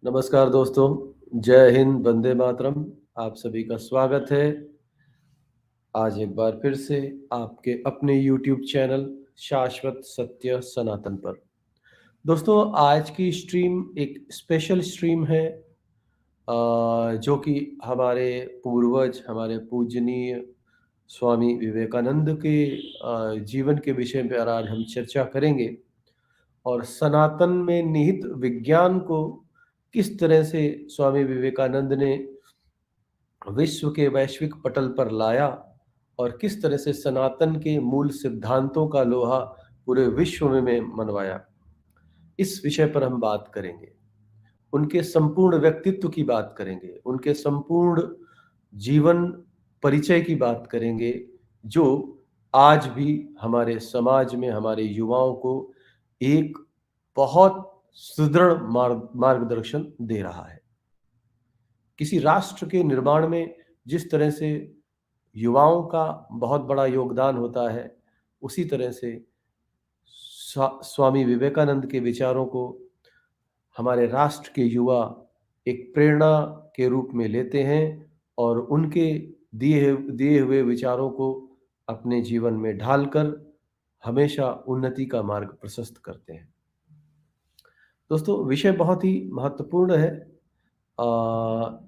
नमस्कार दोस्तों, जय हिंद, वंदे मातरम। आप सभी का स्वागत है आज एक बार फिर से आपके अपने यूट्यूब चैनल शाश्वत सत्य सनातन पर। दोस्तों, आज की स्ट्रीम एक स्पेशल स्ट्रीम है जो कि हमारे पूर्वज, हमारे पूजनीय स्वामी विवेकानंद के जीवन के विषय पर आज हम चर्चा करेंगे और सनातन में निहित विज्ञान को किस तरह से स्वामी विवेकानंद ने विश्व के वैश्विक पटल पर लाया और किस तरह से सनातन के मूल सिद्धांतों का लोहा पूरे विश्व में मनवाया। इस विषय पर हम बात करेंगे, उनके संपूर्ण व्यक्तित्व की बात करेंगे, उनके संपूर्ण जीवन परिचय की बात करेंगे, जो आज भी हमारे समाज में हमारे युवाओं को एक बहुत सुदृढ़ मार्गदर्शन दे रहा है। किसी राष्ट्र के निर्माण में जिस तरह से युवाओं का बहुत बड़ा योगदान होता है, उसी तरह से स्वामी विवेकानंद के विचारों को हमारे राष्ट्र के युवा एक प्रेरणा के रूप में लेते हैं और उनके दिए दिए हुए विचारों को अपने जीवन में ढालकर हमेशा उन्नति का मार्ग प्रशस्त करते हैं। दोस्तों, विषय बहुत ही महत्वपूर्ण है,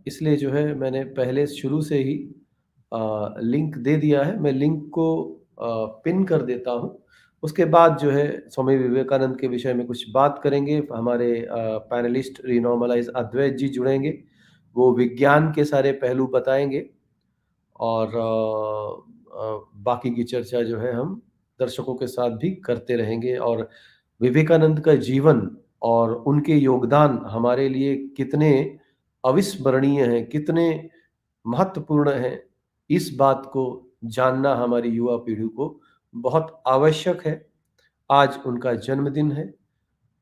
इसलिए जो है मैंने पहले शुरू से ही लिंक दे दिया है। मैं लिंक को पिन कर देता हूँ। उसके बाद जो है स्वामी विवेकानंद के विषय में कुछ बात करेंगे। हमारे पैनलिस्ट रिनॉर्मलाइज अद्वैत जी जुड़ेंगे, वो विज्ञान के सारे पहलू बताएंगे और बाकी की चर्चा जो है हम दर्शकों के साथ भी करते रहेंगे। और विवेकानंद का जीवन और उनके योगदान हमारे लिए कितने अविस्मरणीय हैं, कितने महत्वपूर्ण हैं, इस बात को जानना हमारी युवा पीढ़ी को बहुत आवश्यक है। आज उनका जन्मदिन है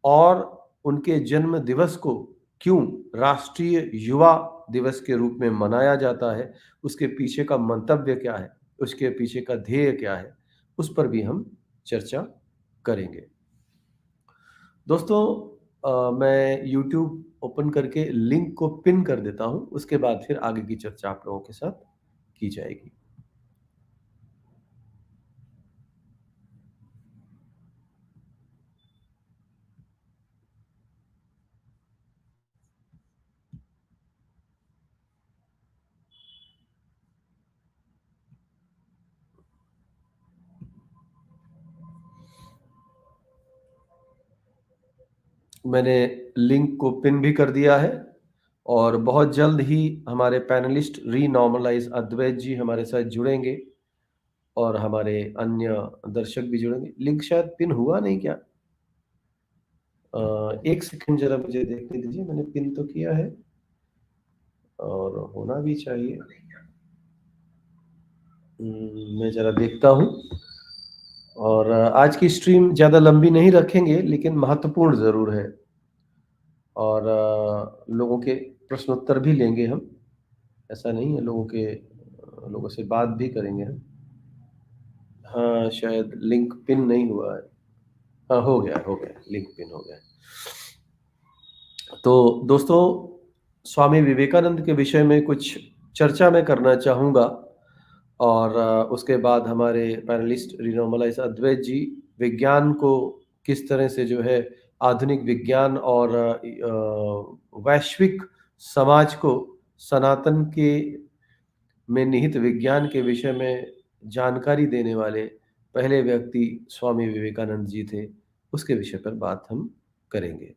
और उनके जन्म दिवस को क्यों राष्ट्रीय युवा दिवस के रूप में मनाया जाता है, उसके पीछे का मंतव्य क्या है, उसके पीछे का ध्येय क्या है, उस पर भी हम चर्चा करेंगे। दोस्तों, मैं YouTube ओपन करके लिंक को पिन कर देता हूं, उसके बाद फिर आगे की चर्चा आप लोगों के साथ की जाएगी। मैंने लिंक को पिन भी कर दिया है और बहुत जल्द ही हमारे पैनलिस्ट रीनॉर्मलाइज अद्वैत जी हमारे साथ जुड़ेंगे और हमारे अन्य दर्शक भी जुड़ेंगे। लिंक शायद पिन हुआ नहीं क्या? एक सेकंड जरा मुझे देखने दीजिए, मैंने पिन तो किया है और होना भी चाहिए। मैं जरा देखता हूँ। और आज की स्ट्रीम ज़्यादा लंबी नहीं रखेंगे, लेकिन महत्वपूर्ण ज़रूर है और लोगों के प्रश्नोत्तर भी लेंगे हम। ऐसा नहीं है, लोगों से बात भी करेंगे हम। हाँ, शायद लिंक पिन नहीं हुआ है। हाँ, हो गया, लिंक पिन हो गया। तो दोस्तों, स्वामी विवेकानंद के विषय में कुछ चर्चा मैं करना चाहूँगा और उसके बाद हमारे पैनलिस्ट रिनोमलाइज अद्वैत जी विज्ञान को किस तरह से जो है आधुनिक विज्ञान और वैश्विक समाज को सनातन के में निहित विज्ञान के विषय में जानकारी देने वाले पहले व्यक्ति स्वामी विवेकानंद जी थे, उसके विषय पर बात हम करेंगे।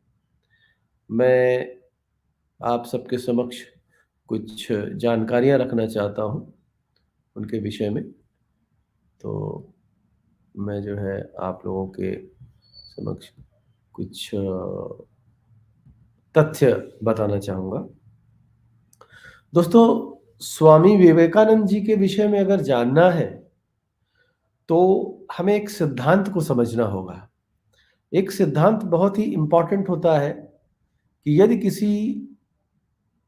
मैं आप सबके समक्ष कुछ जानकारियां रखना चाहता हूं उनके विषय में। तो मैं जो है आप लोगों के समक्ष कुछ तथ्य बताना चाहूंगा। दोस्तों, स्वामी विवेकानंद जी के विषय में अगर जानना है तो हमें एक सिद्धांत को समझना होगा। एक सिद्धांत बहुत ही इंपॉर्टेंट होता है कि यदि किसी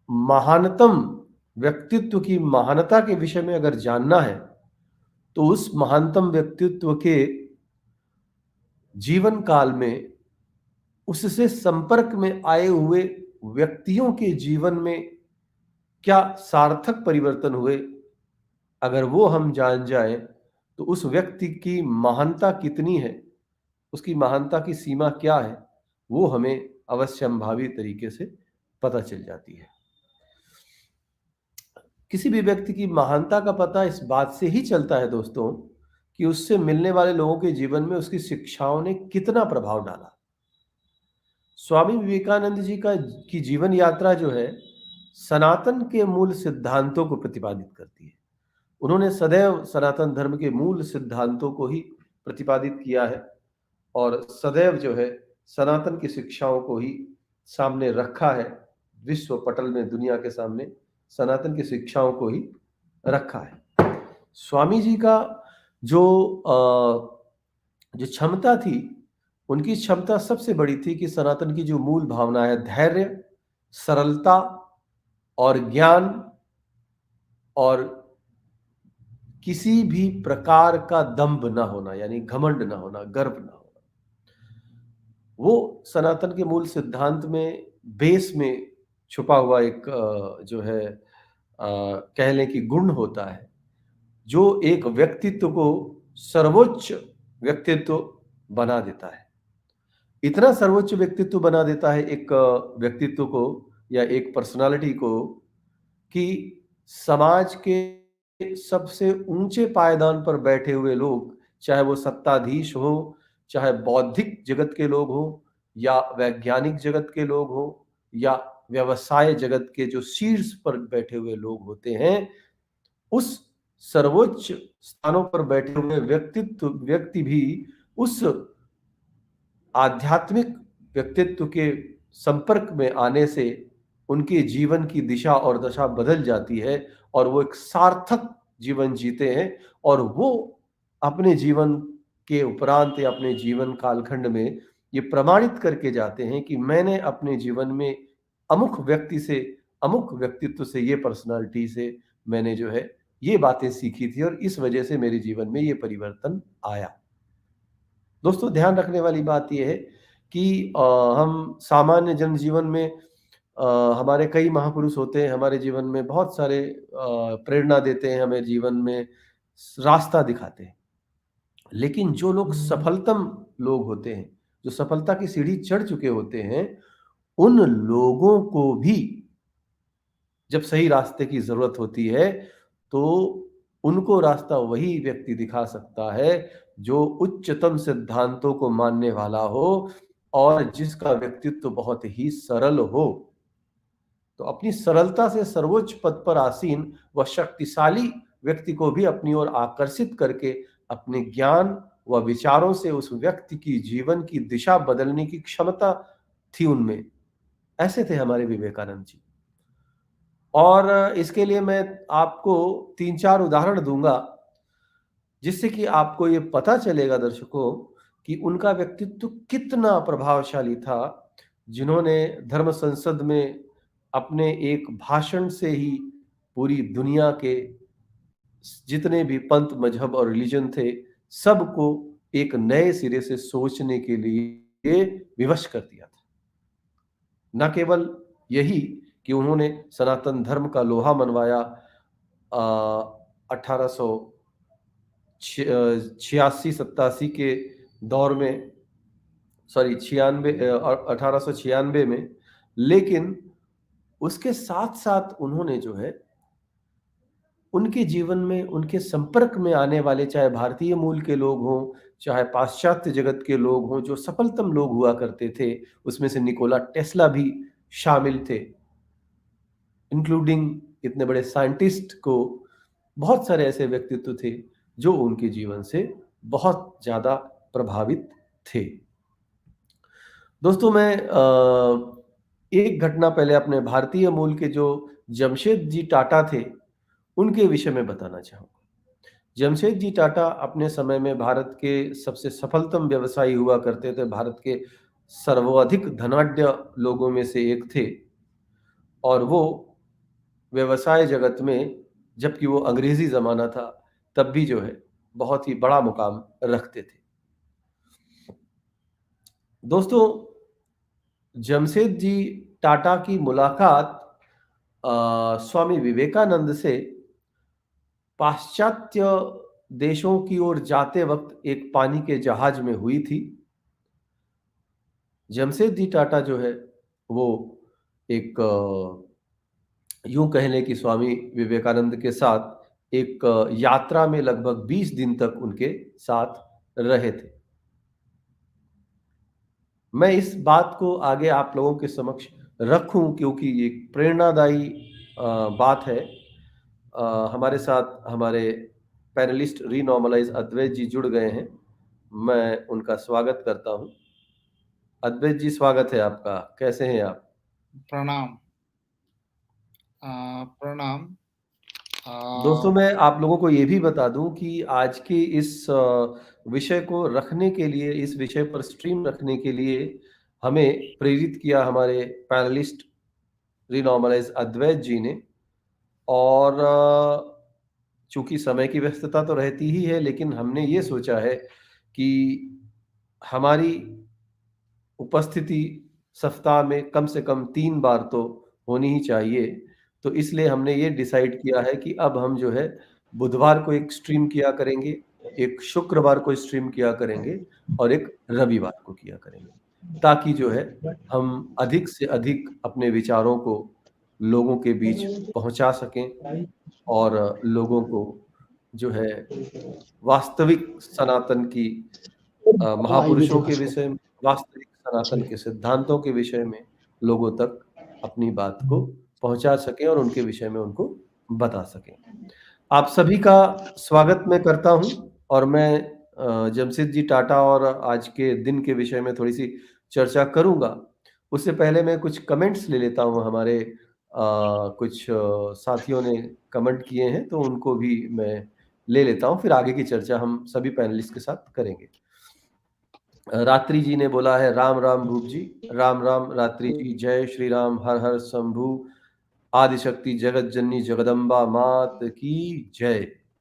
महानतम व्यक्तित्व की महानता के विषय में अगर जानना है तो उस महानतम व्यक्तित्व के जीवन काल में उससे संपर्क में आए हुए व्यक्तियों के जीवन में क्या सार्थक परिवर्तन हुए, अगर वो हम जान जाएं तो उस व्यक्ति की महानता कितनी है, उसकी महानता की सीमा क्या है, वो हमें अवश्यंभावी तरीके से पता चल जाती है। किसी भी व्यक्ति की महानता का पता इस बात से ही चलता है दोस्तों कि उससे मिलने वाले लोगों के जीवन में उसकी शिक्षाओं ने कितना प्रभाव डाला। स्वामी विवेकानंद जी की जीवन यात्रा जो है सनातन के मूल सिद्धांतों को प्रतिपादित करती है। उन्होंने सदैव सनातन धर्म के मूल सिद्धांतों को ही प्रतिपादित किया है और सदैव जो है सनातन की शिक्षाओं को ही सामने रखा है। विश्व पटल में दुनिया के सामने सनातन की शिक्षाओं को ही रखा है। स्वामी जी का जो क्षमता थी, उनकी क्षमता सबसे बड़ी थी कि सनातन की जो मूल भावना है धैर्य, सरलता और ज्ञान और किसी भी प्रकार का दंभ ना होना, यानी घमंड ना होना, गर्व ना होना, वो सनातन के मूल सिद्धांत में बेस में छुपा हुआ एक जो है कह लें कि गुण होता है, जो एक व्यक्तित्व को सर्वोच्च व्यक्तित्व बना देता है। इतना सर्वोच्च व्यक्तित्व बना देता है एक व्यक्तित्व को या एक पर्सनालिटी को कि समाज के सबसे ऊंचे पायदान पर बैठे हुए लोग, चाहे वो सत्ताधीश हो, चाहे बौद्धिक जगत के लोग हो, या वैज्ञानिक जगत के लोग हो, या व्यवसाय जगत के जो शीर्ष पर बैठे हुए लोग होते हैं, उस सर्वोच्च स्थानों पर बैठे हुए व्यक्ति भी उस आध्यात्मिक व्यक्तित्व के संपर्क में आने से उनके जीवन की दिशा और दशा बदल जाती है और वो एक सार्थक जीवन जीते हैं और वो अपने जीवन के उपरांत या अपने जीवन कालखंड में ये प्रमाणित करके जाते हैं कि मैंने अपने जीवन में अमुक व्यक्ति से, अमुक व्यक्तित्व से, ये पर्सनालिटी से मैंने जो है ये बातें सीखी थी और इस वजह से मेरे जीवन में ये परिवर्तन आया। दोस्तों ध्यान रखने वाली बात यह है कि हम सामान्य जनजीवन में हमारे कई महापुरुष होते हैं, हमारे जीवन में बहुत सारे प्रेरणा देते हैं, हमें जीवन में रास्ता दिखाते हैं। लेकिन जो लोग सफलतम लोग होते हैं, जो सफलता की सीढ़ी चढ़ चुके होते हैं, उन लोगों को भी जब सही रास्ते की जरूरत होती है तो उनको रास्ता वही व्यक्ति दिखा सकता है जो उच्चतम सिद्धांतों को मानने वाला हो और जिसका व्यक्तित्व बहुत ही सरल हो। तो अपनी सरलता से सर्वोच्च पद पर आसीन व शक्तिशाली व्यक्ति को भी अपनी ओर आकर्षित करके अपने ज्ञान व विचारों से उस व्यक्ति की जीवन की दिशा बदलने की क्षमता थी उनमें। ऐसे थे हमारे विवेकानंद जी। और इसके लिए मैं आपको 3-4 उदाहरण दूंगा जिससे कि आपको ये पता चलेगा दर्शकों कि उनका व्यक्तित्व कितना प्रभावशाली था, जिन्होंने धर्म संसद में अपने एक भाषण से ही पूरी दुनिया के जितने भी पंथ, मजहब और रिलीजन थे सबको एक नए सिरे से सोचने के लिए विवश कर दिया था। न केवल यही कि उन्होंने सनातन धर्म का लोहा मनवाया 1886-87 के दौर में, सॉरी 1896 में, लेकिन उसके साथ साथ उन्होंने जो है उनके जीवन में उनके संपर्क में आने वाले, चाहे भारतीय मूल के लोग हों, चाहे पाश्चात्य जगत के लोग हों, जो सफलतम लोग हुआ करते थे, उसमें से निकोला टेस्ला भी शामिल थे, इंक्लूडिंग इतने बड़े साइंटिस्ट को। बहुत सारे ऐसे व्यक्तित्व थे जो उनके जीवन से बहुत ज्यादा प्रभावित थे। दोस्तों मैं एक घटना पहले अपने भारतीय मूल के जो जमशेद जी टाटा थे उनके विषय में बताना चाहूंगा। जमशेद जी टाटा अपने समय में भारत के सबसे सफलतम व्यवसायी हुआ करते थे, भारत के सर्वाधिक धनाढ्य लोगों में से एक थे और वो व्यवसाय जगत में, जबकि वो अंग्रेजी जमाना था, तब भी जो है बहुत ही बड़ा मुकाम रखते थे। दोस्तों जमशेद जी टाटा की मुलाकात स्वामी विवेकानंद से पाश्चात्य देशों की ओर जाते वक्त एक पानी के जहाज में हुई थी। जमशेदजी टाटा जो है वो एक यूं कह लें कि स्वामी विवेकानंद के साथ एक यात्रा में लगभग 20 दिन तक उनके साथ रहे थे। मैं इस बात को आगे आप लोगों के समक्ष रखूं क्योंकि ये एक प्रेरणादायी बात है। हमारे साथ हमारे पैनलिस्ट रीनॉर्मलाइज अद्वैत जी जुड़ गए हैं। मैं उनका स्वागत करता हूं। अद्वैत जी, स्वागत है आपका। कैसे हैं आप? प्रणाम। प्रणाम। दोस्तों, मैं आप लोगों को ये भी बता दूं कि आज के इस विषय को रखने के लिए, इस विषय पर स्ट्रीम रखने के लिए हमें प्रेरित किया हमारे पैनलिस्ट रीनॉर्मलाइज अद्वैत जी ने। और चूंकि समय की व्यस्तता तो रहती ही है, लेकिन हमने ये सोचा है कि हमारी उपस्थिति सप्ताह में कम से कम 3 बार तो होनी ही चाहिए। तो इसलिए हमने ये डिसाइड किया है कि अब हम जो है बुधवार को एक स्ट्रीम किया करेंगे, एक शुक्रवार को स्ट्रीम किया करेंगे और एक रविवार को किया करेंगे, ताकि जो है हम अधिक से अधिक अपने विचारों को लोगों के बीच पहुंचा सकें और लोगों को जो है वास्तविक सनातन की महापुरुषों के विषय में, वास्तविक सनातन के सिद्धांतों के विषय में लोगों तक अपनी बात को पहुंचा सकें और उनके विषय में उनको बता सकें। आप सभी का स्वागत मैं करता हूं और मैं जमशेदजी टाटा और आज के दिन के विषय में थोड़ी सी चर्चा करूंगा। उससे पहले मैं कुछ कमेंट्स ले लेता हूं। हमारे कुछ साथियों ने कमेंट किए हैं तो उनको भी मैं ले लेता हूं, फिर आगे की चर्चा हम सभी पैनलिस्ट के साथ करेंगे। रात्रि जी ने बोला है, राम राम भूप जी। राम राम रात्रि जी। जय श्री राम, हर हर शंभू। आदिशक्ति जगत जननी जगदम्बा मात की जय।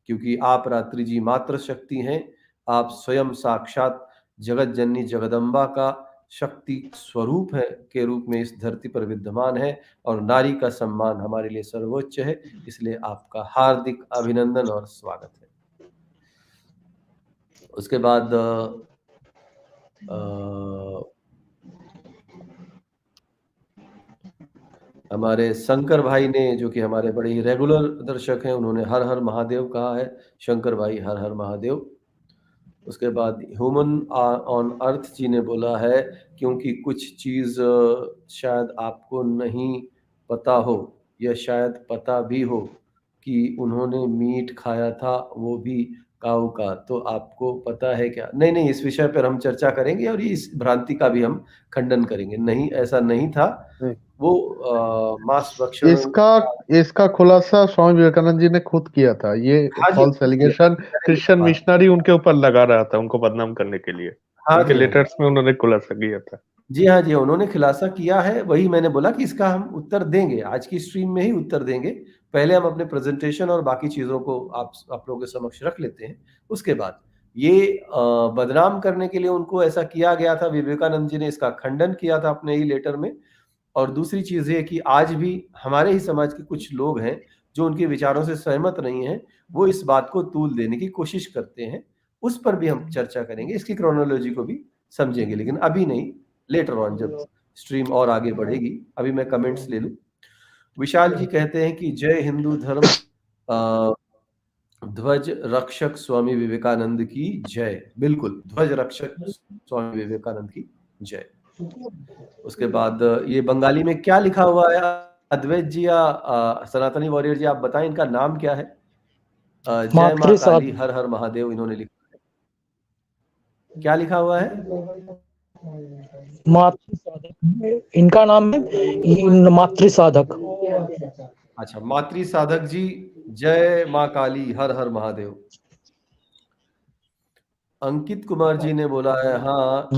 क्योंकि आप रात्रि जी मात्र शक्ति हैं, आप स्वयं साक्षात जगत जननी जगदम्बा का शक्ति स्वरूप है के रूप में इस धरती पर विद्यमान है और नारी का सम्मान हमारे लिए सर्वोच्च है। इसलिए आपका हार्दिक अभिनंदन और स्वागत है। उसके बाद हमारे शंकर भाई ने, जो कि हमारे बड़े ही रेगुलर दर्शक हैं, उन्होंने हर हर महादेव कहा है। शंकर भाई, हर हर महादेव। उसके बाद ह्यूमन ऑन अर्थ जी ने बोला है, क्योंकि कुछ चीज शायद आपको नहीं पता हो या शायद पता भी हो कि उन्होंने मीट खाया था, वो भी काऊ का, तो आपको पता है क्या? नहीं नहीं, इस विषय पर हम चर्चा करेंगे और इस भ्रांति का भी हम खंडन करेंगे। नहीं, ऐसा नहीं था। वो मांस भक्षण इसका खुलासा स्वामी विवेकानंद जी ने खुद किया था। ये हाँ जी, फॉल्स एलिगेशन क्रिश्चियन हाँ मिशनरी उनके ऊपर लगा रहा था, उनको बदनाम करने के लिए। हाँ उनके जी, हाँ जी। लेटर्स में उन्होंने खुलासा किया था। जी हाँ जी, उन्होंने खुलासा किया है। वही मैंने बोला कि इसका हम उत्तर देंगे, आज की स्ट्रीम में ही उत्तर देंगे। पहले हम अपने प्रेजेंटेशन और बाकी चीजों को आप लोगों के समक्ष रख लेते हैं। उसके बाद ये बदनाम करने के लिए उनको ऐसा किया गया था। विवेकानंद जी ने इसका खंडन किया था अपने ही लेटर में। और दूसरी चीज ये कि आज भी हमारे ही समाज के कुछ लोग हैं जो उनके विचारों से सहमत नहीं हैं, वो इस बात को तूल देने की कोशिश करते हैं। उस पर भी हम चर्चा करेंगे, इसकी क्रोनोलॉजी को भी समझेंगे, लेकिन अभी नहीं, लेटर ऑन जब स्ट्रीम और आगे बढ़ेगी। अभी मैं कमेंट्स ले लूं। विशाल जी कहते हैं कि जय हिंदू धर्म ध्वज रक्षक स्वामी विवेकानंद की जय। बिल्कुल, ध्वज रक्षक स्वामी विवेकानंद की जय। उसके बाद ये बंगाली में क्या लिखा हुआ है अद्वैत जी या सनातनी वॉरियर जी, आप बताएं इनका नाम क्या है? जय माँ काली, हर हर महादेव इन्होंने लिखा है। क्या लिखा हुआ है? मातृ साधक, इनका नाम है मातृ साधक। अच्छा, मातृ साधक जी, जय माँ काली, हर हर महादेव। अंकित कुमार जी ने बोला है, हाँ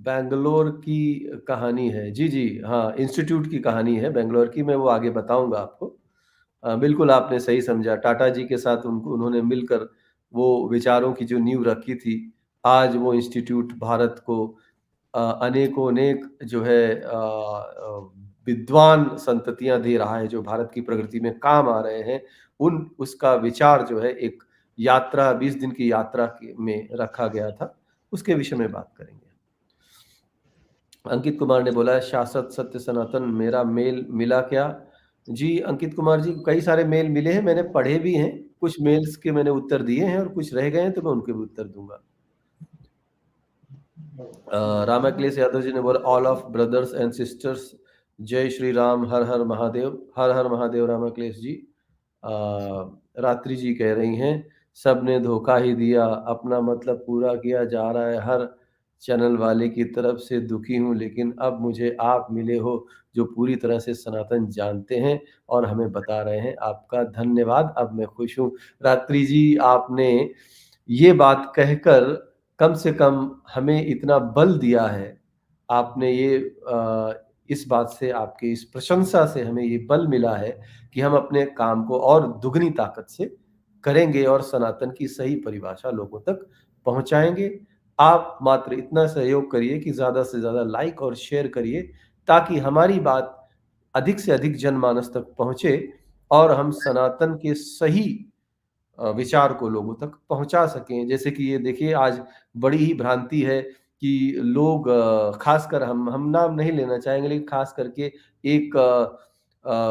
बेंगलोर की कहानी है। जी जी हाँ, इंस्टीट्यूट की कहानी है बेंगलोर की, मैं वो आगे बताऊंगा आपको। बिल्कुल आपने सही समझा। टाटा जी के साथ उन्होंने मिलकर वो विचारों की जो नींव रखी थी, आज वो इंस्टीट्यूट भारत को अनेकों अनेक जो है विद्वान संततियां दे रहा है, जो भारत की प्रगति में काम आ रहे हैं, उसका विचार जो है एक यात्रा, 20 दिन की यात्रा में रखा गया था, उसके विषय में बात करेंगे। अंकित कुमार ने बोला है, शाश्वत सत्य सनातन मेरा मेल मिला क्या? जी अंकित कुमार जी, कई सारे मेल मिले हैं, मैंने पढ़े भी हैं, कुछ मेल्स के मैंने उत्तर दिए हैं और कुछ रह गए हैं तो मैं उनके भी उत्तर दूंगा। रामाक्लेश यादव जी ने बोला, all of brothers and sisters, जय श्री राम, हर हर महादेव। हर हर महादेव रामाक्लेश जी। रात्रि जी कह रही हैं, सबने धोखा ही दिया, अपना मतलब पूरा किया जा रहा है, हर चैनल वाले की तरफ से दुखी हूँ, लेकिन अब मुझे आप मिले हो जो पूरी तरह से सनातन जानते हैं और हमें बता रहे हैं, आपका धन्यवाद, अब मैं खुश हूँ। रात्रि जी, आपने ये बात कहकर कम से कम हमें इतना बल दिया है, आपने ये इस बात से, आपकी इस प्रशंसा से हमें ये बल मिला है कि हम अपने काम को और दुगनी ताकत से करेंगे और सनातन की सही परिभाषा लोगों तक पहुंचाएंगे। आप मात्र इतना सहयोग करिए कि ज्यादा से ज्यादा लाइक और शेयर करिए, ताकि हमारी बात अधिक से अधिक जनमानस तक पहुंचे और हम सनातन के सही विचार को लोगों तक पहुंचा सकें। जैसे कि ये देखिए, आज बड़ी ही भ्रांति है कि लोग, खासकर हम नाम नहीं लेना चाहेंगे, लेकिन खास करके एक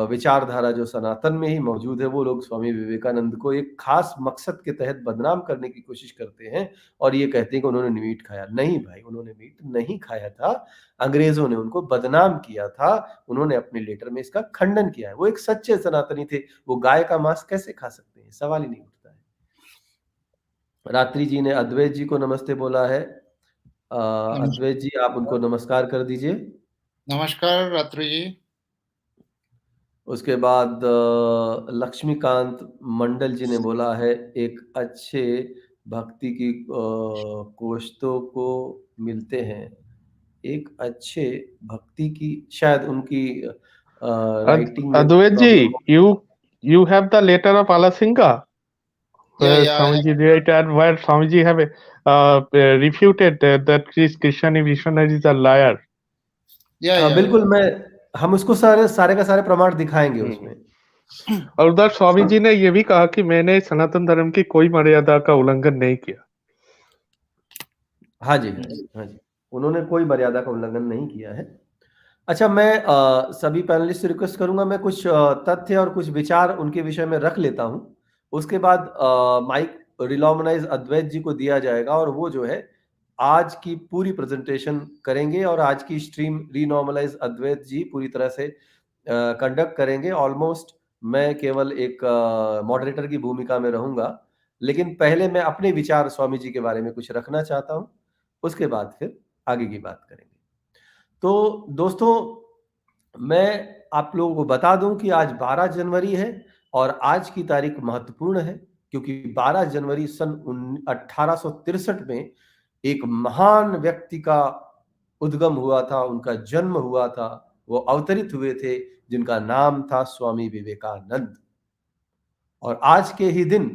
विचारधारा जो सनातन में ही मौजूद है, वो लोग स्वामी विवेकानंद को एक खास मकसद के तहत बदनाम करने की कोशिश करते हैं और ये कहते हैं कि उन्होंने मीट खाया। नहीं भाई, उन्होंने मीट नहीं खाया था, अंग्रेजों ने उनको बदनाम किया था, उन्होंने अपने लेटर में इसका खंडन किया है। वो एक सच्चे सनातनी थे, वो गाय का मांस कैसे खा सकते हैं, सवाल ही नहीं उठता है। रात्रि जी ने अद्वैत जी को नमस्ते बोला है। अद्वैत जी, आप उनको नमस्कार कर दीजिए। नमस्कार रात्रि जी। उसके बाद लक्ष्मीकांत मंडल जी ने बोला है, एक अच्छे भक्ति की कोष्ठों को मिलते हैं, एक अच्छे भक्ति की, शायद उनकी राइटिंग में अद्वैत जी, problem. you have the letter of Alasinga where Yeah, Swamiji wrote and where Swamiji have refuted that Christian missionaries are liar. yeah. बिल्कुल, हम उसको सारे का सारे प्रमाण दिखाएंगे उसमें। और उधर स्वामी जी ने ये भी कहा कि मैंने सनातन धर्म की कोई मर्यादा का उल्लंघन नहीं किया। हाँ जी, हाँ जी, हाँ जी, उन्होंने कोई मर्यादा का उल्लंघन नहीं किया है। अच्छा, मैं सभी पैनलिस्ट से रिक्वेस्ट करूंगा, मैं कुछ तथ्य और कुछ विचार उनके विषय में रख लेता हूं, उसके बाद माइक रिलॉमनाइज अद्वैत जी को दिया जाएगा और वो जो है आज की पूरी प्रेजेंटेशन करेंगे और आज की स्ट्रीम रीनॉर्मलाइज अद्वैत जी पूरी तरह से कंडक्ट करेंगे। ऑलमोस्ट मैं केवल एक मॉडरेटर की भूमिका में रहूंगा, लेकिन पहले मैं अपने विचार स्वामी जी के बारे में कुछ रखना चाहता हूं, उसके बाद फिर आगे की बात करेंगे। तो दोस्तों, मैं आप लोगों को बता दूं कि आज 12 जनवरी है और आज की तारीख महत्वपूर्ण है, क्योंकि 12 जनवरी सन 1863 में एक महान व्यक्ति का उद्गम हुआ था, उनका जन्म हुआ था, वो अवतरित हुए थे, जिनका नाम था स्वामी विवेकानंद। और आज के ही दिन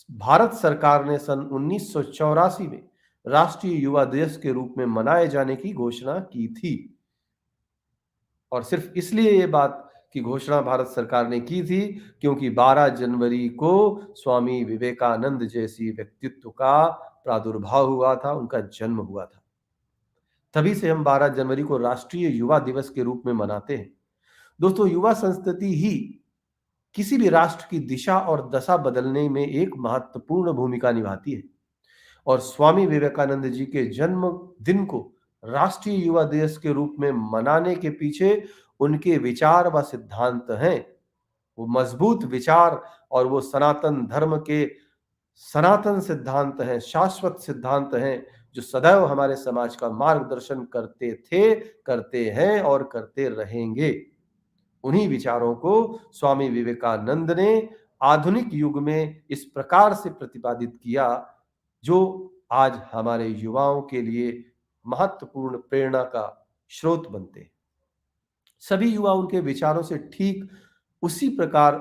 भारत सरकार ने सन 1984 में राष्ट्रीय युवा दिवस के रूप में मनाए जाने की घोषणा की थी। और सिर्फ इसलिए ये बात की घोषणा भारत सरकार ने की थी क्योंकि 12 जनवरी को स्वामी विवेकानंद जैसी व्यक्तित्व का प्रादुर्भाव हुआ था, उनका जन्म हुआ था। तभी से हम 12 जनवरी को राष्ट्रीय युवा दिवस के रूप में मनाते हैं। दोस्तों, युवा संस्कृति ही किसी भी राष्ट्र की दिशा और दशा बदलने में एक महत्वपूर्ण भूमिका निभाती है। और स्वामी विवेकानंद जी के जन्म दिन को राष्ट्रीय युवा दिवस के रूप में मनाने के पीछे उनके विचार व सिद्धांत हैं। वो मजबूत विचार और वो सनातन धर्म के सनातन सिद्धांत हैं, शाश्वत सिद्धांत हैं, जो सदैव हमारे समाज का मार्गदर्शन करते थे, करते हैं और करते रहेंगे। उन्हीं विचारों को स्वामी विवेकानंद ने आधुनिक युग में इस प्रकार से प्रतिपादित किया, जो आज हमारे युवाओं के लिए महत्वपूर्ण प्रेरणा का स्रोत बनते हैं। सभी युवा उनके विचारों से ठीक उसी प्रकार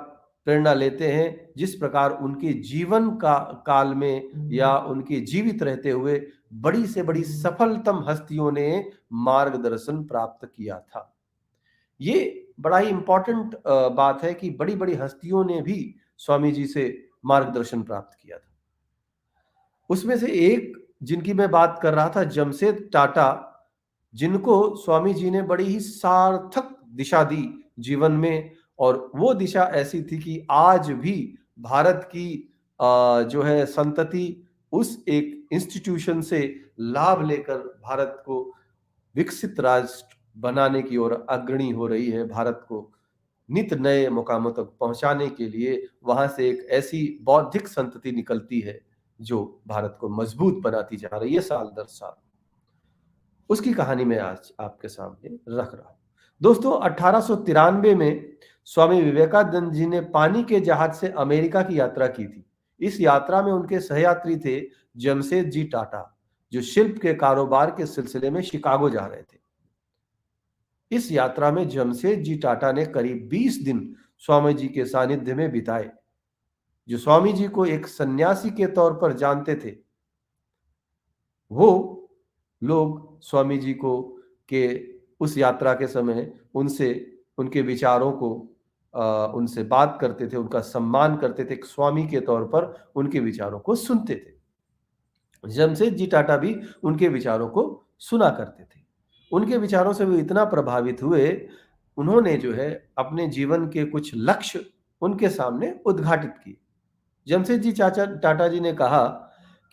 प्रेरणा लेते हैं, जिस प्रकार उनके जीवन का काल में या उनके जीवित रहते हुए बड़ी से बड़ी सफलतम हस्तियों ने मार्गदर्शन प्राप्त किया था। ये बड़ा ही इंपॉर्टेंट बात है कि बड़ी बड़ी हस्तियों ने भी स्वामी जी से मार्गदर्शन प्राप्त किया था। उसमें से एक जिनकी मैं बात कर रहा था, जमशेद टाटा, जिनको स्वामी जी ने बड़ी ही सार्थक दिशा दी जीवन में, और वो दिशा ऐसी थी कि आज भी भारत की जो है संतति उस एक इंस्टीट्यूशन से लाभ लेकर भारत को विकसित राष्ट्र बनाने की ओर अग्रणी हो रही है। भारत को नित नए मुकामों तक पहुंचाने के लिए वहां से एक ऐसी बौद्धिक संतति निकलती है जो भारत को मजबूत बनाती जा रही है साल दर साल। उसकी कहानी मैं आज आपके सामने रख रहा हूं। दोस्तों, 1893 में स्वामी विवेकानंद जी ने पानी के जहाज से अमेरिका की यात्रा की थी। इस यात्रा में उनके सहयात्री थे जमशेद जी टाटा, जो शिल्प के कारोबार के सिलसिले में शिकागो जा रहे थे। इस यात्रा में जमशेद जी टाटा ने करीब 20 दिन स्वामी जी के सानिध्य में बिताए। जो स्वामी जी को एक सन्यासी के तौर पर जानते थे, वो लोग स्वामी जी को के उस यात्रा के समय उनसे उनके विचारों को उनसे बात करते थे, उनका सम्मान करते थे, एक स्वामी के तौर पर उनके विचारों को सुनते थे। जमशेद जी टाटा भी उनके विचारों को सुना करते थे। उनके विचारों से वो इतना प्रभावित हुए, उन्होंने जो है अपने जीवन के कुछ लक्ष्य उनके सामने उद्घाटित किए। जमशेद जी टाटा जी ने कहा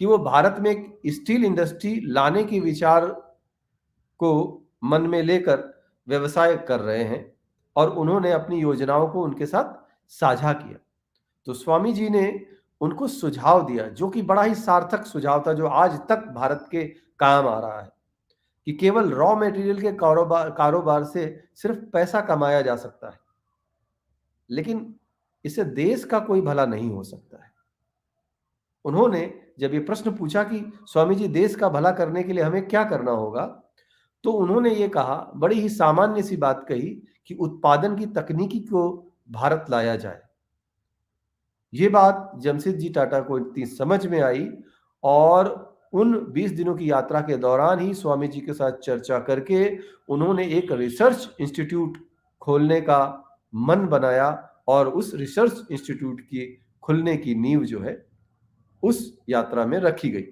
कि वो भारत में एक स्टील इंडस्ट्री लाने के विचार को मन में लेकर व्यवसाय कर रहे हैं, और उन्होंने अपनी योजनाओं को उनके साथ साझा किया। तो स्वामी जी ने उनको सुझाव दिया, जो कि बड़ा ही सार्थक सुझाव था, जो आज तक भारत के काम आ रहा है, कि केवल रॉ मटेरियल के कारोबार से सिर्फ पैसा कमाया जा सकता है, लेकिन इससे देश का कोई भला नहीं हो सकता है। उन्होंने जब ये प्रश्न पूछा कि स्वामी जी, देश का भला करने के लिए हमें क्या करना होगा, तो उन्होंने ये कहा, बड़ी ही सामान्य सी बात कही, कि उत्पादन की तकनीकी को भारत लाया जाए। ये बात जमशेद जी टाटा को इतनी समझ में आई, और उन 20 दिनों की यात्रा के दौरान ही स्वामी जी के साथ चर्चा करके उन्होंने एक रिसर्च इंस्टीट्यूट खोलने का मन बनाया, और उस रिसर्च इंस्टीट्यूट की खुलने की नींव जो है उस यात्रा में रखी गई।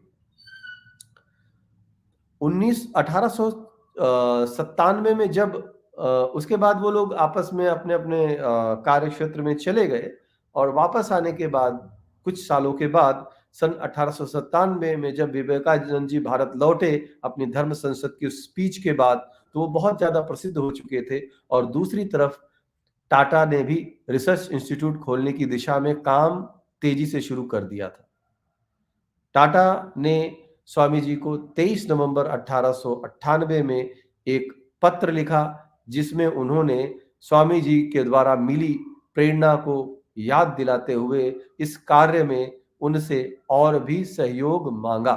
1897 में जब उसके बाद वो लोग आपस में अपने अपने कार्य क्षेत्र में चले गए, और वापस आने के बाद कुछ सालों के बाद सन 1897 में जब विवेकानंद जी भारत लौटे अपनी धर्म संसद की स्पीच के बाद, तो वो बहुत ज्यादा प्रसिद्ध हो चुके थे। और दूसरी तरफ टाटा ने भी रिसर्च इंस्टीट्यूट खोलने की दिशा में काम तेजी से शुरू कर दिया था। टाटा ने स्वामी जी को 23 नवंबर 1898 में एक पत्र लिखा, जिसमें उन्होंने स्वामी जी के द्वारा मिली प्रेरणा को याद दिलाते हुए इस कार्य में उनसे और भी सहयोग मांगा।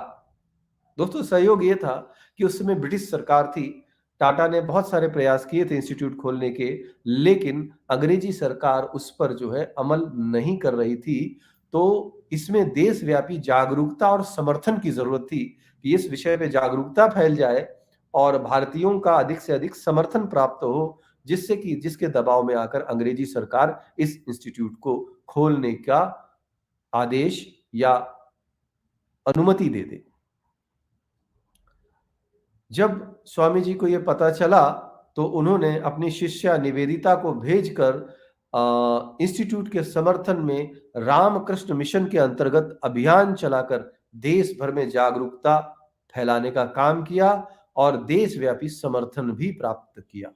दोस्तों, सहयोग ये था कि उस समय ब्रिटिश सरकार थी। टाटा ने बहुत सारे प्रयास किए थे इंस्टीट्यूट खोलने के, लेकिन अंग्रेजी सरकार उस पर जो है अमल नहीं कर रही थी। तो इसमें देशव्यापी जागरूकता और समर्थन की जरूरत थी, कि इस विषय पे जागरूकता फैल जाए और भारतीयों का अधिक से अधिक समर्थन प्राप्त हो, जिसके दबाव में आकर अंग्रेजी सरकार इस इंस्टीट्यूट को खोलने का आदेश या अनुमति दे दे। जब स्वामी जी को यह पता चला, तो उन्होंने अपनी शिष्या निवेदिता को भेजकर इंस्टीट्यूट के समर्थन में रामकृष्ण मिशन के अंतर्गत अभियान चलाकर देश भर में जागरूकता फैलाने का काम किया, और देशव्यापी समर्थन भी प्राप्त किया।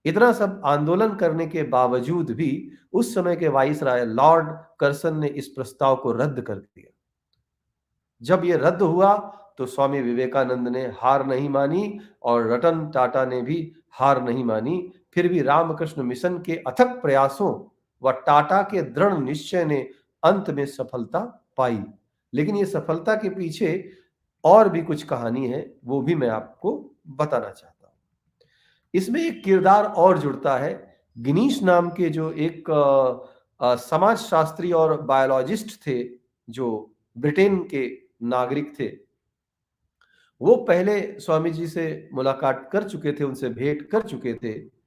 इतना सब आंदोलन करने के बावजूद भी उस समय के वाइसराय लॉर्ड कर्सन ने इस प्रस्ताव को रद्द कर दिया। जब यह रद्द हुआ, तो स्वामी विवेकानंद ने हार नहीं मानी, और रतन टाटा ने भी हार नहीं मानी। फिर भी रामकृष्ण मिशन के अथक प्रयासों व टाटा के दृढ़ निश्चय ने अंत में सफलता पाई। लेकिन ये सफलता के पीछे और भी कुछ कहानी है, वो भी मैं आपको बताना चाहता हूं। इसमें एक किरदार और जुड़ता है। गिनीश नाम के जो एक समाजशास्त्री और बायोलॉजिस्ट थे जो ब्रिटेन के नागरिक थे। वो पहले स्वामी जी से मुलाकात कर चुके थे, उनसे भेंट कर चुके थे।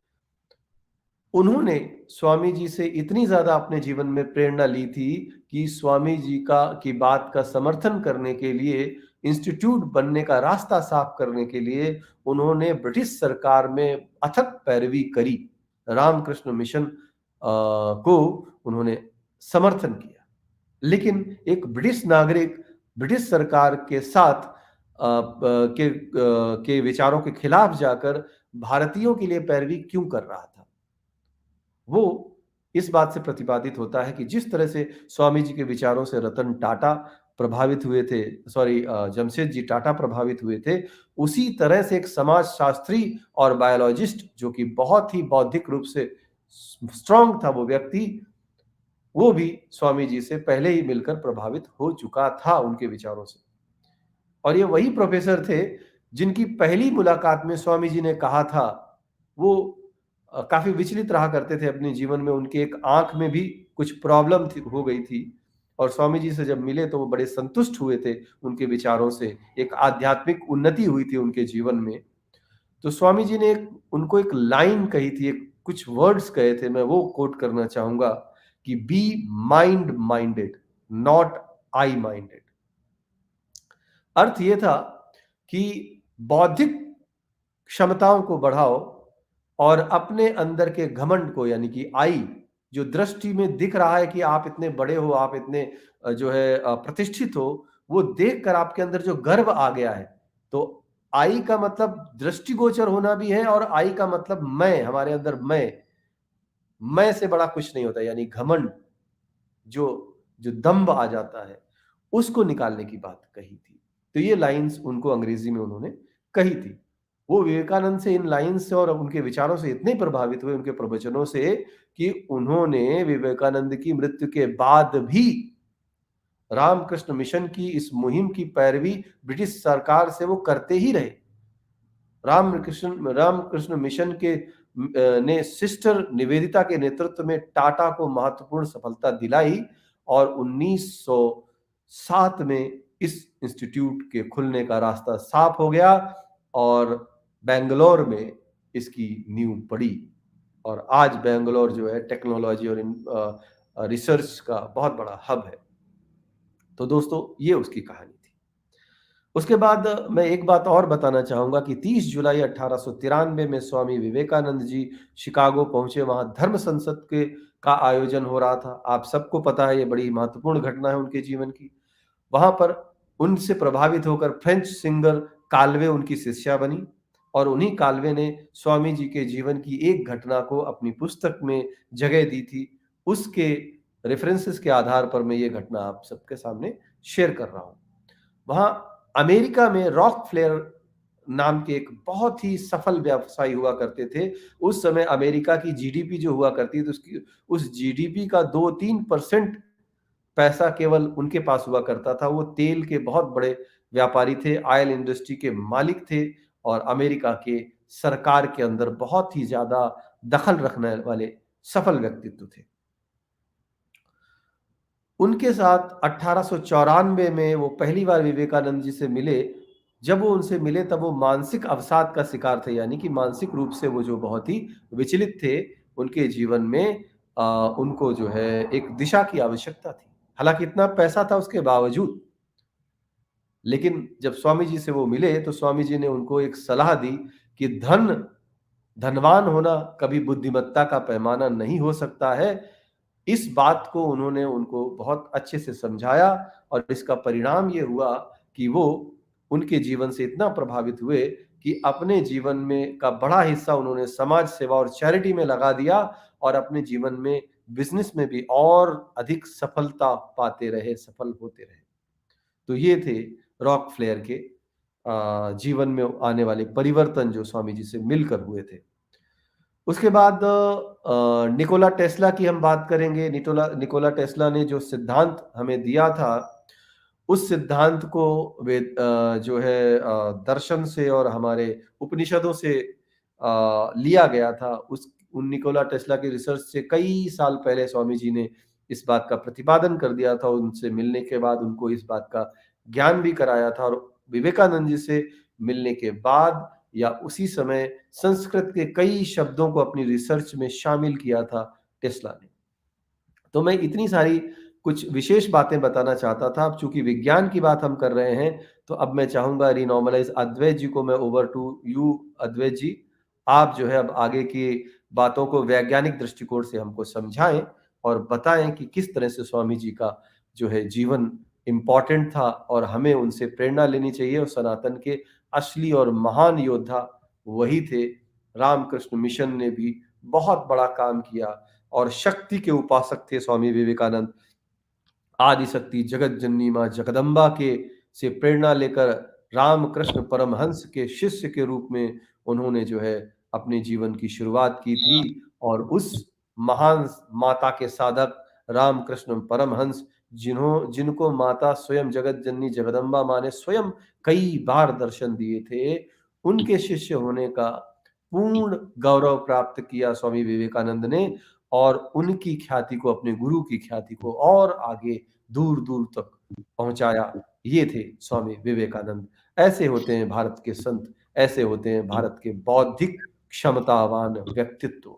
उन्होंने स्वामी जी से इतनी ज्यादा अपने जीवन में प्रेरणा ली थी कि स्वामी जी की बात का समर्थन करने के लिए, इंस्टीट्यूट बनने का रास्ता साफ करने के लिए उन्होंने ब्रिटिश सरकार में अथक पैरवी करी। रामकृष्ण मिशन को उन्होंने समर्थन किया। लेकिन एक ब्रिटिश नागरिक ब्रिटिश सरकार के साथ के विचारों के खिलाफ जाकर भारतीयों के लिए पैरवी क्यों कर रहा था? वो इस बात से प्रतिपादित होता है कि जिस तरह से स्वामी जी के विचारों से रतन टाटा प्रभावित हुए थे, जमशेद जी टाटा प्रभावित हुए थे, उसी तरह से एक समाजशास्त्री और बायोलॉजिस्ट जो कि बहुत ही बौद्धिक रूप से स्ट्रांग था वो व्यक्ति, वो भी स्वामी जी से पहले ही मिलकर प्रभावित हो चुका था उनके विचारों से। और ये वही प्रोफेसर थे जिनकी पहली मुलाकात में स्वामी जी ने कहा था, वो काफी विचलित रहा करते थे अपने जीवन में, उनके एक आंख में भी कुछ प्रॉब्लम हो गई थी, और स्वामी जी से जब मिले तो वो बड़े संतुष्ट हुए थे उनके विचारों से, एक आध्यात्मिक उन्नति हुई थी उनके जीवन में। तो स्वामी जी ने उनको एक लाइन कही थी, कुछ वर्ड्स कहे थे, मैं वो कोट करना चाहूंगा कि be mind minded not I minded. अर्थ ये था कि बौद्धिक क्षमताओं को बढ़ाओ और अपने अंदर के घमंड को, यानी कि आई, जो दृष्टि में दिख रहा है कि आप इतने बड़े हो, आप इतने प्रतिष्ठित हो, वो देखकर आपके अंदर जो गर्व आ गया है, तो आई का मतलब दृष्टिगोचर होना भी है, और आई का मतलब मैं, हमारे अंदर मैं से बड़ा कुछ नहीं होता, यानी घमंड, जो दंभ आ जाता है, उसको निकालने की बात कही थी। तो ये लाइंस उनको अंग्रेजी में उन्होंने कही थी। वो विवेकानंद से, इन लाइंस से और उनके विचारों से इतने प्रभावित हुए, उनके प्रवचनों से, कि उन्होंने विवेकानंद की मृत्यु के बाद भी रामकृष्ण मिशन की इस मुहिम की पैरवी ब्रिटिश सरकार से वो करते ही रहे। रामकृष्ण मिशन के ने सिस्टर निवेदिता के नेतृत्व में टाटा को महत्वपूर्ण सफलता दिलाई, और 1907 में इस इंस्टीट्यूट के खुलने का रास्ता साफ हो गया, और बेंगलोर में इसकी नींव पड़ी, और आज बेंगलोर जो है टेक्नोलॉजी और रिसर्च का बहुत बड़ा हब है। तो दोस्तों, ये उसकी कहानी थी। उसके बाद मैं एक बात और बताना चाहूंगा कि 30 जुलाई 1893 में स्वामी विवेकानंद जी शिकागो पहुंचे। वहां धर्म संसद का आयोजन हो रहा था। आप सबको पता है, ये बड़ी महत्वपूर्ण घटना है उनके जीवन की। वहां पर उनसे प्रभावित होकर फ्रेंच सिंगर काल्वे उनकी शिष्या बनी, और उन्हीं काल्वे ने स्वामी जी के जीवन की एक घटना को अपनी पुस्तक में जगह दी थी। उसके रेफरेंसेस के आधार पर मैं ये घटना आप सबके सामने शेयर कर रहा हूं। वहां अमेरिका में रॉक फ्लेयर नाम के एक बहुत ही सफल व्यवसायी हुआ करते थे। उस समय अमेरिका की जीडीपी जो हुआ करती थी, उस जीडीपी का 2-3% पैसा केवल उनके पास हुआ करता था। वो तेल के बहुत बड़े व्यापारी थे, ऑयल इंडस्ट्री के मालिक थे, और अमेरिका के सरकार के अंदर बहुत ही ज्यादा दखल रखने वाले सफल व्यक्तित्व थे। उनके साथ 1894 में वो पहली बार विवेकानंद जी से मिले। जब वो उनसे मिले तब वो मानसिक अवसाद का शिकार थे, यानी कि मानसिक रूप से वो जो बहुत ही विचलित थे। उनके जीवन में उनको जो है एक दिशा की आवश्यकता थी। हालांकि इतना पैसा था उसके बावजूद, लेकिन जब स्वामी जी से वो मिले तो स्वामी जी ने उनको एक सलाह दी कि धनवान होना कभी बुद्धिमत्ता का पैमाना नहीं हो सकता है। इस बात को उन्होंने उनको बहुत अच्छे से समझाया, और इसका परिणाम ये हुआ कि वो उनके जीवन से इतना प्रभावित हुए कि अपने जीवन में का बड़ा हिस्सा उन्होंने समाज सेवा और चैरिटी में लगा दिया, और अपने जीवन में बिजनेस में भी और अधिक सफलता पाते रहे, सफल होते रहे। तो ये थे रॉक फ्लेयर के जीवन में आने वाले परिवर्तन जो स्वामी जी से मिलकर हुए थे। उसके बाद निकोला टेस्ला की हम बात करेंगे। निकोला टेस्ला ने जो सिद्धांत हमें दिया था, उस सिद्धांत को वे जो है दर्शन से और हमारे उपनिषदों से लिया गया था। उन निकोला टेस्ला की रिसर्च से कई साल पहले स्वामी जी ने इस बात का प्रतिपादन कर दिया था। उनसे मिलने के बाद उनको इस बात का ज्ञान भी कराया था, और विवेकानंद जी से मिलने के बाद या उसी समय संस्कृत के कई शब्दों को अपनी रिसर्च में शामिल किया था टेस्ला ने। तो मैं इतनी सारी कुछ विशेष बातें बताना चाहता था। अब चूंकि विज्ञान की बात हम कर रहे हैं, तो अब मैं चाहूंगा रिनॉर्मलाइज अद्वैत जी को मैं ओवर टू यू अद्वैत जी। आप जो है अब आगे की बातों को वैज्ञानिक दृष्टिकोण से हमको समझाएं और बताएं कि किस तरह से स्वामी जी का जो है जीवन इम्पॉर्टेंट था और हमें उनसे प्रेरणा लेनी चाहिए। और सनातन के असली और महान योद्धा वही थे। रामकृष्ण मिशन ने भी बहुत बड़ा काम किया और शक्ति के उपासक थे स्वामी विवेकानंद। आदि शक्ति जगत जननी मां जगदम्बा के से प्रेरणा लेकर रामकृष्ण परमहंस के शिष्य के रूप में उन्होंने जो है अपने जीवन की शुरुआत की थी। और उस महान माता के साधक रामकृष्ण परमहंस जिनको माता स्वयं जगत जननी जगदम्बा मां ने स्वयं कई बार दर्शन दिए थे, उनके शिष्य होने का पूर्ण गौरव प्राप्त किया स्वामी विवेकानंद ने। और उनकी ख्याति को, अपने गुरु की ख्याति को और आगे दूर दूर तक पहुंचाया। ये थे स्वामी विवेकानंद। ऐसे होते हैं भारत के संत, ऐसे होते हैं भारत के बौद्धिक क्षमतावान व्यक्तित्व।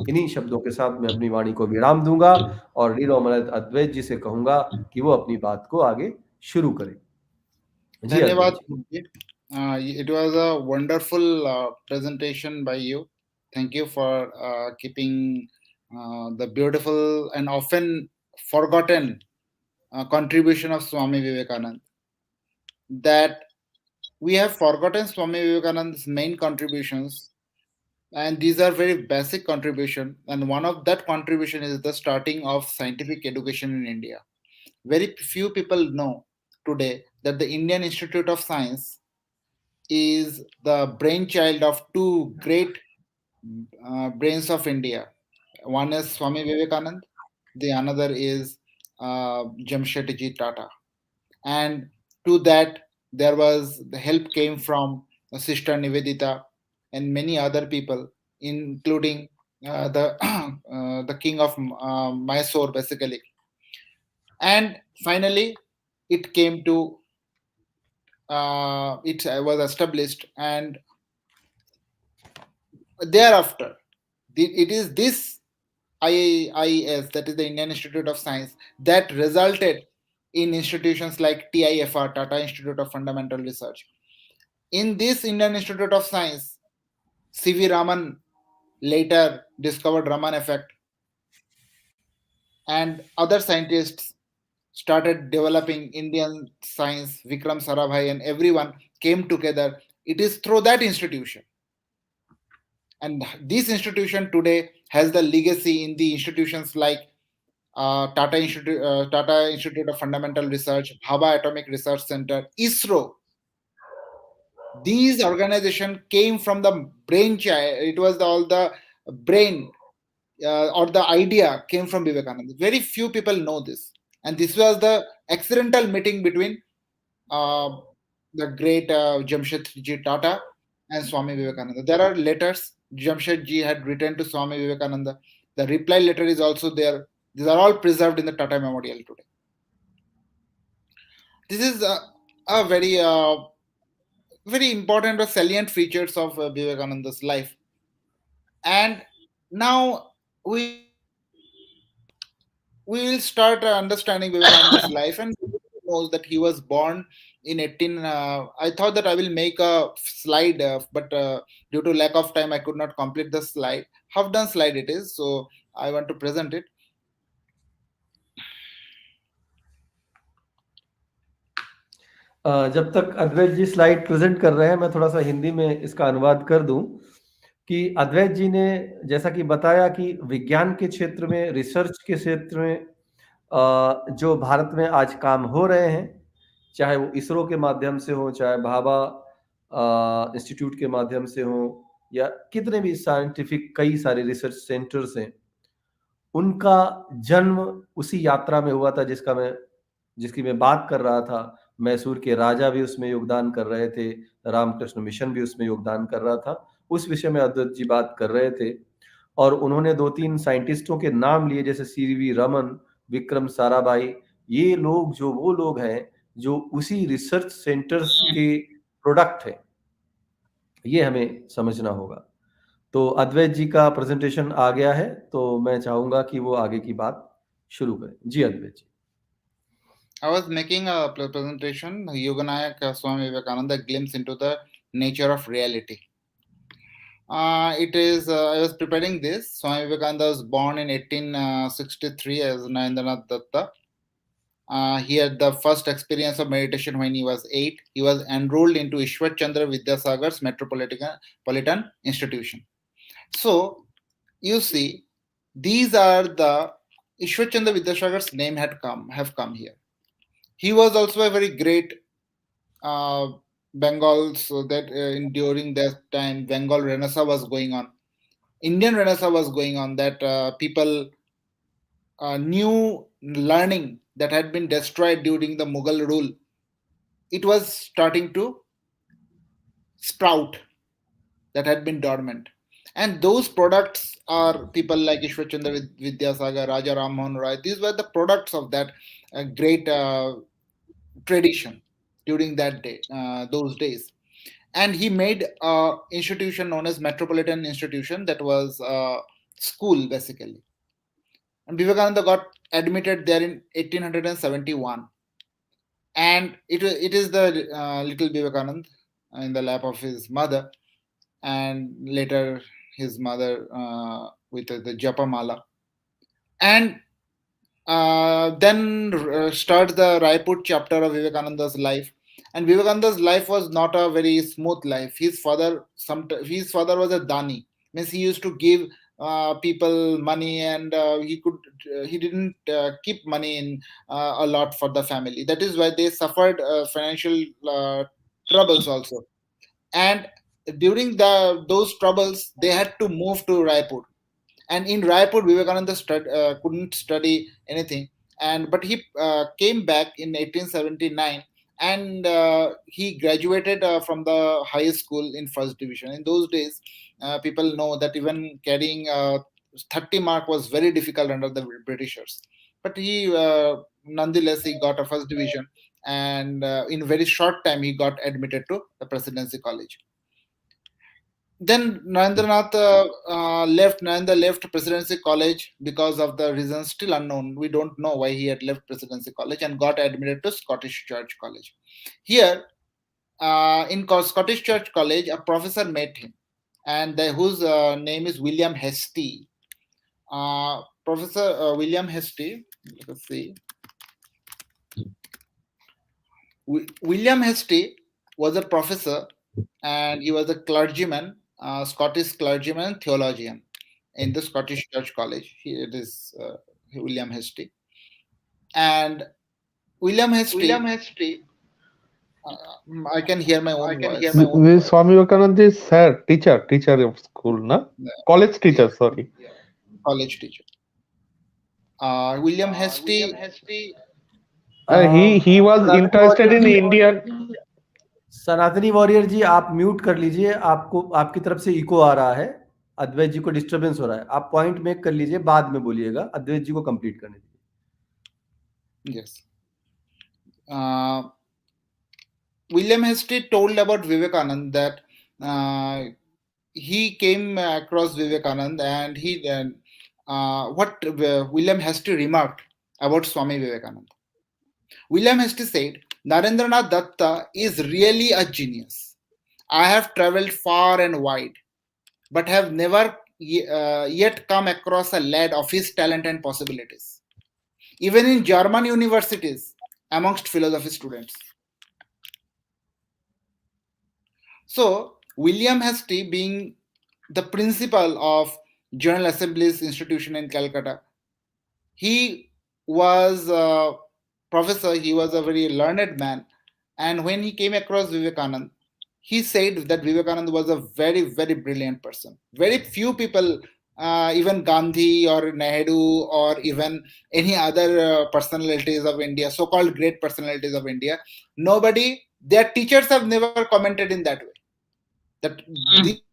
इन्हीं शब्दों के साथ मैं अपनी वाणी को विराम दूंगा और नीलोमलत अद्वैत जी से कहूंगा कि वो अपनी बात को आगे शुरू करें। जी धन्यवाद अद्वैत जी। It was a wonderful presentation by you. Thank you for keeping the beautiful and often forgotten contribution of Swami Vivekanand. That we have forgotten Swami Vivekanand's main contributions, and these are very basic contribution. And one of that contribution is the starting of scientific education in India. Very few people know today that the Indian Institute of Science is the brainchild of two great brains of India. One is Swami Vivekanand, the another is Jamshedji Tata. And to that, there was the help came from Sister Nivedita and many other people, including the king of Mysore, basically. And finally, it came to it was established, and thereafter it is this IIS, that is the Indian Institute of Science, that resulted in institutions like TIFR, Tata Institute of Fundamental Research. In this Indian Institute of Science, C.V. Raman later discovered Raman effect, and other scientists started developing Indian science. Vikram Sarabhai and everyone came together. It is through that institution. And this institution today has the legacy in the institutions like Tata Institute of Fundamental Research, Bhabha Atomic Research Center, ISRO. These organizations came from the brainchild. It was all the brain or the idea came from Vivekananda. Very few people know this. And this was the accidental meeting between the great Jamshedji Tata and Swami Vivekananda. There are letters Jamshedji had written to Swami Vivekananda. The reply letter is also there. These are all preserved in the Tata Memorial today. This is a very very important or salient features of Vivekananda's life. And now we will start understanding Vivekananda's life, and knows that he was born in 18. I thought that I will make a slide, but due to lack of time, I could not complete the slide. Half done slide it is, so I want to present it. जब तक अद्वैत जी slide present कर रहे हैं, मैं थोड़ा सा हिंदी में इसका अनुवाद कर दूं कि अद्वैत जी ने जैसा कि बताया कि विज्ञान के क्षेत्र में, रिसर्च के क्षेत्र में जो भारत में आज काम हो रहे हैं, चाहे वो इसरो के माध्यम से हो, चाहे भाभा इंस्टीट्यूट के माध्यम से हो, या कितने भी साइंटिफिक कई सारे रिसर्च सेंटर्स हैं, उनका जन्म उसी यात्रा में हुआ था जिसकी मैं बात कर रहा था। मैसूर के राजा भी उसमें योगदान कर रहे थे, रामकृष्ण मिशन भी उसमें योगदान कर रहा था। उस विषय में अद्वैत जी बात कर रहे थे। और उन्होंने 2-3 साइंटिस्टों के नाम लिए, जैसे सीवी रमन, विक्रम साराभाई। ये लोग वो लोग हैं जो उसी रिसर्च सेंटर्स के प्रोडक्ट है, ये हमें समझना होगा। तो अद्वैत जी का प्रेजेंटेशन आ गया है, तो मैं चाहूंगा कि वो आगे की बात शुरू करें। जी अद्वैत जी। I was making a presentation, Yoganayak Swami Vivekanannd, a glimpse into the nature of reality. I was preparing this. Swami Vivekananda was born in 1863 as Narendranath Datta. He had the first experience of meditation when he was 8. He was enrolled into Ishwar Chandra Vidyasagar's Metropolitan Institution. So, you see, these are the Ishwar Chandra Vidyasagar's name have come here. He was also a very great Bengal, so that during that time Bengal Renaissance was going on, Indian Renaissance was going on, that people new learning that had been destroyed during the Mughal rule, it was starting to sprout, that had been dormant. And those products are people like Ishwar Chandra Vidyasagar, Raja Ram Mohan Roy. These were the products of that great tradition during that day, those days. And he made an institution known as Metropolitan Institution, that was a school basically. And Vivekananda got admitted there in 1871. And it is the little Vivekanand in the lap of his mother, and later his mother with the Japamala. And then starts the Raipur chapter of Vivekananda's life. And Vivekananda's life was not a very smooth life. His father was a dani, means he used to give people money, and he didn't keep money in a lot for the family. That is why they suffered financial troubles also. And during those troubles, they had to move to Raipur. And in Raipur, Vivekananda couldn't study anything, but he came back in 1879, and he graduated from the high school in first division. In those days, people know that even carrying 30 mark was very difficult under the Britishers. But he nonetheless he got a first division, and in very short time he got admitted to the Presidency College. Then Narendra left Presidency College because of the reasons still unknown. We don't know why he had left Presidency College, and got admitted to Scottish Church College. Here, in Scottish Church College, a professor met him, and whose name is William Hastie. Professor William Hastie, let us see. William Hastie was a professor, and he was a clergyman, Scottish clergyman, theologian in the Scottish Church College. It is William Hastie. And William Hastie, I can hear my own voice. Swami Vivekanand is sir, teacher of school, na? College teacher, sorry. College teacher. William Hastie. He was interested in Indian. सनातनी warrior जी, आप mute कर लीजिए, आपको आपकी तरफ से eco आ रहा है, अद्वैत जी को डिस्टरबेंस हो रहा है। आप पॉइंट मेक कर लीजिए, बाद में बोलिएगा, अद्वैत जी को कंप्लीट करने दीजिए। Yes. William Hastie told about Vivekanand that he came across Vivekanand, and what William Hastie remarked about Swami Vivekanand. William Hastie said, Narendranath Datta is really a genius. I have traveled far and wide, but have never yet come across a lad of his talent and possibilities, even in German universities, amongst philosophy students. So, William Hastie, being the principal of General Assembly's institution in Calcutta, he was a professor, he was a very learned man, and when he came across Vivekanand, he said that Vivekanand was a very, very brilliant person. Very few people, even Gandhi or Nehru or even any other personalities of India, so-called great personalities of India, their teachers have never commented in that way. That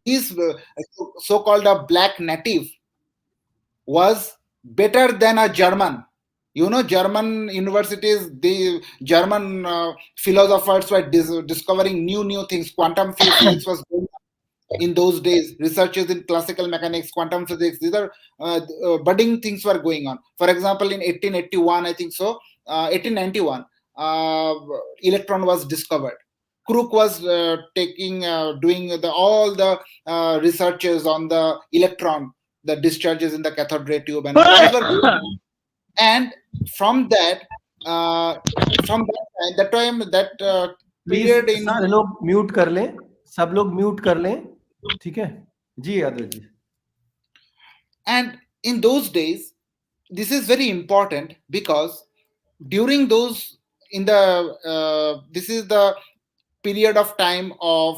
these so-called a black native was better than a German. German universities, the German philosophers were discovering new things. Quantum physics was going on in those days. Researches in classical mechanics, quantum physics, these are budding things were going on. For example, in 1881, I think so, 1891, electron was discovered. Crook was doing all the researches on the electron, the discharges in the cathode ray tube, and these were and from that time, that please period in सारे लोग mute कर लें, सब लोग mute कर लें, ठीक है जी अद्वैत जी. and in those days, this is very important because during those in the this is the period of time of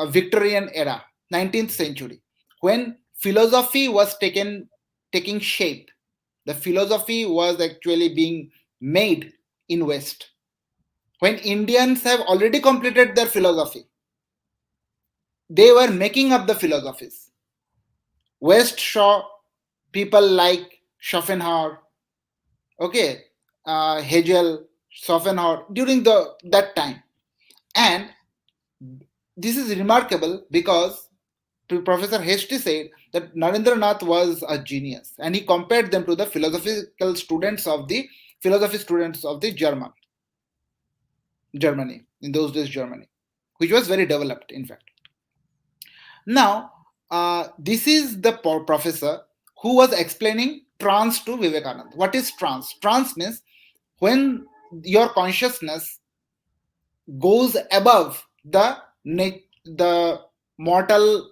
Victorian era, 19th century, when philosophy was taking shape. The philosophy was actually being made in West, when Indians have already completed their philosophy. They were making up the philosophies. West saw people like Schopenhauer, okay, Hegel, Schopenhauer during that time, and this is remarkable because Professor Hesty said that Narendranath was a genius, and he compared them to the philosophy students of the Germany, in those days Germany, which was very developed, in fact. Now, this is the professor who was explaining trance to Vivekananda. What is trance? Trance means when your consciousness goes above the mortal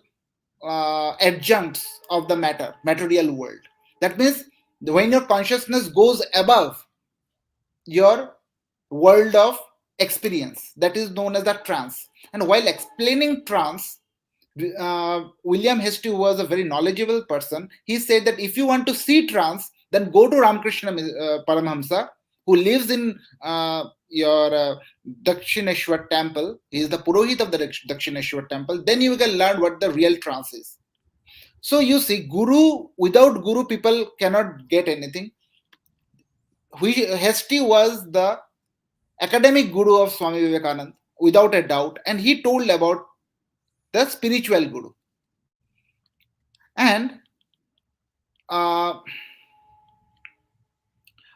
adjuncts of the material world. That means when your consciousness goes above your world of experience, that is known as the trance. And while explaining trance, William Hesty was a very knowledgeable person. He said that if you want to see trance, then go to Ramakrishna Paramahamsa, who lives in your Dakshineshwar temple. He is the Purohit of the Dakshineshwar temple. Then you can learn what the real trance is. So you see, without Guru, people cannot get anything. Hesty was the academic Guru of Swami Vivekanannd, without a doubt, and he told about the spiritual Guru. And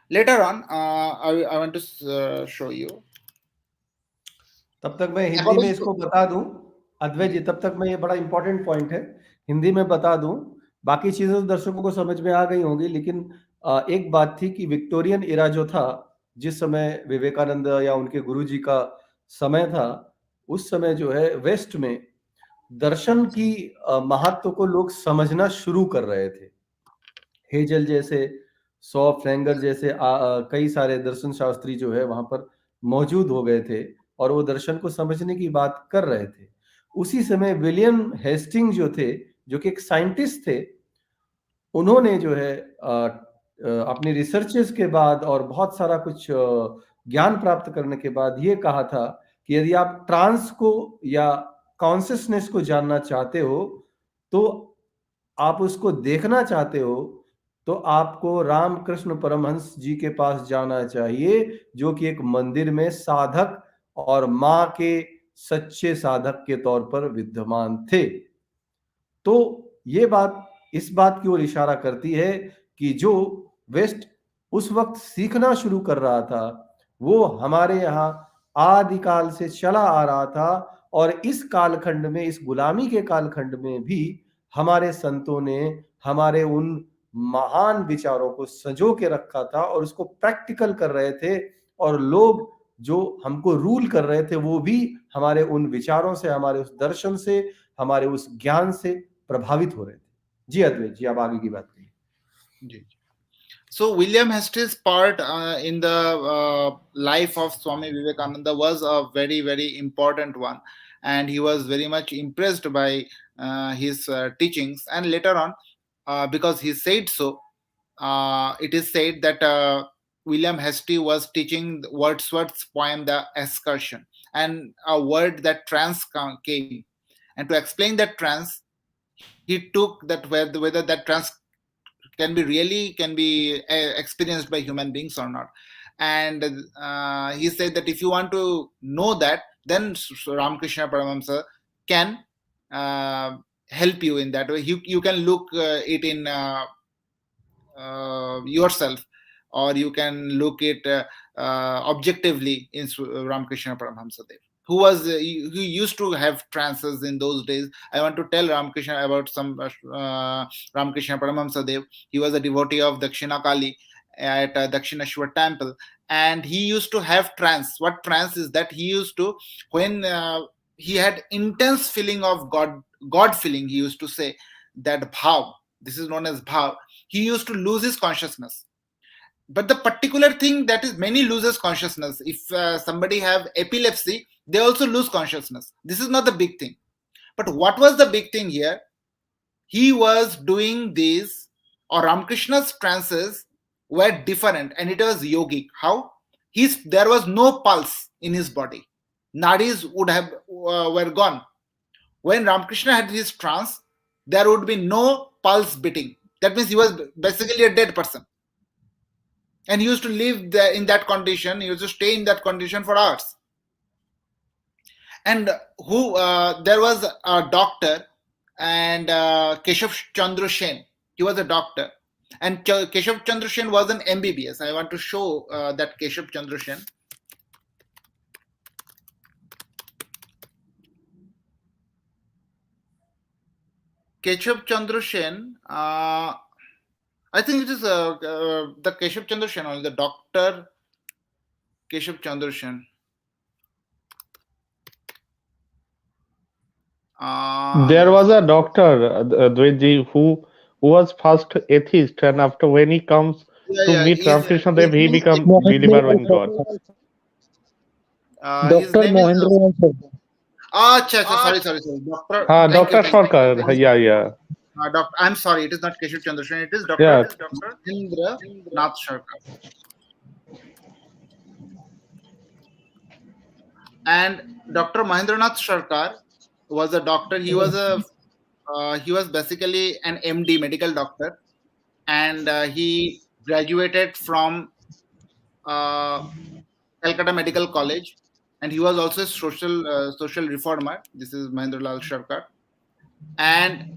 later on, I want to show you. तब तक मैं हिंदी में इसको बता दूं अद्वैत जी, तब तक मैं, ये बड़ा इंपॉर्टेंट पॉइंट है, हिंदी में बता दूं. बाकी चीजें तो दर्शकों को समझ में आ गई होंगी, लेकिन एक बात थी कि विक्टोरियन एरा जो था, जिस समय विवेकानंद या उनके गुरुजी का समय था, उस समय जो है वेस्ट में दर्शन की महत्व को लोग समझना शुरू कर रहे थे. हेजल जैसे, फ्रेंगर जैसे कई सारे दर्शन शास्त्री जो है वहां पर मौजूद हो गए थे और वो दर्शन को समझने की बात कर रहे थे. उसी समय विलियम हेस्टिंग जो थे, जो कि एक साइंटिस्ट थे, उन्होंने जो है अपनी रिसर्चेस के बाद और बहुत सारा कुछ ज्ञान प्राप्त करने के बाद ये कहा था कि यदि आप ट्रांस को या कॉन्शियसनेस को जानना चाहते हो, तो आप उसको देखना चाहते हो, तो आपको रामकृष्ण परमहंस जी के पास जाना चाहिए, जो कि एक मंदिर में साधक और मां के सच्चे साधक के तौर पर विद्यमान थे. तो ये बात इस बात की ओर इशारा करती है कि जो वेस्ट उस वक्त सीखना शुरू कर रहा था, वो हमारे यहाँ आदिकाल से चला आ रहा था, और इस कालखंड में, इस गुलामी के कालखंड में भी हमारे संतों ने हमारे उन महान विचारों को संजो के रखा था और उसको प्रैक्टिकल कर रहे थे, और लोग जो हमको रूल कर रहे थे वो भी हमारे उन विचारों से, हमारे उस दर्शन से, हमारे उस ज्ञान से प्रभावित हो रहे थे. जी अद्वैत जी, आप आगे की बात करिए. So William Hesty's part in the life of Swami Vivekananda was a very, very important one, and he was very much impressed by his teachings. And later on, because he said so, it is said that William Hesty was teaching Wordsworth's poem "The Excursion," and a word that trance came, and to explain that trance, he took that whether that trance can be experienced by human beings or not. And he said that if you want to know that, then Ramakrishna Paramahamsa can help you in that way. You can look it in yourself, or you can look it objectively in Ramakrishna Paramahamsa Dev, who used to have trances in those days. I want to tell Ramakrishna about some Ramakrishna Paramahamsa Dev. He was a devotee of Dakshina Kali at Dakshineshwar temple, and he used to have trance. What trance is that? He used to, when he had intense feeling of God feeling, he used to say that bhav, this is known as bhav, he used to lose his consciousness. But the particular thing that is, many loses consciousness. If somebody have epilepsy, they also lose consciousness. This is not the big thing. But what was the big thing here? He was doing these, or Ramakrishna's trances were different, and it was yogic. How? There was no pulse in his body. Nadis would have were gone. When Ramakrishna had his trance, there would be no pulse beating. That means he was basically a dead person. And he used to live there in that condition. He used to stay in that condition for hours. And there was a doctor, and Keshav Chandra Sen. He was a doctor, and Keshav Chandra Sen was an MBBS. I want to show that Keshav Chandra Sen. Keshav Chandra Sen, I think it is the Keshav Chandra Sen, or the doctor Keshav Chandra Sen. There was a doctor, Advaitji, who was first atheist, and after when he comes to meet Ramakrishna Dev, he becomes believer in God. Dr. Mohendra. Sorry. Dr. Sarkar, yeah. I'm sorry, it is not Keshav Chandra Sen, it is Dr. Indra Nath Sarkar. And Dr. Mahendranath Sarkar was a doctor. He was basically an MD, medical doctor, and he graduated from Calcutta Medical College, and he was also a social reformer. This is Mahendralal Sarkar, and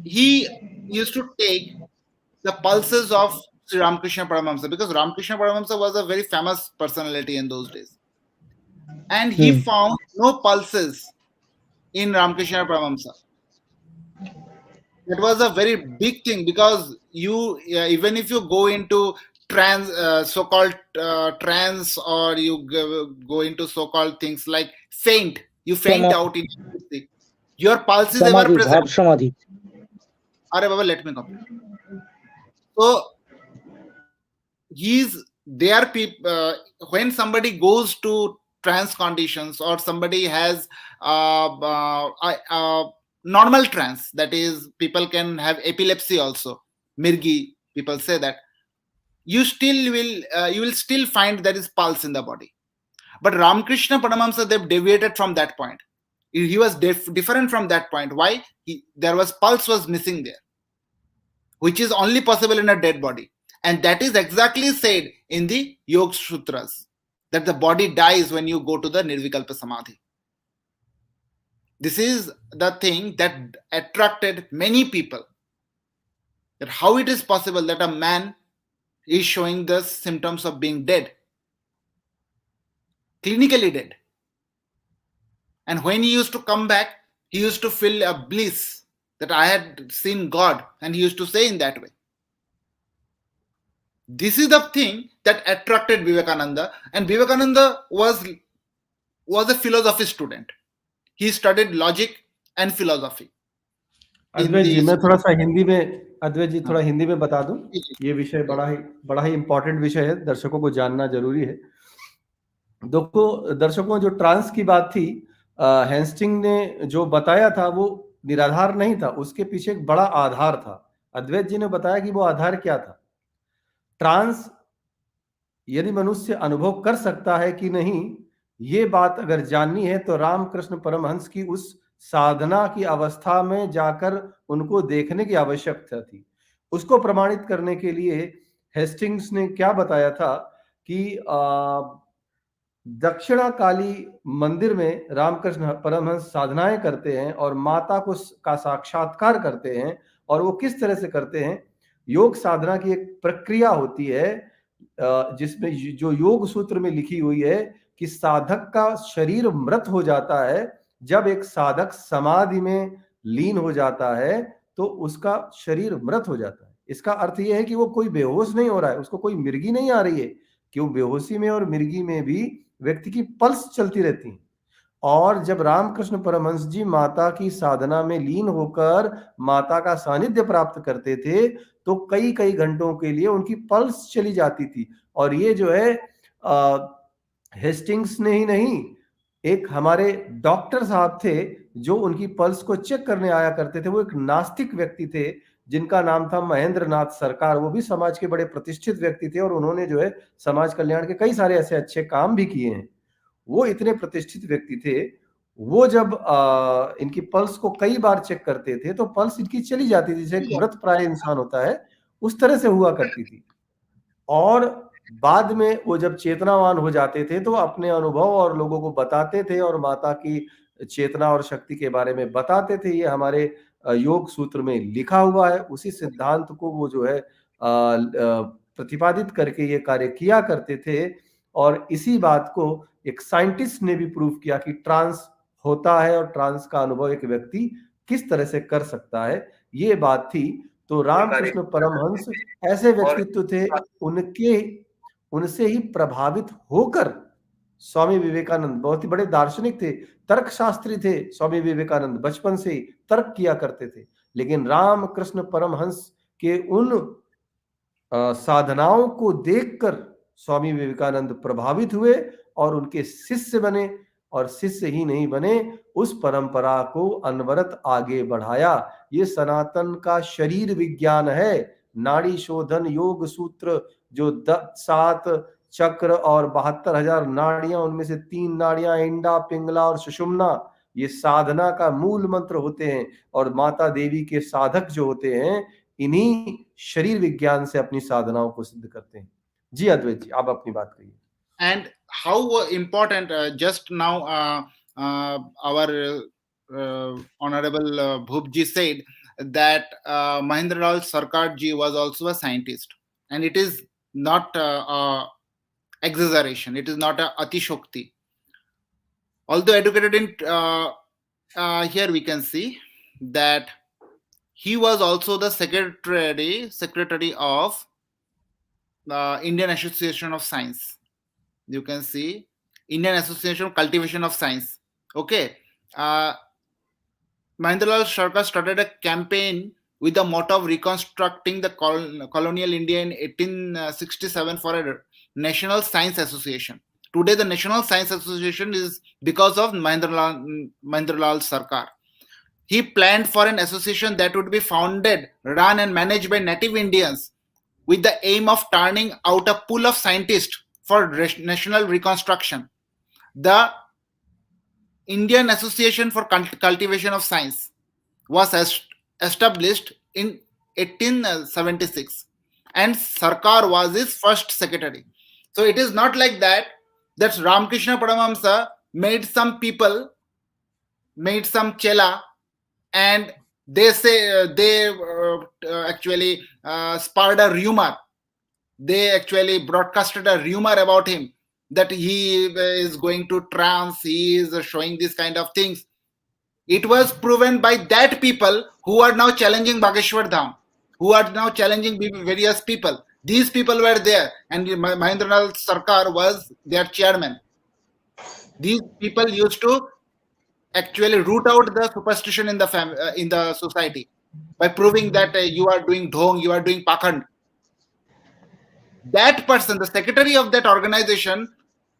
he used to take the pulses of Sri Ramakrishna Paramahamsa, because Ramakrishna Paramahamsa was a very famous personality in those days, and he found no pulses in Ramakrishna Paramahamsa. That was a very big thing, because even if you go into so-called trance, or you go into so-called things like faint, you faint out in your pulse is ever present. Samadhi. Arey Baba, let me complete. So there are people, when somebody goes to trance conditions, or somebody has normal trance, that is, people can have epilepsy also, mirgi, people say that, you will still find there is pulse in the body. But Ramakrishna Paramahamsa Dev deviated from that point. He was different from that point. Why? There was pulse was missing there, which is only possible in a dead body. And that is exactly said in the Yoga Sutras, that the body dies when you go to the Nirvikalpa Samadhi. This is the thing that attracted many people, that how it is possible that a man is showing the symptoms of being dead, clinically dead. And when he used to come back, he used to feel a bliss that I had seen God, and he used to say in that way. This is the thing that attracted Vivekananda, and Vivekananda was a philosophy student. He studied logic and philosophy. अद्वैत जी, मैं थोड़ा सा हिंदी में बता दूं, ये विषय बड़ा ही important विषय है, दर्शकों को जानना जरूरी है। दर्शकों, जो ट्रांस की बात थी, हेस्टिंग ने जो बताया था वो निराधार नहीं था, उसके पीछे एक बड़ा आधार था। अद्वैत जी ने बताया कि वो आधार क्या था। ट्रांस यदि मनुष्य अनुभव कर सकता है कि नहीं, ये बात अगर जाननी है तो रामकृष्ण परमहंस की उस साधना की अवस्था में जाकर उनको देखने की आवश्यकता थी। उसको प्रमाणित करने के लिए हेस्टिंग्स ने क्या बताया था कि दक्षिणा काली मंदिर में रामकृष्ण परमहंस साधनाएं करते हैं और माता को का साक्षात्कार करते हैं। और वो किस तरह से करते हैं? योग साधना की एक प्रक्रिया होती है जिसमें जो योग सूत्र में लिखी हुई है कि साधक का शरीर मृत हो जाता है। जब एक साधक समाधि में लीन हो जाता है तो उसका शरीर मृत हो जाता है। इसका अर्थ यह है कि वो कोई बेहोश नहीं हो रहा है, उसको कोई मिर्गी नहीं आ रही है। क्यों? बेहोशी में और मिर्गी में भी व्यक्ति की पल्स चलती रहती है। और जब रामकृष्ण परमहंस जी माता की साधना में लीन होकर माता का सानिध्य प्राप्त करते थे तो कई कई घंटों के लिए उनकी पल्स चली जाती थी। और ये जो है हेस्टिंग्स ने ही नहीं, एक हमारे डॉक्टर साहब थे जो उनकी पल्स को चेक करने आया करते थे। वो एक नास्तिक व्यक्ति थे जिनका नाम था महेंद्र नाथ सरकार। वो भी समाज के बड़े प्रतिष्ठित व्यक्ति थे और उन्होंने जो है समाज कल्याण के कई सारे ऐसे अच्छे काम भी किए हैं। वो इतने प्रतिष्ठित व्यक्ति थे, वो जब इनकी पल्स को कई बार चेक करते थे तो पल्स इनकी चली जाती थी, जैसे एक मृत प्राय इंसान होता है उस तरह से हुआ करती थी। और बाद में वो जब चेतनावान हो जाते थे तो अपने अनुभव और लोगों को बताते थे और माता की चेतना और शक्ति के बारे में बताते थे। ये हमारे योग सूत्र में लिखा हुआ है। उसी सिद्धांत को वो जो है प्रतिपादित करके ये कार्य किया करते थे। और इसी बात को एक साइंटिस्ट ने भी प्रूव किया कि ट्रांस होता है और ट्रांस का अनुभव एक व्यक्ति किस तरह से कर सकता है, ये बात थी। तो रामकृष्ण परमहंस ऐसे व्यक्तित्व थे, उनसे ही प्रभावित होकर स्वामी विवेकानंद, बहुत ही बड़े दार्शनिक थे, तर्कशास्त्री थे। स्वामी विवेकानंद बचपन से ही तर्क किया करते थे, लेकिन रामकृष्ण परमहंस के उन साधनाओं को देखकर स्वामी विवेकानंद प्रभावित हुए और उनके शिष्य बने। और शिष्य ही नहीं बने, उस परंपरा को अनवरत आगे बढ़ाया। ये सनातन का शरीर विज्ञान है। नाड़ी शोधन योग सूत्र जो 7 चक्र और 72,000 नाड़ियां, उनमें से 3 नाड़ियां इंडा, पिंगला और सुषुम्ना, ये साधना का मूल मंत्र होते हैं। और माता देवी के साधक जो होते हैं इन्हीं शरीर विज्ञान से अपनी साधनाओं को सिद्ध करते हैं। जी अद्वैत जी, आप अपनी बात कहिए। And how important, just now our honorable Bhupji said that Mahendralal Sarkar ji was also a scientist, and it is not exaggeration, it is not a atishokti. Although educated in here we can see that he was also the secretary of the Indian Association of Science. You can see Indian Association of Cultivation of Science. Okay. Mahendralal Sarkar started a campaign with the motto of reconstructing the colonial India in 1867 for a National Science Association. Today, the National Science Association is because of Mahendralal Sarkar. He planned for an association that would be founded, run and managed by native Indians with the aim of turning out a pool of scientists for national reconstruction. The Indian Association for Cultivation of Science was established in 1876 and Sarkar was his first secretary. So it is not like that Ramakrishna Paramahamsa made some people, made some chela, and they say they actually sparred a rumor. They actually broadcasted a rumor about him that he is going to trance, he is showing this kind of things. It was proven by that people who are now challenging Bageshwar Dham, who are now challenging various people. These people were there, and Mahendralal Sarkar was their chairman. These people used to actually root out the superstition in the society by proving that you are doing dhong, you are doing pakhand. That person, the secretary of that organization,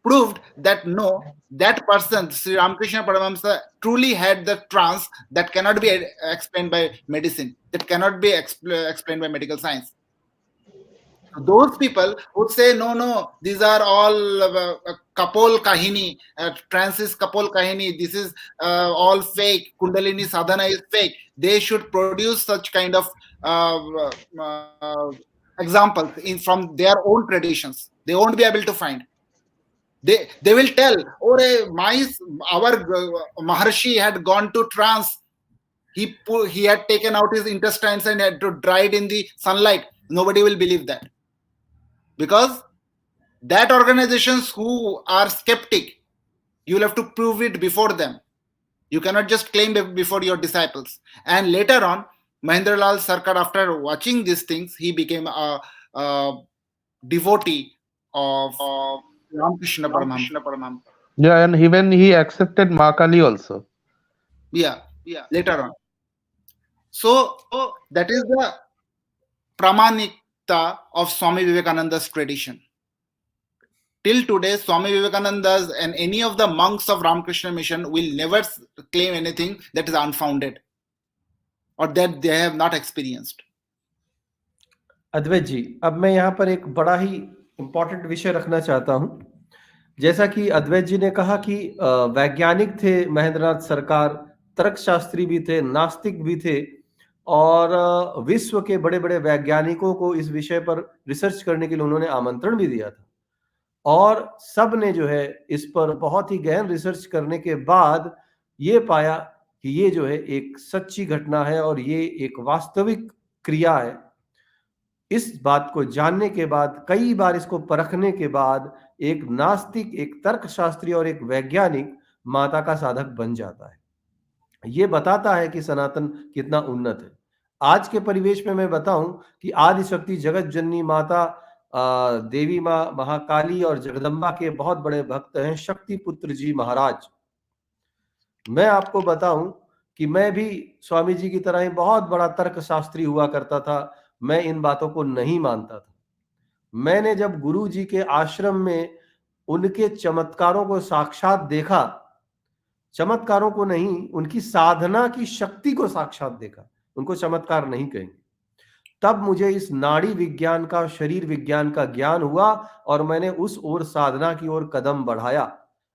proved that no, that person, Sri Ramakrishna Paramahamsa, truly had the trance that cannot be explained by medicine, that cannot be explained by medical science. Those people would say, no, these are all Kapol Kahini, Francis Kapol Kahini, this is all fake, Kundalini sadhana is fake. They should produce such kind of examples from their own traditions. They won't be able to find. They will tell, our Maharshi had gone to trance. He had taken out his intestines and had to dry it in the sunlight. Nobody will believe that. Because that organizations who are skeptic, you will have to prove it before them. You cannot just claim before your disciples. And later on, Mahendralal Sarkar, after watching these things, he became a devotee of Ramakrishna Paramahamsa. Yeah, and even he accepted Ma Kali also. Yeah, later on. So that is the pramanikta of Swami Vivekananda's tradition. Till today, Swami Vivekananda's and any of the monks of Ramakrishna Mission will never claim anything that is unfounded or that they have not experienced. अद्वैत जी, अब मैं यहाँ पर एक बड़ा ही important विषय रखना चाहता हूँ। जैसा कि अद्वैत जी ने कहा कि वैज्ञानिक थे महेंद्रनाथ सरकार, तर्कशास्त्री भी थे, नास्तिक भी थे, और विश्व के बड़े बड़े वैज्ञानिकों को इस विषय पर रिसर्च करने के लिए उन्होंने आमंत्रण भी दिया था, और सब ने जो है इस पर बहुत ही गहन रिसर्च करने के बाद ये पाया कि ये जो है एक सच्ची घटना है और ये एक वास्तविक क्रिया है। इस बात को जानने के बाद, कई बार इसको परखने के बाद, एक नास्तिक, एक तर्कशास्त्री और एक वैज्ञानिक माता का साधक बन जाता है। ये बताता है कि सनातन कितना उन्नत है। आज के परिवेश में मैं बताऊं कि आदि शक्ति जगत जननी माता देवी माँ महाकाली और जगदम्बा के बहुत बड़े भक्त हैं शक्ति पुत्र जी महाराज। मैं आपको बताऊं कि मैं भी स्वामी जी की तरह ही बहुत बड़ा तर्कशास्त्री हुआ करता था। मैं इन बातों को नहीं मानता था। मैंने जब गुरु जी के आश्रम में उनके चमत्कारों को साक्षात देखा, चमत्कारों को नहीं, उनकी साधना की शक्ति को साक्षात देखा, उनको चमत्कार नहीं कहेंगे, तब मुझे इस नाड़ी विज्ञान का, शरीर विज्ञान का ज्ञान हुआ और मैंने उस ओर साधना की ओर कदम बढ़ाया।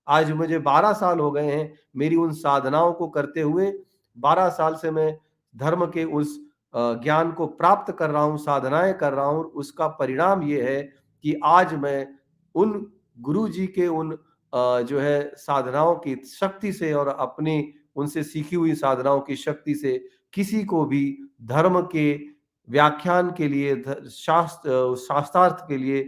आज मुझे 12 साल हो गए हैं मेरी उन साधनाओं को करते हुए। 12 साल से मैं धर्म के उस ज्ञान को प्राप्त कर रहा हूं, साधनाएं कर रहा हूं। उसका परिणाम ये है कि आज मैं उन गुरु जी के उन जो है साधनाओं की शक्ति से और अपनी उनसे सीखी हुई साधनाओं की शक्ति से किसी को भी धर्म के व्याख्यान के लिए, शास्त्रार्थ के लिए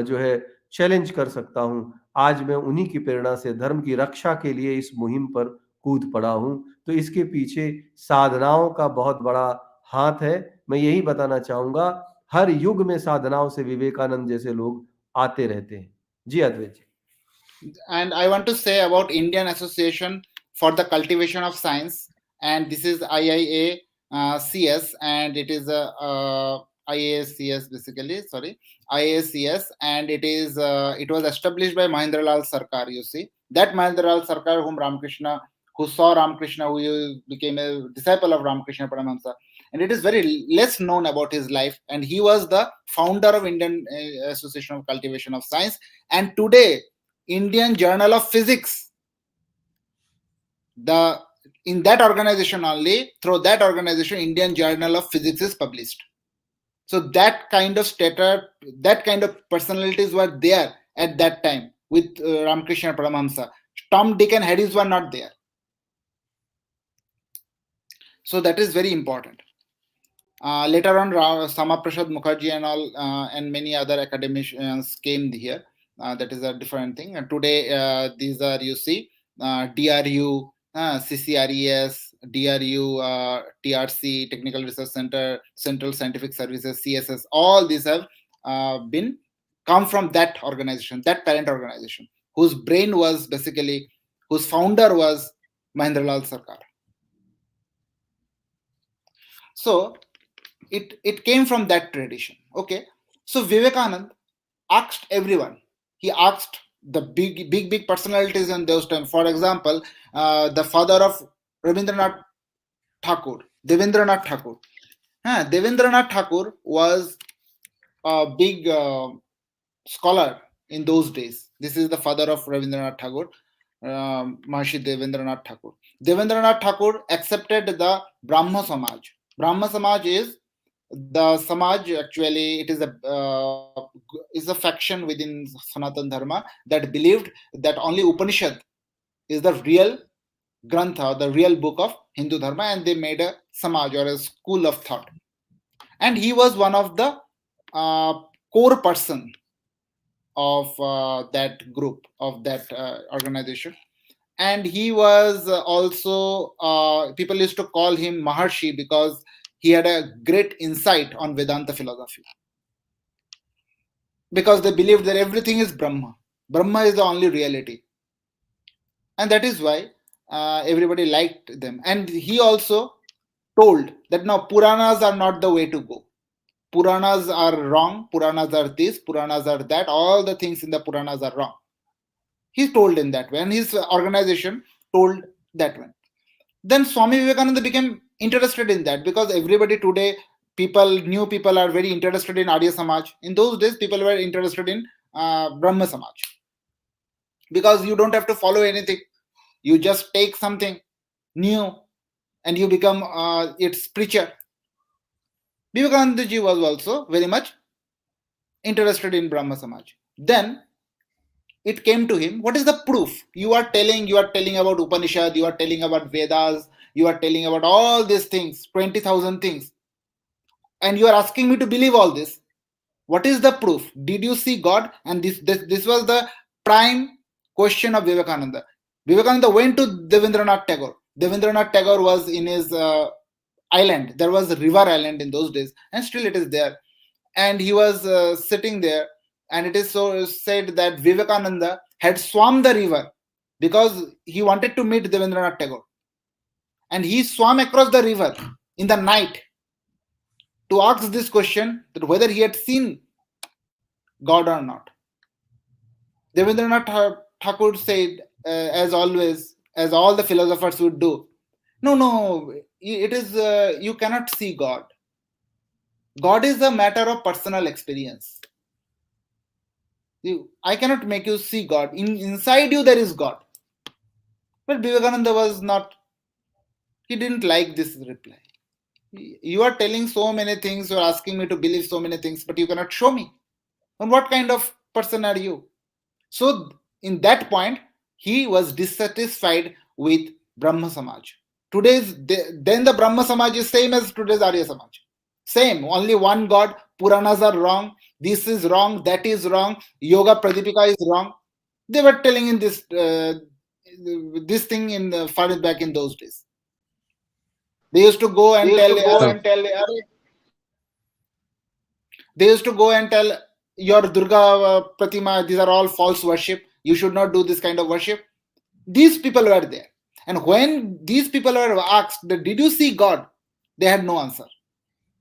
जो है चैलेंज कर सकता हूं। आज मैं उन्हीं की प्रेरणा से धर्म की रक्षा के लिए इस मुहिम पर कूद पड़ा हूं। तो इसके पीछे साधनाओं का बहुत बड़ा हाथ है। मैं यही बताना चाहूंगा, हर युग में साधनाओं से विवेकानंद जैसे लोग आते रहते हैं। जी अद्वैत जी। And I want to say about Indian Association for the Cultivation of Science, and this is IIACS, and it is a IACS basically, IACS, and it was established by Mahendralal Sarkar. You see, that Mahendralal Sarkar who saw Ramakrishna, who became a disciple of Ramakrishna Paramahamsa, and it is very less known about his life, and he was the founder of Indian Association of Cultivation of Science, and today Indian Journal of Physics, in that organization only, through that organization, Indian Journal of Physics is published. So that kind of stature, that kind of personalities were there at that time with Ramakrishna Paramahamsa. Tom, Dick and Harris were not there. So that is very important. Later on, Samaprasad Mukherjee and all and many other academicians came here. That is a different thing. And today, these are, you see, DRU, CCRES, DRU, TRC, Technical Research Center, Central Scientific Services, CSS, all these have come from that organization, that parent organization, whose brain was basically, whose founder was Mahendralal Sarkar. So it came from that tradition. Okay. So Vivekanand asked everyone. He asked the big personalities in those times. For example, the father of Rabindranath Tagore, Devendranath Tagore. Devendranath Tagore was a big scholar in those days. This is the father of Rabindranath Tagore, Maharishi Devendranath Tagore. Devendranath Tagore accepted the Brahma Samaj. Brahma Samaj is the Samaj, actually it is a faction within Sanatan Dharma that believed that only Upanishad is the real Grantha, the real book of Hindu Dharma, and they made a Samaj or a school of thought. And he was one of the core person of that group, of that organization. And he was also, people used to call him Maharshi because he had a great insight on Vedanta philosophy. Because they believed that everything is Brahma. Brahma is the only reality. And that is why everybody liked them. And he also told that no, Puranas are not the way to go. Puranas are wrong, Puranas are this, Puranas are that, all the things in the Puranas are wrong. He told in that way, and his organization told that way. Then Swami Vivekananda became interested in that, because everybody today, new people are very interested in Arya Samaj. In those days, people were interested in Brahma Samaj. Because you don't have to follow anything. You just take something new and you become its preacher. Vivekananda ji was also very much interested in Brahma Samaj. Then it came to him, what is the proof? You are telling about Upanishad, you are telling about Vedas, you are telling about all these things, 20,000 things. And you are asking me to believe all this. What is the proof? Did you see God? And this was the prime question of Vivekananda. Vivekananda went to Devendranath Tagore. Devendranath Tagore was in his island. There was a river island in those days, and still it is there. And he was sitting there, and it is so said that Vivekananda had swum the river because he wanted to meet Devendranath Tagore. And he swam across the river in the night to ask this question, that whether he had seen God or not. Devendranath Tagore said, as always, as all the philosophers would do, no, it is, you cannot see God. God is a matter of personal experience. I cannot make you see God. Inside you there is God. But Vivekananda was not, he didn't like this reply. You are telling so many things, you are asking me to believe so many things, but you cannot show me. And what kind of person are you? So in that point, he was dissatisfied with Brahma Samaj. Then the Brahma Samaj is same as today's Arya Samaj. Same, only one God, Puranas are wrong, this is wrong, that is wrong, Yoga Pradipika is wrong. They were telling in this thing in far back in those days. They used to go and tell your Durga Pratima, these are all false worship. You should not do this kind of worship. These people were there. And when these people were asked, did you see God? They had no answer.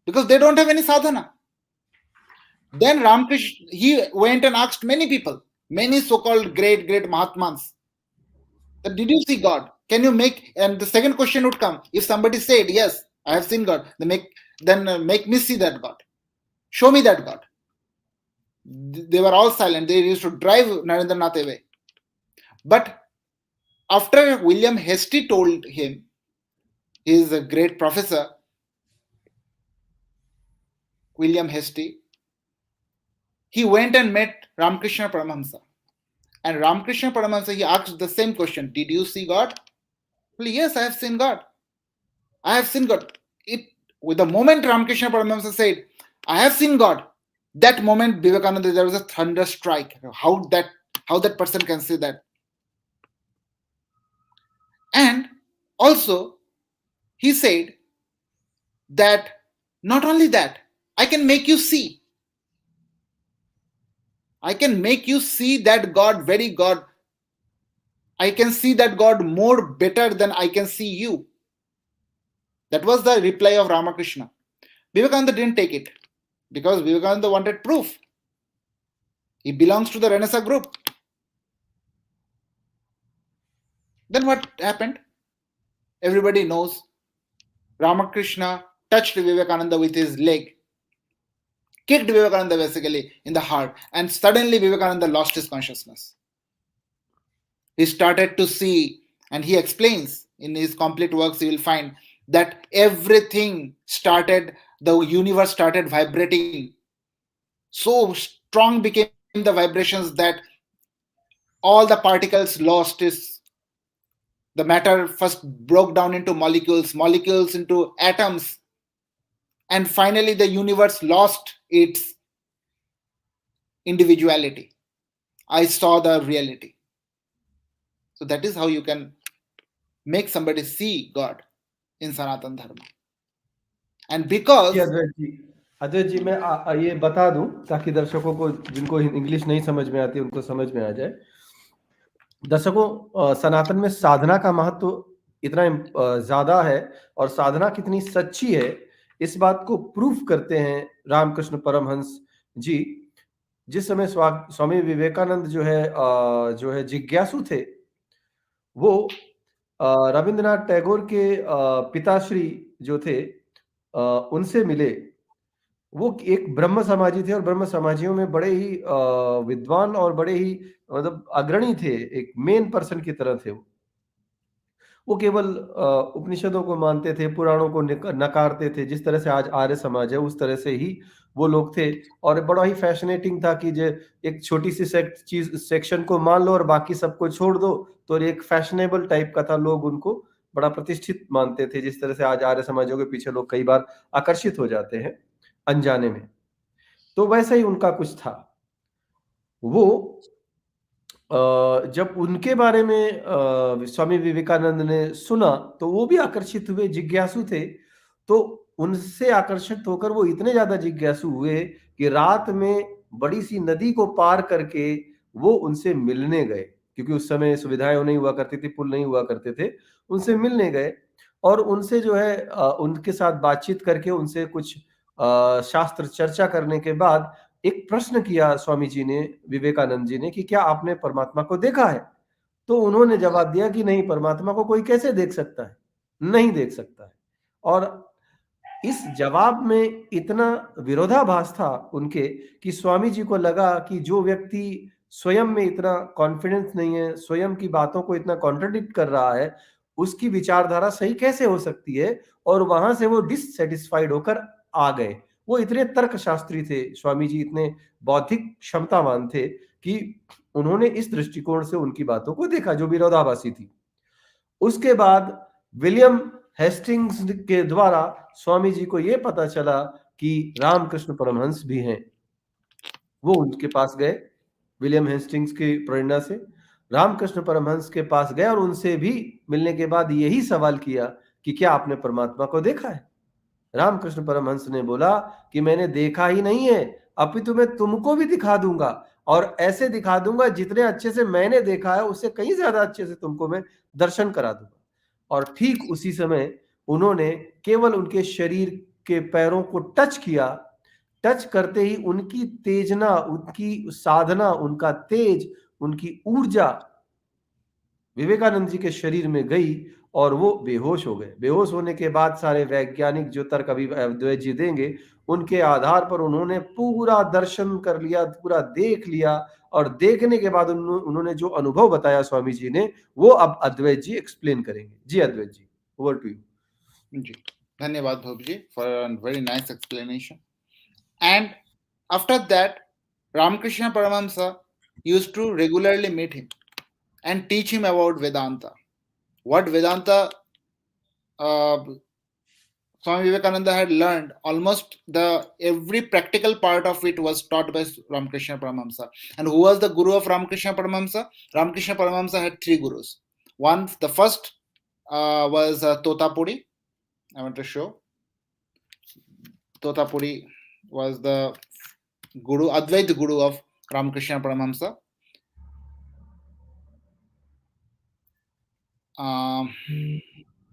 Because they don't have any sadhana. Then Ramakrishna, he went and asked many people, many so-called great Mahatmas, that did you see God? Can you make, and the second question would come, if somebody said, yes, I have seen God, then make me see that God. Show me that God. They were all silent. They used to drive Narendranath away. But after William Hastie told him, he is a great professor, William Hastie, he went and met Ramakrishna Paramahamsa. And Ramakrishna Paramahamsa, he asked the same question, did you see God? Well, yes, I have seen God. I have seen God. With the moment Ramakrishna Paramahamsa said, I have seen God, that moment Vivekananda, there was a thunder strike. How that person can say that? And also, he said that not only that, I can make you see. I can make you see that God, very God. I can see that God more better than I can see you. That was the reply of Ramakrishna. Vivekananda didn't take it because Vivekananda wanted proof. He belongs to the Renaissance group. Then what happened? Everybody knows. Ramakrishna touched Vivekananda with his leg, kicked Vivekananda basically in the heart, and suddenly Vivekananda lost his consciousness. He started to see, and he explains in his complete works, you will find that everything started, the universe started vibrating. So strong became the vibrations that all the particles lost its, the matter first broke down into molecules, molecules into atoms, and finally the universe lost its individuality. I saw the reality. So that is how you can make somebody see God in Sanatan Dharma. And because अद्वैत जी मैं ये बता दूं ताकि दर्शकों को जिनको English नहीं समझ में आती उनको समझ में आ जाए। दर्शकों, सनातन में साधना का महत्व इतना ज्यादा है और साधना कितनी सच्ची है इस बात को प्रूफ करते हैं रामकृष्ण परमहंस जी। जिस समय स्वामी विवेकानंद जो है जिज्ञासु थे, वो रविंद्रनाथ टैगोर के पिताश्री जो थे उनसे मिले। वो एक ब्रह्म समाजी थे और ब्रह्म समाजियों में बड़े ही विद्वान और बड़े ही मतलब अग्रणी थे, एक मेन पर्सन की तरह थे। वो केवल उपनिषदों को मानते थे, पुराणों को नकारते थे। जिस तरह से आज आर्य समाज है उस तरह से ही वो लोग थे। और बड़ा ही फैसिनेटिंग था कि जो एक छोटी सी सेक्शन को मान लो और बाकी सबको छोड़ दो, तो एक फैशनेबल टाइप का था। लोग उनको बड़ा प्रतिष्ठित मानते थे, जिस तरह से आज आर्य समाजों के पीछे लोग कई बार आकर्षित हो जाते हैं अनजाने में। तो वैसा ही उनका कुछ था। वो जब उनके बारे में स्वामी विवेकानंद ने सुना तो वो भी आकर्षित हुए, जिज्ञासु थे। तो उनसे आकर्षित होकर वो इतने ज्यादा जिज्ञासु हुए कि रात में बड़ी सी नदी को पार करके वो उनसे मिलने गए, क्योंकि उस समय सुविधाएं नहीं हुआ करती थी, पुल नहीं हुआ करते थे। उनसे मिलने गए और उनसे जो है उनके साथ बातचीत करके उनसे कुछ शास्त्र चर्चा करने के बाद एक प्रश्न किया स्वामी जी ने, विवेकानंद जी ने, कि क्या आपने परमात्मा को देखा है? तो उन्होंने जवाब दिया कि नहीं, परमात्मा को कोई कैसे देख सकता है, नहीं देख सकता है। और इस जवाब में इतना विरोधाभास था उनके कि स्वामी जी को लगा कि जो व्यक्ति स्वयं में इतना कॉन्फिडेंस नहीं है, स्वयं की बातों को इतना कॉन्ट्रडिक्ट कर रहा है, उसकी विचारधारा सही कैसे हो सकती है। और वहां से वो डिससेटिस्फाइड होकर आ गए। वो इतने तर्कशास्त्री थे स्वामी जी, इतने बौद्धिक क्षमतावान थे कि उन्होंने इस दृष्टिकोण से उनकी बातों को देखा जो विरोधाभासी थी। उसके बाद विलियम हेस्टिंग्स के द्वारा स्वामी जी को यह पता चला कि रामकृष्ण परमहंस भी हैं। वो उनके पास गए, विलियम हेस्टिंग्स की प्रेरणा से रामकृष्ण परमहंस के पास गए और उनसे भी मिलने के बाद यही सवाल किया कि क्या आपने परमात्मा को देखा है? रामकृष्ण परमहंस ने बोला कि मैंने देखा ही नहीं है, अपितु मैं तुमको भी दिखा दूंगा, और ऐसे दिखा दूंगा जितने अच्छे से मैंने देखा है उससे कहीं ज्यादा अच्छे से तुमको मैं दर्शन करा दूंगा। और ठीक उसी समय उन्होंने केवल उनके शरीर के पैरों को टच किया। टच करते ही उनकी तेजना, उनकी साधना, उनका तेज, उनकी ऊर्जा विवेकानंद जी के शरीर में गई और वो बेहोश हो गए। बेहोश होने के बाद सारे वैज्ञानिक जो तर्क अभी अद्वैत जी देंगे उनके आधार पर उन्होंने पूरा दर्शन कर लिया, पूरा देख लिया। और देखने के बाद उन्होंने जो अनुभव बताया स्वामी जी ने, वो अब अद्वैत जी एक्सप्लेन करेंगे। जी अद्वैत जी, ओवर टू यू। जी, धन्यवाद भोप जी for a very nice explanation. And after that, Ramakrishna Paramahamsa used to regularly meet him and teach him about Vedanta. What Vedanta Swami Vivekananda had learned, almost every practical part of it was taught by Ramakrishna Paramahamsa. And who was the guru of Ramakrishna Paramahamsa? Ramakrishna Paramahamsa had three gurus. The first was Totapudi. I want to show. Totapudi was the guru, Advaita guru of Ramakrishna Paramahamsa.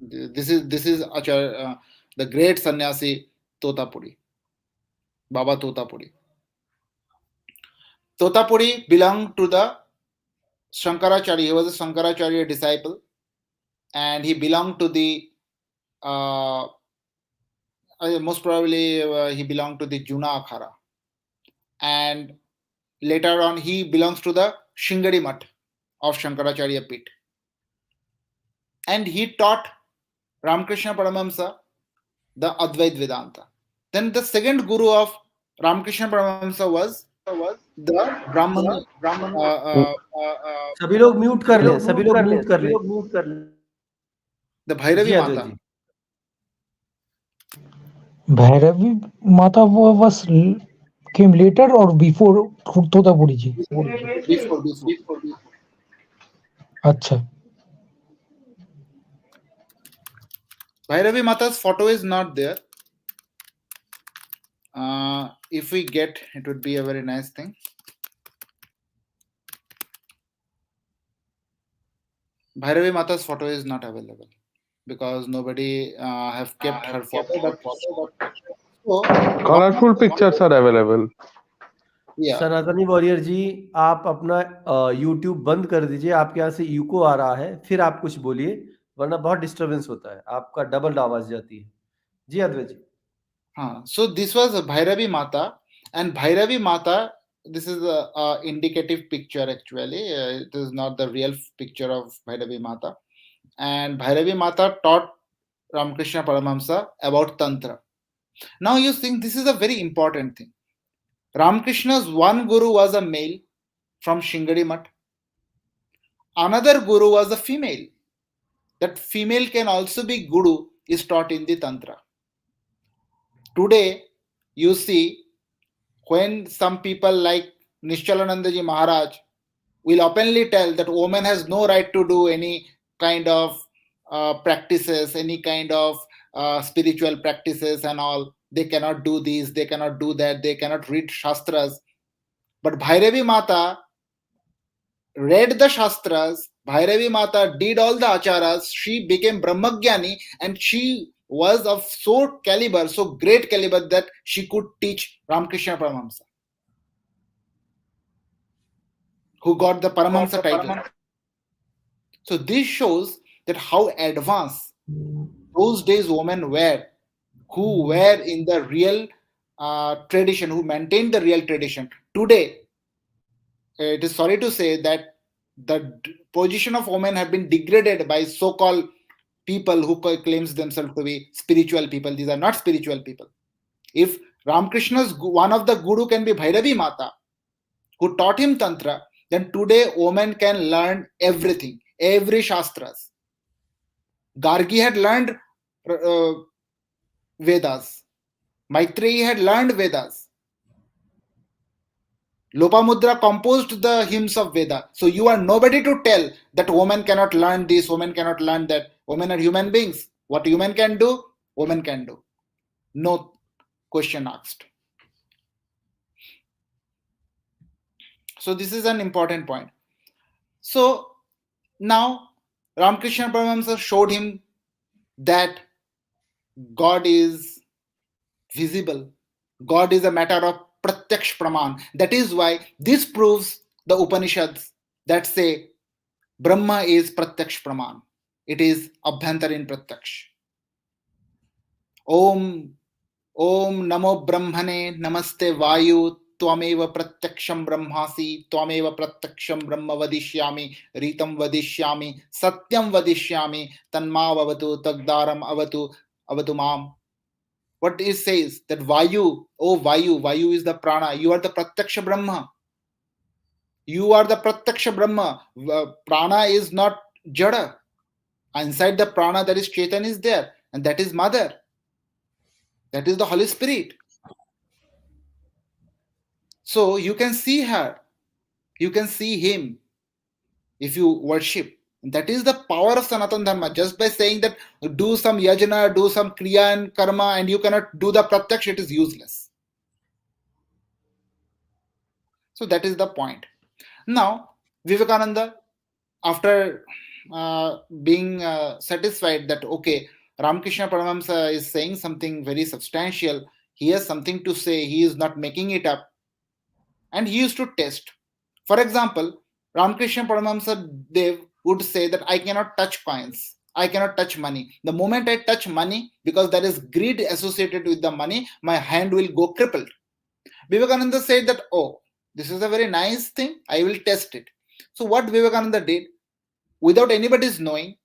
This is the great sannyasi Totapudi, Baba Totapudi. Totapudi belonged to the Shankaracharya. He was a Shankaracharya disciple, and he belonged to the most probably he belonged to the Juna Akhara. and later on he belongs to the Shingadi Mutt of Shankaracharya Pit. And he taught Ramakrishna Paramahamsa the Advait Vedanta. Then the second guru of Ramakrishna Paramahamsa was the Brahman. सभी लोग mute कर ले, सभी लोग mute कर ले, The Bhairavi ji Advait Mata. Ji. Bhairavi Mata was came later or before Totapuri ji? Before. अच्छा. Bhairavi Mata's photo is not there. If we get, it would be a very nice thing. Bhairavi Mata's photo is not available because nobody have kept her photo. So, Colorful pictures are available. yeah. सनातनी warrior जी, आप अपना YouTube बंद कर दीजिए, आपके यहाँ से eco आ रहा है, फिर आप कुछ बोलिए, वरना बहुत डिस्टरबेंस होता है, आपका डबल आवाज जाती है। जी अद्वैत जी। So this was Bhairavi Mata, and Bhairavi Mata, this is a indicative picture actually. It is not the real picture of Bhairavi Mata. And Bhairavi Mata taught Ramakrishna Paramahamsa about Tantra. Now you think this is a very important thing. Ramakrishna's one guru was a male from Shingadi Mutt. Another guru was a female. That female can also be guru is taught in the Tantra. Today, you see, when some people like Nishchalanandaji Maharaj will openly tell that woman has no right to do any kind of practices, any kind of spiritual practices and all. They cannot do this, they cannot do that, they cannot read Shastras. But Bhairavi Mata read the Shastras, Bhairavi Mata did all the acharas, she became Brahm Gyani, and she was of so great caliber that she could teach Ramakrishna Paramahamsa, who got the Paramahamsa title. So this shows that how advanced those days women were, who were in the real tradition, who maintained the real tradition. Today, it is sorry to say that the position of women have been degraded by so-called people who claims themselves to be spiritual people. These are not spiritual people. If Ramakrishna's one of the guru can be Bhairavi Mata, who taught him Tantra, then today women can learn everything, every Shastras. Gargi had learned Vedas. Maitreyi had learned Vedas. Lopamudra composed the hymns of Veda. So you are nobody to tell that women cannot learn this, women cannot learn that. Women are human beings. What human can do, women can do. No question asked. So this is an important point. So now Ramakrishna Paramahamsa showed him that God is visible. God is a matter of pratyaksh praman. That is why this proves the Upanishads that say Brahma is pratyaksh praman. It is abhyantarin pratyaksh. Om namo brahmane namaste vayu tvameva pratyaksham brahmasi tvameva pratyaksham brahma vadishyami ritam vadishyami satyam vadishyami tanmavavatu tagdaram avatu mam. What it says that Vayu, Vayu is the prana. You are the Pratyaksha Brahma. You are the Pratyaksha Brahma. Prana is not Jada. Inside the prana, that is Chetan is there, and that is Mother. That is the Holy Spirit. So you can see her. You can see him if you worship. That is the power of Sanatan Dharma. Just by saying that do some yajna, do some kriya and karma, and you cannot do the pratyaksh, it is useless. So that is the point. Now, Vivekananda, after being satisfied that, okay, Ramakrishna Paramahamsa is saying something very substantial, he has something to say, he is not making it up, and he used to test. For example, Ramakrishna Paramahamsa Dev would say that I cannot touch coins, I cannot touch money. The moment I touch money, because there is greed associated with the money, my hand will go crippled. Vivekananda said that, oh, this is a very nice thing, I will test it. So what Vivekananda did, without anybody's knowing,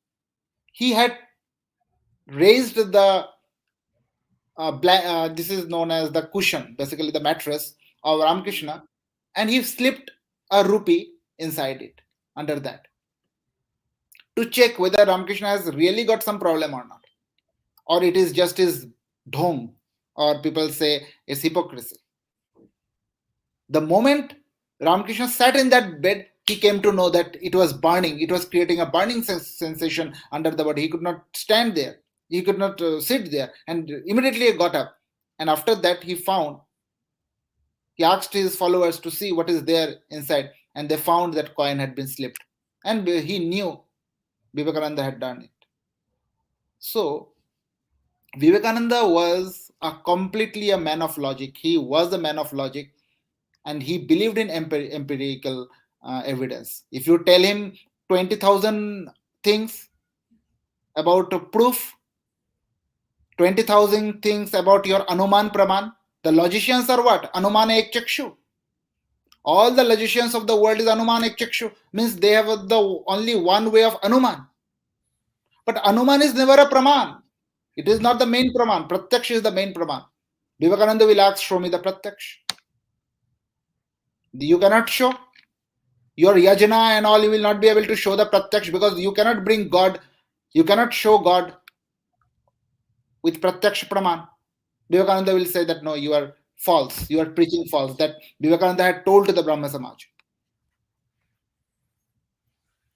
he had raised the this is known as the cushion, basically the mattress of Ramakrishna, and he slipped a rupee inside it, under that, to check whether Ramakrishna has really got some problem or not, or it is just his dhong, or people say it's hypocrisy. The moment Ramakrishna sat in that bed, he came to know that it was burning. It was creating a burning sensation under the body. He could not stand there. He could not sit there. And immediately he got up. And after that, he asked his followers to see what is there inside. And they found that coin had been slipped. And he knew Vivekananda had done it. So, Vivekananda was completely a man of logic. He was a man of logic. And he believed in empirical evidence. If you tell him 20,000 things about proof, 20,000 things about your Anuman Praman, the logicians are what? Anuman ek chakshu. All the logicians of the world is Anuman ek chakshu. Means they have the only one way of Anuman. But Anuman is never a Praman. It is not the main Praman. Pratyaksh is the main Praman. Vivekananda will ask, show me the Pratyaksh. You cannot show your yajna and all, you will not be able to show the pratyaksh, because you cannot bring God, you cannot show God with pratyaksh praman. Vivekananda will say that no, you are false, you are preaching false. That Vivekananda had told to the Brahma Samaj.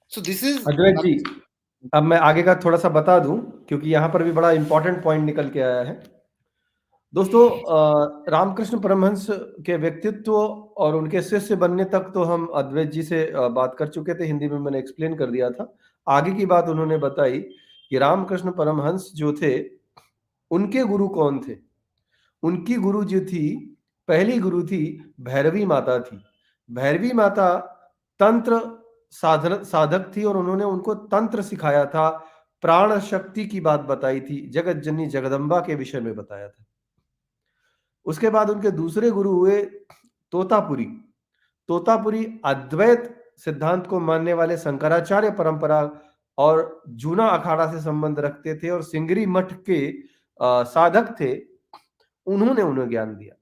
So this is अद्वैत जी, अब मैं आगे का थोड़ा सा बता दूं, क्योंकि यहाँ पर भी बड़ा इंपॉर्टेंट पॉइंट निकल के आया है। दोस्तों, रामकृष्ण परमहंस के व्यक्तित्व और उनके शिष्य बनने तक तो हम अद्वैत जी से बात कर चुके थे, हिंदी में मैंने एक्सप्लेन कर दिया था। आगे की बात उन्होंने बताई कि रामकृष्ण परमहंस जो थे, उनके गुरु कौन थे। उनकी गुरु जो थी, पहली गुरु थी भैरवी माता थी। भैरवी माता तंत्र साधक थी और उन्होंने उनको तंत्र सिखाया था, प्राण शक्ति की बात बताई थी, जगत जननी जगदम्बा के विषय में बताया था। उसके बाद उनके दूसरे गुरु हुए तोतापुरी। तोतापुरी अद्वैत सिद्धांत को मानने वाले शंकराचार्य परंपरा और जूना अखाड़ा से संबंध रखते थे और सिंगरी मठ के साधक थे। उन्होंने उन्हें ज्ञान दिया।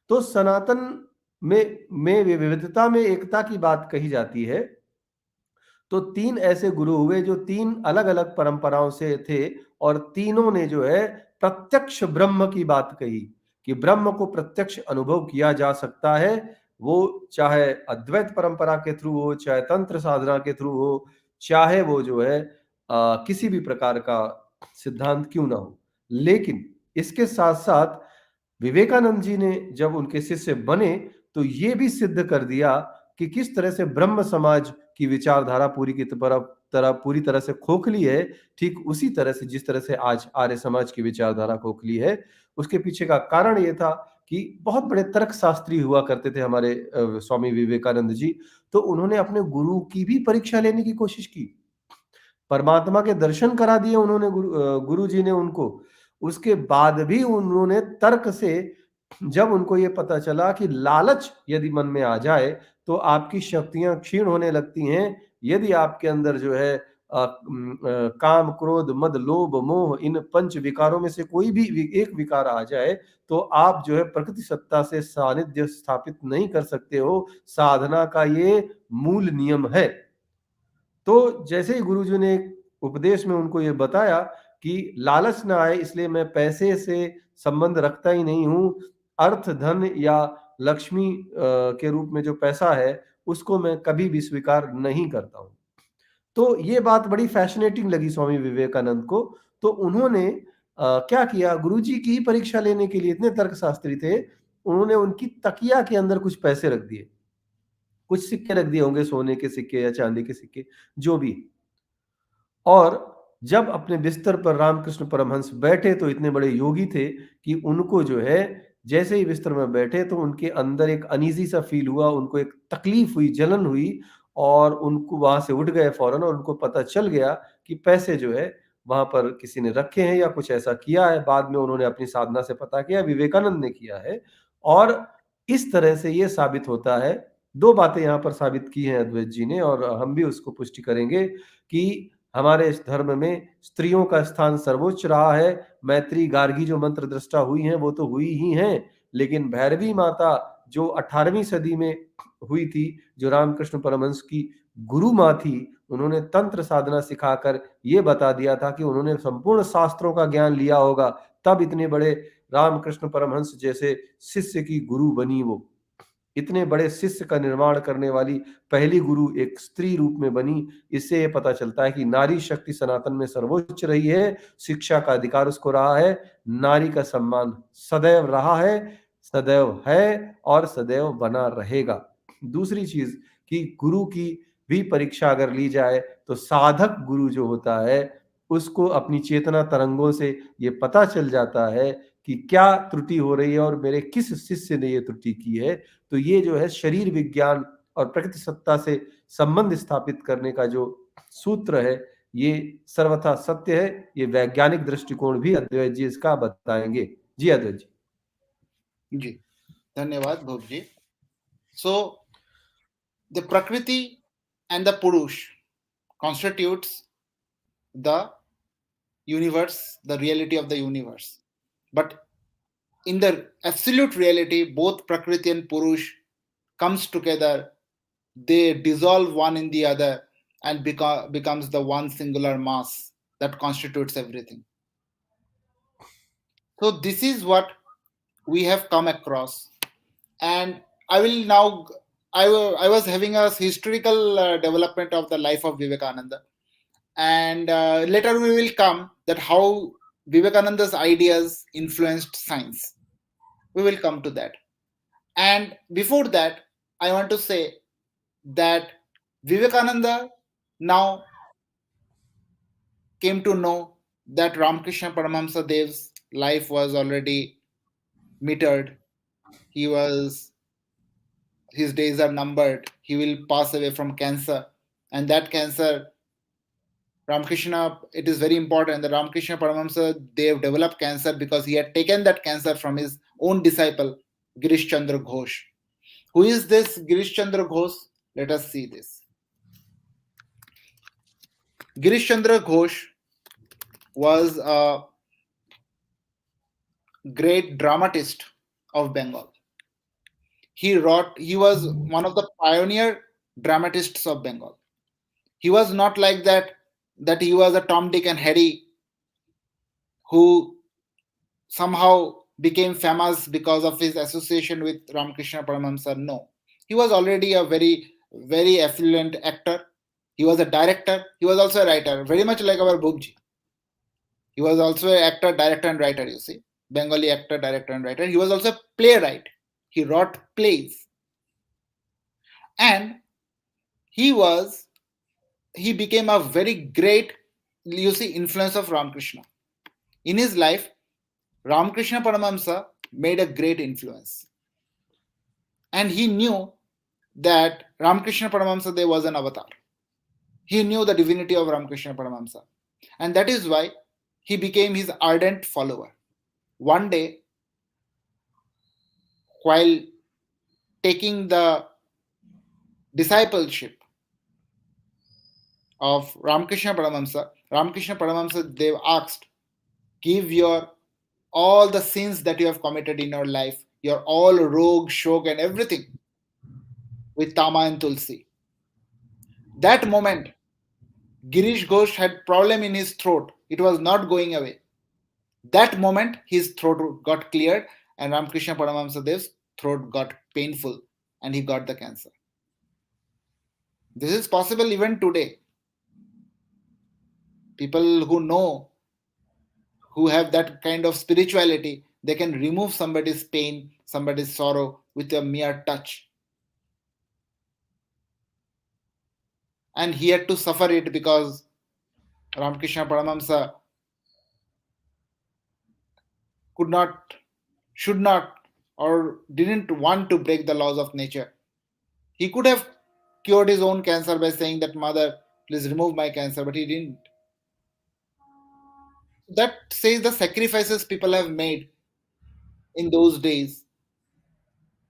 तो सनातन में विविधता में एकता की बात कही जाती है। तो तीन ऐसे गुरु हुए जो तीन अलग अलग परंपराओं से थे और तीनों ने जो है प्रत्यक्ष ब्रह्म की बात कही कि ब्रह्म को प्रत्यक्ष अनुभव किया जा सकता है, वो चाहे अद्वैत परंपरा के थ्रू हो, चाहे तंत्र साधना के थ्रू हो, चाहे वो जो है किसी भी प्रकार का सिद्धांत क्यों ना हो। लेकिन इसके साथ साथ विवेकानंद जी ने जब उनके शिष्य बने तो ये भी सिद्ध कर दिया कि किस तरह से ब्रह्म समाज की विचारधारा पूरी तरह से खोखली है। ठीक उसी तरह से जिस तरह से आज आर्य समाज की विचारधारा खोखली है, उसके पीछे का कारण ये था कि बहुत बड़े तर्क शास्त्री हुआ करते थे हमारे स्वामी विवेकानंद जी। तो उन्होंने अपने गुरु की भी परीक्षा लेने की कोशिश की। परमात्मा के दर्शन करा दिए उन्होंने गुरु जी ने उनको। उसके बाद भी उन्होंने तर्क से, जब उनको ये पता चला कि लालच यदि मन में आ जाए तो आपकी शक्तियां क्षीण होने लगती हैं। यदि आपके अंदर जो है काम, क्रोध, मद, लोभ, मोह, इन पंच विकारों में से कोई भी एक विकार आ जाए तो आप जो है प्रकृति सत्ता से सानिध्य स्थापित नहीं कर सकते हो। साधना का ये मूल नियम है। तो जैसे ही गुरुजी ने उपदेश में उनको ये बताया कि लालच ना आए, इसलिए मैं पैसे से संबंध रखता ही नहीं हूं, अर्थ, धन या लक्ष्मी के रूप में जो पैसा है उसको मैं कभी भी स्वीकार नहीं करता हूं। तो ये बात बड़ी फैसिनेटिंग लगी स्वामी विवेकानंद को। तो उन्होंने क्या किया, गुरुजी की परीक्षा लेने के लिए, इतने तर्कशास्त्री थे, उन्होंने उनकी तकिया के अंदर कुछ पैसे रख दिए, कुछ सिक्के रख दिए होंगे, सोने के सिक्के या चांदी के सिक्के, जो भी। और जब अपने बिस्तर पर रामकृष्ण परमहंस बैठे तो इतने बड़े योगी थे कि उनको जो है जैसे ही बिस्तर में बैठे तो उनके अंदर एक अनईजी सा फील हुआ, उनको एक तकलीफ हुई, जलन हुई और उनको वहां से उठ गए फौरन। और उनको पता चल गया कि पैसे जो है वहां पर किसी ने रखे हैं या कुछ ऐसा किया है। बाद में उन्होंने अपनी साधना से पता किया विवेकानंद ने किया है। और इस तरह से ये साबित होता है, दो बातें यहाँ पर साबित की हैं अद्वैत जी ने, और हम भी उसको पुष्टि करेंगे कि हमारे इस धर्म में स्त्रियों का स्थान सर्वोच्च रहा है। मैत्री गार्गी जो मंत्र दृष्टा हुई हैं वो तो हुई ही हैं, लेकिन भैरवी माता जो 18वीं सदी में हुई थी, जो रामकृष्ण परमहंस की गुरु माँ थी, उन्होंने तंत्र साधना सिखाकर ये बता दिया था कि उन्होंने संपूर्ण शास्त्रों का ज्ञान लिया होगा, तब इतने बड़े रामकृष्ण परमहंस जैसे शिष्य की गुरु बनी वो। इतने बड़े शिष्य का निर्माण करने वाली पहली गुरु एक स्त्री रूप में बनी। इससे ये पता चलता है कि नारी शक्ति सनातन में सर्वोच्च रही है, शिक्षा का अधिकार उसको रहा है, नारी का सम्मान सदैव रहा है, सदैव है और सदैव बना रहेगा। दूसरी चीज कि गुरु की भी परीक्षा अगर ली जाए तो साधक गुरु जो होता है उसको अपनी चेतना तरंगों से ये पता चल जाता है कि क्या त्रुटि हो रही है और मेरे किस शिष्य ने ये त्रुटि की है। तो ये जो है शरीर विज्ञान और प्रकृति सत्ता से संबंध स्थापित करने का जो सूत्र है, ये सर्वथा सत्य है। ये वैज्ञानिक दृष्टिकोण भी अद्वैत जी इसका बताएंगे। जी अद्वैत जी। जी, धन्यवाद भोग जी. So the prakriti and the purush constitutes the universe, the reality of the universe. But in the absolute reality, both prakriti and purush comes together. They dissolve one in the other and becomes the one singular mass that constitutes everything. So this is what we have come across, and I will now. I was having a historical development of the life of Vivekananda, and later we will come that how Vivekananda's ideas influenced science. We will come to that. And before that, I want to say that Vivekananda now came to know that Ramakrishna Paramahamsa Dev's life was already metered. His days are numbered. He will pass away from cancer. And that cancer, Ramakrishna, it is very important that Ramakrishna Paramahamsa Dev developed cancer because he had taken that cancer from his own disciple, Girish Chandra Ghosh. Who is this Girish Chandra Ghosh? Let us see this. Girish Chandra Ghosh was a great dramatist of Bengal. He was one of the pioneer dramatists of Bengal. He was not like that he was a Tom, Dick and Harry who somehow became famous because of his association with Ramakrishna Paramahamsa. No. He was already a very, very affluent actor. He was a director. He was also a writer, very much like our Bhogji. He was also an actor, director, and writer, you see. Bengali actor, director, and writer. He was also a playwright. He wrote plays. And he became a very great, you see, influence of Ramakrishna. In his life, Ramakrishna Paramahamsa made a great influence. And he knew that Ramakrishna Paramahamsa Dev was an avatar. He knew the divinity of Ramakrishna Paramahamsa. And that is why he became his ardent follower. One day, while taking the discipleship of Ramakrishna Paramahamsa Dev asked, give your all the sins that you have committed in your life, your all rog, shog and everything with Tama and Tulsi. That moment, Girish Ghosh had problem in his throat. It was not going away. That moment, his throat got cleared and Ramakrishna Paramahamsa Dev's throat got painful and he got the cancer. This is possible even today. People who know, who have that kind of spirituality, they can remove somebody's pain, somebody's sorrow with a mere touch. And he had to suffer it because Ramakrishna Paramahamsa could not, should not, or didn't want to break the laws of nature. He could have cured his own cancer by saying that, Mother, please remove my cancer, but he didn't. That says the sacrifices people have made in those days.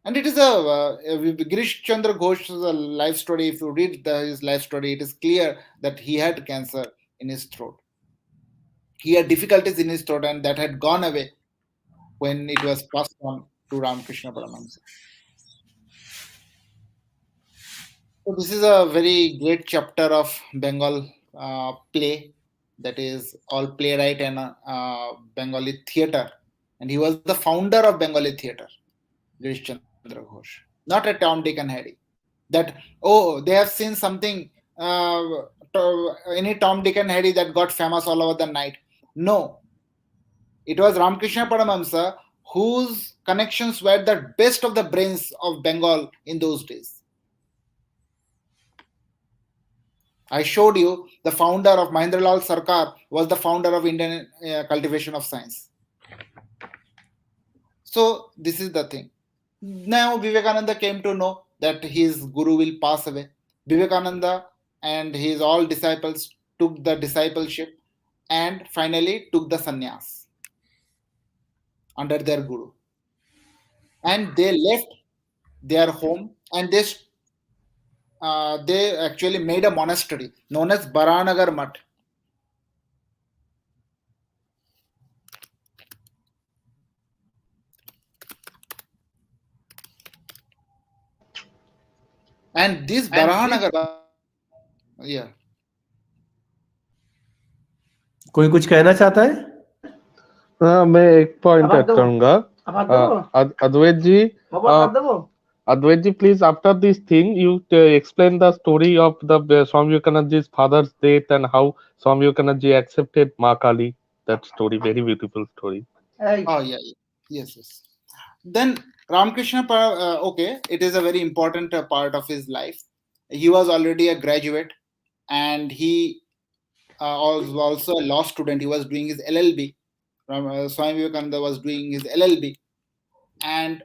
And it is Girish Chandra Ghosh's life story. If you read his life story, it is clear that he had cancer in his throat. He had difficulties in his throat, and that had gone away when it was passed on to Ramakrishna Paramahamsa. So this is a very great chapter of Bengal play, that is all playwright and Bengali theatre. And he was the founder of Bengali theatre, Girish Chandra Ghosh. Not a Tom, Dick and Harry. That, oh, they have seen something, any Tom, Dick and Harry that got famous all over the night. No. It was Ramakrishna Paramahamsa whose connections were the best of the brains of Bengal in those days. I showed you the founder of Mahendralal Sarkar was the founder of Indian cultivation of science. So this is the thing. Now Vivekananda came to know that his guru will pass away. Vivekananda and his all disciples took the discipleship and finally took the sannyas under their guru. And they left their home and they actually made a monastery known as Baranagar Mutt. And this Baranagar, yeah. कोई कुछ कहना चाहता है? मैं एक point add करूंगा. Advait ji, please, after this thing, you explain the story of the Swami Vivekananda's father's death and how Swami Vivekananda accepted Ma Kali. That story, very beautiful story. Oh, yeah. Yes. Then Ramakrishna, okay, it is a very important part of his life. He was already a graduate and he was also a law student. He was doing his LLB. Swami Vivekananda was doing his LLB. And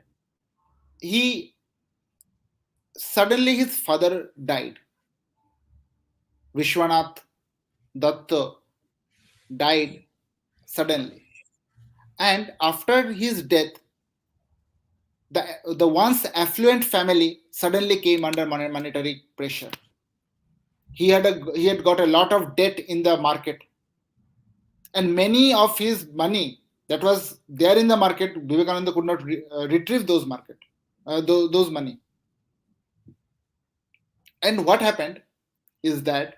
suddenly his father died. Vishwanath Datta died suddenly. And after his death, the once affluent family suddenly came under monetary pressure. He had got a lot of debt in the market. And many of his money that was there in the market, Vivekananda could not retrieve those money. And what happened is that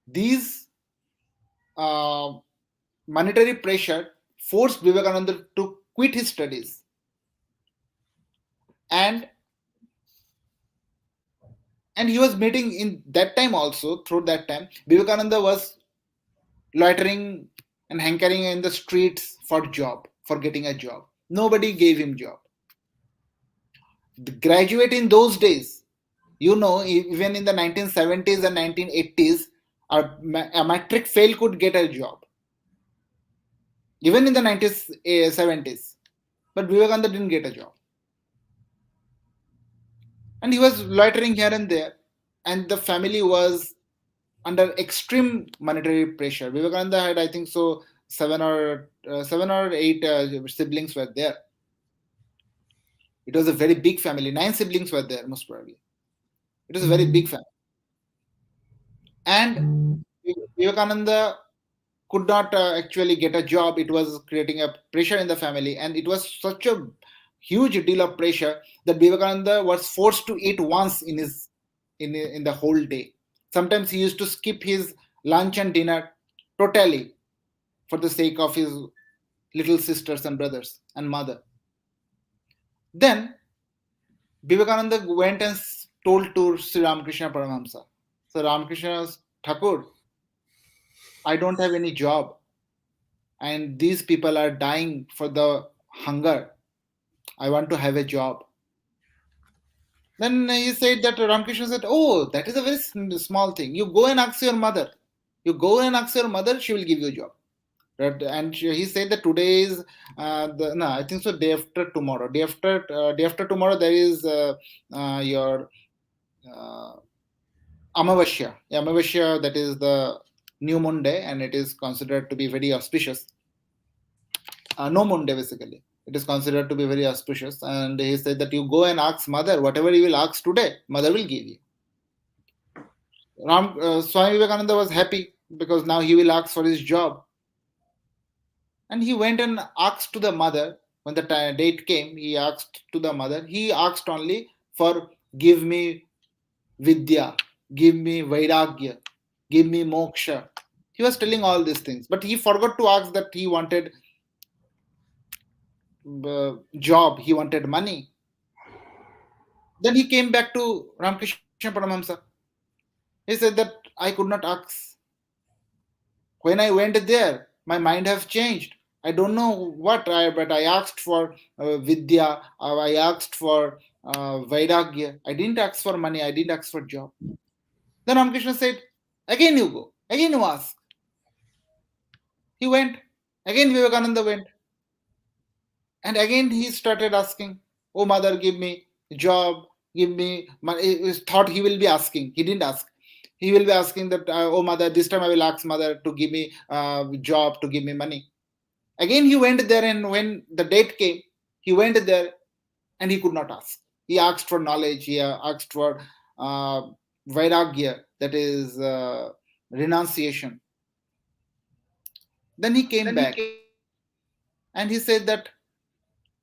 these monetary pressure forced Vivekananda to quit his studies. And he was meeting in that time also, through that time, Vivekananda was loitering and hankering in the streets for getting a job. Nobody gave him job. The graduate in those days, even in the 1970s and 1980s, a matric fail could get a job. Even in the 1970s. But Vivekananda didn't get a job. And he was loitering here and there. And the family was under extreme monetary pressure. Vivekananda had, I think so, 7 or 8 siblings were there. It was a very big family. 9 siblings were there, most probably. It was a very big family. And Vivekananda could not actually get a job. It was creating a pressure in the family. And it was such a huge deal of pressure that Vivekananda was forced to eat once in the whole day. Sometimes he used to skip his lunch and dinner totally for the sake of his little sisters and brothers and mother. Then Vivekananda went and told to Sri Ramakrishna Paramahamsa, "So Ramakrishna Thakur, I don't have any job and these people are dying for the hunger. I want to have a job." Then he said that Ramakrishna said, "Oh, that is a very small thing. You go and ask your mother. She will give you a job." And he said that today is I think so, day after tomorrow. Day after tomorrow there is your Amavasya. Amavasya, that is the new moon day, and it is considered to be very auspicious. No moon day basically. It is considered to be very auspicious. And he said that you go and ask mother, whatever you will ask today, mother will give you. Swami Vivekananda was happy because now he will ask for his job. And he went and asked to the mother. When the date came, he asked to the mother. He asked only for give me vidya, give me vairagya, give me moksha. He was telling all these things, but he forgot to ask that he wanted job, he wanted money. Then he came back to Ramakrishna Paramahamsa. He said that I could not ask. When I went there, my mind has changed. I don't know what, but I asked for vidya, I asked for vairagya. I didn't ask for money, I didn't ask for job. Then Ramakrishna said, again you go, again you ask. He went, again Vivekananda went. And again he started asking, oh mother, give me job, give me money. He thought he will be asking. He didn't ask. He will be asking that, oh mother, this time I will ask mother to give me job, to give me money. Again he went there, and when the date came, he went there and he could not ask. He asked for knowledge, he asked for vairagya, that is renunciation. Then he came back and he said that,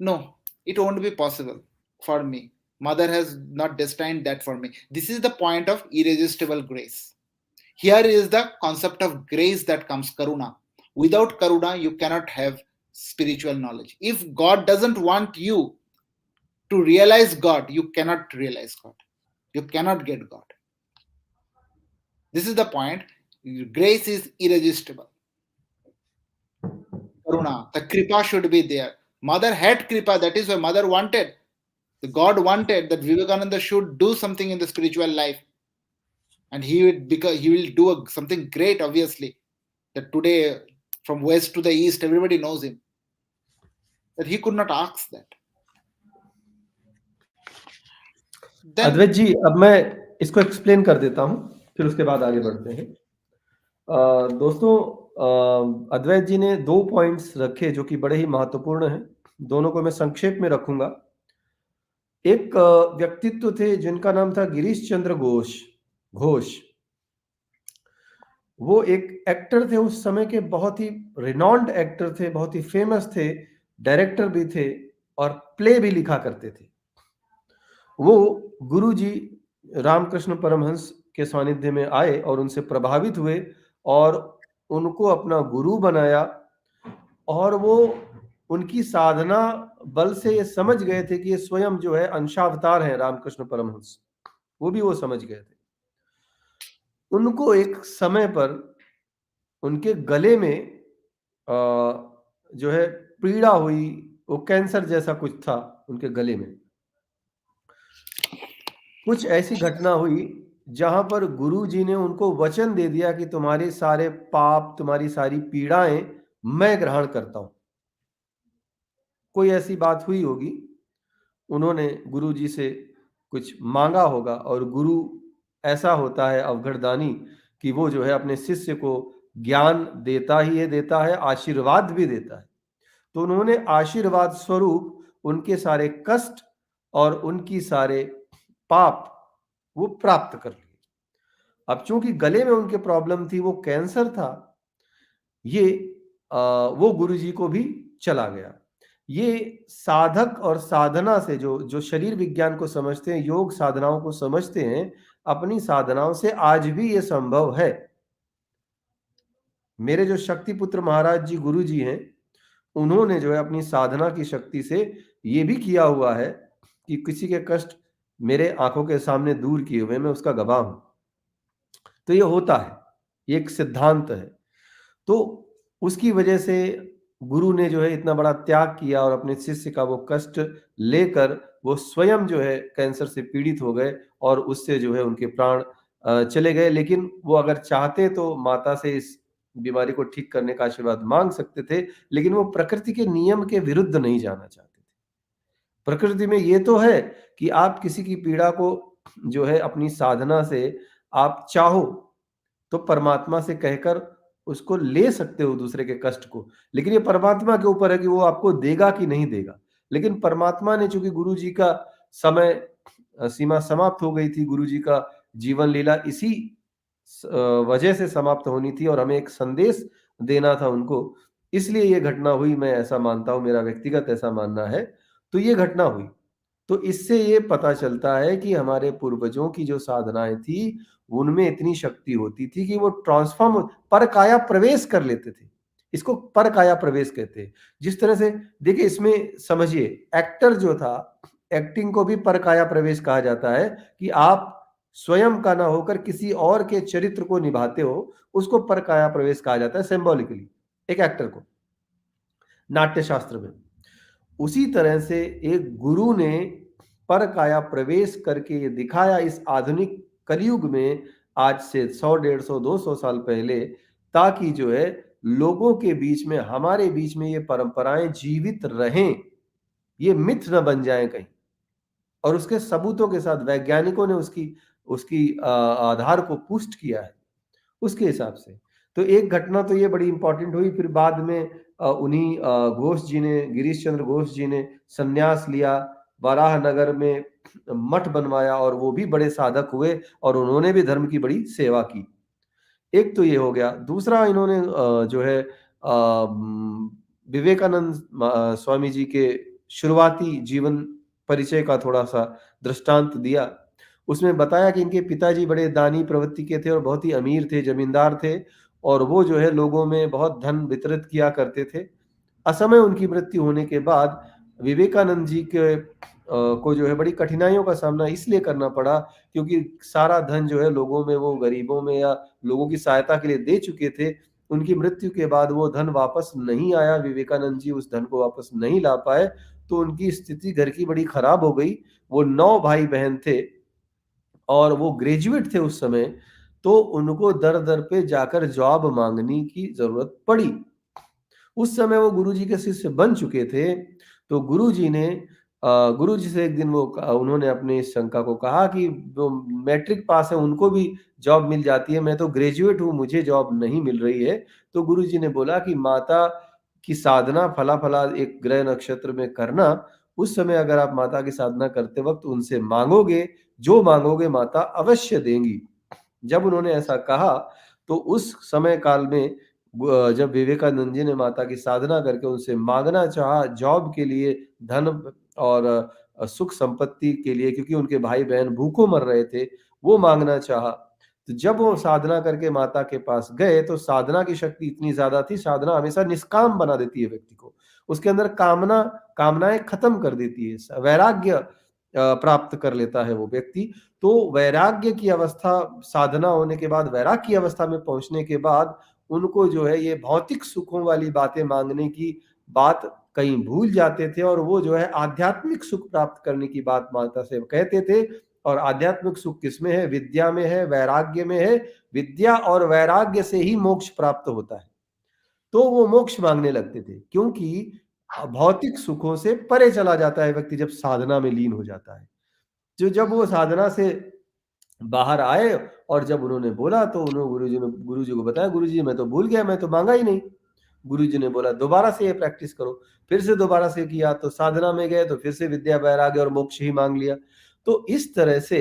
no, it won't be possible for me. Mother has not destined that for me. This is the point of irresistible grace. Here is the concept of grace that comes, karuna. Without karuna, you cannot have spiritual knowledge. If God doesn't want you to realize God, you cannot realize God. You cannot get God. This is the point. Grace is irresistible. Karuna, the kripa should be there. Mother had kripa, that is why mother wanted. God wanted that Vivekananda should do something in the spiritual life. And he will do something great, obviously. That today, from west to the east, everybody knows him. That he could not ask that. अद्वैत जी, अब मैं इसको explain कर देता हूं, फिर उसके बाद आगे बढ़ते हैं। दोस्तों, अद्वैत जी ने 2 पॉइंट्स रखे जो कि बड़े ही महत्वपूर्ण हैं। दोनों को मैं संक्षेप में रखूंगा। एक व्यक्तित्व थे जिनका नाम था गिरीश चंद्र घोष। वो एक एक्टर थे, उस समय के बहुत ही रिनॉन्ड एक्टर थे, बहुत ही फेमस थे, डायरेक्टर भी थे और प्ले भी लिखा करते थे। वो गुरुजी रामकृष्ण परमहंस के सानिध्य में आए और उनसे प्रभावित हुए और उनको अपना गुरु बनाया, और वो उनकी साधना बल से ये समझ गए थे कि ये स्वयं जो है अंशावतार हैं रामकृष्ण परमहंस। वो समझ गए थे। उनको एक समय पर उनके गले में जो है पीड़ा हुई, वो कैंसर जैसा कुछ था उनके गले में। कुछ ऐसी घटना हुई जहां पर गुरुजी ने उनको वचन दे दिया कि तुम्हारे सारे पाप, तुम्हारी सारी पीड़ाएं मैं ग्रहण करता हूं। कोई ऐसी बात हुई होगी, उन्होंने गुरुजी से कुछ मांगा होगा, और गुरु ऐसा होता है अवघड़दानी कि वो जो है अपने शिष्य को ज्ञान देता है, आशीर्वाद भी देता है। तो उन्होंने आशीर्वाद स्वरूप उनके सारे कष्ट और उनकी सारे पाप वो प्राप्त कर लिए। अब चूंकि गले में उनके प्रॉब्लम थी, वो कैंसर था, ये वो गुरुजी को भी चला गया। ये साधक और साधना से जो शरीर विज्ञान को समझते हैं, योग साधनाओं को समझते हैं, अपनी साधनाओं से आज भी ये संभव है। मेरे जो शक्तिपुत्र महाराज जी गुरुजी हैं, उन्होंने जो है अपनी साधना की शक्ति से ये भी किया हुआ है कि किसी के कष्ट मेरे आंखों के सामने दूर किए हुए, मैं उसका गवाह हूं। तो ये होता है, ये एक सिद्धांत है। तो उसकी वजह से गुरु ने जो है इतना बड़ा त्याग किया और अपने शिष्य का वो कष्ट लेकर वो स्वयं जो है कैंसर से पीड़ित हो गए और उससे जो है उनके प्राण चले गए। लेकिन वो अगर चाहते तो माता से इस बीमारी को ठीक करने का आशीर्वाद मांग सकते थे, लेकिन वो प्रकृति के नियम के विरुद्ध नहीं जाना चाहते थे। प्रकृति में ये तो है कि आप किसी की पीड़ा को जो है अपनी साधना से आप चाहो तो परमात्मा से कहकर उसको ले सकते हो दूसरे के कष्ट को, लेकिन ये परमात्मा के ऊपर है कि वो आपको देगा कि नहीं देगा। लेकिन परमात्मा ने, चूंकि गुरु जी का समय सीमा समाप्त हो गई थी, गुरु जी का जीवन लीला इसी वजह से समाप्त होनी थी और हमें एक संदेश देना था उनको, इसलिए ये घटना हुई। मैं ऐसा मानता हूं, मेरा व्यक्तिगत ऐसा मानना है। तो ये घटना हुई, तो इससे ये पता चलता है कि हमारे पूर्वजों की जो साधनाएं थी उनमें इतनी शक्ति होती थी कि वो ट्रांसफॉर्म पर काया प्रवेश कर लेते थे। इसको पर काया प्रवेश कहते हैं। जिस तरह से देखिए, इसमें समझिए, एक्टर जो था, एक्टिंग को भी पर काया प्रवेश कहा जाता है कि आप स्वयं का ना होकर किसी और के चरित्र को निभाते हो, उसको पर काया प्रवेश कहा जाता है सिंबॉलिकली एक एक्टर को, नाट्य शास्त्र में। उसी तरह से एक गुरु ने पर काया प्रवेश करके ये दिखाया इस आधुनिक कलयुग में, आज से 100, 150, 200 साल पहले, ताकि जो है लोगों के बीच में, हमारे बीच में ये परंपराएं जीवित रहें, ये मिथ न बन जाएं कहीं। और उसके सबूतों के साथ वैज्ञानिकों ने उसकी उसकी आधार को पुष्ट किया है उसके हिसाब से। तो एक घटना तो ये बड़ी इंपॉर्टेंट हुई। फिर बाद में उन्हीं घोष जी ने, गिरीश चंद्र घोष जी ने संन्यास लिया, वाराह नगर में मठ बनवाया और वो भी बड़े साधक हुए और उन्होंने भी धर्म की बड़ी सेवा की। एक तो ये हो गया। दूसरा, इन्होंने जो है विवेकानंद स्वामी जी के शुरुआती जीवन परिचय का थोड़ा सा दृष्टांत दिया। उसमें बताया कि इनके पिताजी बड़े दानी प्रवृत्ति के थे और बहुत ही अमीर थे, जमींदार थे, और वो जो है लोगों में बहुत धन वितरित किया करते थे। असमय उनकी मृत्यु होने के बाद विवेकानंद जी के को जो है बड़ी कठिनाइयों का सामना इसलिए करना पड़ा क्योंकि सारा धन जो है लोगों में, वो गरीबों में या लोगों की सहायता के लिए दे चुके थे। उनकी मृत्यु के बाद वो धन वापस नहीं आया, विवेकानंद जी उस धन को वापस नहीं ला पाए, तो उनकी स्थिति घर की बड़ी खराब हो गई। वो 9 भाई बहन थे और वो ग्रेजुएट थे उस समय, तो उनको दर दर पे जाकर जॉब मांगने की जरूरत पड़ी। उस समय वो गुरुजी के शिष्य बन चुके थे, तो गुरुजी से एक दिन उन्होंने अपने इस शंका को कहा कि जो मैट्रिक पास है उनको भी जॉब मिल जाती है, मैं तो ग्रेजुएट हूँ, मुझे जॉब नहीं मिल रही है। तो गुरुजी ने बोला कि माता की साधना फला फला एक ग्रह नक्षत्र में करना, उस समय अगर आप माता की साधना करते वक्त उनसे मांगोगे, जो मांगोगे माता अवश्य देंगी। जब उन्होंने ऐसा कहा तो उस समय काल में जब विवेकानंद जी ने माता की साधना करके उनसे मांगना चाहा जॉब के लिए, धन और सुख संपत्ति के लिए, क्योंकि उनके भाई बहन भूखों मर रहे थे, वो मांगना चाहा, तो जब वो साधना करके माता के पास गए तो साधना की शक्ति इतनी ज्यादा थी, साधना हमेशा निष्काम बना देती है व्यक्ति को, उसके अंदर कामनाएं खत्म कर देती है, वैराग्य प्राप्त कर लेता है वो व्यक्ति। तो वैराग्य की अवस्था, साधना होने के बाद वैराग्य की अवस्था में पहुंचने के बाद उनको जो है ये भौतिक सुखों वाली बातें मांगने की बात कहीं भूल जाते थे और वो जो है आध्यात्मिक सुख प्राप्त करने की बात माता से कहते थे। और आध्यात्मिक सुख किसमें है? विद्या में है, वैराग्य में है। विद्या और वैराग्य से ही मोक्ष प्राप्त होता है। तो वो मोक्ष मांगने लगते थे, क्योंकि भौतिक सुखों से परे चला जाता है व्यक्ति जब साधना में लीन हो जाता है। जब वो साधना से बाहर आए और जब उन्होंने बोला तो उन्होंने गुरुजी को बताया, गुरुजी मैं तो भूल गया, मैं तो मांगा ही नहीं। गुरुजी ने बोला दोबारा से ये प्रैक्टिस करो। फिर से दोबारा से किया तो साधना में गए तो फिर से विद्या, वैराग्य और मोक्ष ही मांग लिया। तो इस तरह से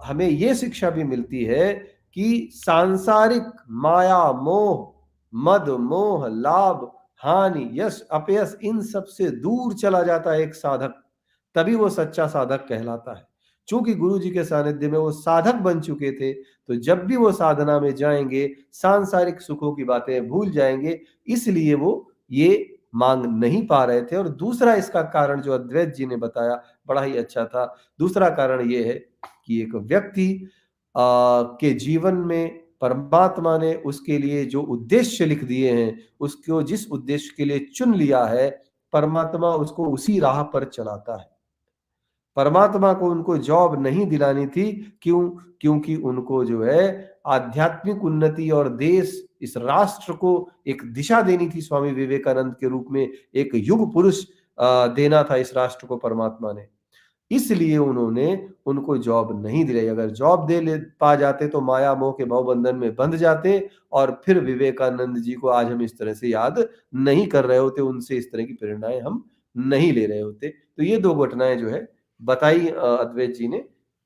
हमें ये शिक्षा भी मिलती है कि सांसारिक माया, मोह, मद, मोह, लाभ, हानि, यश, अपयश, इन सब से दूर चला जाता है एक साधक, तभी वो सच्चा साधक कहलाता है। चूंकि गुरु जी के सानिध्य में वो साधक बन चुके थे, तो जब भी वो साधना में जाएंगे सांसारिक सुखों की बातें भूल जाएंगे, इसलिए वो ये मांग नहीं पा रहे थे। और दूसरा इसका कारण जो अद्वैत जी ने बताया बड़ा ही अच्छा था। दूसरा कारण ये है कि एक व्यक्ति के जीवन में परमात्मा ने उसके लिए जो उद्देश्य लिख दिए हैं, उसको जिस उद्देश्य के लिए चुन लिया है, परमात्मा उसको उसी राह पर चलाता है। परमात्मा को उनको जॉब नहीं दिलानी थी, क्यों? क्योंकि उनको जो है आध्यात्मिक उन्नति और देश, इस राष्ट्र को एक दिशा देनी थी। स्वामी विवेकानंद के रूप में एक युग पुरुष देना था इस राष्ट्र को परमात्मा ने। इसलिए उन्होंने उनको जॉब नहीं दिलाई। अगर जॉब दे ले पा जाते तो माया मोह के भवबंधन में बंध जाते, और फिर विवेकानंद जी को आज हम इस तरह से याद नहीं कर रहे होते, उनसे इस तरह की प्रेरणाएं हम नहीं ले रहे होते। तो ये दो घटनाएं जो है बताई अद्वैत जी ने।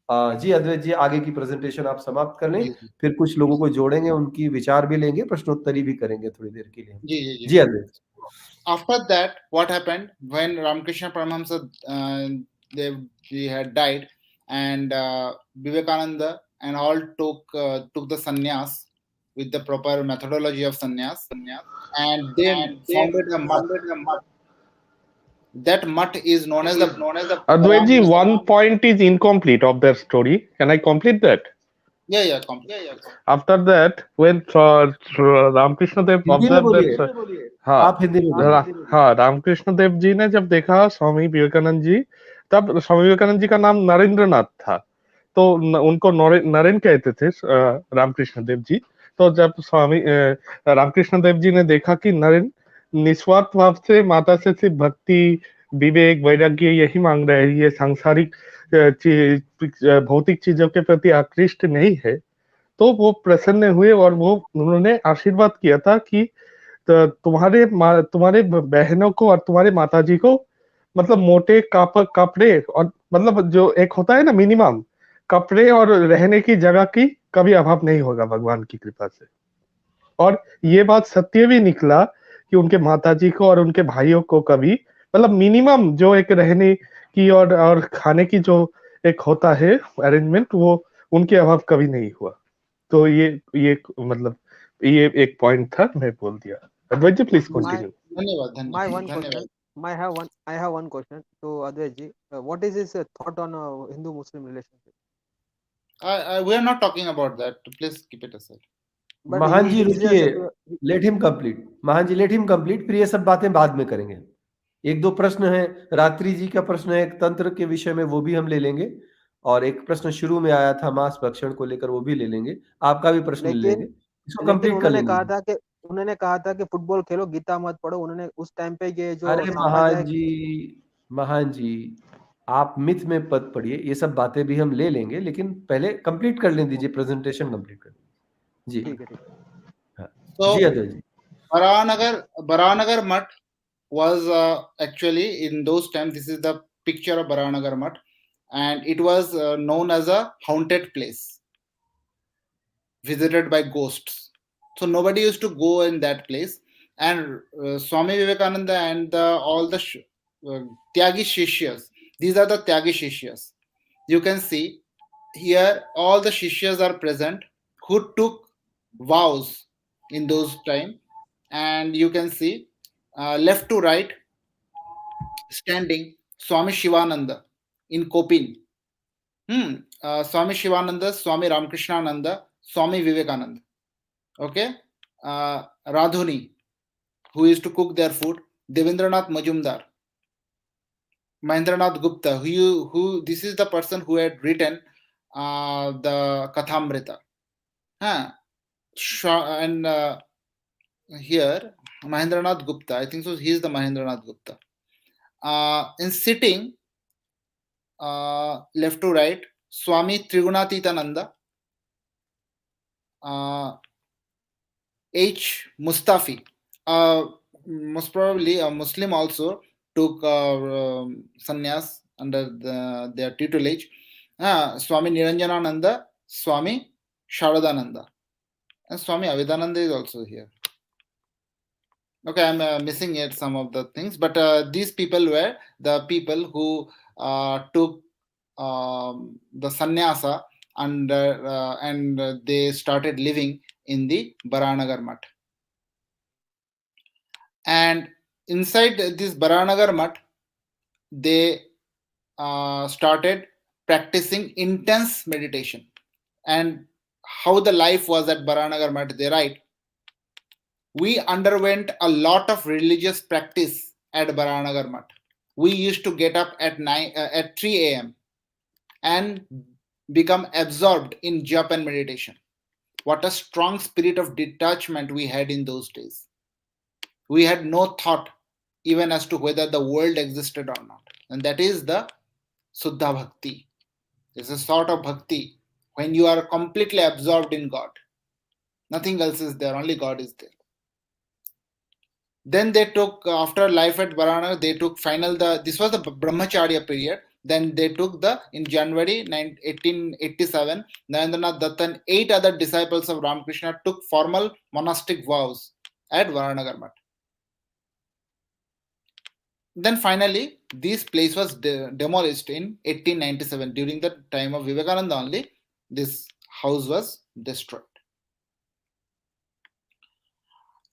जी अद्वैत जी, आगे की प्रेजेंटेशन आप समाप्त कर लें, जी जी फिर कुछ लोगों को जोड़ेंगे, उनकी विचार भी लेंगे, प्रश्नोत्तरी भी करेंगे थोड़ी देर के लिए। जी जी जी जी अद्वैत। After that, what happened when Ramakrishna Paramahamsa he had died, and Vivekananda and all took the sannyas with the proper methodology of sannyas, and they founded a mutt. That mutt is known as the Advaitji, Brahm. one point is incomplete of their story. Can I complete that? Yeah, complete. After that, when Ramakrishna Dev Hindi में observed बोलिए, that, हाँ आप हिंदी में बोलिए। हाँ, रामकृष्ण देव जी ने जब देखा स्वामी विवेकानंद जी, तब स्वामी विवेकानंद जी का नाम नरेंद्रनाथ था, तो उनको नरेन कहते थे रामकृष्ण देव जी। तो जब स्वामी रामकृष्ण देव जी ने देखा कि नरेन निस्वार्थ भाव से माता से सिर्फ भक्ति, विवेक, वैराग्य यही मांग रहे हैं, ये सांसारिक भौतिक चीजों के प्रति आकृष्ट नहीं है, तो वो प्रसन्न हुए और वो उन्होंने आशीर्वाद किया था कि तुम्हारे बहनों को और तुम्हारे माताजी को मतलब मोटे कपड़े और मतलब जो एक होता है ना मिनिमम कपड़े और रहने की जगह की कभी अभाव नहीं होगा भगवान की कृपा से। और ये बात सत्य भी निकला कि उनके माताजी को और उनके भाइयों को कभी मतलब मिनिमम जो एक रहने की और खाने की जो एक होता है अरेंजमेंट, वो उनके अभाव कभी नहीं हुआ। तो ये मतलब ये एक पॉइंट था, मैं बोल दिया। Advait ji, please continue. धन्यवाद My one question. I have one question to Advait ji. What is his thought on Hindu-Muslim relationship? We are not talking about that. Please keep it aside. But महान जी he रुकिए, just late him complete. महान जी late him complete, फिर ये सब बातें बाद में करेंगे। एक दो प्रश्न है, रात्रि जी का प्रश्न है एक तंत्र के विषय में, वो भी हम ले लेंगे, और एक प्रश्न शुरू में आया था मांस भक्षण को लेकर, वो भी ले लेंगे, आपका भी प्रश्न ले लेंगे, इसको लेकिन कंप्लीट कर उन्होंने लेंगे। कहा था कि फुटबॉल खेलो, गीता मत पढ़ो। उन्होंने उस टाइम पे ये जो अरे महान जी आप मिथ में पद पढ़िए, ये सब बातें भी हम ले लेंगे, लेकिन पहले कंप्लीट कर लें दीजिए, प्रेजेंटेशन कंप्लीट कर जी। ठीक है। हाँ, So, ji Advaita ji. Baranagar Mutt was actually in those times. This is the picture of Baranagar Mutt, and it was known as a haunted place, visited by ghosts. So nobody used to go in that place. And Swami Vivekananda and all the Tyagi Shishyas, these are the Tyagi Shishyas. You can see here all the Shishyas are present who took vows in those time, and you can see left to right standing Swami Shivananda in Kopin. Swami Shivananda, Swami Ramakrishnananda, Swami Vivekananda. Okay, Radhuni, who used to cook their food, Devendranath Majumdar, Mahendranath Gupta, who this is the person who had written the Kathamrita. And here Mahendranath Gupta, I think so. He is the Mahendranath Gupta. In sitting left to right, Swami Trigunatitananda, H. Mustafi, most probably a Muslim, also took sannyas under their tutelage. Swami Niranjanananda, Swami Sharadananda, and Swami Avedananda is also here. Okay, I'm missing yet some of the things, but these people were the people who took the sannyasa and they started living in the Baranagar Mutt. And inside this Baranagar Mutt, they started practicing intense meditation. And how the life was at Baranagar Mutt, they write, we underwent a lot of religious practice at Baranagar Mutt. We used to get up at 3 a.m. and become absorbed in japa and meditation. What a strong spirit of detachment we had in those days. We had no thought even as to whether the world existed or not. And that is the Suddha Bhakti. It's a sort of bhakti when you are completely absorbed in God. Nothing else is there, only God is there. Then they took, after life at Varana, they took this was the Brahmacharya period. Then they took in January 1887, Narendranath Dutt and 8 other disciples of Ramakrishna took formal monastic vows at Varanagar Mutt. Then finally, this place was demolished in 1897. During the time of Vivekananda only, this house was destroyed.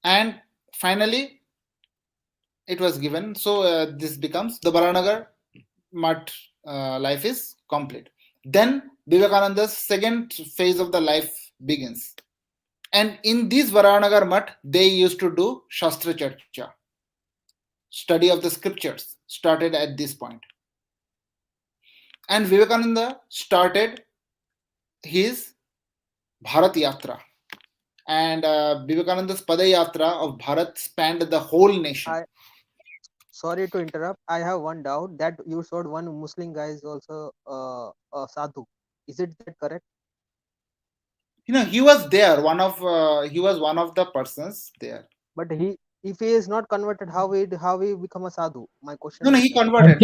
And finally, it was given. So this becomes the Varanagar Mutt life is complete. Then Vivekananda's second phase of the life begins. And in this Varanagar Mutt, they used to do Shastra Charcha. Study of the scriptures started at this point. And Vivekananda started his Bharat Yatra. And Vivekananda's Pada Yatra of Bharat spanned the whole nation. Sorry to interrupt. I have one doubt that you showed one Muslim guy is also a sadhu. Is it that correct? He was there. He was one of the persons there. But if he is not converted, how he become a sadhu? My question. No, he converted.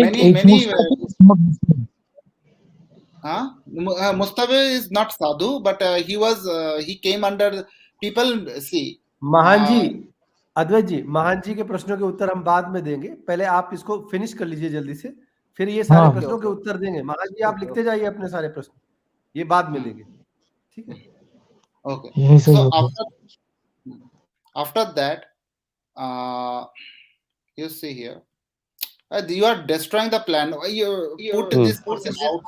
Mustafa is not sadhu, but he came under people. See, महान जी, अद्वैत जी, महान जी के प्रश्नों के उत्तर हम बाद में देंगे. पहले आप इसको फिनिश कर लीजिए जल्दी से, फिर ये सारे प्रश्नों के उत्तर देंगे. महान जी आप लिखते जाइए अपने सारे प्रश्न, ये बाद में देंगे. ठीक है? Okay. So after that, you see here, you are destroying the plan. You put this person out.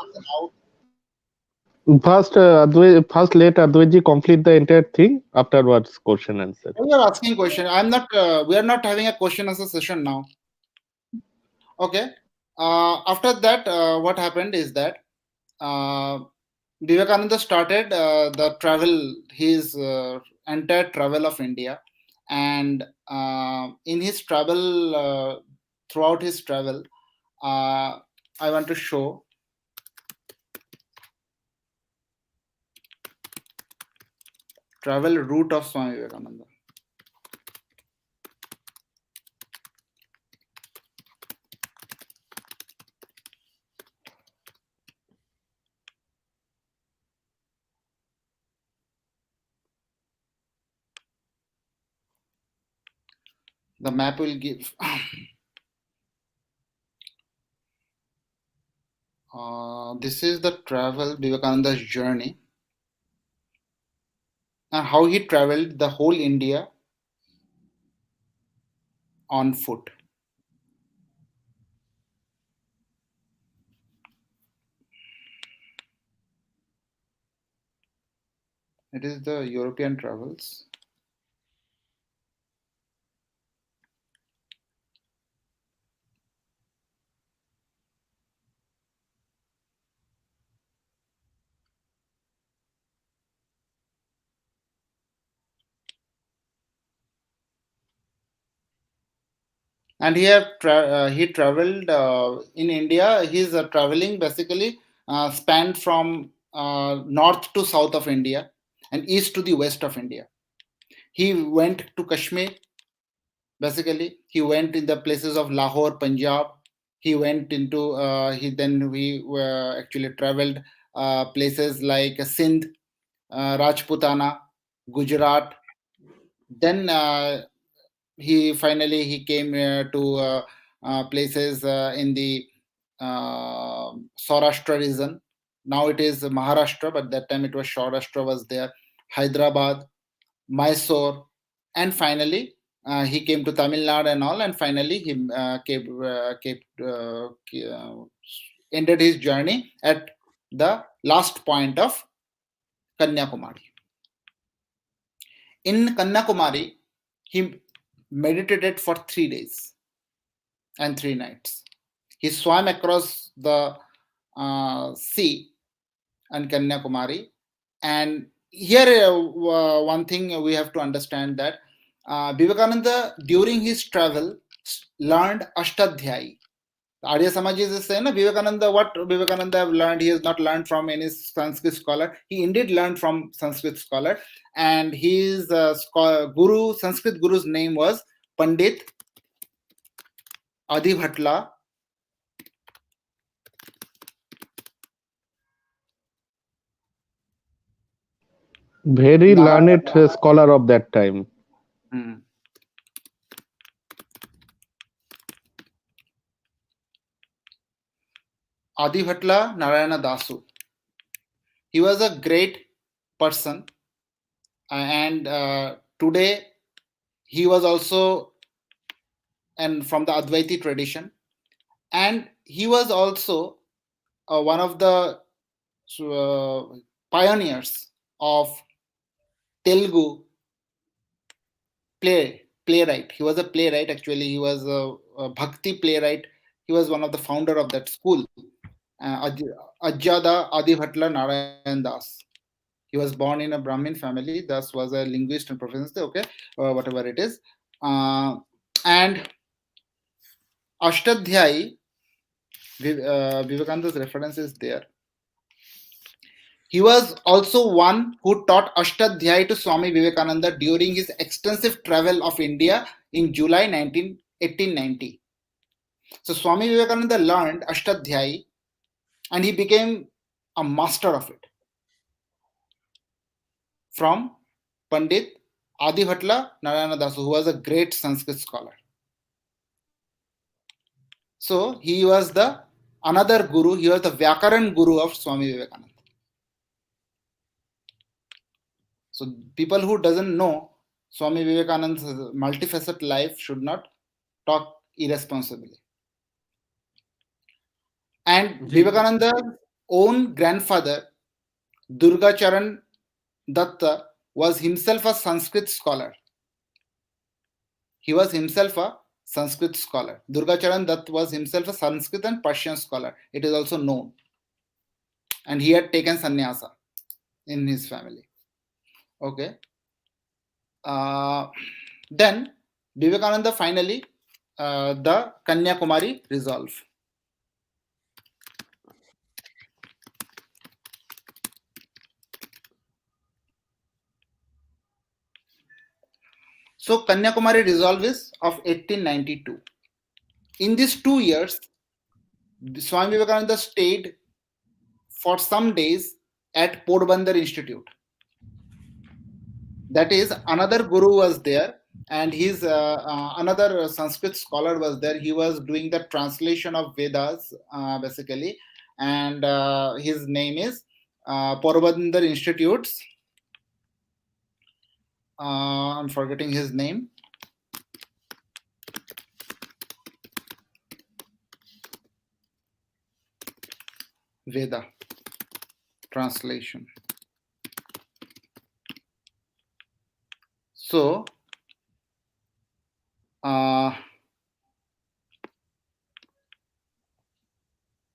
First, let Advaitji complete the entire thing. Afterwards, question answer. You are asking question. I'm not. We are not having a question answer session now. Okay. After that, what happened is that Vivekananda started the travel, his entire travel of India, and in his travel, throughout his travel, I want to show travel route of Swami Vivekananda. The map will give. This is the travel, Vivekananda's journey, and how he traveled the whole India on foot. It is the European travels. And here he traveled in India. His traveling basically spanned from north to south of India and east to the west of India. He went to Kashmir. Basically, he went in the places of Lahore, Punjab. He went into. We actually traveled places like Sindh, Rajputana, Gujarat. Then he came to places in the Saurashtra region. Now it is Maharashtra, but that time it was Saurashtra was there. Hyderabad, Mysore, and finally he came to Tamil Nadu and all, and finally he ended his journey at the last point of Kanyakumari. In Kanyakumari, he meditated for 3 days and 3 nights. He swam across the sea in Kanyakumari. And here, one thing we have to understand that Vivekananda, during his travel, learned Ashtadhyayi. Arya Samaj is saying, Vivekananda, what Vivekananda have learned, he has not learned from any Sanskrit scholar. He indeed learned from Sanskrit scholar, and his guru, Sanskrit guru's name was Pandit Adi Bhatla. Very learned scholar of that time. Adi Bhatla Narayana Dasu. He was a great person, and today he was also and from the Advaiti tradition, and he was also one of the pioneers of Telugu playwright. He was a playwright. Actually, he was a bhakti playwright. He was one of the founder of that school. Ajjada Adi Bhatla Narayan Das. He was born in a Brahmin family. Das was a linguist and professor. Okay, whatever it is. And Ashtadhyayi, Vivekananda's reference is there. He was also one who taught Ashtadhyayi to Swami Vivekananda during his extensive travel of India in July 1890. So Swami Vivekananda learned Ashtadhyayi and he became a master of it from Pandit Adi Bhatla Narayana Dasu, who was a great Sanskrit scholar. So he was the another guru, he was the Vyakaran guru of Swami Vivekananda. So people who doesn't know Swami Vivekananda's multifaceted life should not talk irresponsibly. And Vivekananda's own grandfather, Durgacharan Datta, was himself a Sanskrit scholar. He was himself a Sanskrit scholar. Durgacharan Datta was himself a Sanskrit and Persian scholar. It is also known. And he had taken sannyasa in his family. Okay. Then Vivekananda finally, the Kanyakumari resolve. So Kanyakumari resolve is of 1892. In these 2 years, Swami Vivekananda stayed for some days at Porbandar Institute. That is, another guru was there, and his another Sanskrit scholar was there. He was doing the translation of Vedas, basically, and his name is Porbandar Institute's. I'm forgetting his name. Veda translation. So,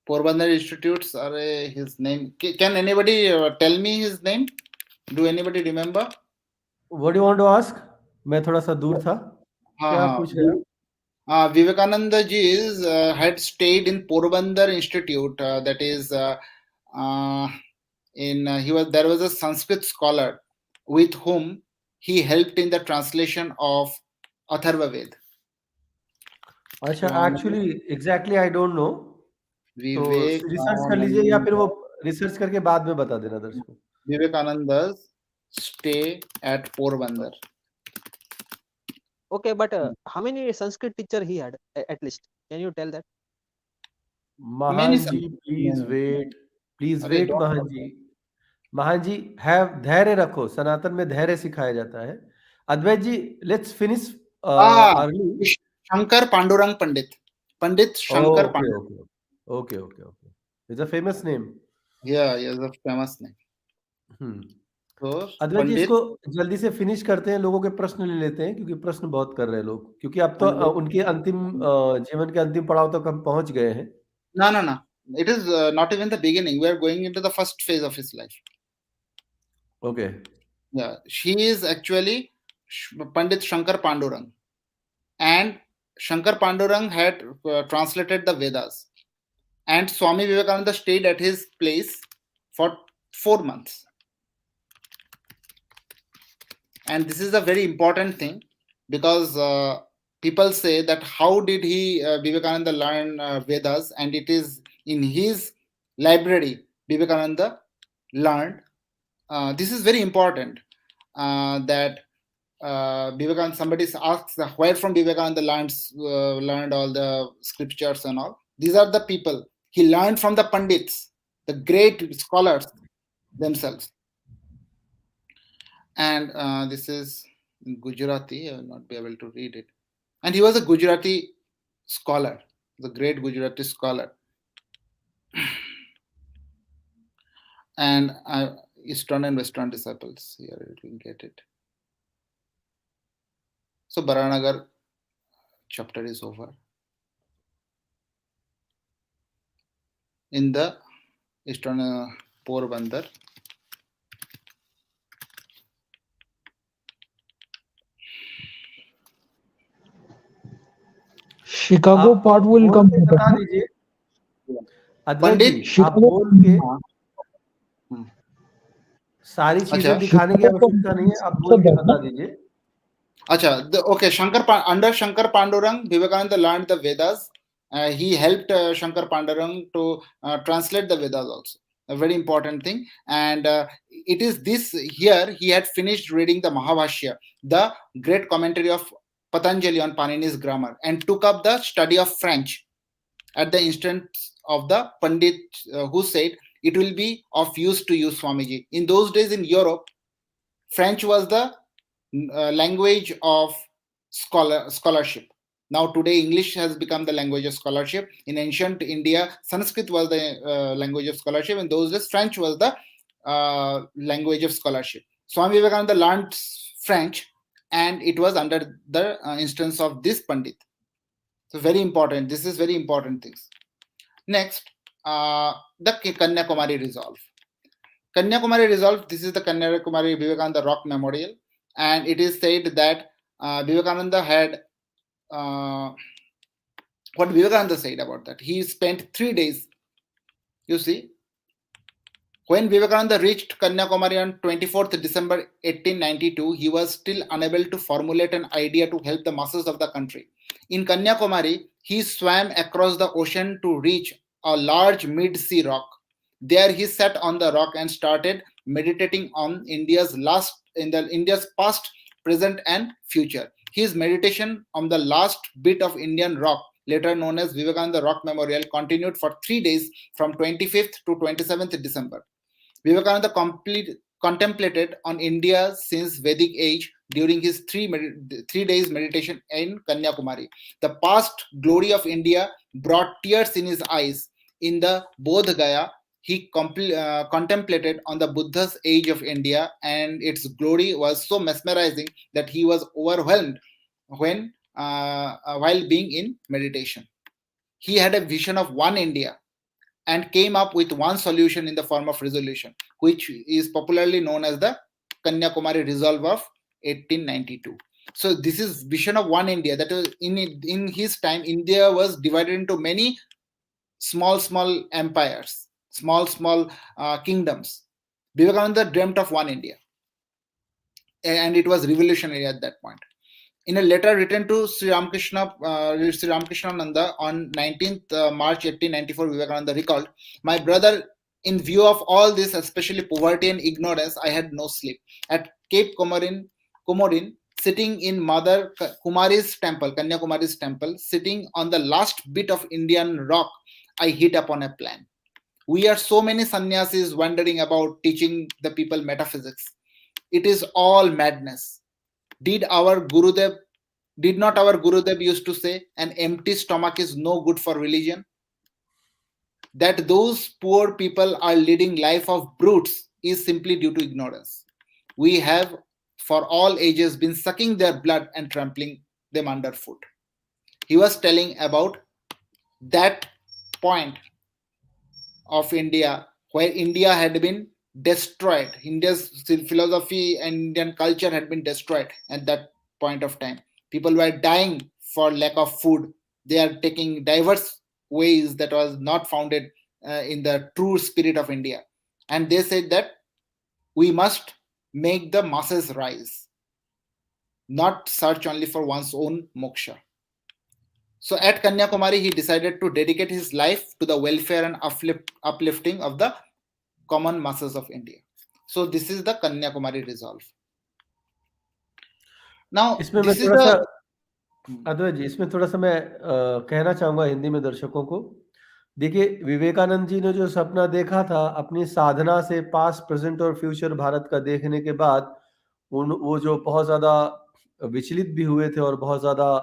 Porbandar Institutes are his name. Can anybody tell me his name? Do anybody remember? What do you want to ask? मैं थोड़ा सा दूर था. क्या पूछ रहे हैं? Vivekananda ji had stayed in Porbandar Institute. That is, there was a Sanskrit scholar with whom he helped in the translation of Atharva Ved. अच्छा, actually exactly I don't know. तो रिसर्च कर लीजिए या फिर वो रिसर्च करके बाद में बता देना दर्शकों. Vivekananda's stay at Porbandar. Okay, but how many Sanskrit teacher he had at least? Can you tell that? Mahan ji, please wait. Please wait, Mahan ji. Mahan ji, have धैर्य रखो. सनातन में धैर्य सिखाया जाता है. अद्वैत जी, let's finish early. Shankar Pandurang Pandit. Pandit Shankar Pandurang. Okay. It's a famous name. Yeah, it's a famous name. So, अद्वैत जी, इसको जल्दी से फिनिश करते हैं. लोगों के प्रश्न ले लेते हैं क्योंकि प्रश्न बहुत कर रहे हैं लोग. क्योंकि अब तो उनके अंतिम जीवन के अंतिम पड़ाव तक हम पहुंच गए हैं. No. It is not even the beginning. We are going into the first phase of his life. Okay. Yeah, she is actually Pandit Shankar Pandurang, and Shankar Pandurang had translated the Vedas, and Swami Vivekananda stayed at his place for 4 months. And this is a very important thing, because people say that how did Vivekananda learn Vedas, and it is in his library Vivekananda learned. This is very important, that Vivekananda, somebody asks where from Vivekananda learned all the scriptures and all. These are the people he learned from, the Pandits, the great scholars themselves. And this is in Gujarati. I will not be able to read it. And he was a Gujarati scholar, the great Gujarati scholar. And Eastern and Western disciples. Here you will get it. So Baranagar chapter is over. In the Eastern Porbandar, Chicago आप part will बोल come के later. बता दीजिए अद्वैत पंडित जी, आप Chicago, बोल के सारी चीजें अच्छा दिखाने की Chicago आवश्यकता नहीं है, आप part बोल के that, बता na? दीजिए. Acha, okay, under Shankar Pandurang, Vivekananda learned the Vedas. He helped Shankar Pandurang to translate the Vedas also. A very important thing. And it is this here, he had finished reading the Mahabhashya, the great commentary of Patanjali on Panini's grammar, and took up the study of French at the instance of the Pandit who said, it will be of use to you, Swamiji. In those days in Europe, French was the language of scholarship. Now today English has become the language of scholarship. In ancient India, Sanskrit was the language of scholarship. In those days, French was the language of scholarship. Swami Vivekananda learned French, and it was under the instance of this Pandit. So very important. This is very important things. Next, the Kanyakumari resolve. Kanyakumari resolve. This is the Kanyakumari Vivekananda Rock Memorial, and it is said that Vivekananda had what Vivekananda said about that. He spent 3 days. You see, when Vivekananda reached Kanyakumari on 24th December 1892, he was still unable to formulate an idea to help the masses of the country. In Kanyakumari, he swam across the ocean to reach a large mid-sea rock. There he sat on the rock and started meditating on India's past, present, and future. His meditation on the last bit of Indian rock, later known as Vivekananda Rock Memorial, continued for 3 days from 25th to 27th December. Vivekananda contemplated on India since Vedic age during his 3 days meditation in Kanyakumari. The past glory of India brought tears in his eyes. In the Bodh Gaya, he contemplated on the Buddha's age of India, and its glory was so mesmerizing that he was overwhelmed when while being in meditation. He had a vision of one India and came up with one solution in the form of resolution, which is popularly known as the Kanyakumari Resolve of 1892. So this is vision of one India. That was in his time, India was divided into many small empires, small kingdoms. Vivekananda dreamt of one India, and it was revolutionary at that point. In a letter written to Sri Ramakrishna on 19th March 1894, Vivekananda recalled, "My brother, in view of all this, especially poverty and ignorance, I had no sleep. At Cape Comorin, sitting in Mother Kumari's temple, Kanyakumari's temple, sitting on the last bit of Indian rock, I hit upon a plan. We are so many sannyasis wandering about teaching the people metaphysics. It is all madness. Did not our Gurudev used to say, an empty stomach is no good for religion? That those poor people are leading life of brutes is simply due to ignorance. We have for all ages been sucking their blood and trampling them underfoot." He was telling about that point of India where India had been destroyed. India's philosophy and Indian culture had been destroyed at that point of time. People were dying for lack of food. They are taking diverse ways that was not founded in the true spirit of India. And they said that we must make the masses rise, not search only for one's own moksha. So at Kanyakumari, he decided to dedicate his life to the welfare and uplifting of the common masses of India. So this is the Kanyakumari resolve. Now, इसमें मैं this is थोड़ा सा the अद्वैत जी, इसमें थोड़ा सा मैं कहना चाहूंगा हिंदी में दर्शकों को। देखिए, विवेकानंद जी ने जो सपना देखा था अपनी साधना से पास्ट, प्रेजेंट और फ्यूचर भारत का देखने के बाद, वो जो बहुत ज्यादा विचलित भी हुए थे और बहुत ज्यादा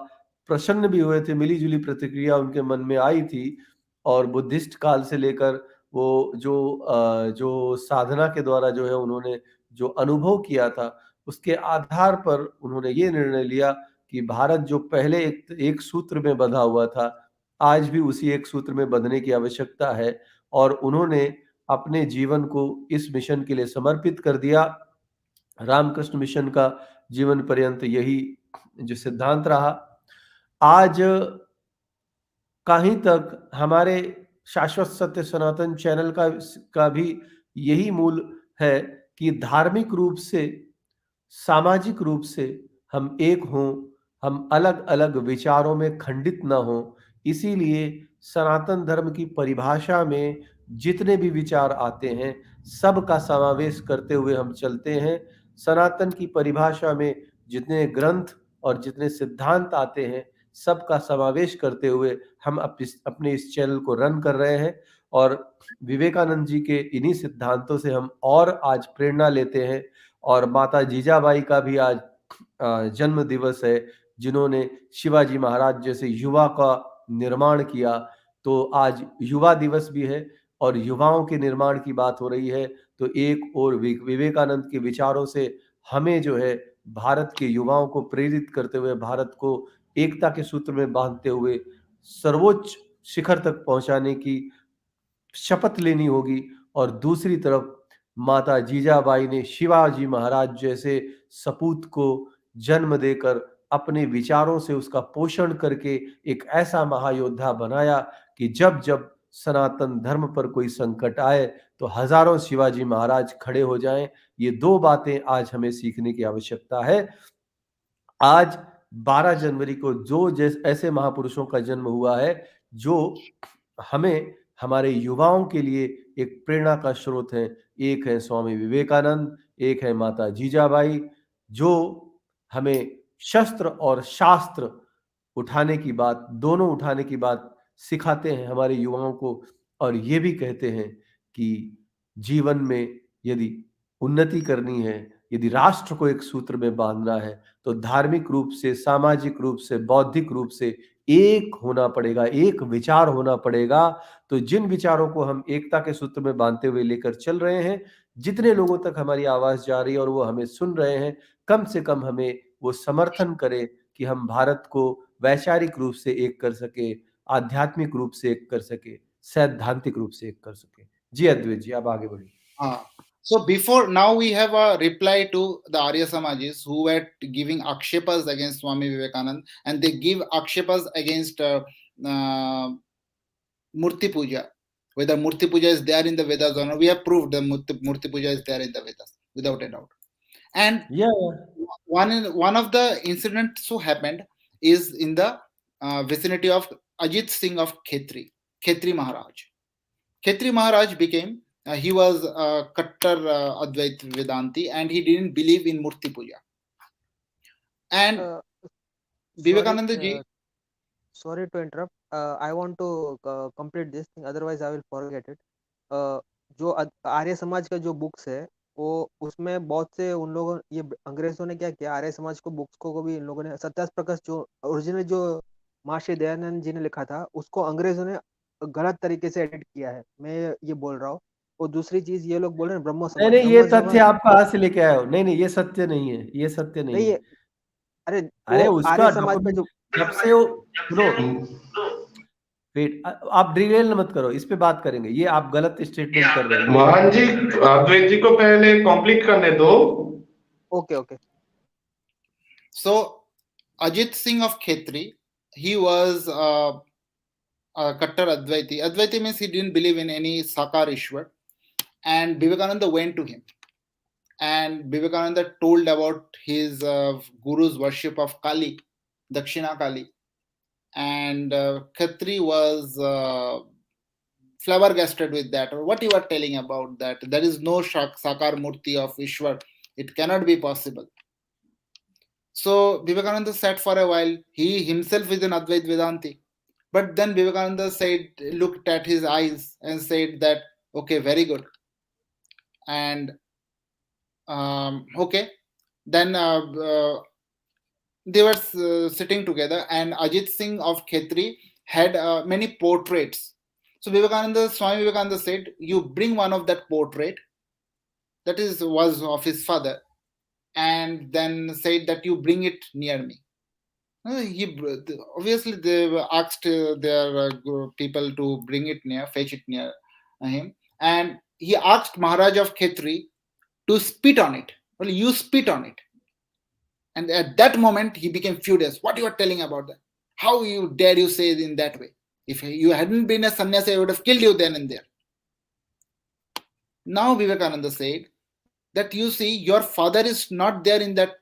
प्रसन्न भी हुए थे, मिली जुली प्रतिक्रिया उनके मन में आई थी। और बुद्धिस्ट काल से लेकर वो जो साधना के द्वारा जो है उन्होंने जो अनुभव किया था, उसके आधार पर उन्होंने ये निर्णय लिया कि भारत जो पहले एक सूत्र में बंधा हुआ था, आज भी उसी एक सूत्र में बंधने की आवश्यकता है। और उन्होंने अपने जीवन को इस मिशन के लिए समर्पित कर दिया। रामकृष्ण मिशन का जीवन पर्यंत यही जो सिद्धांत रहा। आज कहीं तक हमारे शाश्वत सत्य सनातन चैनल का भी यही मूल है कि धार्मिक रूप से, सामाजिक रूप से हम एक हों, हम अलग अलग विचारों में खंडित ना हों। इसीलिए सनातन धर्म की परिभाषा में जितने भी विचार आते हैं सबका समावेश करते हुए हम चलते हैं। सनातन की परिभाषा में जितने ग्रंथ और जितने सिद्धांत आते हैं सबका समावेश करते हुए हम अपने इस चैनल को रन कर रहे हैं। और विवेकानंद जी के इन्हीं सिद्धांतों से हम और आज प्रेरणा लेते हैं। और माता जीजाबाई का भी आज जन्म दिवस है, जिन्होंने शिवाजी महाराज जैसे युवा का निर्माण किया। तो आज युवा दिवस भी है और युवाओं के निर्माण की बात हो रही है। तो एक और विवेकानंद के विचारों से हमें जो है भारत के युवाओं को प्रेरित करते हुए, भारत को एकता के सूत्र में बांधते हुए सर्वोच्च शिखर तक पहुंचाने की शपथ लेनी होगी। और दूसरी तरफ माता जीजाबाई ने शिवाजी महाराज जैसे सपूत को जन्म देकर अपने विचारों से उसका पोषण करके एक ऐसा महायोद्धा बनाया कि जब जब सनातन धर्म पर कोई संकट आए तो हजारों शिवाजी महाराज खड़े हो जाएं। ये दो बातें आज हमें सीखने की आवश्यकता है। आज 12 जनवरी को ऐसे महापुरुषों का जन्म हुआ है जो हमें, हमारे युवाओं के लिए एक प्रेरणा का स्रोत है। एक है स्वामी विवेकानंद, एक है माता जीजाबाई, जो हमें शस्त्र और शास्त्र उठाने की बात, दोनों उठाने की बात सिखाते हैं हमारे युवाओं को। और ये भी कहते हैं कि जीवन में यदि उन्नति करनी है, यदि राष्ट्र को एक सूत्र में बांधना है, तो धार्मिक रूप से, सामाजिक रूप से, बौद्धिक रूप से एक होना पड़ेगा, एक विचार होना पड़ेगा। तो जिन विचारों को हम एकता के सूत्र में बांधते हुए लेकर चल रहे हैं, जितने लोगों तक हमारी आवाज जा रही है और वो हमें सुन रहे हैं, कम से कम हमें वो समर्थन करें कि हम भारत को वैचारिक रूप से एक कर सके, आध्यात्मिक रूप से एक कर सके, सैद्धांतिक रूप से एक कर सके। जी अद्वैत जी, आप आगे बढ़िए। So before now we have a reply to the Arya Samajis who were giving akshepas against Swami Vivekanand, and they give akshepas against Murti Puja. Whether Murti Puja is there in the Vedas or not, we have proved that Murti Puja is there in the Vedas without a doubt. And one of the incidents so happened is in the vicinity of Ajit Singh of Khetri Maharaj. Khetri Maharaj became he was a Kattar Advait Vedanti, and he didn't believe in Murti Puja. And Vivekananda ji, sorry to interrupt. I want to complete this thing, otherwise I will forget it. जो आर्य समाज का जो books है, वो उसमें बहुत से उन लोगों, ये अंग्रेजों ने क्या किया, आर्य समाज को बुक्स को भी इन लोगों ने सत्यास प्रकाश जो ओरिजिनल जो महर्षि दयानंद जी ने लिखा था, उसको अंग्रेजों ने गलत तरीके से एडिट किया है, मैं ये बोल रहा हूँ। और दूसरी चीज ये लोग बोल रहे हैं ब्रह्म समाज, नहीं, ये तथ्य आप कहाँ से लेके आए हो? नहीं, ये सत्य नहीं है, ये सत्य नहीं है। अरे उसका समाज पे जो जब से वो, सुनो, वेट, आप डिरेल मत करो, इस पे बात करेंगे। ये आप गलत स्टेटमेंट कर रहे हैं। मोहन जी, अद्वैत जी को पहले कंप्लीट करने दो। Okay. So Ajit Singh of Khetri he was a Kattar Advaiti. Advaiti means he didn't believe in any Sakar Ishwar. And Vivekananda went to him. And Vivekananda told about his guru's worship of Kali, Dakshina Kali. And Khatri was flabbergasted with that. Or what you are telling about that? There is no Sakar Murti of Ishwar. It cannot be possible. So Vivekananda sat for a while. He himself is an Advait Vedanti. But then Vivekananda looked at his eyes and said that, okay, very good. And okay, then they were sitting together, and Ajit Singh of Khetri had many portraits. So Swami Vivekananda said, you bring one of that portrait, that was of his father, and then said that you bring it near me. Obviously they asked their people to bring it near, fetch it near him, and he asked Maharaj of Khetri to spit on it. Well, you spit on it. And at that moment he became furious. What you are telling about that? How you dare you say it in that way? If you hadn't been a sannyasi, I would have killed you then and there. Now Vivekananda said that, you see, your father is not there in that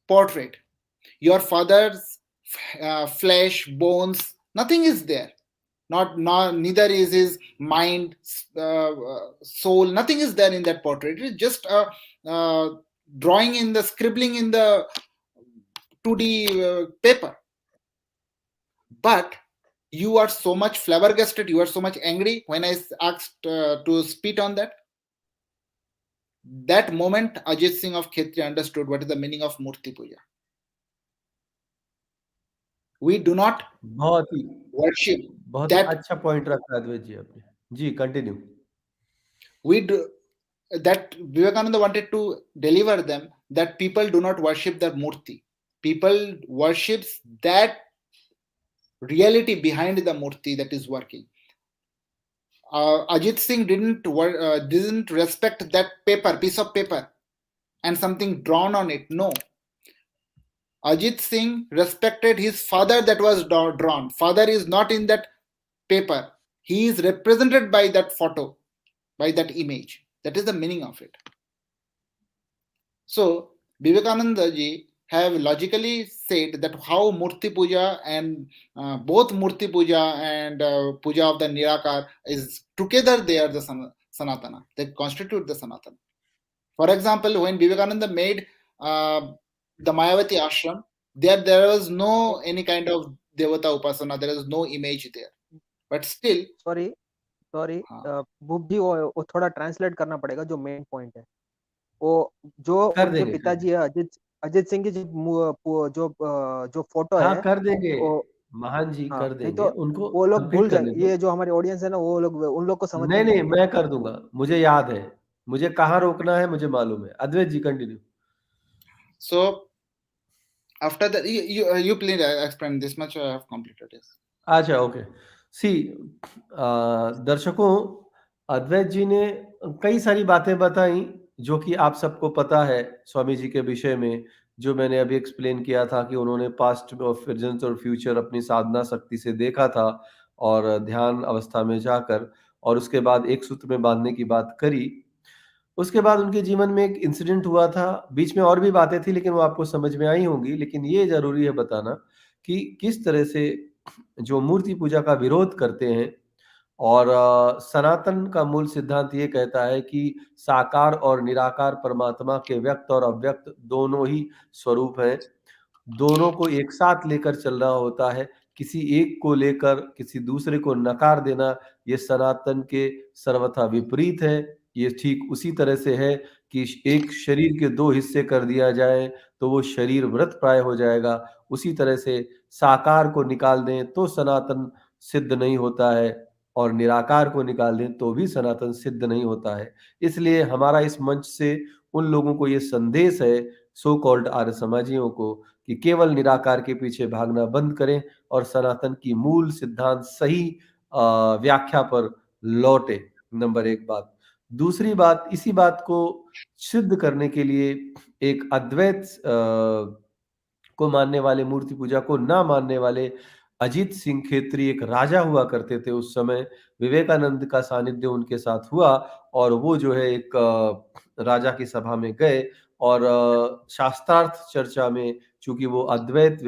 portrait. Your father's flesh, bones, nothing is there. Neither is his mind, soul, nothing is there in that portrait. It is just a drawing in the scribbling in the 2D paper. But you are so much flabbergasted, you are so much angry when I asked to spit on that. That moment Ajit Singh of Khetri understood what is the meaning of Murti Puja. We do not worship बहुत that. अच्छा point रखा है अद्वैत जी आपने. जी, continue. We do that. Vivekananda wanted to deliver them that people do not worship the Murti. People worships that reality behind the Murti that is working. Ajit Singh didn't respect that piece of paper and something drawn on it. No. Ajit Singh respected his father that was drawn. Father is not in that paper. He is represented by that photo, by that image. That is the meaning of it. So Vivekananda ji have logically said that how Murti Puja and both Murti Puja and Puja of the Nirakar is together, they are the Sanatana. They constitute the Sanatana. For example, when Vivekananda made the Mayavati ashram, there was no any kind of Devata Upasana, there is no image there. But still, sorry बुब जी वो थोड़ा translate करना पड़ेगा जो main point है. वो जो उनके पिताजी है अजित सिंह की जो फोटो है. हाँ, कर देंगे महान जी, कर देंगे. तो उनको वो लोग भूल जाए. ये जो हमारी ऑडियंस है ना, वो लोग उन लोग को समझ नहीं, मैं कर दूंगा. मुझे याद है, मुझे कहाँ रोकना है मुझे मालूम है. अद्वैत जी continue. So after that, you please explain this much. I have completed this. अच्छा, ओके. सी दर्शकों, अद्वैत जी ने कई सारी बातें बताई जो कि आप सबको पता है स्वामी जी के विषय में. जो मैंने अभी एक्सप्लेन किया था कि उन्होंने पास्ट और प्रेजेंट और फ्यूचर अपनी साधना शक्ति से देखा था और ध्यान अवस्था में जाकर, और उसके बाद एक सूत्र में बांधने की बात करी. उसके बाद उनके जीवन में एक इंसिडेंट हुआ था. बीच में और भी बातें थी लेकिन वो आपको समझ में आई होंगी. लेकिन ये जरूरी है बताना कि किस तरह से जो मूर्ति पूजा का विरोध करते हैं, और सनातन का मूल सिद्धांत ये कहता है कि साकार और निराकार परमात्मा के व्यक्त और अव्यक्त दोनों ही स्वरूप हैं. दोनों को एक साथ लेकर चलना होता है. किसी एक को लेकर किसी दूसरे को नकार देना, ये सनातन के सर्वथा विपरीत है. ये ठीक उसी तरह से है कि एक शरीर के दो हिस्से कर दिया जाए तो वो शरीर व्रत प्राय हो जाएगा. उसी तरह से साकार को निकाल दें तो सनातन सिद्ध नहीं होता है, और निराकार को निकाल दें तो भी सनातन सिद्ध नहीं होता है. इसलिए हमारा इस मंच से उन लोगों को ये संदेश है, सो कॉल्ड आर्य समाजियों को, कि केवल निराकार के पीछे भागना बंद करें और सनातन की मूल सिद्धांत सही व्याख्या पर लौटे. नंबर एक बात. दूसरी बात, इसी बात को सिद्ध करने के लिए एक अद्वैत को मानने वाले, मूर्ति पूजा को ना मानने वाले अजीत सिंह खेत्री एक राजा हुआ करते थे उस समय। विवेकानंद का सानिध्य उनके साथ हुआ और वो जो है एक राजा की सभा में गए और शास्त्रार्थ चर्चा में, चूंकि वो अद्वैत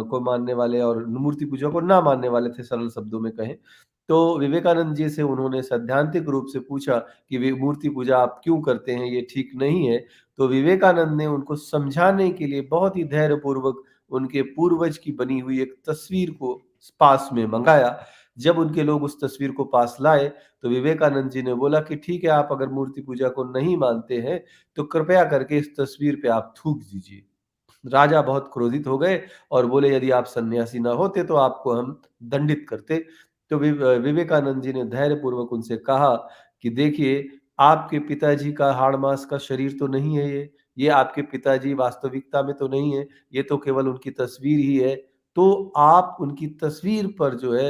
को मानने वाले और मूर्ति पूजा को ना मानने वाले थे, सरल शब्दों में कहें तो, विवेकानंद जी से उन्होंने सैद्धांतिक रूप से पूछा कि वे मूर्ति पूजा आप क्यों करते हैं, ये ठीक नहीं है। तो विवेकानंद ने उनको समझाने के लिए बहुत ही धैर्यपूर्वक उनके पूर्वज की बनी हुई एक तस्वीर को पास में मंगाया। जब उनके लोग उस तस्वीर को पास लाए तो विवेकानंद जी ने बोला कि ठीक है, आप अगर मूर्ति पूजा को नहीं मानते हैं तो कृपया करके इस तस्वीर पे आप थूक दीजिए। राजा बहुत क्रोधित हो गए और बोले यदि आप सन्यासी ना होते तो आपको हम दंडित करते। तो विवेकानंद जी ने धैर्यपूर्वक उनसे कहा कि देखिए, आपके पिताजी का हाड़ मांस का शरीर तो नहीं है ये आपके पिताजी वास्तविकता में तो नहीं है, ये तो केवल उनकी तस्वीर ही है। तो आप उनकी तस्वीर पर जो है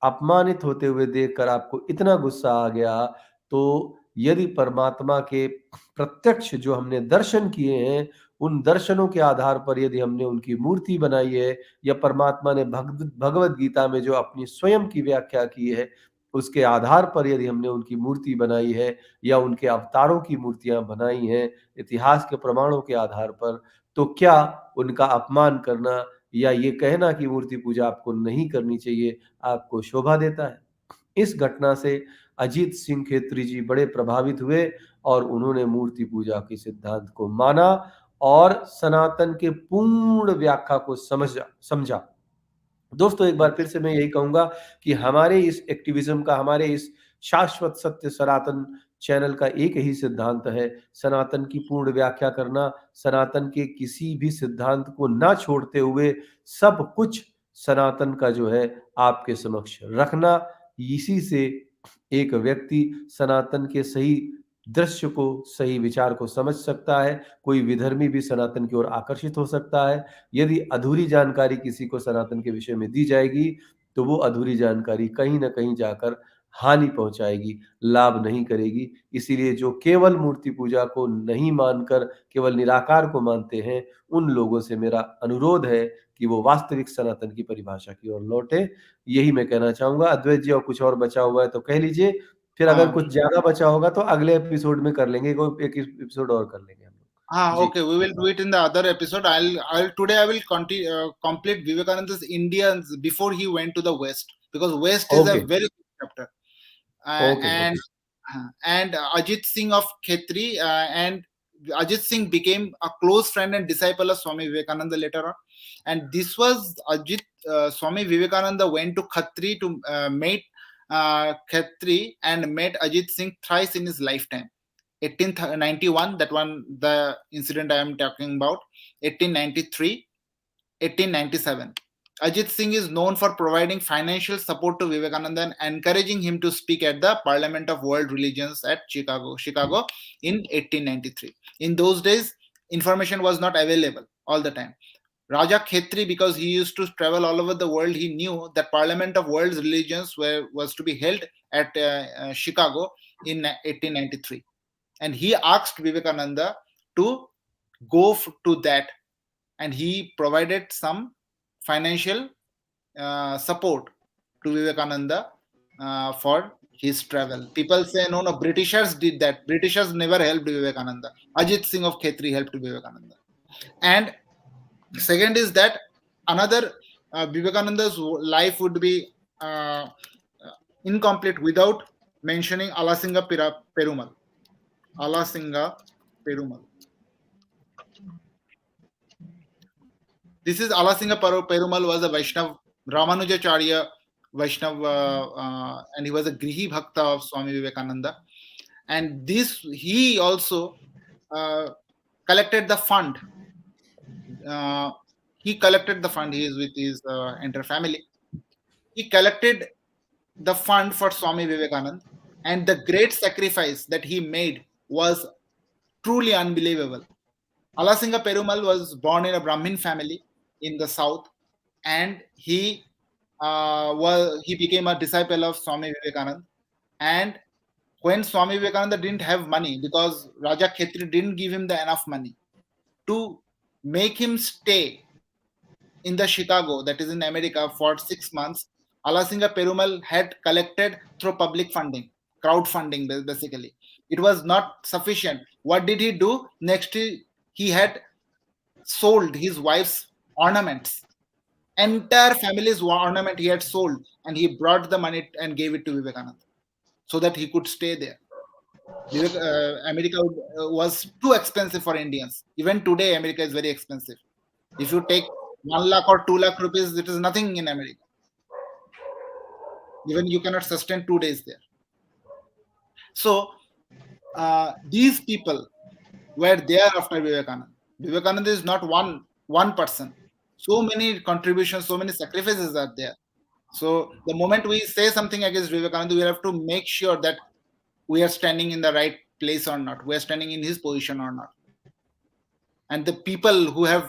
अपमानित होते हुए देखकर आपको इतना गुस्सा आ गया, तो यदि परमात्मा के प्रत्यक्ष जो हमने दर्शन किए हैं, उन दर्शनों के आधार पर यदि हमने उनकी मूर्ति बनाई है, या परमात्मा ने भगवद गीता में जो अपनी स्वयं की व्याख्या की है, उसके आधार पर यदि हमने उनकी मूर्ति बनाई है या उनके अवतारों की मूर्तियां बनाई हैं इतिहास के प्रमाणों के आधार पर, तो क्या उनका अपमान करना या ये कहना कि मूर्ति पूजा आपको नहीं करनी चाहिए आपको शोभा देता है? इस घटना से अजीत सिंह खेत्री जी बड़े प्रभावित हुए और उन्होंने मूर्ति पूजा के सिद्धांत को माना और सनातन के पूर्ण व्याख्या को समझा। दोस्तों, एक बार फिर से मैं यही कहूंगा कि हमारे इस एक्टिविज्म का, हमारे इस शाश्वत सत्य सनातन चैनल का एक ही सिद्धांत है, सनातन की पूर्ण व्याख्या करना, सनातन के किसी भी सिद्धांत को ना छोड़ते हुए सब कुछ सनातन का जो है आपके समक्ष रखना। इसी से एक व्यक्ति सनातन के सही दृश्य को, सही विचार को समझ सकता है। कोई विधर्मी भी सनातन की ओर आकर्षित हो सकता है। यदि अधूरी जानकारी किसी को सनातन के विषय में दी जाएगी तो वो अधूरी जानकारी कहीं ना कहीं जाकर हानि पहुंचाएगी, लाभ नहीं करेगी। इसीलिए जो केवल मूर्ति पूजा को नहीं मानकर केवल निराकार को मानते हैं, उन लोगों से मेरा अनुरोध है कि वो वास्तविक सनातन की परिभाषा की ओर लौटे। यही मैं कहना चाहूंगा। अद्वैत जी, और कुछ और बचा हुआ है तो कह लीजिए, फिर अगर कुछ ज्यादा बचा होगा तो अगले एपिसोड में कर लेंगे, एक एपिसोड और कर लेंगे हम लोग। Okay, we will do it in the other episode. Today I will complete Vivekananda's Indians before he went to the West, because West is a very good chapter. And Ajit Singh of Khetri, and Ajit Singh became a close friend and disciple of Swami Vivekananda later on. And this was Swami Vivekananda went to Khatri to meet Khetri and met Ajit Singh thrice in his lifetime. 1891, that one, the incident I am talking about. 1893, 1897. Ajit Singh is known for providing financial support to Vivekananda and encouraging him to speak at the Parliament of World Religions at Chicago in 1893. In those days, information was not available all the time. Raja Khetri, because he used to travel all over the world, he knew that Parliament of World Religions was to be held at Chicago in 1893. And he asked Vivekananda to go to that, and he provided some financial support to Vivekananda for his travel. People say no, Britishers did that. Britishers never helped Vivekananda. Ajit Singh of Khetri helped Vivekananda. And second is that another Vivekananda's life would be incomplete without mentioning Alasinga Perumal. Alasinga Perumal. This is Alasinga Perumal was a Vaishnav, Ramanujacharya Vaishnav, and he was a Grihi Bhakta of Swami Vivekananda. And he also collected the fund. He is with his entire family. He collected the fund for Swami Vivekananda, and the great sacrifice that he made was truly unbelievable. Alasinga Perumal was born in a Brahmin family in the south, and he became a disciple of Swami Vivekananda. And when Swami Vivekananda didn't have money, because Raja Khetri didn't give him enough money to make him stay in the Chicago, that is in America, for 6 months, Alasinga Perumal had collected through public funding, crowdfunding basically. It was not sufficient. What did he do? Next, he had sold his wife's ornaments. Entire family's ornament he had sold, and he brought the money and gave it to Vivekananda so that he could stay there. America was too expensive for Indians. Even today, America is very expensive. If you take 1 lakh or 2 lakh rupees, it is nothing in America. Even you cannot sustain 2 days there. So these people were there after Vivekananda. Vivekananda is not one person. So many contributions, so many sacrifices are there. So the moment we say something against Vivekananda, we have to make sure that we are standing in the right place or not. We are standing in his position or not. And the people who have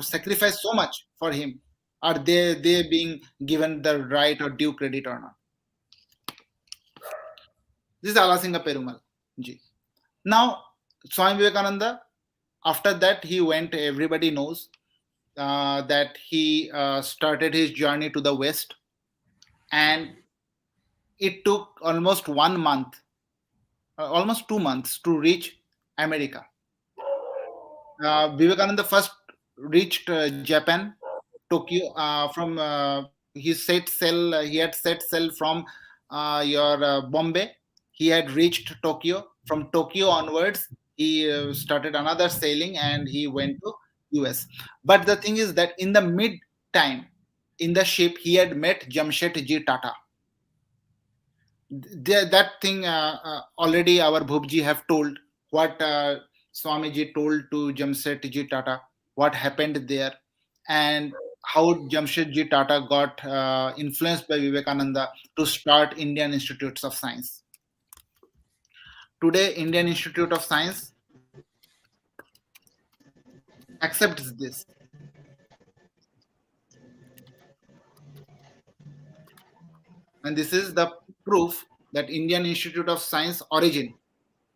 sacrificed so much for him, are they being given the right or due credit or not? This is Alasinga Perumal ji. Now, Swami Vivekananda, after that, he went, everybody knows that he started his journey to the West, and it took almost 1 month, almost 2 months to reach America. Vivekananda first reached Japan, Tokyo. He had set sail from Bombay. He had reached Tokyo. From Tokyo onwards, he started another sailing and he went to US. But the thing is that in the mid time, in the ship, he had met Jamshetji Tata. That thing already our Bhubji have told, what Swamiji told to Jamshetji Tata, what happened there, and how Jamshetji Tata got influenced by Vivekananda to start Indian Institutes of Science. Today, Indian Institute of Science accepts this. And this is the proof that Indian Institute of Science origin.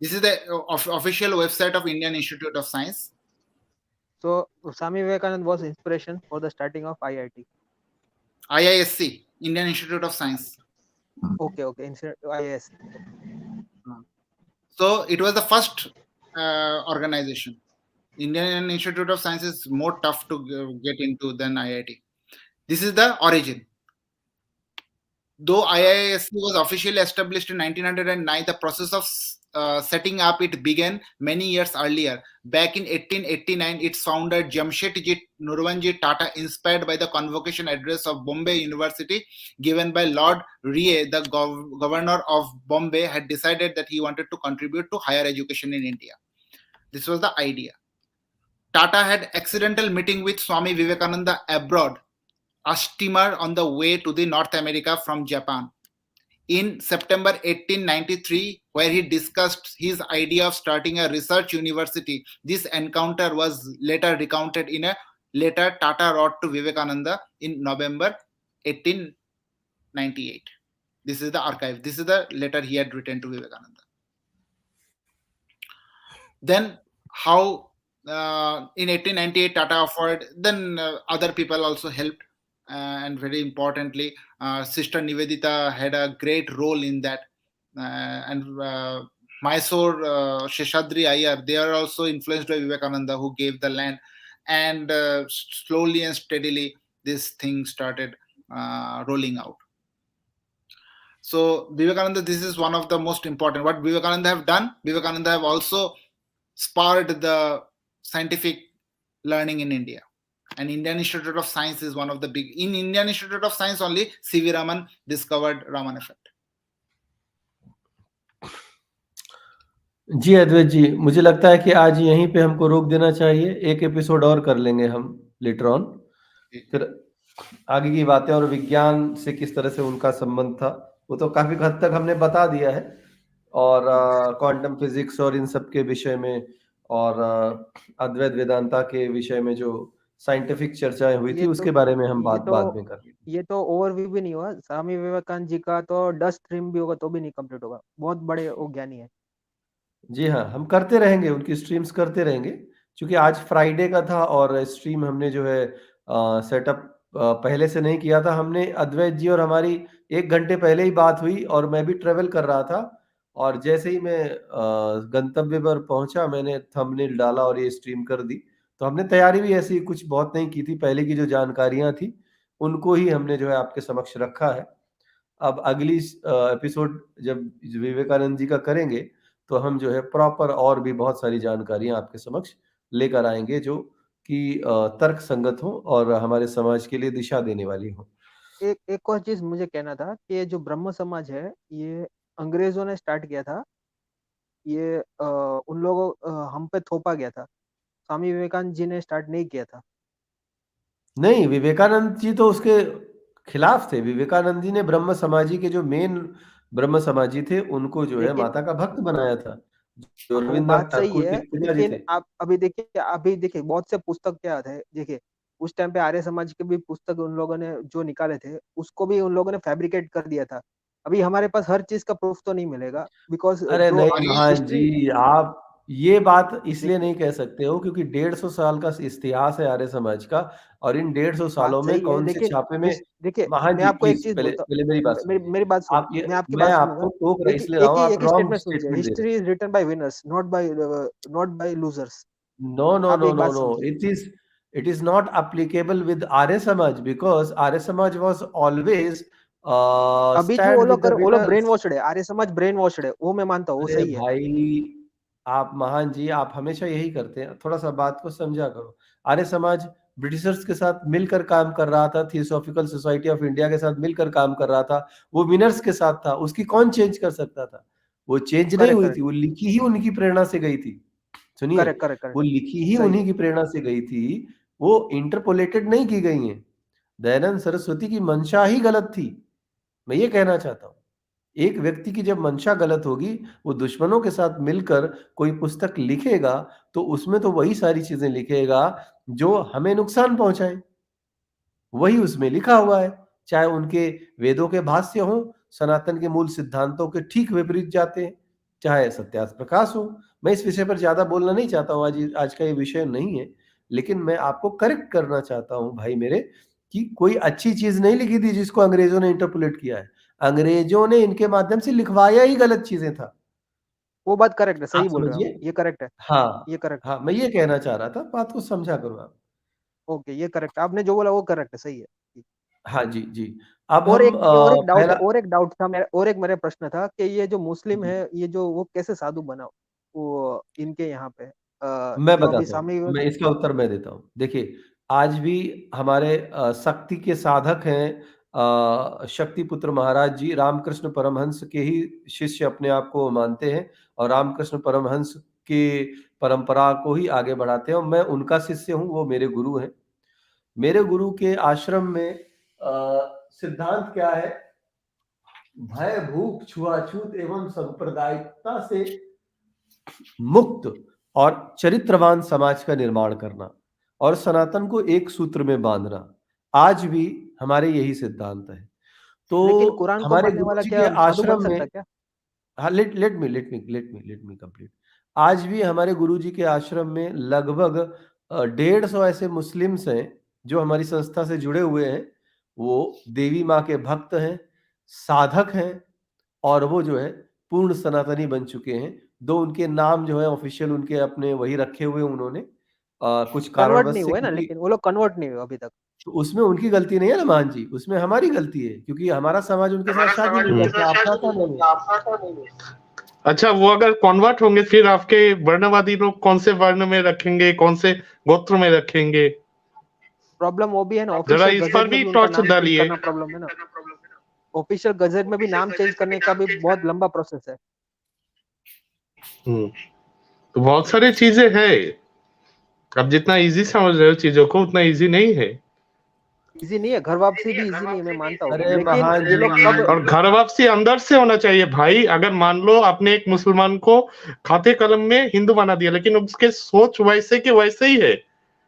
This is the official website of Indian Institute of Science. So Swami Vivekananda was inspiration for the starting of IIT. IISC, Indian Institute of Science. Okay, IISc. So it was the first organization. Indian Institute of Science is more tough to get into than IIT. This is the origin. Though IISc was officially established in 1909, the process of setting up it began many years earlier. Back in 1889, its founder Jamshetji Nurvanji Tata, inspired by the convocation address of Bombay University given by Lord Rie, the governor of Bombay, had decided that he wanted to contribute to higher education in India. This was the idea. Tata had accidental meeting with Swami Vivekananda abroad, a steamer on the way to the North America from Japan. In September 1893, where he discussed his idea of starting a research university, this encounter was later recounted in a letter Tata wrote to Vivekananda in November 1898. This is the archive. This is the letter he had written to Vivekananda. Then how in 1898 Tata offered, then other people also helped. And very importantly, Sister Nivedita had a great role in that. And Mysore, Sheshadri Iyer, they are also influenced by Vivekananda, who gave the land. And slowly and steadily, this thing started rolling out. So Vivekananda, this is one of the most important. What Vivekananda have done, Vivekananda have also spurred the scientific learning in India. And Indian Institute of Science is one of the big. In Indian Institute of Science only, C.V. Raman discovered Raman effect. जी अद्वैत जी, मुझे लगता है कि आज यहीं पे हमको रोक देना चाहिए. एक एपिसोड और कर लेंगे हम लेटर ऑन, फिर आगे की बातें और विज्ञान से किस तरह से उनका संबंध था वो तो काफी हद तक हमने बता दिया है, और क्वांटम फिजिक्स और इन सब के विषय में और अद्वैत वेदांता के विषय में जो साइंटिफिक चर्चाएं हुई थी उसके बारे में हम बाद में करेंगे. ये तो ओवरव्यू भी नहीं हुआ. स्वामी विवेकानंद जी का तो 10 स्ट्रीम भी होगा तो भी नहीं कंप्लीट होगा. बहुत बड़े वो ज्ञानी है. जी हाँ, हम करते रहेंगे, उनकी स्ट्रीम्स करते रहेंगे, क्योंकि आज फ्राइडे का था और स्ट्रीम हमने जो है सेटअप पहले से नहीं किया था। हमने अद्वैत जी और हमारी 1 घंटे पहले ही बात हुई और मैं भी ट्रेवल कर रहा था और जैसे ही मैं गंतव्य पर पहुंचा मैंने थंबनेल डाला और ये स्ट्रीम कर दी। तो हमने तैयारी भी ऐसी कुछ बहुत नहीं की थी, पहले की जो जानकारियां थी उनको ही हमने जो है आपके समक्ष रखा है। अब अगली एपिसोड जब विवेकानंद जी का करेंगे तो हम जो है प्रॉपर और भी बहुत सारी जानकारियां आपके समक्ष लेकर आएंगे जो कि तर्क संगत हो और हमारे समाज के लिए दिशा देने वाली हो। एक और चीज मुझे कहना था कि ये जो ब्रह्म समाज है ये अंग्रेजों ने स्टार्ट किया था। ये उन लोगों हम पे थोपा गया था। स्वामी विवेकानंद जी ने स्टार्ट नहीं किया था। नहीं, विवेकानंद जी तो उसके खिलाफ थे। विवेकानंद जी ने ब्रह्म समाजी के जो मेन ब्रह्म समाजी थे उनको जो है लेकिन माता का भक्त बनाया था, जो वो रविन्द्रनाथ बात सही ठाकुर के है, पिताजी लेकिन थे। आप अभी देखिए बहुत से पुस्तक क्या थे। देखिए उस टाइम पे आर्य समाज के भी पुस्तक उन लोगों ने जो निकाले थे उसको भी उन लोगों ने फैब्रिकेट कर दिया था। अभी हमारे पास हर चीज का प्रूफ तो नहीं मिलेगा, बिकॉज अरे जो नहीं महान हिस्ट्री। जी, आप ये बात इसलिए देखिए नहीं कह सकते हो क्योंकि 150 साल का इतिहास है आर्य समाज का और इन 150 बात सालों में सही है, कौन से लेकिन छापे में। देखिए महान मैं जी आपको एक प्लीज चीज पहले बोलता पहले मेरी बात हूँ। सुनिए। मेरी बात सुनो, आप ये मैं आपकी मैं बात सुनूंगा। आपको टोक रहा एक इसलिए रहा हूँ, आप एक ही रॉन्ग स्टेटमेंट सुन लीजिए। स्टेटमेंट दे रहे history is written by winners, not by losers. हो। नो नो आप नो एक नो बात नो, समझिए। it is not applicable with Arya Samaj because Arya Samaj was always अभी जो stand with the वो लोग ब्रेन winners। वॉशड है, आर्य समाज ब्रेन वॉशड है, वो मैं मानता हूँ, वो अरे सही है। भाई, आप महान जी आप हमेशा यही करते हैं, थोड़ा सा बात को समझा करो। आर्य समाज ब्रिटिशर्स के साथ मिलकर काम कर रहा था, थियोसॉफिकल सोसाइटी ऑफ इंडिया के साथ मिलकर काम कर रहा था, वो विनर्स के साथ था, उसकी कौन चेंज कर सकता था? वो चेंज नहीं करेक्ट हुई करेक्ट थी, वो लिखी ही उनकी प्रेरणा से गई थी। सुनिए, करेक्ट करेक्ट करेक्ट वो लिखी ही सही उन्हीं है। की प्रेरणा से गई थी, वो इंटरपोलेटेड नहीं की गई हैं। दयानंद सरस्वती की मंशा ही गलत थी, मैं ये कहना चाहता हूँ। एक व्यक्ति की जब मंशा गलत होगी, वो दुश्मनों के साथ मिलकर कोई पुस्तक लिखेगा तो उसमें तो वही सारी चीजें लिखेगा जो हमें नुकसान पहुंचाए, वही उसमें लिखा हुआ है। चाहे उनके वेदों के भाष्य हो, सनातन के मूल सिद्धांतों के ठीक विपरीत जाते हैं, चाहे सत्यार्थ प्रकाश हो। मैं इस विषय पर ज्यादा बोलना नहीं चाहता हूँ, आज का ये विषय नहीं है, लेकिन मैं आपको करेक्ट करना चाहता हूँ भाई मेरे, कि कोई अच्छी चीज नहीं लिखी थी जिसको अंग्रेजों ने इंटरपोलेट किया है। अंग्रेजों ने इनके माध्यम से लिखवाया ही गलत चीजें था। वो बात करेक्ट है, आप सही बोल रहे हो आप, समझिए। ये करेक्ट है। हाँ, ये करेक्ट है। हाँ, मैं ये कहना चाह रहा था, बात को समझा करो आप। ओके, ये करेक्ट, आपने जो बोला वो करेक्ट है, सही है। हाँ जी, जी। अब हम पहला और एक डाउट था मेरा, और एक मेरा प्रश्न था कि ये जो मुस्लिम है, ये जो वो कैसे साधु बना वो इनके यहाँ पे मैं जो अभी बताता हूँ, स्वामी मैं इसका उत्तर मैं देता हूँ। देखिए, आज भी हमारे शक्ति के साधक हैं शक्ति पुत्र महाराज जी, रामकृष्ण परमहंस के ही शिष्य अपने आप को मानते हैं और रामकृष्ण परमहंस की परंपरा को ही आगे बढ़ाते हैं और मैं उनका शिष्य हूँ, वो मेरे गुरु हैं। मेरे गुरु के आश्रम में सिद्धांत क्या है? भय भूख छुआछूत एवं सांप्रदायिकता से मुक्त और चरित्रवान समाज का निर्माण करना और सनातन को एक सूत्र में बांधना, आज भी हमारे यही सिद्धांत है। तो लेकिन कुरान को हमारे मानने वाला गुरुजी के क्या साधु बन आश्रम में, सकता है क्या? हाँ, लेट मी कंप्लीट। आज भी हमारे गुरुजी के आश्रम में लगभग 150 ऐसे मुस्लिम्स हैं जो हमारी संस्था से जुड़े हुए हैं। वो देवी माँ के भक्त हैं, साधक हैं और वो जो है पूर्ण सनातनी बन चुके हैं। दो उनके नाम जो है ऑफिशियल उनके अपने वही रखे हुए हैं उन्होंने कुछ कन्वर्ट कारणवश नहीं से, हुए ना, क्योंकि लेकिन वो लोग कन्वर्ट नहीं हुए अभी तक। तो उसमें उनकी गलती नहीं है ना मान जी, उसमें हमारी गलती है क्योंकि हमारा समाज उनके साथ शादी नहीं करता, अपना था नहीं। अच्छा, वो अगर कन्वर्ट होंगे फिर आपके वर्णवादी लोग कौन से वर्ण में रखेंगे, कौन से गोत्र में रखेंगे? प्रॉब्लम वो भी है ना, जरा ऑफिशियल इस गजट पर में भी भी उनका टॉर्च नाम चेंज डालिए। करना प्रॉब्लम है ना। ऑफिशियल गजट में भी नाम चेंज करने का भी बहुत लंबा प्रोसेस है। तो बहुत सारी चीजें हैं। अब जितना इजी समझ रहे हो चीजों को उतना इजी नहीं है। इजी नहीं है, घर वापसी भी इजी नहीं है, मैं मानता हूँ, अरे लेकिन महान ये लोग कब। और घर वापसी अंदर से होना चाहिए भाई। अगर मान लो आपने एक मुसलमान को खाते कलम में हिंदू बना दिया, लेकिन उसके सोच वैसे के वैसे ही है,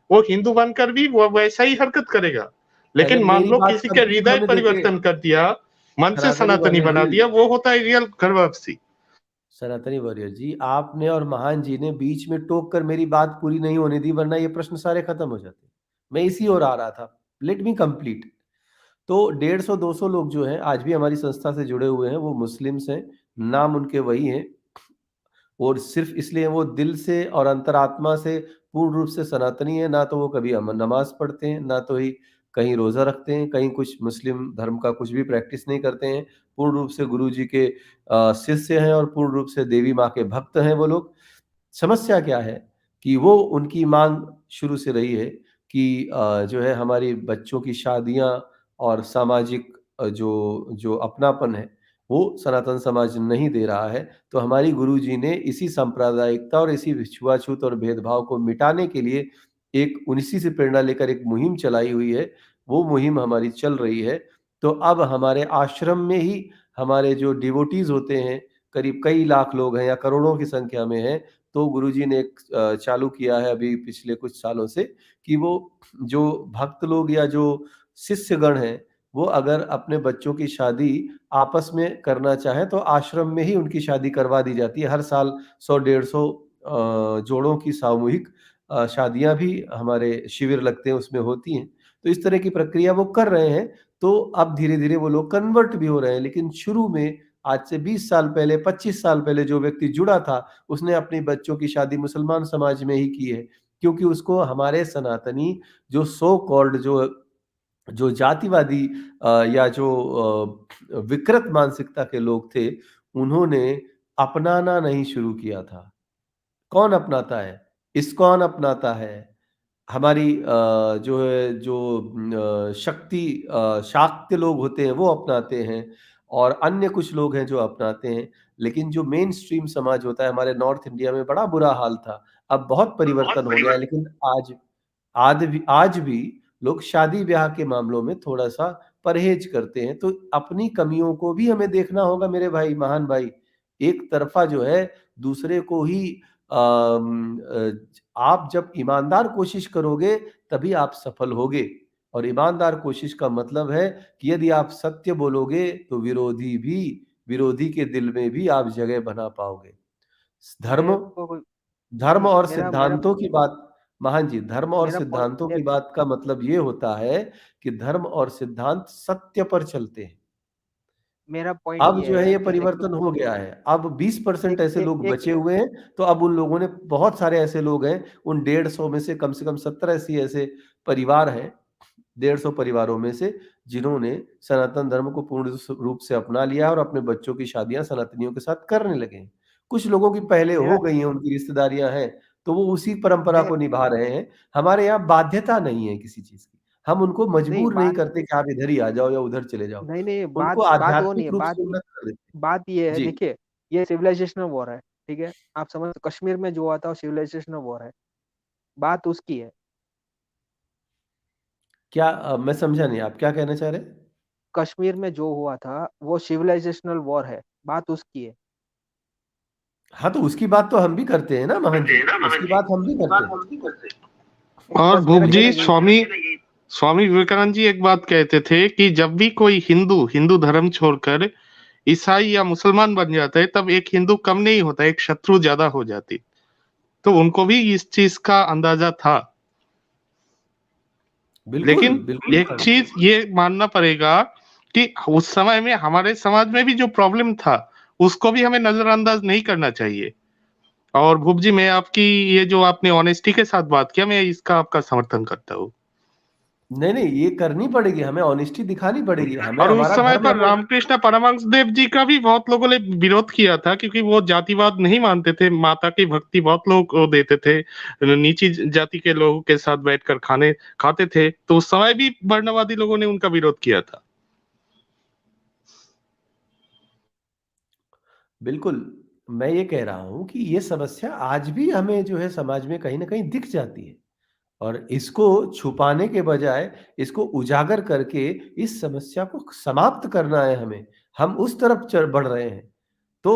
वो हिंदू बनकर भी वो वैसा ही हरकत करेगा। पहले लेकिन मान मेरी लो बात किसी के कंप्लीट हृदय होने देते परिवर्तन कर दिया, मन से सनातनी सनातनी वॉरियर बना जी। दिया, वो होता है रियल घर वापसी। सनातनी वॉरियर जी, आपने और महान जी ने बीच में टोक कर मेरी बात पूरी नहीं होने दी, वरना ये प्रश्न सारे खत्म हो जाते। मैं इसी ओर आ रहा था, लेट मी कंप्लीट। तो 150-200 लोग जो हैं आज भी हमारी संस्था से जुड़े हुए हैं, वो मुस्लिम्स हैं, नाम उनके वही हैं, और सिर्फ इसलिए वो दिल से और अंतरात्मा से पूर्ण रूप से सनातनी है। ना तो वो कभी नमाज पढ़ते हैं, ना तो ही कहीं रोजा रखते हैं, कहीं कुछ मुस्लिम धर्म का कुछ भी प्रैक्टिस नहीं करते हैं। पूर्ण रूप से गुरु जी के शिष्य हैं और पूर्ण रूप से देवी माँ के भक्त हैं वो लोग। समस्या क्या है कि वो उनकी मांग शुरू से रही है कि जो है हमारी बच्चों की शादियां और सामाजिक जो जो अपनापन है वो सनातन समाज नहीं दे रहा है। तो हमारी गुरुजी ने इसी सांप्रदायिकता और इसी छुआछूत और भेदभाव को मिटाने के लिए एक उन्हीं से प्रेरणा लेकर एक मुहिम चलाई हुई है। वो मुहिम हमारी चल रही है। तो अब हमारे आश्रम में ही हमारे जो डिवोटीज होते हैं, करीब कई लाख लोग हैं या करोड़ों की संख्या में हैं। तो गुरुजी ने एक चालू किया है अभी पिछले कुछ सालों से कि वो जो भक्त लोग या जो शिष्यगण हैं, वो अगर अपने बच्चों की शादी आपस में करना चाहें तो आश्रम में ही उनकी शादी करवा दी जाती है। हर साल 100-150 जोड़ों की सामूहिक शादियां भी हमारे शिविर लगते हैं, उसमें होती हैं। तो इस तरह की प्रक्रिया वो कर रहे हैं। तो अब धीरे-धीरे वो लोग कन्वर्ट भी हो रहे हैं। लेकिन शुरू में आज से 20 साल पहले, 25 साल पहले जो व्यक्ति जुड़ा था, उसने अपनी बच्चों की शादी मुसलमान समाज में ही की है। क्योंकि उसको हमारे सनातनी जो सो कॉल्ड जो जो जातिवादी या जो विकृत मानसिकता के लोग थे, उन्होंने अपनाना नहीं शुरू किया था। कौन अपनाता है? इस्कॉन अपनाता है। हमारी जो है जो शक्ति शाक्त लोग होते हैं वो अपनाते हैं, और अन्य कुछ लोग हैं जो अपनाते हैं। लेकिन जो मेन स्ट्रीम समाज होता है, हमारे नॉर्थ इंडिया में बड़ा बुरा हाल था। अब बहुत परिवर्तन हो गया है, लेकिन आज भी लोग शादी ब्याह के मामलों में थोड़ा-सा परहेज करते हैं। तो अपनी कमियों को भी हमें देखना होगा मेरे भाई, महान भाई। एक तरफ़ा जो है दूसरे को ही आप जब ईमानदार कोशिश करोगे तभी आप सफल होगे। और ईमानदार कोशिश का मतलब है कि यदि आप सत्य बोलोगे तो विरोधी के दिल में भी आप जगह बना पाओगे। धर्म मेरे को कोई धर्म और मेरा मेरा सिद्धांतों की बात, महान जी, धर्म और मेरा पॉइंट सिद्धांतों की बात का मतलब ये होता है कि धर्म और सिद्धांत सत्य पर चलते हैं। मेरा पॉइंट अब ये जो है है ये कि देखो, परिवर्तन हो गया है। अब 20% एक ऐसे एक लोग एक बचे हुए हैं। तो अब उन लोगों ने, बहुत सारे ऐसे लोग हैं, उन 150 में से कम 70-80 ऐसे परिवार हैं, 150 परिवारों में से, जिन्होंने सनातन धर्म को पूर्ण रूप से अपना लिया और अपने बच्चों की शादियां सनातनियों के साथ करने लगे हैं। कुछ लोगों की पहले मेरा हो गई हैं, उनकी रिश्तेदारियां हैं, तो वो उसी परंपरा मैं को निभा रहे हैं। हमारे यहाँ बाध्यता नहीं है किसी चीज की। हम उनको नहीं मजबूर नहीं बात करते कि आप इधर ही आ जाओ या उधर चले जाओ। नहीं नहीं उनको बात बात वो नहीं आध्यात्मिक है। रूप से उन्नत कर देते हैं। बात ये है, जी। देखिए, ये सिविलाइजेशनल वॉर है, ठीक है। आप समझ, कश्मीर में जो हुआ था वो सिविलाइजेशनल वॉर है, बात उसकी है। क्या मैं समझा नहीं, आप क्या कहना चाह रहे हैं? कश्मीर में जो हुआ था वो सिविलाइजेशनल वॉर है, बात उसकी है। हाँ, तो उसकी बात तो हम भी करते हैं ना महान जी, उसकी बात हम भी करते हैं। और बस भूप मेरा जी, कहना यही है। स्वामी विवेकानंद जी एक बात कहते थे कि जब भी कोई हिंदू धर्म छोड़कर ईसाई या मुसलमान बन जाता है, तब एक हिंदू कम नहीं होता, एक शत्रु ज्यादा हो जाती। तो उनको भी इस चीज का अंदाजा था। बिल्कुल, लेकिन बिल्कुल एक था जी। चीज ये मानना पड़ेगा कि उस समय में हमारे समाज में भी जो प्रॉब्लम था, उसको भी हमें नजरअंदाज नहीं करना चाहिए। और भूप जी, मैं आपकी ये जो आपने ऑनेस्टी के साथ बात किया, मैं इसका आपका समर्थन करता हूँ। नहीं, नहीं, ये करनी पड़ेगी, हमें ऑनेस्टी दिखानी पड़ेगी, हमें और उस हमारा समय धर्म पर हमें। रामकृष्ण परमहंस देव जी का भी बहुत लोगों ने विरोध किया था, क्योंकि वो जातिवाद नहीं मानते थे। माता की भक्ति बहुत लोग को देते थे, नीची जाति के लोगों के साथ बैठकर खाने खाते थे। तो उस समय भी वर्णवादी लोगों ने उनका विरोध किया था। बिल्कुल, मैं ये कह रहा हूँ कि ये समस्या आज भी हमें जो है समाज में कहीं न कहीं दिख जाती है, और इसको छुपाने के बजाय इसको उजागर करके इस समस्या को समाप्त करना है हमें। हम उस तरफ चल बढ़ रहे हैं। तो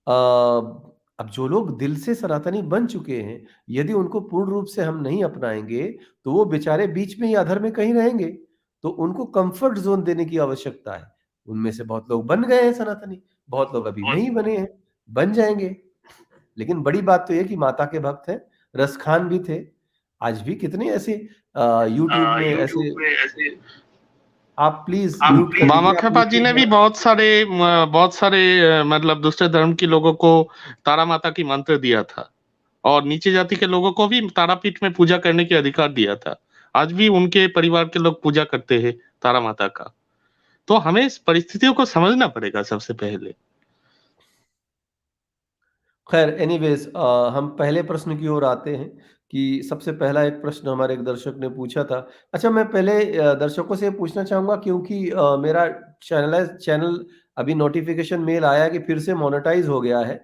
अ, अब जो लोग दिल से सनातनी बन चुके हैं, यदि उनको पूर्ण रूप से हम नहीं अपनाएँगे, तो वो बेचारे बीच में ही अधर में कहीं रहेंगे। तो उनको कम्फर्ट ज़ोन देने की आवश्यकता है। उनमें से बहुत लोग बन गए हैं सनातनी, बहुत लोग अभी नहीं बने हैं, बन जाएँगे। लेकिन बड़ी बात तो ये है कि माता के भक्त हैं, रसखान भी थे। आज भी कितने ऐसे यूट्यूब में ऐसे आप प्लीज म्यूट कर बाबा लीजिए। खेपा जी ने भी बहुत सारे मतलब दूसरे धर्म के लोगों को तारा माता की मंत्र दिया था और नीचे जाति के लोगों को भी तारापीठ में पूजा करने के अधिकार दिया था। आज भी उनके परिवार के लोग पूजा करते हैं तारा माता का। तो हमें इस परिस्थितियों को समझना पड़ेगा सबसे पहले। खैर एनीवेज, हम पहले प्रश्न की ओर आते हैं कि सबसे पहला एक प्रश्न हमारे एक दर्शक ने पूछा था। अच्छा, मैं पहले दर्शकों से पूछना चाहूंगा क्योंकि मेरा चैनल अभी नोटिफिकेशन मेल आया कि फिर से मोनेटाइज हो गया है।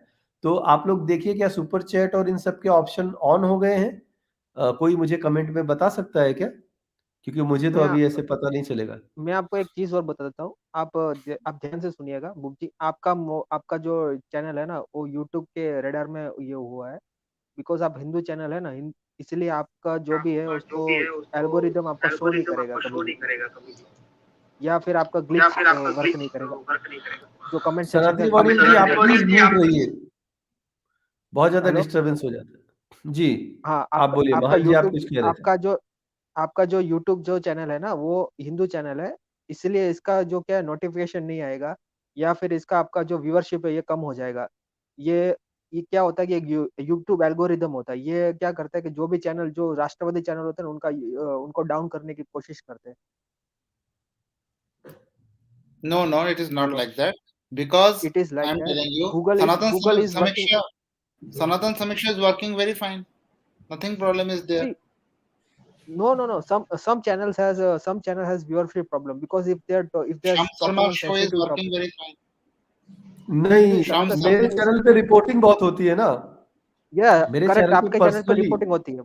तो आप लोग देखिए क्या सुपर चैट और इन सब के ऑप्शन ऑन हो गए हैं? कोई मुझे कमेंट में बता सकता है क्या? क्योंकि मुझे तो मैं अभी ऐसे पता नहीं चलेगा। मैं आपको एक चीज और बता देता हूँ। आप ध्यान से सुनिएगा बुक जी। आपका जो चैनल है ना, वो यूट्यूब के रडार में ये हुआ है, बिकॉज आप हिंदू चैनल है ना, इसलिए आपका जो भी है उसको एल्गोरिदम आपका शो नहीं करेगा कभी भी, या फिर आपका ग्लिच वर्क नहीं करेगा जो कमेंट सेक्शन का सनातनी ग्लिच वाणी जी, आप है। प्लीज म्यूट रहिए, बहुत ज्यादा हेलो। डिस्टरबेंस हो जाता है जी। हाँ, आप आपका बोलिए आपका महान जी, आप यूट्यूब कुछ कह रहे थे। आपका जो यूट्यूब जो चैनल है ना, वो हिंदू चैनल है, इसलिए इसका जो क्या नोटिफिकेशन नहीं आएगा, या फिर इसका आपका जो व्यूअरशिप है ये कम हो जाएगा। ये ये क्या होता है कि एक यूट्यूब एल्गोरिदम होता है, ये क्या करता है कि जो भी चैनल जो राष्ट्रवादी चैनल होते हैं उनका उनको डाउन करने की कोशिश करते हैं। No, it is not hello. like that. Because it is like I'm that. telling you, Google is working. Sanatan Samiksha is working very fine. Nothing problem is there. See, no, some channel has viewership problem, because if they're Sham talking Sarma on show is sensitive working topic. very fine. नहीं, Sham मेरे Sarma, channel पे reporting बहुत होती है ना। या मेरे correct, channel पे आपके चैनल पे पर्सनली, रिपोर्टिंग होती है,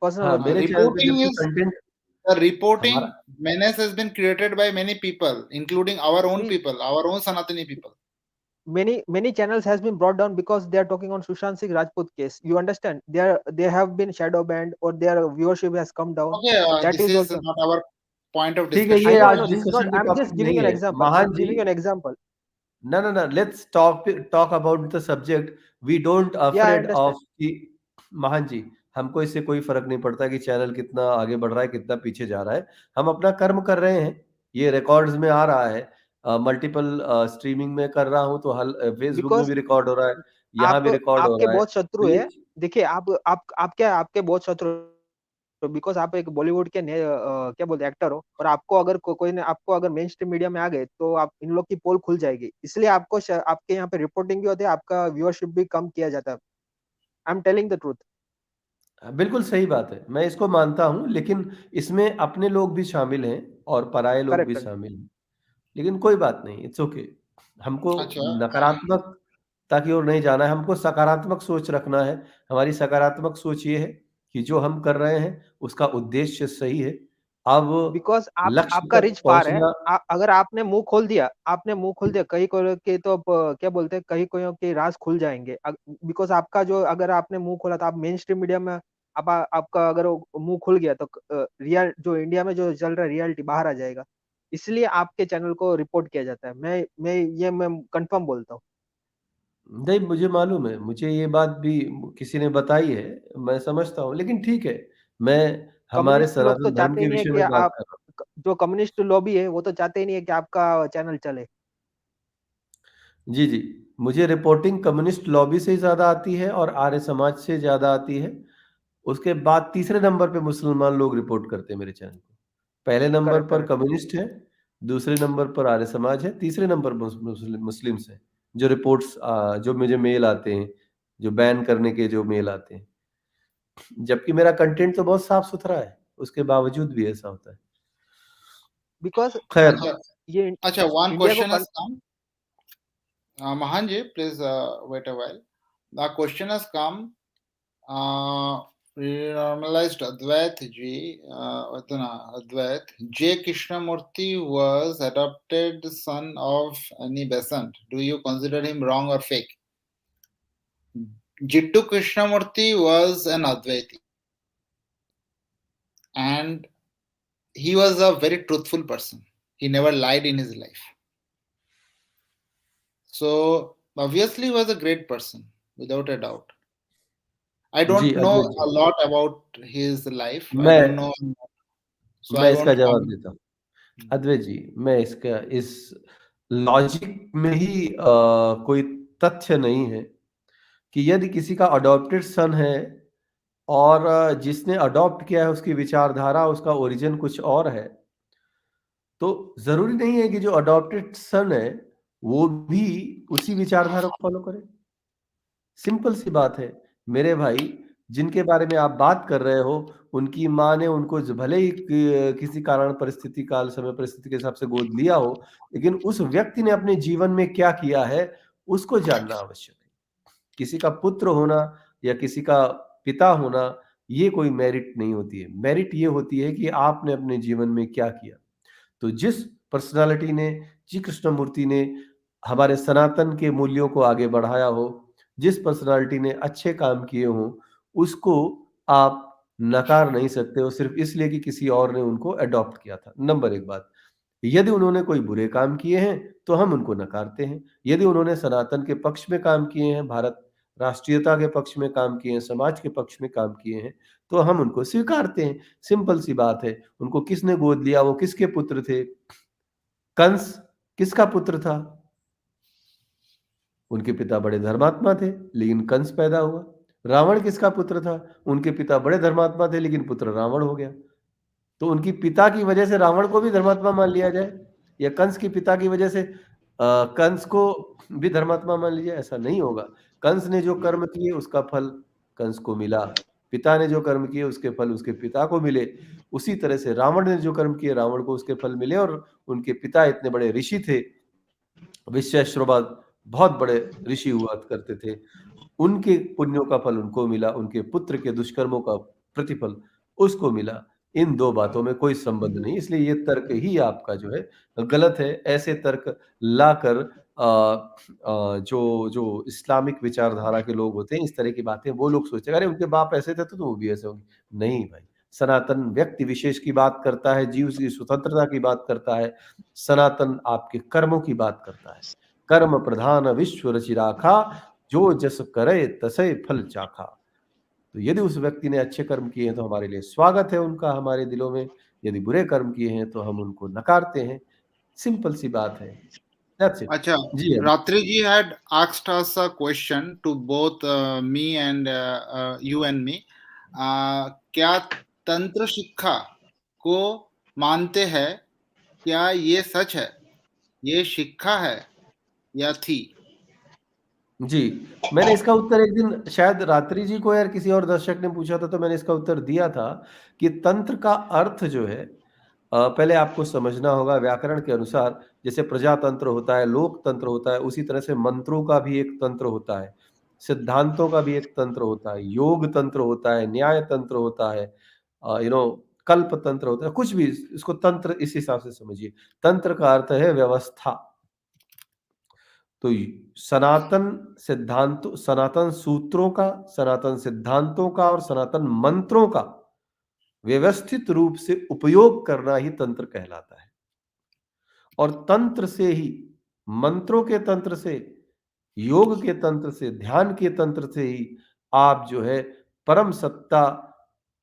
पर्सनल हाँ होती है। मेरे चैनल पे reporting जबकि is कंटेंट the reporting हमारा, menace has been created by many people, including our own See, people, our own Sanatani people. many channels has been brought down because they are talking on Sushant Singh Rajput case. You understand? They have been shadow banned, or their viewership has come down. Okay, That this is is also. not our point of ठीक है, I ये discussion. know, आज this is not. Discussion का I'm topic just giving नहीं an है example. महान I'm ji. giving an example. No, let's talk about the subject. We don't Yeah, I afraid of understand. कि महान जी, हमको इससे कोई फर्क नहीं पड़ता कि चैनल कितना आगे बढ़ रहा है कितना पीछे जा रहा है। हम अपना कर्म कर रहे हैं, ये रिकॉर्ड्स में आ रहा है, मल्टीपल स्ट्रीमिंग में कर रहा हूँ तो फेसबुक में Because भी रिकॉर्ड हो रहा है, यहाँ आप भी रिकॉर्ड हो आपके रहा है, बहुत शत्रु तो ये है। देखिए, आप क्या, आपके बहुत शत्रु, बिकॉज आप एक बॉलीवुड के क्या बोलते एक्टर हो, और आपको अगर कोई ने आपको अगर मेन स्ट्रीम मीडिया में आ गए तो आप इन लोग की पोल खुल जाएगी, इसलिए आपके यहाँ पे रिपोर्टिंग भी होती है, आपका व्यूअरशिप भी कम किया जाता है। I am telling the truth. बिल्कुल सही बात है, मैं इसको मानता हूँ, लेकिन इसमें अपने लोग भी शामिल हैं और पराये लोग भी करेक्ट। शामिल हैं। लेकिन कोई बात नहीं, इट्स ओके। हमको अच्छा, नकारात्मकता की ओर नहीं जाना है, हमको सकारात्मक सोच रखना है। हमारी सकारात्मक सोच ये है कि जो हम कर रहे हैं उसका उद्देश्य सही है। अब बिकॉज लक्ष्य आपका तक रिच फार है। पहुंचना, अगर आपने मुंह खोल दिया, कहीं को के तो क्या बोलते हैं, कहीं कोई के राज खुल जाएंगे। बिकॉज आपका जो, अगर आपने मुंह खोला तो आप मेन स्ट्रीम मीडिया में, आपका अगर मुंह खुल गया तो रियल जो इंडिया में जो चल रहा है रियलिटी बाहर आ जाएगा, इसलिए आपके चैनल को रिपोर्ट किया जाता है। मैं कंफर्म बोलता हूँ। नहीं मुझे मालूम है, मुझे ये बात भी किसी ने बताई है, मैं समझता हूँ, लेकिन ठीक है, मैं हमारे कम्युनिस्ट लोग तो सनातन धर्म चाहते ही के नहीं है विषय कि में बात आप, कर रहा हूँ। जो कम्युनिस्ट लॉबी है वो तो चाहते ही नहीं है कि आपका चैनल चले। जी जी, मुझे रिपोर्टिंग कम्युनिस्ट लॉबी से ज़्यादा आती है और आर्य समाज से ज़्यादा आती है। उसके बाद तीसरे नंबर पे मुसलमान लोग रिपोर्ट करते हैं मेरे चैनल को। पहले नंबर करेक्ट, पर करेक्ट। कम्युनिस्ट है, दूसरे नंबर पर आर्य समाज है, तीसरे नंबर पर मुस्लिम्स हैं। जो रिपोर्ट्स जो मुझे मेल आते हैं, जो बैन करने के जो मेल आते हैं, जबकि मेरा कंटेंट तो बहुत साफ सुथरा है, उसके बावजूद भी ऐसा होता है। बिकॉज खैर, ये अच्छा, one इंडिया को question has come. Mahanji, please wait a while. The question has come. Normalized Advait ji, Advait J. Krishnamurti was adopted son of any Besant. Do you consider him wrong or fake? Jittu Krishnamurti was an Advaiti, and he was a very truthful person. He never lied in his life. So obviously he was a great person, without a doubt. I ji don't know Advait ji, a lot about his life. I मैं don't know. So मैं I इसका want to जवाब देता हूँ अद्वैत जी। मैं इसका इस logic में ही कोई तथ्य नहीं है कि यदि किसी का अडॉप्टेड सन है और जिसने अडॉप्ट किया है उसकी विचारधारा, उसका ओरिजिन कुछ और है, तो जरूरी नहीं है कि जो अडॉप्टेड सन है वो भी उसी विचारधारा को फॉलो करे। सिंपल सी बात है मेरे भाई, जिनके बारे में आप बात कर रहे हो, उनकी माँ ने उनको भले ही किसी कारण, परिस्थिति, काल, समय, परिस्थिति के हिसाब से गोद लिया हो, लेकिन उस व्यक्ति ने अपने जीवन में क्या किया है उसको जानना आवश्यक है। किसी का पुत्र होना या किसी का पिता होना ये कोई मेरिट नहीं होती है। मेरिट ये होती है कि आपने अपने जीवन में क्या किया। तो जिस पर्सनालिटी ने, जी कृष्णमूर्ति ने हमारे सनातन के मूल्यों को आगे बढ़ाया हो, जिस पर्सनालिटी ने अच्छे काम किए हों, उसको आप नकार नहीं सकते हो सिर्फ इसलिए कि किसी और ने उनको अडॉप्ट किया था। नंबर एक बात, यदि उन्होंने कोई बुरे काम किए हैं तो हम उनको नकारते हैं। यदि उन्होंने सनातन के पक्ष में काम किए हैं, भारत राष्ट्रीयता के पक्ष में काम किए हैं, समाज के पक्ष में काम किए हैं, तो हम उनको स्वीकारते हैं। सिंपल सी बात है। उनको किसने गोद लिया, वो किसके पुत्र थे? कंस किसका पुत्र था? उनके पिता बड़े धर्मात्मा थे लेकिन कंस पैदा हुआ। रावण किसका पुत्र था? उनके पिता बड़े धर्मात्मा थे लेकिन पुत्र रावण हो गया। तो उनकी पिता की वजह से रावण को भी धर्मात्मा मान लिया जाए, या कंस की पिता की वजह से कंस को भी धर्मात्मा मान लिया? ऐसा नहीं होगा। कंस ने जो कर्म किए उसका फल कंस को मिला, पिता ने जो कर्म किए उसके फल उसके पिता को मिले। उसी तरह से रावण ने जो कर्म किए रावण को उसके फल मिले, और उनके पिता इतने बड़े ऋषि थे, विश्वेश्वरवाद, बहुत बड़े ऋषि हुआ करते थे, उनके पुण्यों का फल उनको मिला, उनके पुत्र के दुष्कर्मों का प्रतिफल उसको मिला। इन दो बातों में कोई संबंध नहीं, इसलिए ये तर्क ही आपका जो है गलत है। ऐसे तर्क लाकर जो जो इस्लामिक विचारधारा के लोग होते हैं, इस तरह की बातें वो लोग सोचते हैं अरे उनके बाप ऐसे थे तो वो भी ऐसे होंगे। नहीं भाई, सनातन व्यक्ति विशेष की बात करता है, जीव की स्वतंत्रता की बात करता है। सनातन आपके कर्मों की बात करता है। कर्म प्रधान विश्व रचि राखा, जो जस करे तसे फल चाखा। तो यदि उस व्यक्ति ने अच्छे कर्म किए हैं तो हमारे लिए स्वागत है उनका हमारे दिलों में, यदि बुरे कर्म किए हैं तो हम उनको नकारते हैं। सिंपल सी बात है। That's it. Acha, जी हाँ। Ratri ji had asked us a question to both me and you and me. क्या तंत्र शिक्षा को मानते हैं? क्या ये सच है? ये शिक्षा है या थी? जी, मैंने इसका उत्तर एक दिन शायद रात्रि जी को या किसी और दर्शक ने पूछा था, तो मैंने इसका उत्तर दिया था कि तंत्र का अर्थ जो है, पहले आपको समझना होगा व्याकरण के अनुसार। जैसे प्रजातंत्र होता है, लोकतंत्र होता है, उसी तरह से मंत्रों का भी एक तंत्र होता है, सिद्धांतों का भी एक तंत्र होता है, योग तंत्र होता है, न्याय तंत्र होता है, कल्प तंत्र होता है, कुछ भी इसको तंत्र इस हिसाब से समझिए। तंत्र का अर्थ है व्यवस्था। तो सनातन सिद्धांतों, सनातन सूत्रों का, सनातन सिद्धांतों का और सनातन मंत्रों का व्यवस्थित रूप से उपयोग करना ही तंत्र कहलाता है। और तंत्र से ही, मंत्रों के तंत्र से, योग के तंत्र से, ध्यान के तंत्र से ही आप जो है परम सत्ता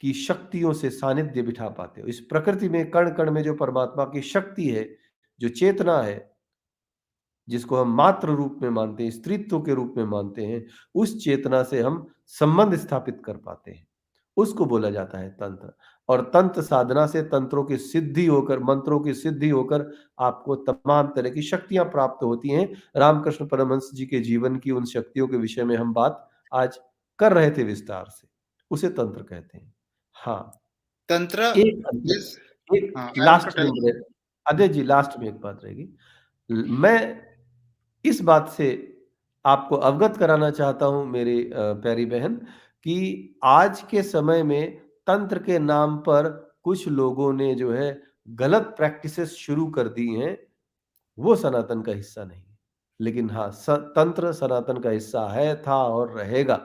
की शक्तियों से सानिध्य बिठा पाते हो। इस प्रकृति में कण कण में जो परमात्मा की शक्ति है, जो चेतना है, जिसको हम मात्र रूप में मानते हैं, स्त्रीत्व के रूप में मानते हैं, उस चेतना से हम संबंध स्थापित कर पाते हैं, उसको बोला जाता है तंत्र। और तंत्र साधना से तंत्रों की सिद्धि होकर, मंत्रों की सिद्धि होकर आपको तमाम तरह की शक्तियां प्राप्त होती हैं। रामकृष्ण परमहंस जी के जीवन की उन शक्तियों के विषय में हम बात आज कर रहे थे विस्तार से, उसे तंत्र कहते हैं। हाँ, Tantra एक is, एक I want to last tell में, अजय जी लास्ट में एक बात रहेगी। मैं इस बात से आपको अवगत कराना चाहता हूं मेरी प्यारी बहन, कि आज के समय में तंत्र के नाम पर कुछ लोगों ने जो है गलत प्रैक्टिसेस शुरू कर दी हैं। वो सनातन का हिस्सा नहीं, लेकिन हाँ, तंत्र सनातन का हिस्सा है, था और रहेगा।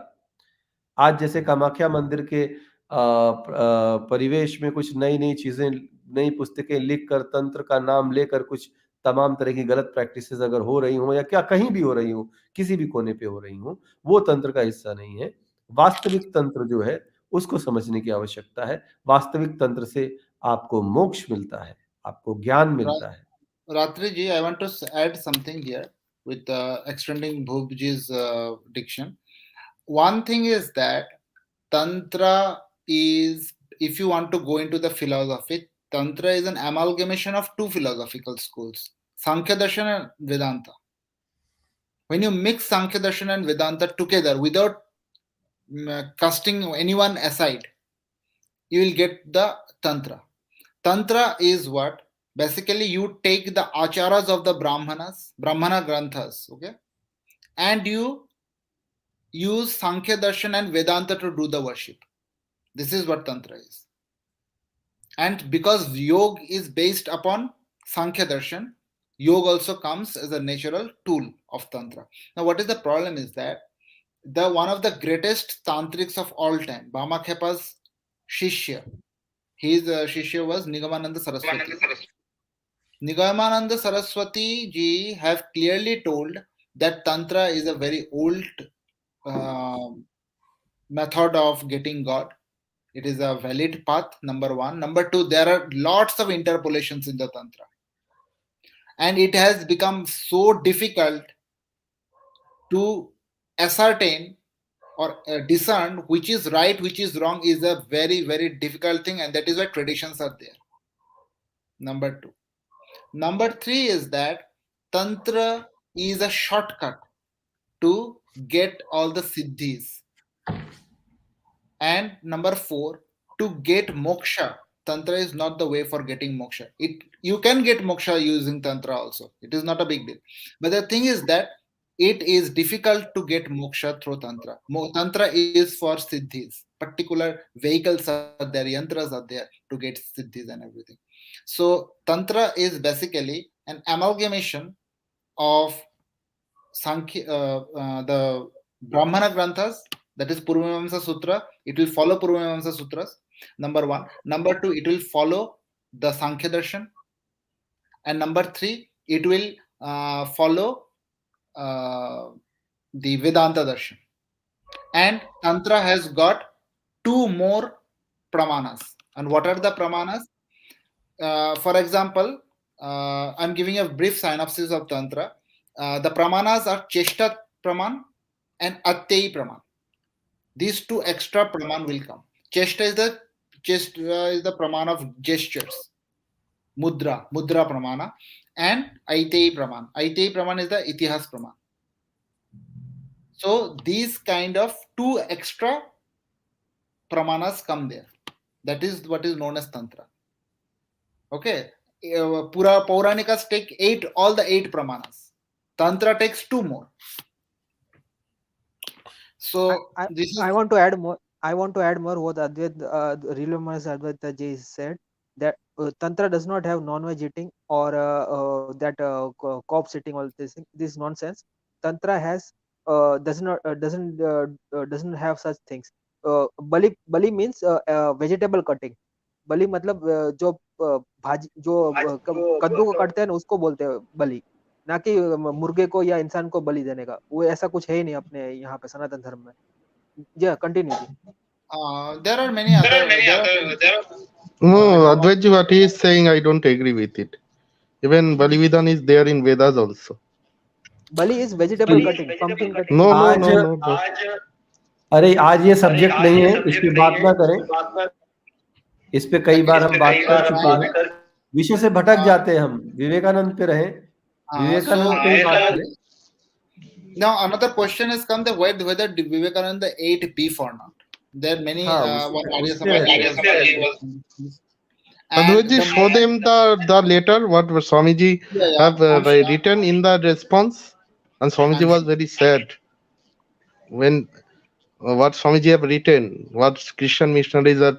आज जैसे कामाख्या मंदिर के परिवेश में कुछ नई नई चीजें, नई पुस्तकें लिखकर तंत्र का नाम लेकर कुछ तमाम तरह की गलत प्रैक्टिसेस अगर हो रही हो, या क्या कहीं भी हो रही हो, किसी भी कोने पे हो रही हो, वो तंत्र का हिस्सा नहीं है। वास्तविक तंत्र जो है उसको समझने की आवश्यकता है। वास्तविक तंत्र से आपको मोक्ष मिलता है, आपको ज्ञान मिलता है। Ratri ji, I want to add something here with extending Bhubji's diction. One thing is that Tantra is, if you want to go into the philosophy, Tantra is an amalgamation of two philosophical schools, Sankhya Darshan and Vedanta. When you mix Sankhya Darshan and Vedanta together without casting anyone aside, you will get the Tantra. Tantra is what? Basically, you take the acharas of the Brahmana Granthas, okay, and you use Sankhya Darshan and Vedanta to do the worship. This is what Tantra is. And because Yoga is based upon Sankhya Darshan, Yoga also comes as a natural tool of Tantra. Now, what is the problem is that one of the greatest tantrics of all time, Bhamakhepa's Shishya, his Shishya was Nigamananda Saraswati. Nigamananda Saraswati ji have clearly told that Tantra is a very old method of getting God. It is a valid path, number one. Number two, there are lots of interpolations in the Tantra. And it has become so difficult to ascertain or discern which is right, which is wrong, is a very, very difficult thing. And that is why traditions are there. Number two. Number three is that Tantra is a shortcut to get all the siddhis. And number four, to get moksha, Tantra is not the way for getting moksha. You can get moksha using Tantra also. It is not a big deal. But the thing is that it is difficult to get moksha through Tantra. Tantra is for siddhis. Particular vehicles are there, yantras are there to get siddhis and everything. So Tantra is basically an amalgamation of the Brahmana Granthas, that is Purvamamsa Sutra. It will follow Purvamamsa Sutras, number one. Number two, it will follow the Sankhya Darshan. And number three, it will follow the Vedanta Darshan. And Tantra has got two more pramanas. And what are the pramanas? For example, I'm giving a brief synopsis of Tantra. The pramanas are Cheshta Praman and Atteyi Praman. These two extra praman will come. Cheshta is the praman of gestures. Mudra pramana. And Aiteyi Praman. Aiteyi Praman is the Itihas Praman. So these kind of two extra pramanas come there. That is what is known as Tantra. Okay. Pauranikas take all the eight pramanas. Tantra takes two more. So I want to add more. I want to add more what Advait, Relumas Advaita ji said, that Tantra does not have non-veg eating or that corpse eating, all this nonsense. Tantra has doesn't have such things. Bali means vegetable cutting. बलि मतलब जो भाजी जो कद्दू को काटते हैं ना उसको बोलते हैं बलि, ना कि मुर्गे को या इंसान को बलि देने का। वो ऐसा कुछ है ही नहीं अपने यहाँ पे सनातन धर्म में। Yeah, continue. There are many other. No, Advaitji, what he is saying, I don't agree with it. Even Bali Vidhan is there in Vedas also. Bali is vegetable cutting, pumpkin cutting. No. अरे आज ये subject नहीं है, इस पे बात ना करें। इस पे कई बार हम बात कर चुके हैं, विषय से भटक जाते हैं हम। विवेकानंद पे रहे, विवेकानंद पे ही बात करें। Now another question has come that whether Vivekananda ate beef or not. There are many. Advaitji, show them the letter what Swamiji have written in the response, and Swamiji was very sad when what Swamiji have written, what Christian missionaries are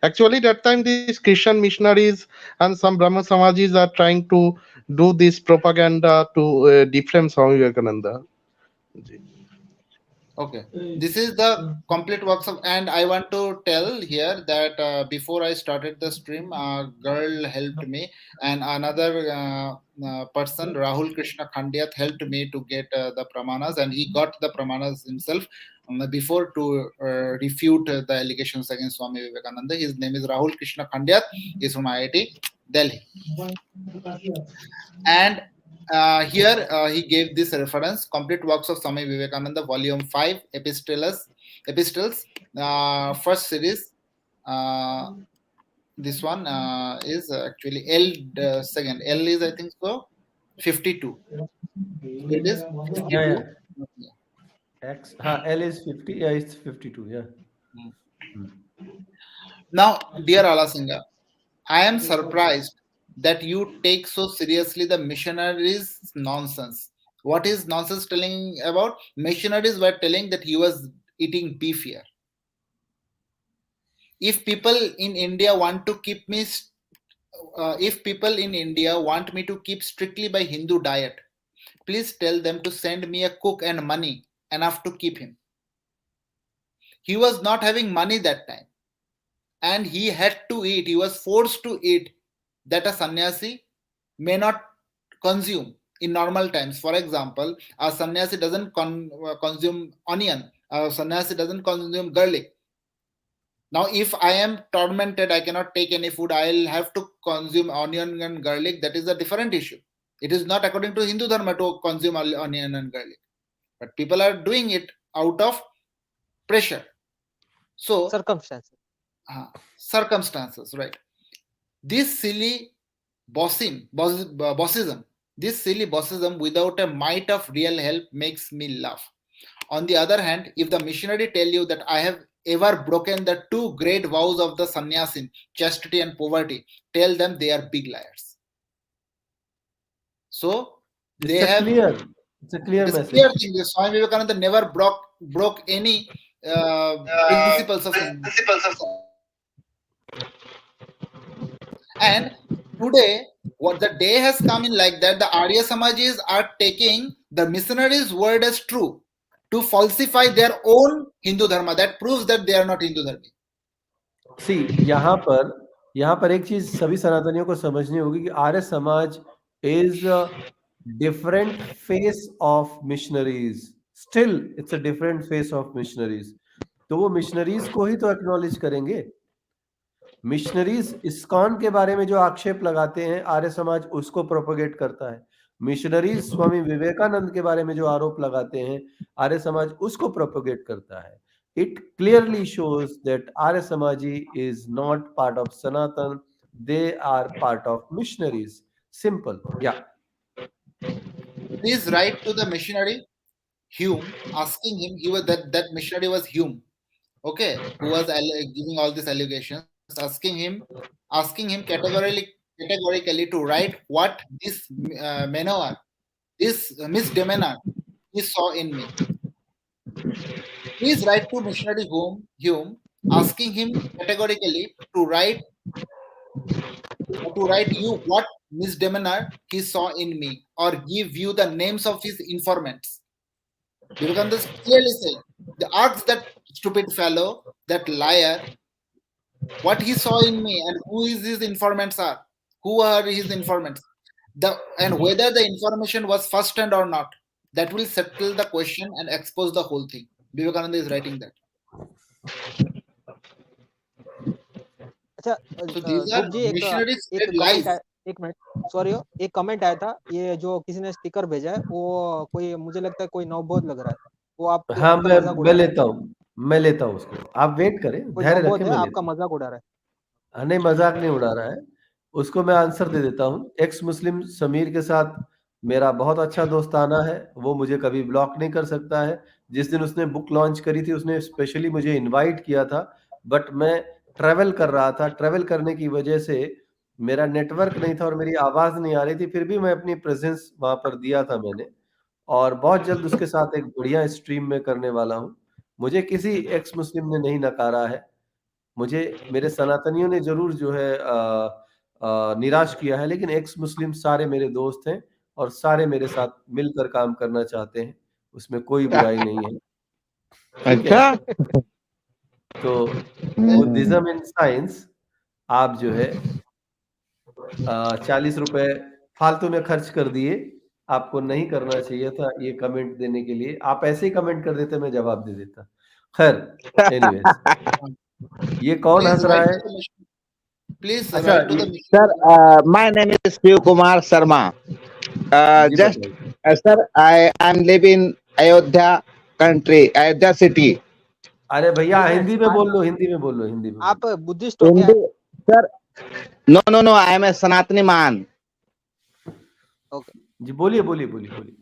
actually that time these Christian missionaries and some Brahma Samajis are trying to do this propaganda to defame Swami Vivekananda. Okay, this is the complete works of, and I want to tell here that before I started the stream, a girl helped me, and another person, Rahul Krishna Khandiat, helped me to get the pramanas, and he got the pramanas himself before to refute the allegations against Swami Vivekananda. His name is Rahul Krishna Khandiat. He's from IIT Delhi, and here he gave this reference: complete works of Swami Vivekananda, volume 5, epistles, first series. This one is actually L, second L is, I think so, 52. It is 52. Yeah. X, L is 50. Yeah, it's 52. Yeah. Now, dear Alasinga, I am surprised that you take so seriously the missionaries' nonsense. What is nonsense telling about? Missionaries were telling that he was eating beef here. If people in India want to keep me, if people in India want me to keep strictly by Hindu diet, please tell them to send me a cook and money enough to keep him. He was not having money that time, and he had to eat. He was forced to eat that a sannyasi may not consume in normal times. For example, a sannyasi doesn't consume onion. A sannyasi doesn't consume garlic. Now, if I am tormented, I cannot take any food, I'll have to consume onion and garlic. That is a different issue. It is not according to Hindu Dharma to consume onion and garlic. But people are doing it out of pressure. So, circumstances, right? This silly bossism, this silly bossism without a mite of real help makes me laugh. On the other hand, if the missionary tell you that I have ever broken the two great vows of the sannyasin, chastity and poverty, tell them they are big liars. So they have clear. It's a clear message. Clear thing. Swami Vivekananda never broke any principles of sannyasa. And today, what the day has come in like that, the Arya Samajis are taking the missionaries' word as true to falsify their own Hindu Dharma. That proves that they are not Hindu Dharma. See, यहाँ पर एक चीज सभी सनातनियों को समझनी होगी कि Arya Samaj is a different face of missionaries. Still, it's a different face of missionaries. तो वो मिशनरीज को ही तो एक्नॉलेज करेंगे. मिशनरीज इस्कॉन के बारे में जो आक्षेप लगाते हैं आर्य समाज उसको प्रोपोगेट करता है. मिशनरीज स्वामी विवेकानंद के बारे में जो आरोप लगाते हैं आर्य समाज उसको प्रोपोगेट करता है. It clearly shows that Arya Samaji is not part of Sanatan. They are part of missionaries. Simple. Yeah. Please write to the missionary Hume, asking him. He was that missionary was Hume, okay, who was giving all these allegations. Asking him categorically to write what this maneuver, this misdemeanor he saw in me. Please write to missionary Hume, asking him categorically to write you what misdemeanor he saw in me, or give you the names of his informants. Vivekananda clearly said, ask that stupid fellow, that liar, what he saw in me and who his informants are. Who are his informants? And whether the information was first-hand or not. That will settle the question and expose the whole thing. Vivekananda is writing that. अच्छा, एक minute, sorry, एक comment आया था. ये जो किसी ने sticker भेजा है वो कोई, मुझे लगता है कोई नवबोध लग रहा है. वो आप हाँ, मैं लेता हूँ उसको. आप वेट करें, धैर्य रखें. आपका मजाक उड़ा रहा है. नहीं, मजाक नहीं उड़ा रहा है. उसको मैं आंसर दे देता हूँ. एक्स मुस्लिम समीर के साथ मेरा बहुत अच्छा दोस्ताना है. वो मुझे कभी ब्लॉक नहीं कर सकता है. जिस दिन उसने बुक लॉन्च करी थी उसने स्पेशली मुझे इनवाइट किया था, बट मैं ट्रेवल कर रहा था. ट्रेवल करने की वजह से मेरा नेटवर्क नहीं था और मेरी आवाज नहीं आ रही थी. फिर भी मैं अपनी प्रेजेंस वहां पर दिया था मैंने, और बहुत जल्द उसके साथ एक बढ़िया स्ट्रीम में करने वाला हूँ. मुझे किसी एक्स मुस्लिम ने नहीं नकारा है. मुझे मेरे सनातनियों ने जरूर जो है निराश किया है, लेकिन एक्स मुस्लिम सारे मेरे दोस्त हैं और सारे मेरे साथ मिलकर काम करना चाहते हैं. उसमें कोई बुराई नहीं है. ठीक है। अच्छा। तो बुद्धिज्म इन साइंस आप जो है 40 रुपए फालतू में खर्च कर दिए। आपको नहीं करना चाहिए था ये कमेंट देने के लिए। आप ऐसे ही कमेंट कर देते, मैं जवाब दे देता। खैर, एनीवेज, ये कौन Please हंस रहा write है? to the mission. Please अच्छा, write to the ये mission. Sir, my name is Shiv Kumar Sharma. Ji Just, बताइए। sir, I am living in Ayodhya country, Ayodhya city. अरे भैया, Yes, हिंदी में बोल लो, हिंदी में बोल लो, हिंदी में बोल आप लो। बुद्धिस्ट हो क्या? Hindi, sir. No, no, no. I am a Sanatani man. Okay, जी बोलिए बोलिए बोलिए बोलिए।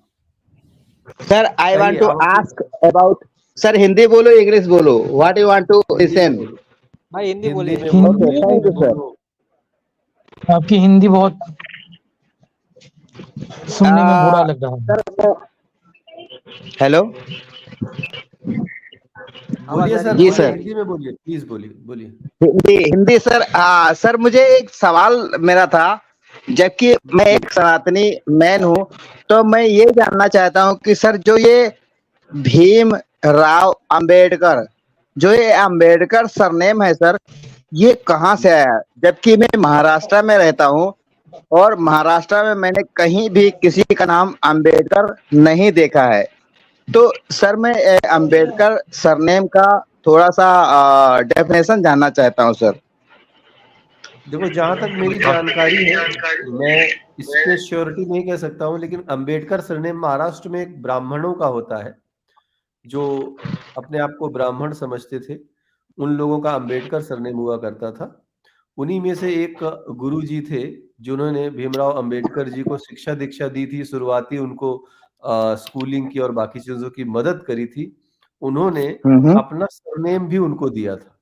Sir, I कहिए want to आप अपनी ask about. Sir, Hindi bolo, English bolo. What you want to Hindi में listen? बोलो, भाई हिंदी हिंदी बोलिए। में Okay, बोलो, हिंदी thank हिंदी में you, sir. बोलो। आपकी हिंदी बहुत सुनने में बुरा लग रहा है। Sir, hello. आवाज बोलिए आ रही सर, है, जी आवाज बोलिए, आ सर, रही है। हिंदी में बोलिए, प्लीज बोलिए बोलिए। हिंदी सर। सर, मुझे एक सवाल मेरा था, जबकि मैं एक सनातनी मैन हूँ, तो मैं ये जानना चाहता हूँ कि सर, जो ये भीम राव अंबेडकर, जो ये अंबेडकर सरनेम है सर, ये कहाँ से आया? जबकि मैं महाराष्ट्र में रहता हूँ और महाराष्ट्र में मैंने कहीं भी किसी का नाम अंबेडकर नहीं देखा है। तो सर, मैं अंबेडकर सरनेम का थोड़ा सा डेफिनेशन जानना चाहता हूँ सर। देखो, जहां तक मेरी जानकारी है, मैं इस पे श्योरिटी नहीं कह सकता हूँ, लेकिन अंबेडकर सरनेम महाराष्ट्र में एक ब्राह्मणों का होता है, जो अपने आप को ब्राह्मण समझते थे। उन लोगों का अंबेडकर सरनेम हुआ करता था। उन्हीं में से एक गुरु जी थे, जिन्होंने भीमराव अंबेडकर जी को शिक्षा दीक्षा दी थी, शुरुआती उनको स्कूलिंग की और बाकी चीजों की मदद करी थी। उन्होंने हम्म। अपना सरनेम भी उनको दिया था।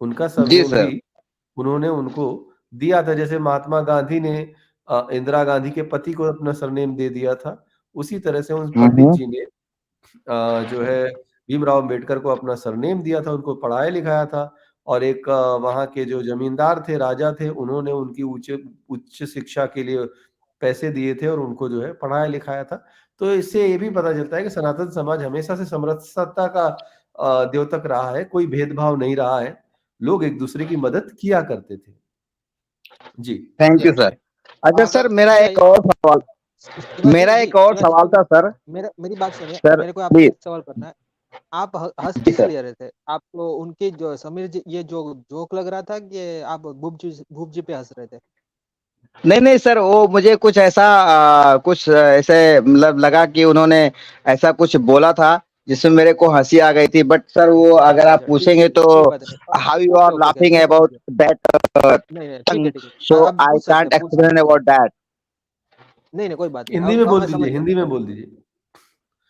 उनका जी सरनेम भी सर। उन्होंने उनको दिया था। जैसे महात्मा गांधी ने इंदिरा गांधी के पति को अपना सरनेम दे दिया था, उसी तरह से उन पंडित हम्म। जी ने जो है भीमराव अंबेडकर को अपना सरनेम दिया था, उनको पढ़ाया लिखाया था। और एक वहाँ के जो जमींदार थे, राजा थे, उन्होंने उनकी उच्च उच्च शिक्षा के लिए पैसे दिए थे और उनको जो है पढ़ाया लिखाया था। तो इससे ये भी पता चलता है कि सनातन समाज हमेशा से समरसता का द्योतक रहा है, कोई भेदभाव नहीं रहा है, लोग एक दूसरे की मदद किया करते थे। जी। Thank you Yes. सर। अच्छा सर, मेरा अच्छा, एक और सवाल शिवाजी मेरा जी, एक और शिवाजी सवाल था सर। मेरी बात सुनिए। सर मेरे को आपसे प्लीज। एक सवाल करना है। आप हंस जी किस सर। लिए रहे थे? आपको उनकी जो समीर जी, ये जो जोक लग रहा था कि आप भूप जी पे हंस रहे थे? नहीं नहीं सर, वो मुझे कुछ ऐसा कुछ ऐसे मतलब लगा कि उन्होंने ऐसा कुछ बोला था जिसमें मेरे को हंसी आ गई थी। बट सर, वो अगर अच्छा आप अच्छा, ठीक है पूछेंगे ठीक है, तो कोई बात नहीं। How you okay are okay okay, laughing ठीक है ठीक अबाउट है। दैट नहीं नहीं, ठीक है thing, ठीक है, so आप I पूछ सकते can't हैं, पूछ सकते explain हैं। about that. नहीं नहीं, कोई बात नहीं, हिंदी में अब बोल मैं दीजिए, समझ गया। हिंदी में बोल दीजिए।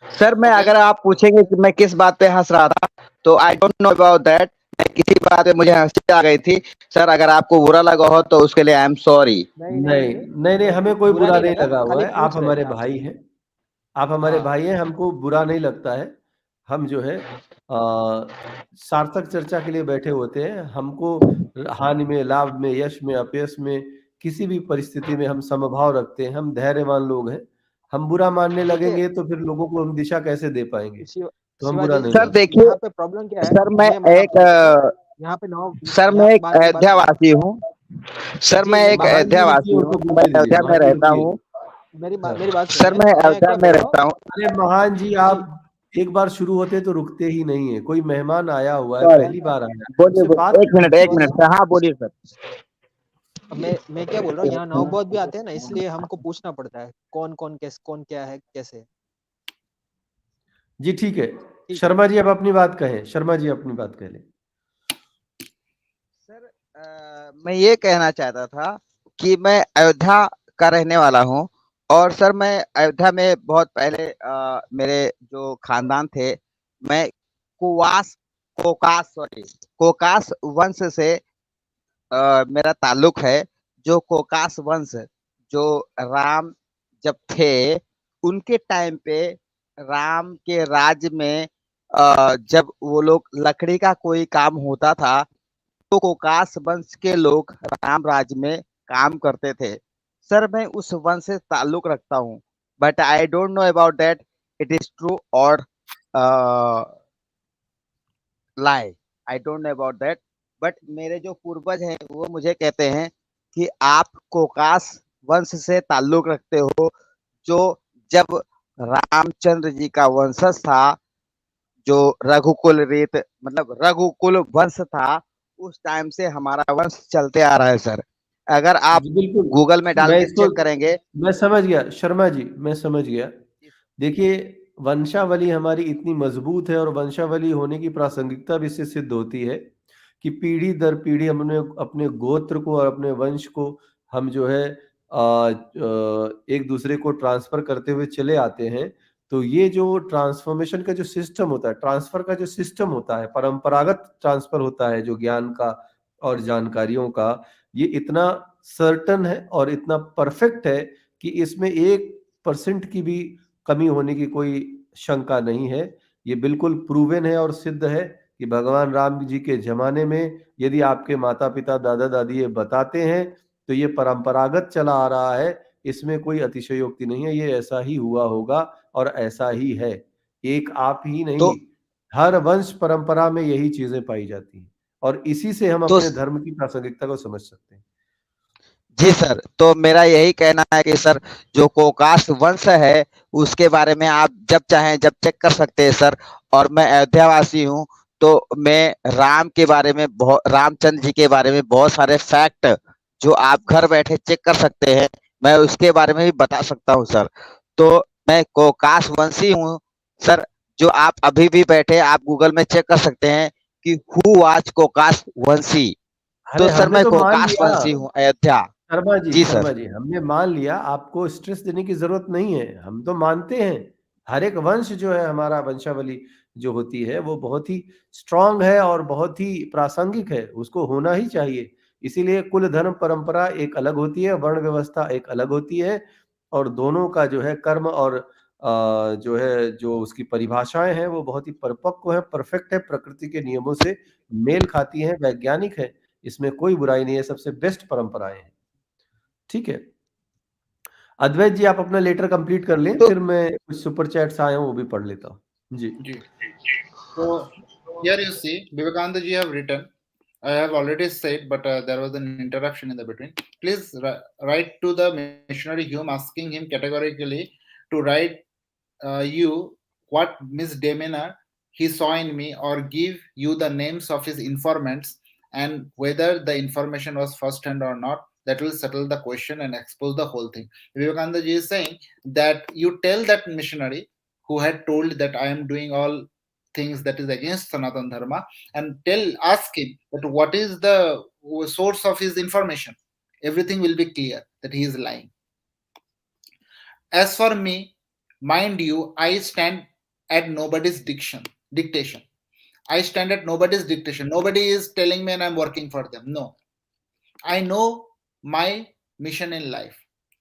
सर, मैं Okay. अगर आप पूछेंगे कि मैं किस बात पे हंस रहा था, तो I don't know about that. मैं किसी बात पे मुझे हंसी आ गई थी सर। अगर आपको बुरा लगा हो तो उसके लिए आई एम सॉरी। नहीं नहीं नहीं नहीं नहीं, नहीं नहीं, हमें कोई बुरा बुरा नहीं नहीं लगा, लगा हुआ खाली है। आप पूछ रहे थे हमारे आपसे। भाई हैं, आप हमारे हाँ, भाई हैं, हमको बुरा नहीं लगता है। हम जो है सार्थक चर्चा के लिए बैठे होते हैं। हमको हानि में, लाभ में, यश में, अपयश में, किसी भी परिस्थिति में हम समभाव रखते हैं। हम धैर्यवान लोग हैं। हम बुरा मानने देखिए लगेंगे तो फिर लोगों को हम दिशा कैसे दे पाएंगे? तो हम बुरा शिवाजी, नहीं सर मानते। देखिए, यहाँ पे प्रॉब्लम क्या है? सर मैं मैं एक आपको बताता हूँ। यहाँ पे नौ, सर यहाँ मैं पे एक मेरी बात सुनिए। अयोध्यावासी हूँ। सर जी मैं मेरी एक बात महान जी रुकिए, अयोध्यावासी हूँ, उनको मैं बोलने दीजिए, अयोध्या में महान जी रहता रुकिए। हूँ। हाँ। मेरी बात सर सुनिए। मैं मैं अयोध्या क्या में बोल रहा हूँ? रहता हूँ। अरे महान जी, जी आप एक बार शुरू होते तो रुकते ही नहीं है। कोई मेहमान आया हुआ है, सॉरी, पहली बार आया है, बोलिए उससे बात बोलिए, एक मिनट एक कीजिए। Minute sir. हाँ बोलिए सर। मैं क्या बोल रहा हूँ, यहाँ नौबत भी आते हैं ना, इसलिए हमको पूछना पड़ता है कौन कौन कैसे, कौन क्या है कैसे। जी ठीक है। ठीक है। शर्मा जी अब अपनी बात कहें, शर्मा जी अपनी बात कह लें। सर, मैं ये कहना चाहता था कि मैं अयोध्या का रहने वाला हूँ। और सर, मैं अयोध्या में बहुत पहले मेरे जो खानदान थे, मैं कुवास कोकास सॉरी कोकास वंश से मेरा ताल्लुक है। जो कोकास वंश, जो राम जब थे, उनके टाइम पे राम के राज्य में जब वो लोग लकड़ी का कोई काम होता था, तो कोकास वंश के लोग राम राज्य में काम करते थे। सर, मैं उस वंश से ताल्लुक रखता हूँ, but I don't know about that it is true और lie. I don't know about that. But मेरे जो पूर्वज हैं वो मुझे कहते हैं कि आप कोकास वंश से ताल्लुक रखते हो, जो जब रामचंद्र जी का वंशज था, जो रघुकुल रीत मतलब रघुकुल वंश था, उस टाइम से हमारा वंश चलते आ रहा है सर। अगर आप जी बिल्कुल, गूगल में डाल मैं के इसको चेक करेंगे। मैं समझ गया शर्मा जी, मैं समझ गया। देखिए, वंशावली हमारी इतनी मजबूत है और वंशावली होने की प्रासंगिकता भी इससे सिद्ध होती है कि पीढ़ी दर पीढ़ी हमने अपने गोत्र को और अपने वंश को हम जो है एक दूसरे को ट्रांसफर करते हुए चले आते हैं। तो ये जो ट्रांसफॉर्मेशन का जो सिस्टम होता है, ट्रांसफर का जो सिस्टम होता है, परंपरागत ट्रांसफर होता है जो ज्ञान का और जानकारियों का, ये इतना सर्टन है और इतना परफेक्ट है कि इसमें 1% की भी कमी होने की कोई शंका नहीं है। ये बिल्कुल प्रूवन है और सिद्ध है कि भगवान राम जी के जमाने में यदि आपके माता पिता दादा दादी ये बताते हैं तो ये परंपरागत चला आ रहा है, इसमें कोई अतिशयोक्ति नहीं है, ये ऐसा ही हुआ होगा और ऐसा ही है। एक आप ही तो नहीं, हर वंश परंपरा में यही चीजें पाई जाती हैं और इसी से हम तो अपने धर्म की प्रासंगिकता को समझ सकते हैं। जी सर, तो मेरा यही कहना है कि सर जो कोकास्ट वंश है उसके बारे में आप जब चाहें जब चेक कर सकते हैं सर। और मैं अयोध्या वासी हूँ, तो मैं राम के बारे में रामचंद्र जी के बारे में बहुत सारे फैक्ट जो आप घर बैठे चेक कर सकते हैं, मैं उसके बारे में भी बता सकता हूँ सर। तो मैं कोकास्ट वंशी हूँ सर। जो आप अभी भी बैठे आप गूगल में चेक कर सकते हैं कि हु वाज कोकास्ट वंशी। अरे तो सर हमने मैं तो मान कोकास्ट लिया वंशी हूँ अयोध्या। जी शर्मा सर। जी, हमने मान लिया, आपको स्ट्रेस देने की जरूरत नहीं है। हम तो मानते हैं हर एक वंश जो है, हमारा वंशावली जो होती है वो बहुत ही स्ट्रांग है और बहुत ही प्रासंगिक है, उसको होना ही चाहिए। इसीलिए कुल धर्म परंपरा एक अलग होती है, वर्ण व्यवस्था एक अलग होती है और दोनों का जो है कर्म और जो है जो उसकी परिभाषाएं हैं वो बहुत ही परिपक्व है, परफेक्ट है, प्रकृति के नियमों से मेल खाती हैं, वैज्ञानिक है। इसमें कोई बुराई नहीं है, सबसे बेस्ट परंपराएं हैं। ठीक है, अद्वैत जी आप अपना लेटर कंप्लीट कर लें, तो फिर मैं कुछ सुपर चैट्स आए हैं वो भी पढ़ लेता हूँ जी। So here you see, Vivekananda ji have written. I have already said, but there was an interruption in the between. Please write to the missionary Hume, asking him categorically to write you what misdemeanor he saw in me, or give you the names of his informants, and whether the information was first hand or not. That will settle the question and expose the whole thing. Vivekananda ji is saying that you tell that missionary who had told that I am doing all things that is against Sanatan Dharma, and ask him that what is the source of his information. Everything will be clear that he is lying. As for me, mind you, I stand at nobody's dictation. I stand at nobody's dictation. Nobody is telling me and I'm working for them. No. I know my mission in life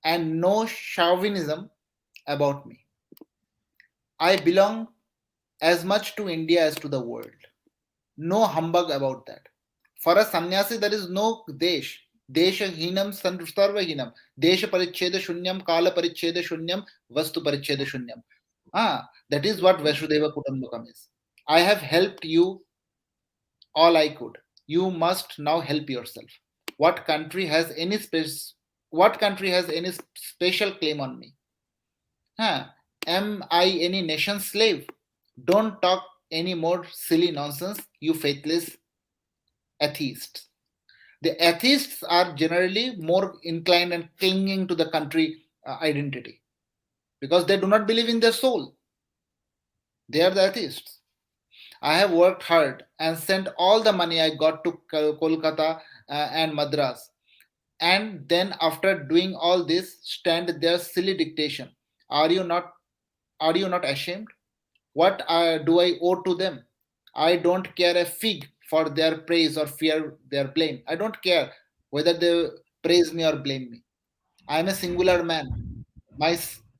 and no chauvinism about me. I belong as much to India as to the world. No humbug about that. For a sannyasi, there is no desh. Deshahinam sarvahinam. Desha paricheda shunyam, kala paricheda shunyam, vastu paricheda shunyam. That is what Vasudeva Kutumbakam is. I have helped you all I could. You must now help yourself. What country has any special claim on me? Am I any nation's slave? Don't talk any more silly nonsense, you faithless atheists. The atheists are generally more inclined and clinging to the country identity because they do not believe in their soul. They are the atheists. I have worked hard and sent all the money I got to Kolkata and Madras. And then after doing all this, stand their silly dictation. Are you not ashamed? What do I owe to them? I don't care a fig for their praise or fear their blame. I don't care whether they praise me or blame me. I am a singular man. I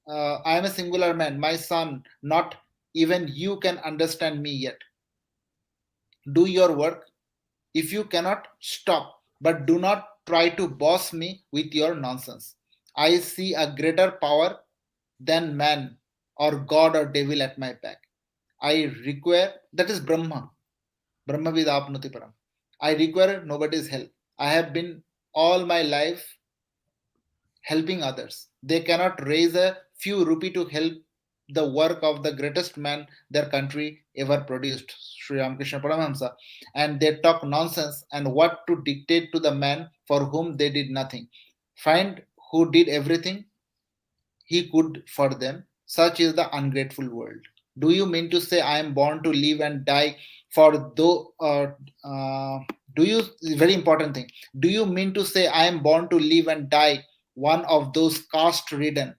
am a singular man. My son, not even you can understand me yet. Do your work. If you cannot, stop. But do not try to boss me with your nonsense. I see a greater power than man or God or devil at my back. I require, that is Brahma. Brahmavid apnoti param. I require nobody's help. I have been all my life helping others. They cannot raise a few rupee to help the work of the greatest man their country ever produced, Sri Ramakrishna Paramahamsa. And they talk nonsense and what to dictate to the man for whom they did nothing. Find who did everything he could for them. Such is the ungrateful world. Do you mean to say I am born to live and die for though? Do you, very important thing, do you mean to say I am born to live and die one of those caste-ridden,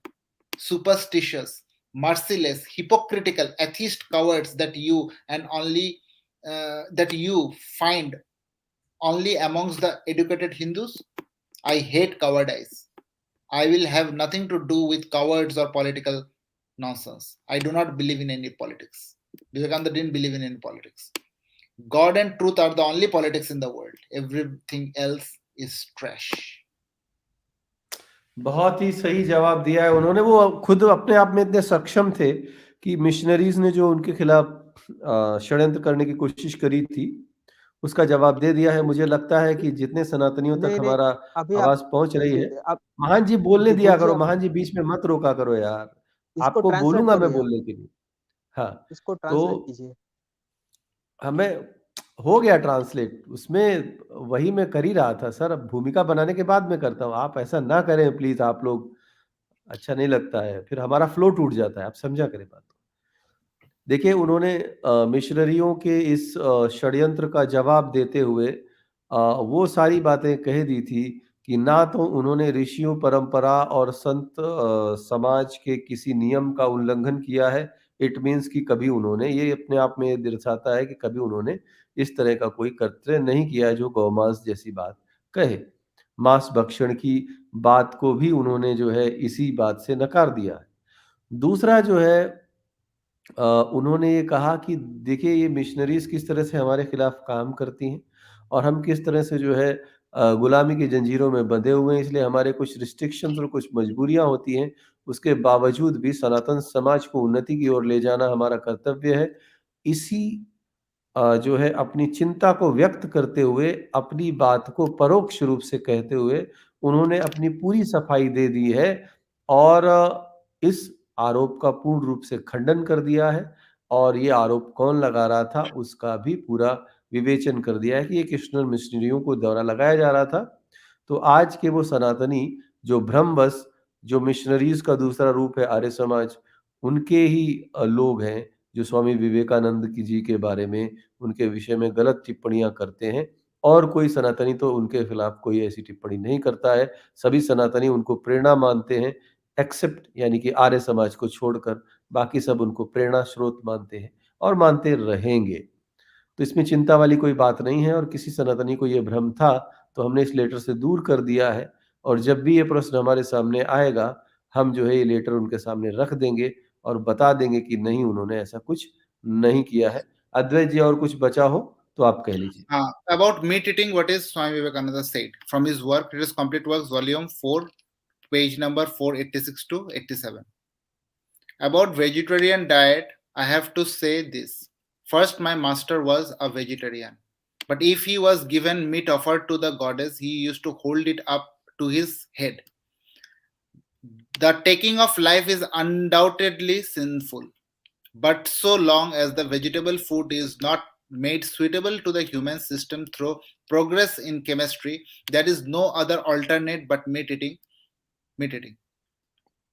superstitious, merciless, hypocritical, atheist cowards that you and only that you find only amongst the educated Hindus? I hate cowardice. I will have nothing to do with cowards or political nonsense. I do not believe in any politics. Vivekananda didn't believe in any politics. God and truth are the only politics in the world. Everything else is trash. बहुत ही सही जवाब दिया है उन्होंने। वो खुद अपने आप में इतने सक्षम थे कि मिशनरीज ने जो उनके खिलाफ षड्यंत्र करने की कोशिश करी थी उसका जवाब दे दिया है। मुझे लगता है कि जितने सनातनियों तक नहीं नहीं हमारा अभी आप आवाज पहुंच रही है, आप महान जी बोलने दिया गुरुजी करो, आप महान जी बीच में मत रोका करो यार। इसको आपको ट्रांसलेट बोलूंगा मैं करिए, आप बोलने के लिए। हाँ, इसको तो ट्रांसलेट कीजिए। हमें हो गया ट्रांसलेट, उसमें वही मैं कर ही रहा था सर। अब भूमिका बनाने के बाद मैं करता हूँ, आप ऐसा ना करें प्लीज। आप लोग, अच्छा नहीं लगता है, फिर हमारा फ्लो टूट जाता है। आप समझा करें बात को। देखिए उन्होंने मिशनरियों के इस षड्यंत्र का जवाब देते हुए वो सारी बातें कह दी थी कि ना तो उन्होंने ऋषियों, परंपरा और संत समाज के किसी नियम का उल्लंघन किया है। इट मीन्स कि कभी उन्होंने, ये अपने आप में दर्शाता है कि कभी उन्होंने इस तरह का कोई कृत्य नहीं किया है जो गौमांस जैसी बात कहे। मांस भक्षण की बात को भी उन्होंने जो है इसी बात से नकार दिया है। दूसरा जो है उन्होंने ये कहा कि देखिए ये मिशनरीज किस तरह से हमारे खिलाफ काम करती हैं और हम किस तरह से जो है गुलामी की जंजीरों में बंधे हुए हैं, इसलिए हमारे कुछ रिस्ट्रिक्शंस और कुछ मजबूरियां होती हैं। उसके बावजूद भी सनातन समाज को उन्नति की ओर ले जाना हमारा कर्तव्य है। इसी जो है अपनी चिंता को व्यक्त करते हुए, अपनी बात को परोक्ष रूप से कहते हुए उन्होंने अपनी पूरी सफाई दे दी है और इस आरोप का पूर्ण रूप से खंडन कर दिया है और ये आरोप कौन लगा रहा था उसका भी पूरा विवेचन कर दिया है कि ये कृष्ण मिशनरियों को द्वारा लगाया जा रहा था। तो आज के वो सनातनी जो भ्रमवश, जो मिशनरीज का दूसरा रूप है आर्य समाज, उनके ही लोग हैं जो स्वामी विवेकानंद की जी के बारे में, उनके विषय में गलत टिप्पणियां करते हैं। और कोई सनातनी तो उनके खिलाफ कोई ऐसी टिप्पणी नहीं करता है। सभी सनातनी उनको प्रेरणा मानते हैं, एक्सेप्ट यानी कि आर्य समाज को छोड़कर बाकी सब उनको प्रेरणा स्रोत मानते हैं और मानते रहेंगे। तो इसमें चिंता वाली कोई बात नहीं है और किसी सनातनी को ये भ्रम था तो हमने इस लेटर से दूर कर दिया है। और जब भी ये प्रश्न हमारे सामने आएगा हम जो है ये लेटर उनके सामने रख देंगे और बता देंगे कि नहीं, उन्होंने ऐसा कुछ नहीं किया है। अद्वैत जी और कुछ बचा हो तो आप कह लीजिए। About meat eating, what is Swami Vivekananda said from his work, it is Complete Works, Volume 4, page number 486 to 87. About vegetarian diet, I have to say this. First, my master was a vegetarian. But if he was given meat offered to the goddess, he used to hold it up to his head. The taking of life is undoubtedly sinful. But so long as the vegetable food is not made suitable to the human system through progress in chemistry, there is no other alternate but meat eating.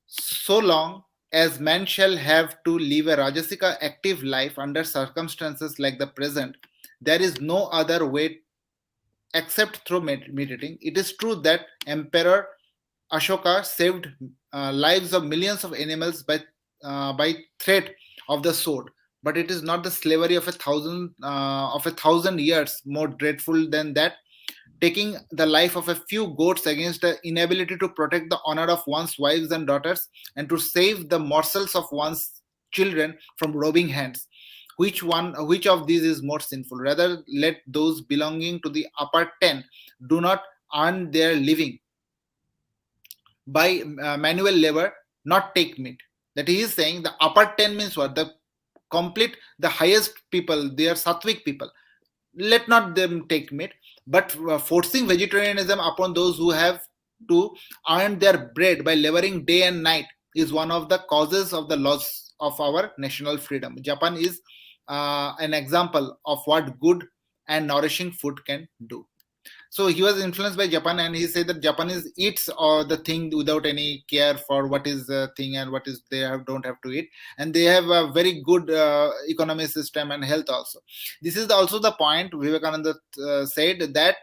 So long as man shall have to live a rajasika active life under circumstances like the present, there is no other way except through meat eating. It is true that Emperor Ashoka saved lives of millions of animals by threat of the sword, but it is not the slavery of a thousand years more dreadful than that. Taking the life of a few goats against the inability to protect the honor of one's wives and daughters and to save the morsels of one's children from robbing hands. Which of these is more sinful? Rather, let those belonging to the upper 10 do not earn their living by manual labor, not take meat. That he is saying the upper 10 means what? The highest people, they are sattvic people. let not them take meat, but forcing vegetarianism upon those who have to earn their bread by laboring day and night is one of the causes of the loss of our national freedom. Japan is an example of what good and nourishing food can do. So he was influenced by Japan, and he said that Japanese eats the thing without any care for what is the thing and what is don't have to eat, and they have a very good economic system and health also. This is also the point Vivekananda said, that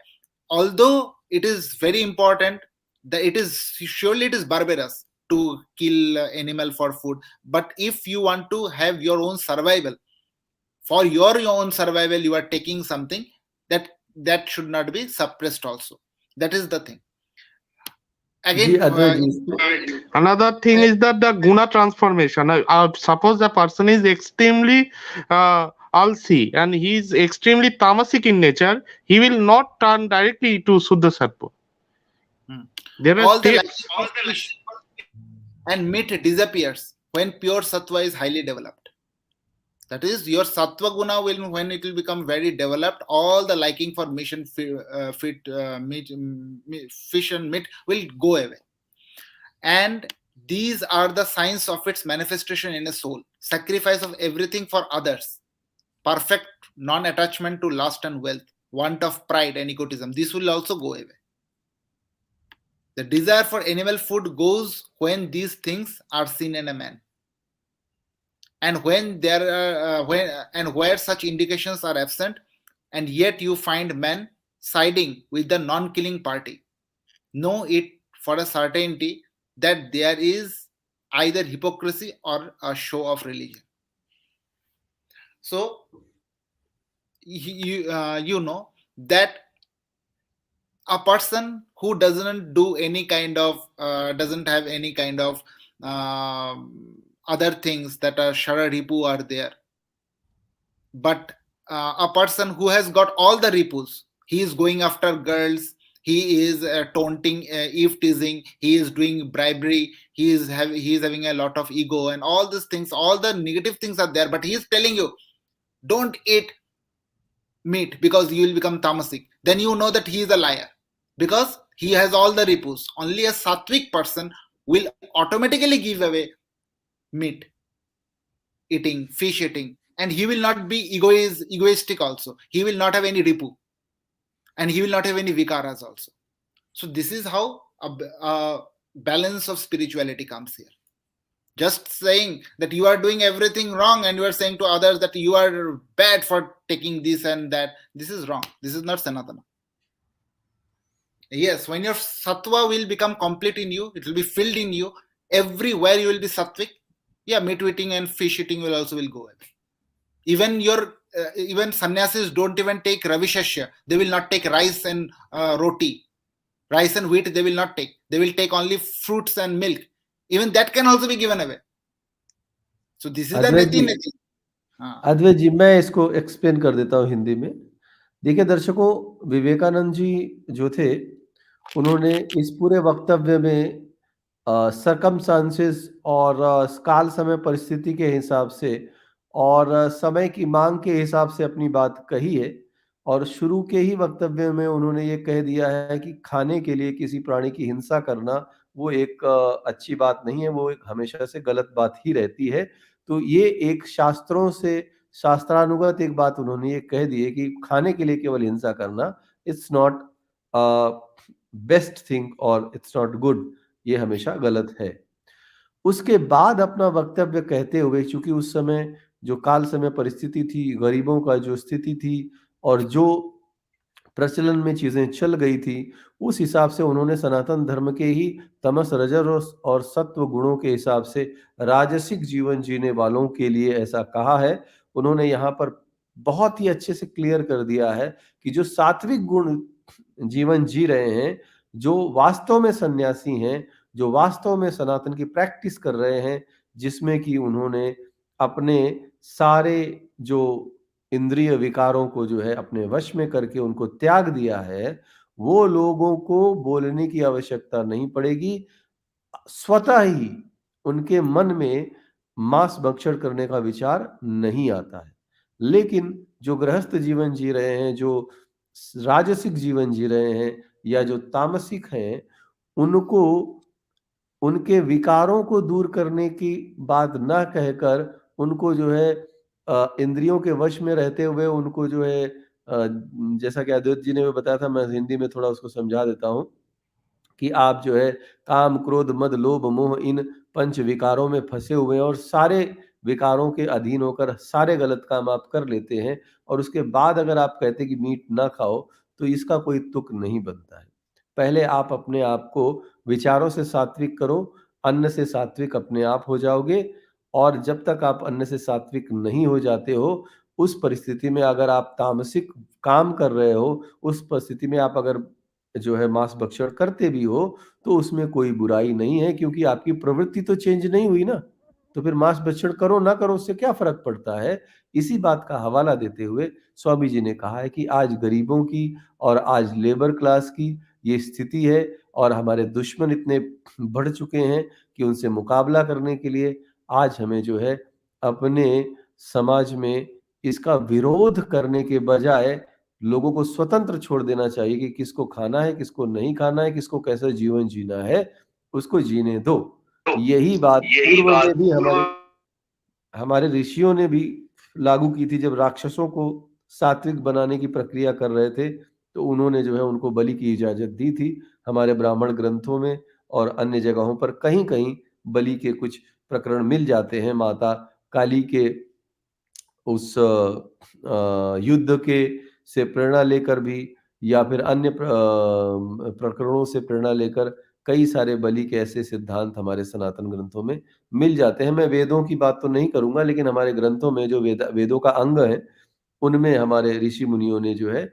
although it is very important, that it is barbarous to kill animal for food, but if you want to have your own survival, for your own survival, you are taking something that should not be suppressed also. That is the thing. Ji Again, अद्वैत जी, इसमें Another thing is that the guna transformation. Suppose a person is extremely alsi and he is extremely tamasic in nature, he will not turn directly to Suddha Sattva. There are all the steps. fish and meat disappears when pure sattva is highly developed. That is, your sattva guna will, when it will become very developed, all the liking for fish and meat will go away. And these are the signs of its manifestation in a soul: sacrifice of everything for others, perfect non-attachment to lust and wealth, want of pride and egotism. This will also go away. The desire for animal food goes when these things are seen in a man, and when there are where such indications are absent, and yet you find men siding with the non-killing party. Know it for a certainty that there is either hypocrisy or a show of religion. So you know that a person who doesn't do any kind of doesn't have any kind of other things that are shara ripu are there, but a person who has got all the ripus, he is going after girls, he is taunting, eve teasing, he is doing bribery, he is having a lot of ego and all these things, all the negative things are there, but he is telling you don't eat meat because you will become tamasic. Then you know that he is a liar, because he has all the ripus. Only a sattvic person will automatically give away meat eating, fish eating, and he will not be egoistic also. He will not have any ripu, and he will not have any vikaras also. So this is how a balance of spirituality comes here. Just saying that you are doing everything wrong and you are saying to others that you are bad for taking this and that, this is wrong. This is not Sanatana. Yes, when your sattva will become complete in you, it will be filled in you, everywhere you will be sattvic. Yeah, meat eating and fish eating will go away. Even even sannyasis don't even take ravishashya. They will not take rice and roti. Rice and wheat they will not take. They will take only fruits and milk. Even that can also be given away. So this is the neti. अद्वैत जी, मैं इसको explain कर देता हूँ हिंदी में. देखिए दर्शकों, विवेकानंद जी जो थे, उन्होंने इस पूरे वक्तव्य में सर्कमस्टांसेस और काल समय परिस्थिति के हिसाब से और समय की मांग के हिसाब से अपनी बात कही है. और शुरू के ही वक्तव्य में उन्होंने ये कह दिया है कि खाने के लिए किसी प्राणी की हिंसा करना वो एक अच्छी बात नहीं है, वो एक हमेशा से गलत बात ही रहती है. तो ये एक शास्त्रों से शास्त्रानुगत एक बात उन्होंने ये कह दी है कि खाने के लिए केवल हिंसा करना इट्स नॉट बेस्ट थिंग और इट्स नॉट गुड, ये हमेशा गलत है. उसके बाद अपना वक्तव्य कहते हुए, चूंकि उस समय जो काल समय परिस्थिति थी, गरीबों का जो स्थिति थी और जो प्रचलन में चीजें चल गई थी, उस हिसाब से उन्होंने सनातन धर्म के ही तमस रजस और सत्व गुणों के हिसाब से राजसिक जीवन जीने वालों के लिए ऐसा कहा है. उन्होंने यहाँ पर बहुत ही अच्छे से क्लियर कर दिया है कि जो सात्विक गुण जीवन जी रहे हैं, जो वास्तव में सन्यासी हैं, जो वास्तव में सनातन की प्रैक्टिस कर रहे हैं, जिसमें कि उन्होंने अपने सारे जो इंद्रिय विकारों को जो है अपने वश में करके उनको त्याग दिया है, वो लोगों को बोलने की आवश्यकता नहीं पड़ेगी. स्वतः ही उनके मन में मांस भक्षण करने का विचार नहीं आता है. लेकिन जो गृहस्थ जीवन जी रहे हैं, जो राजसिक जीवन जी रहे हैं या जो तामसिक हैं, उनको उनके विकारों को दूर करने की बात ना कहकर उनको जो है इंद्रियों के वश में रहते हुए उनको जो है जैसा कि अद्वैत जी ने भी बताया था, मैं हिंदी में थोड़ा उसको समझा देता हूँ कि आप जो है काम, क्रोध, मद, लोभ, मोह इन पंच विकारों में फंसे हुए हैं और सारे विकारों के अधीन होकर सारे गलत काम आप कर लेते हैं और उसके बाद अगर आप कहते हैं कि मीट ना खाओ, तो इसका कोई तुक नहीं बनता है। पहले आप अपने आप को विचारों से सात्विक करो, अन्न से सात्विक अपने आप हो जाओगे और जब तक आप अन्न से सात्विक नहीं हो जाते हो, उस परिस्थिति में अगर आप तामसिक काम कर रहे हो, उस परिस्थिति में आप अगर जो है मांस भक्षण करते भी हो, तो उसमें कोई बुराई नहीं है क्योंकि आपकी प्रवृत्ति तो चेंज नहीं हुई ना। तो फिर मांस भक्षण करो ना करो उससे क्या फ़र्क पड़ता है? इसी बात का हवाला देते हुए स्वामी जी ने कहा है कि आज गरीबों की और आज लेबर क्लास की ये स्थिति है और हमारे दुश्मन इतने बढ़ चुके हैं कि उनसे मुकाबला करने के लिए आज हमें जो है अपने समाज में इसका विरोध करने के बजाय लोगों को स्वतंत्र छोड़ देना चाहिए कि किसको खाना है, किसको नहीं खाना है, किसको कैसा जीवन जीना है, उसको जीने दो। यही बात पूर्व में भी हमारे ऋषियों ने भी लागू की थी जब राक्षसों को सात्विक बनाने की प्रक्रिया कर रहे थे, तो उन्होंने जो है उनको बलि की इजाज़त दी थी। हमारे ब्राह्मण ग्रंथों में और अन्य जगहों पर कहीं-कहीं बलि के कुछ प्रकरण मिल जाते हैं। माता काली के उस युद्ध के से प्रेरणा लेकर भी या फिर अन्य प्रकरणों से प्रेरणा लेकर कई सारे बलि के ऐसे सिद्धांत हमारे सनातन ग्रंथों में मिल जाते हैं। मैं वेदों की बात तो नहीं करूँगा, लेकिन हमारे ग्रंथों में जो वेदों का अंग है, उनमें हमारे ऋषि मुनियों ने जो है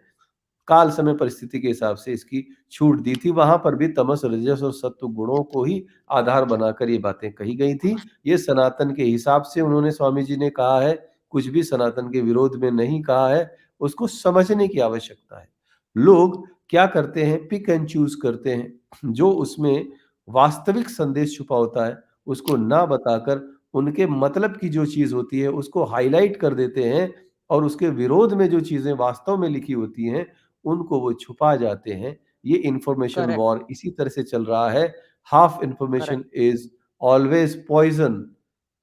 काल समय परिस्थिति के हिसाब से इसकी छूट दी थी। वहां पर भी तमस, रजस और सत्व गुणों को ही आधार बनाकर ये बातें कही गई थी। ये सनातन के हिसाब से उन्होंने स्वामी जी ने कहा है, कुछ भी सनातन के विरोध में नहीं कहा है। उसको समझने की आवश्यकता है। लोग क्या करते हैं, पिक एंड चूज करते हैं। जो उसमें वास्तविक संदेश छुपा होता है उसको ना बताकर उनके मतलब की जो चीज होती है उसको हाईलाइट कर देते हैं और उसके विरोध में जो चीजें वास्तव में लिखी होती हैं उनको वो छुपा जाते हैं। ये इंफॉर्मेशन करेक्ट, वॉर इसी तरह से चल रहा है। Half information correct, is always poison.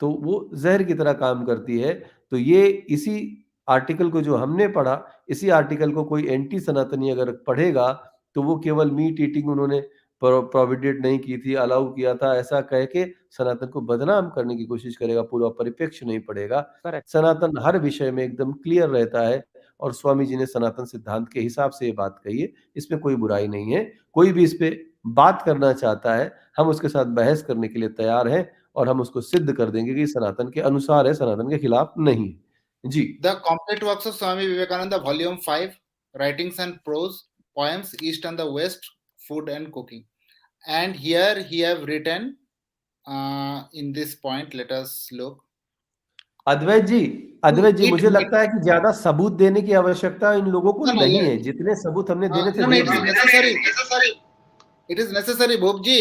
तो वो जहर की तरह काम करती है। तो ये इसी आर्टिकल को जो हमने पढ़ा, इसी आर्टिकल को कोई एंटी सनातनी अगर पढ़ेगा तो वो केवल मीट ईटिंग उन्होंने प्रोविडेट नहीं की थी, अलाउ किया था, ऐसा कह के सनातन को बदनाम करने की कोशिश करेगा, पूरा परिप्रेक्ष्य नहीं पड़ेगा। करेक्ट, सनातन हर विषय में एकदम क्लियर रहता है और स्वामी जी ने सनातन सिद्धांत के हिसाब से ये बात कही है। इसमें कोई बुराई नहीं है। कोई भी इस पे बात करना चाहता है, हम उसके साथ बहस करने के लिए तैयार हैं और हम उसको सिद्ध कर देंगे कि सनातन के अनुसार है, सनातन के खिलाफ नहीं है। जी। The complete works of Swami Vivekananda, Volume 5, Writings and Prose, Poems, East and the West, Food and Cooking. And here he have written in this point, let us look. अद्वैत जी, मुझे लगता है कि ज्यादा सबूत देने की आवश्यकता इन लोगों को नहीं है। जितने सबूत हमने देने थे दे it is दिए। necessary. It is necessary, Bhogji.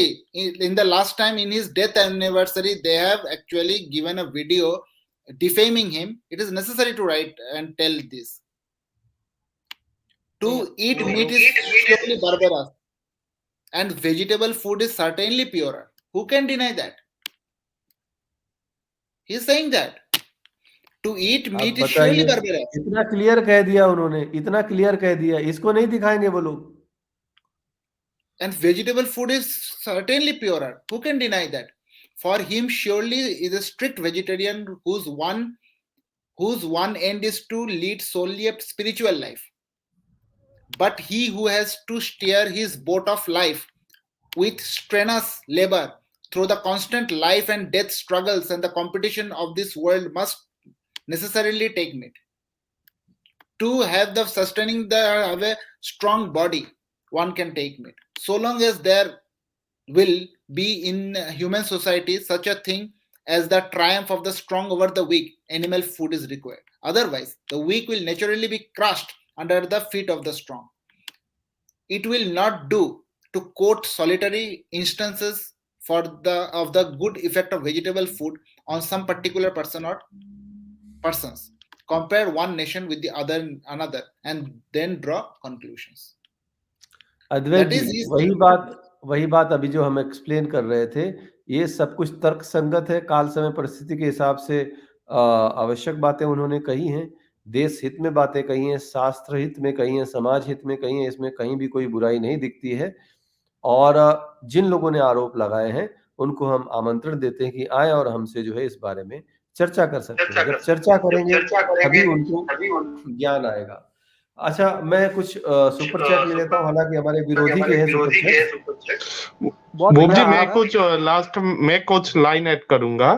In the last time, in his death anniversary, they have actually given a video defaming him. It is necessary to write and tell this. To eat meat is surely barbarous, and vegetable food is certainly purer. Who can deny that? He is saying that. To eat आप meat is surely बताइए, barbarous. इतना clear कह दिया उन्होंने, इतना clear कह दिया, इसको नहीं दिखाएंगे वो लोग। And vegetable food is certainly purer. Who can deny that? For him, surely is a strict vegetarian whose one end is to lead solely a spiritual life. But he who has to steer his boat of life with strenuous labor through the constant life and death struggles and the competition of this world must necessarily take meat. To have the sustaining have a strong body, one can take meat. So long as there will be in human society such a thing as the triumph of the strong over the weak, animal food is required. Otherwise, the weak will naturally be crushed under the feet of the strong. It will not do to quote solitary instances of the good effect of vegetable food on some particular person or persons. compare one nation with the another, and then draw conclusions. Advaita That is ji, his वही बात अभी जो हम explain कर रहे थे, ये सब कुछ तर्क संगत है, काल समय परिस्थिति के हिसाब से आवश्यक बातें उन्होंने कही हैं, देश हित में बातें कही हैं, शास्त्र हित में कही हैं, समाज हित में कही हैं, इसमें कहीं भी कोई बुराई नहीं दिखती है। और जिन लोगों ने आरोप लगाए हैं उनको हम आमंत्रण देते हैं कि आए और हमसे जो है इस बारे में चर्चा कर सकते हैं। जब चर्चा करेंगे तभी उनको ज्ञान आएगा। अच्छा, मैं कुछ सुपर चैट ले लेता हूँ, हालांकि हमारे विरोधी के हैं सुपर चैट। बहुत भूप जी, बढ़िया मैं है। कुछ लास्ट में कुछ लाइन ऐड करूंगा।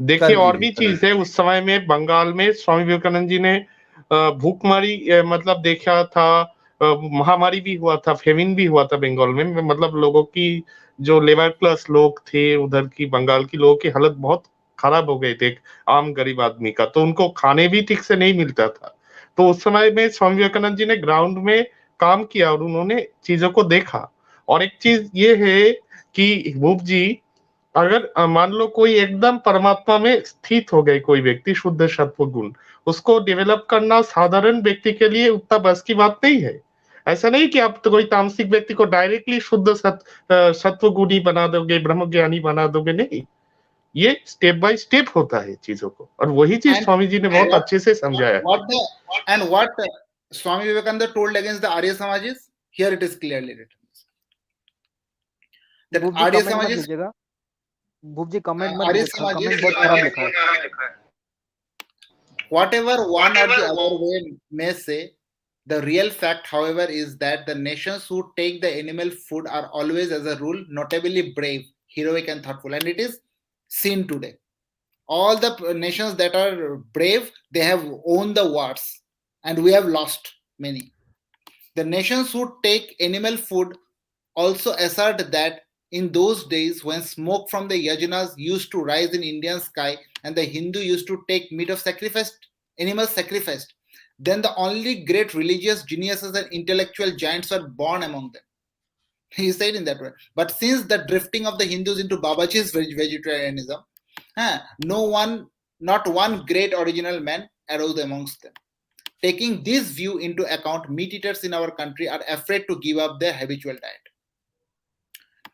देखिए, कर और दीजिए, भी चीज है, उस समय में बंगाल में स्वामी विवेकानंद जी ने भूखमरी मतलब देखा था, महामारी भी हुआ था, फेमिन भी हुआ था बंगाल में। मतलब लोगों की, जो लेबर क्लास लोग थे उधर की, बंगाल की लोगों की हालत बहुत खराब हो गई थी, आम गरीब आदमी का। तो उनको खाने भी ठीक से नहीं मिलता था। तो उस समय में स्वामी विवेकानंद जी ने ग्राउंड में काम किया और उन्होंने चीजों को देखा। और एक चीज ये है कि भूप जी, अगर मान लो कोई एकदम परमात्मा में स्थित हो गए कोई व्यक्ति, शुद्ध सत्व गुण, उसको डेवलप करना साधारण व्यक्ति के लिए उतना बस की बात नहीं है। ऐसा नहीं कि आप तो कोई तामसिक व्यक्ति को डायरेक्टली शुद्ध सत्व गुणी बना दोगे, ब्रह्म ज्ञानी बना दोगे, नहीं। ये स्टेप बाय स्टेप होता है चीजों को, और वही चीज स्वामी जी ने बहुत अच्छे से समझाया। What Swami Vivekananda told against the Arya Samajis, here it is clearly written that Bhoop ji Arya comment मत Samajis, लीजिएगा, भूप जी कमेंट मत Arya लीजिएगा, Samajis, कमेंट बहुत खराब लिखा है। whatever one or the other way may say, the real fact, however, is that the nations who take the animal food are always, as a rule, notably brave, heroic, and thoughtful, and it is seen today. All the nations that are brave, they have won the wars, and we have lost many. The nations who take animal food also assert that in those days when smoke from the yajnas used to rise in Indian sky and the Hindu used to take meat of sacrificed animals sacrificed, then the only great religious geniuses and intellectual giants were born among them. He said in that way. But since the drifting of the Hindus into Babaji's vegetarianism, not one great original man arose amongst them. Taking this view into account, meat eaters in our country are afraid to give up their habitual diet.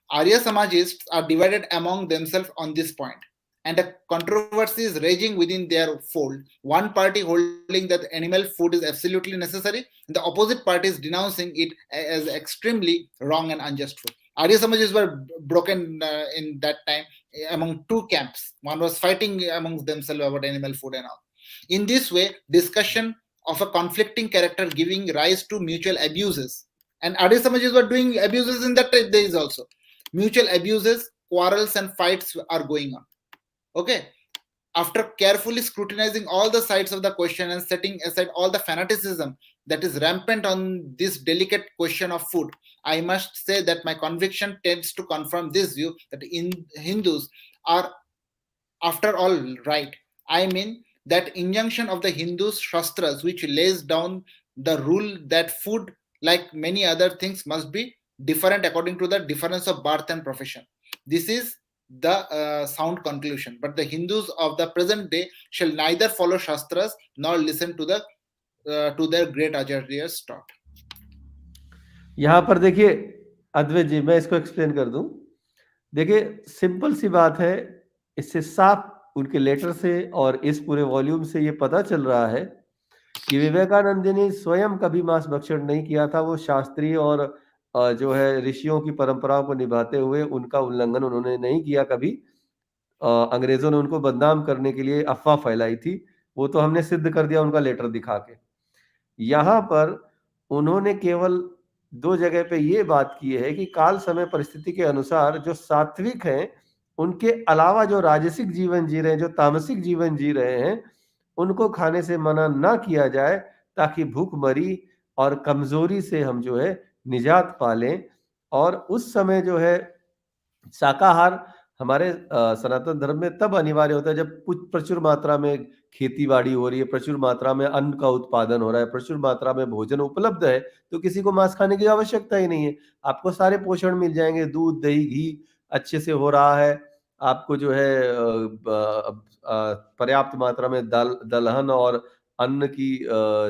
Arya Samajists are divided among themselves on this point, and a controversy is raging within their fold. One party holding that animal food is absolutely necessary, and the opposite party is denouncing it as extremely wrong and unjust food. Arya Samajis were broken in that time among two camps. One was fighting amongst themselves about animal food and all. In this way, discussion of a conflicting character giving rise to mutual abuses. And Arya Samajis were doing abuses in that days also. Mutual abuses, quarrels, and fights are going on. Okay. After carefully scrutinizing all the sides of the question and setting aside all the fanaticism that is rampant on this delicate question of food, I must say that my conviction tends to confirm this view that Hindus are, after all, right. I mean, that injunction of the Hindus Shastras, which lays down the rule that food, like many other things, must be different according to the difference of birth and profession. This is the sound conclusion. But the Hindus of the present day shall neither follow Shastras nor listen to their great Acharyas taught. यहाँ पर देखिए अद्वैत जी, मैं इसको explain कर दूं। देखिए, simple सी बात है, इससे साफ उनके लेटर से और इस पूरे वॉल्यूम से ये पता चल रहा है कि विवेकानंद जी ने स्वयं कभी मांस भक्षण नहीं किया था। वो शास्त्रीय और जो है ऋषियों की परंपराओं को निभाते हुए उनका उल्लंघन उन्होंने नहीं किया कभी। अंग्रेजों ने उनको बदनाम करने के लिए अफवाह फैलाई थी, वो तो हमने सिद्ध कर दिया उनका लेटर दिखा के। यहाँ पर उन्होंने केवल दो जगह पे ये बात की है कि काल समय परिस्थिति के अनुसार जो सात्विक हैं, उनके अलावा जो राजसिक जीवन जी रहे हैं, जो तामसिक जीवन जी रहे हैं, उनको खाने से मना ना किया जाए, ताकि भूखमरी और कमजोरी से हम जो है निजात पालें। और उस समय जो है शाकाहार हमारे सनातन धर्म में तब अनिवार्य होता है जब प्रचुर मात्रा में खेती बाड़ी हो रही है, प्रचुर मात्रा में अन्न का उत्पादन हो रहा है, प्रचुर मात्रा में भोजन उपलब्ध है, तो किसी को मांस खाने की आवश्यकता ही नहीं है। आपको सारे पोषण मिल जाएंगे, दूध दही घी अच्छे से हो रहा है, आपको जो है पर्याप्त मात्रा में दलहन और अन्न की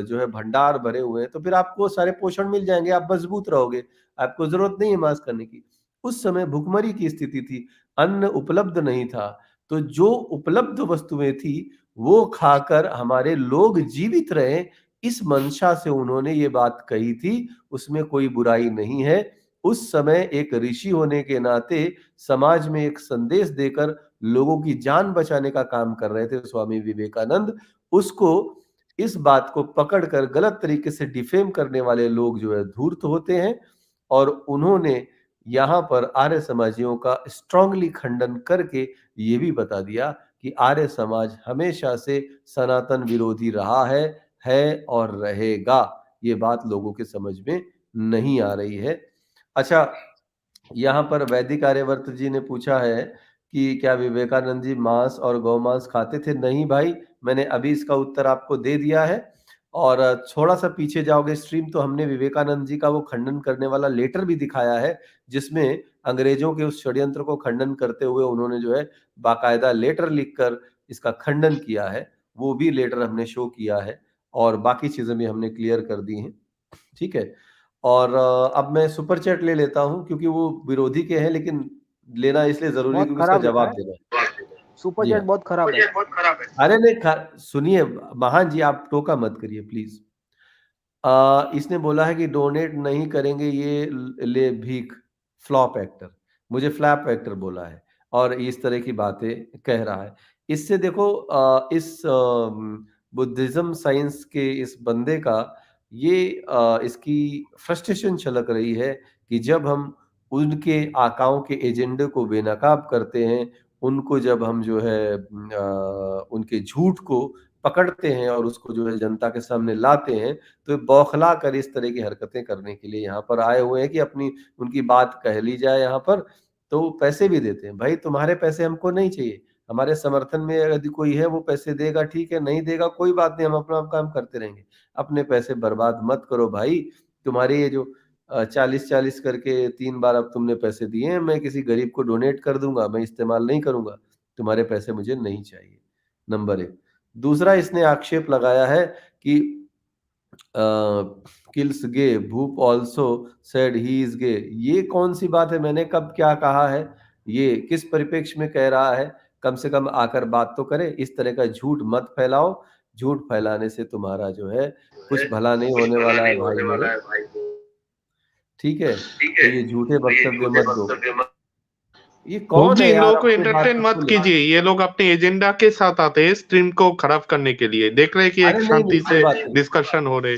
जो है भंडार भरे हुए हैं, तो फिर आपको सारे पोषण मिल जाएंगे, आप मजबूत रहोगे, आपको जरूरत नहीं है मांस करने की। उस समय भुखमरी की स्थिति थी, अन्न उपलब्ध नहीं था, तो जो उपलब्ध वस्तुएं थी वो खाकर हमारे लोग जीवित रहे, इस मंशा से उन्होंने ये बात कही थी। उसमें कोई बुराई नहीं है। उस समय एक ऋषि होने के नाते समाज में एक संदेश देकर लोगों की जान बचाने का काम कर रहे थे स्वामी विवेकानंद। उसको, इस बात को पकड़कर गलत तरीके से डिफेम करने वाले लोग जो है धूर्त होते हैं, और उन्होंने यहाँ पर आर्य समाजियों का स्ट्रांगली खंडन करके ये भी बता दिया कि आर्य समाज हमेशा से सनातन विरोधी रहा है और रहेगा। ये बात लोगों के समझ में नहीं आ रही है। अच्छा, यहाँ पर वैदिक आर्यवर्त जी ने पूछा है कि क्या विवेकानंद जी मांस और गौमांस खाते थे? नहीं भाई, मैंने अभी इसका उत्तर आपको दे दिया है। और थोड़ा सा पीछे जाओगे स्ट्रीम, तो हमने विवेकानंद जी का वो खंडन करने वाला लेटर भी दिखाया है, जिसमें अंग्रेजों के उस षड्यंत्र को खंडन करते हुए उन्होंने जो है बाकायदा लेटर लिखकर इसका खंडन किया है। वो भी लेटर हमने शो किया है, और बाकी चीजें भी हमने क्लियर कर दी हैं। ठीक है। और अब मैं सुपर चैट ले लेता हूं, क्योंकि वो विरोधी के हैं, लेकिन लेना इसलिए जरूरी है बहुत क्योंकि उसका खराब लिखा जवाब है, देना है। सुपर जी चैट हाँ। बहुत खराब है। अरे नहीं, सुनिए महान जी, आप टोका मत करिए प्लीज। इसने बोला है कि डोनेट नहीं करेंगे ये ले भीख, फ्लॉप एक्टर, मुझे फ्लैप एक्टर बोला है, और इस तरह की बातें कह रहा है। इससे देखो, इस बुद्धिज्म साइंस के इस बंदे का ये इसकी फ्रस्ट्रेशन छलक रही है कि जब हम उनके आकाओं के एजेंडे को बेनकाब करते हैं, उनको जब हम जो है उनके झूठ को पकड़ते हैं और उसको जो है जनता के सामने लाते हैं, तो बौखला कर इस तरह की हरकतें करने के लिए यहाँ पर आए हुए हैं कि अपनी उनकी बात कह ली जाए यहाँ पर। तो पैसे भी देते हैं, भाई तुम्हारे पैसे हमको नहीं चाहिए, हमारे समर्थन में यदि कोई है वो पैसे देगा, ठीक है, नहीं देगा कोई बात नहीं, हम अपना काम करते रहेंगे। अपने पैसे बर्बाद मत करो भाई। तुम्हारे ये जो 40-40 करके 3 बार अब तुमने पैसे दिए हैं, मैं किसी गरीब को डोनेट कर दूंगा, मैं इस्तेमाल नहीं करूंगा, तुम्हारे पैसे मुझे नहीं चाहिए। नंबर 1। दूसरा, इसने आक्षेप लगाया है कि kills gay, Bhoop also said he is gay. ये कौन सी बात है? मैंने कब क्या कहा है? ये किस परिप्रेक्ष्य में कह रहा है? कम से कम आकर बात तो करे। इस तरह का झूठ मत फैलाओ, झूठ फैलाने से तुम्हारा जो है कुछ भला नहीं होने वाला है भाई मेरे। ठीक है, तो ये झूठे वक्तव्य मत दो। ये भूप कौन जी, है इन यार लोगों को अपनी बात एंटरटेन को मत ले? कीजिए। ये लोग अपने एजेंडा के साथ आते हैं स्ट्रीम को खराब करने के लिए। देख रहे हैं कि एक अरे नहीं नहीं, शांति कोई से बात नहीं। डिस्कशन हो रहे।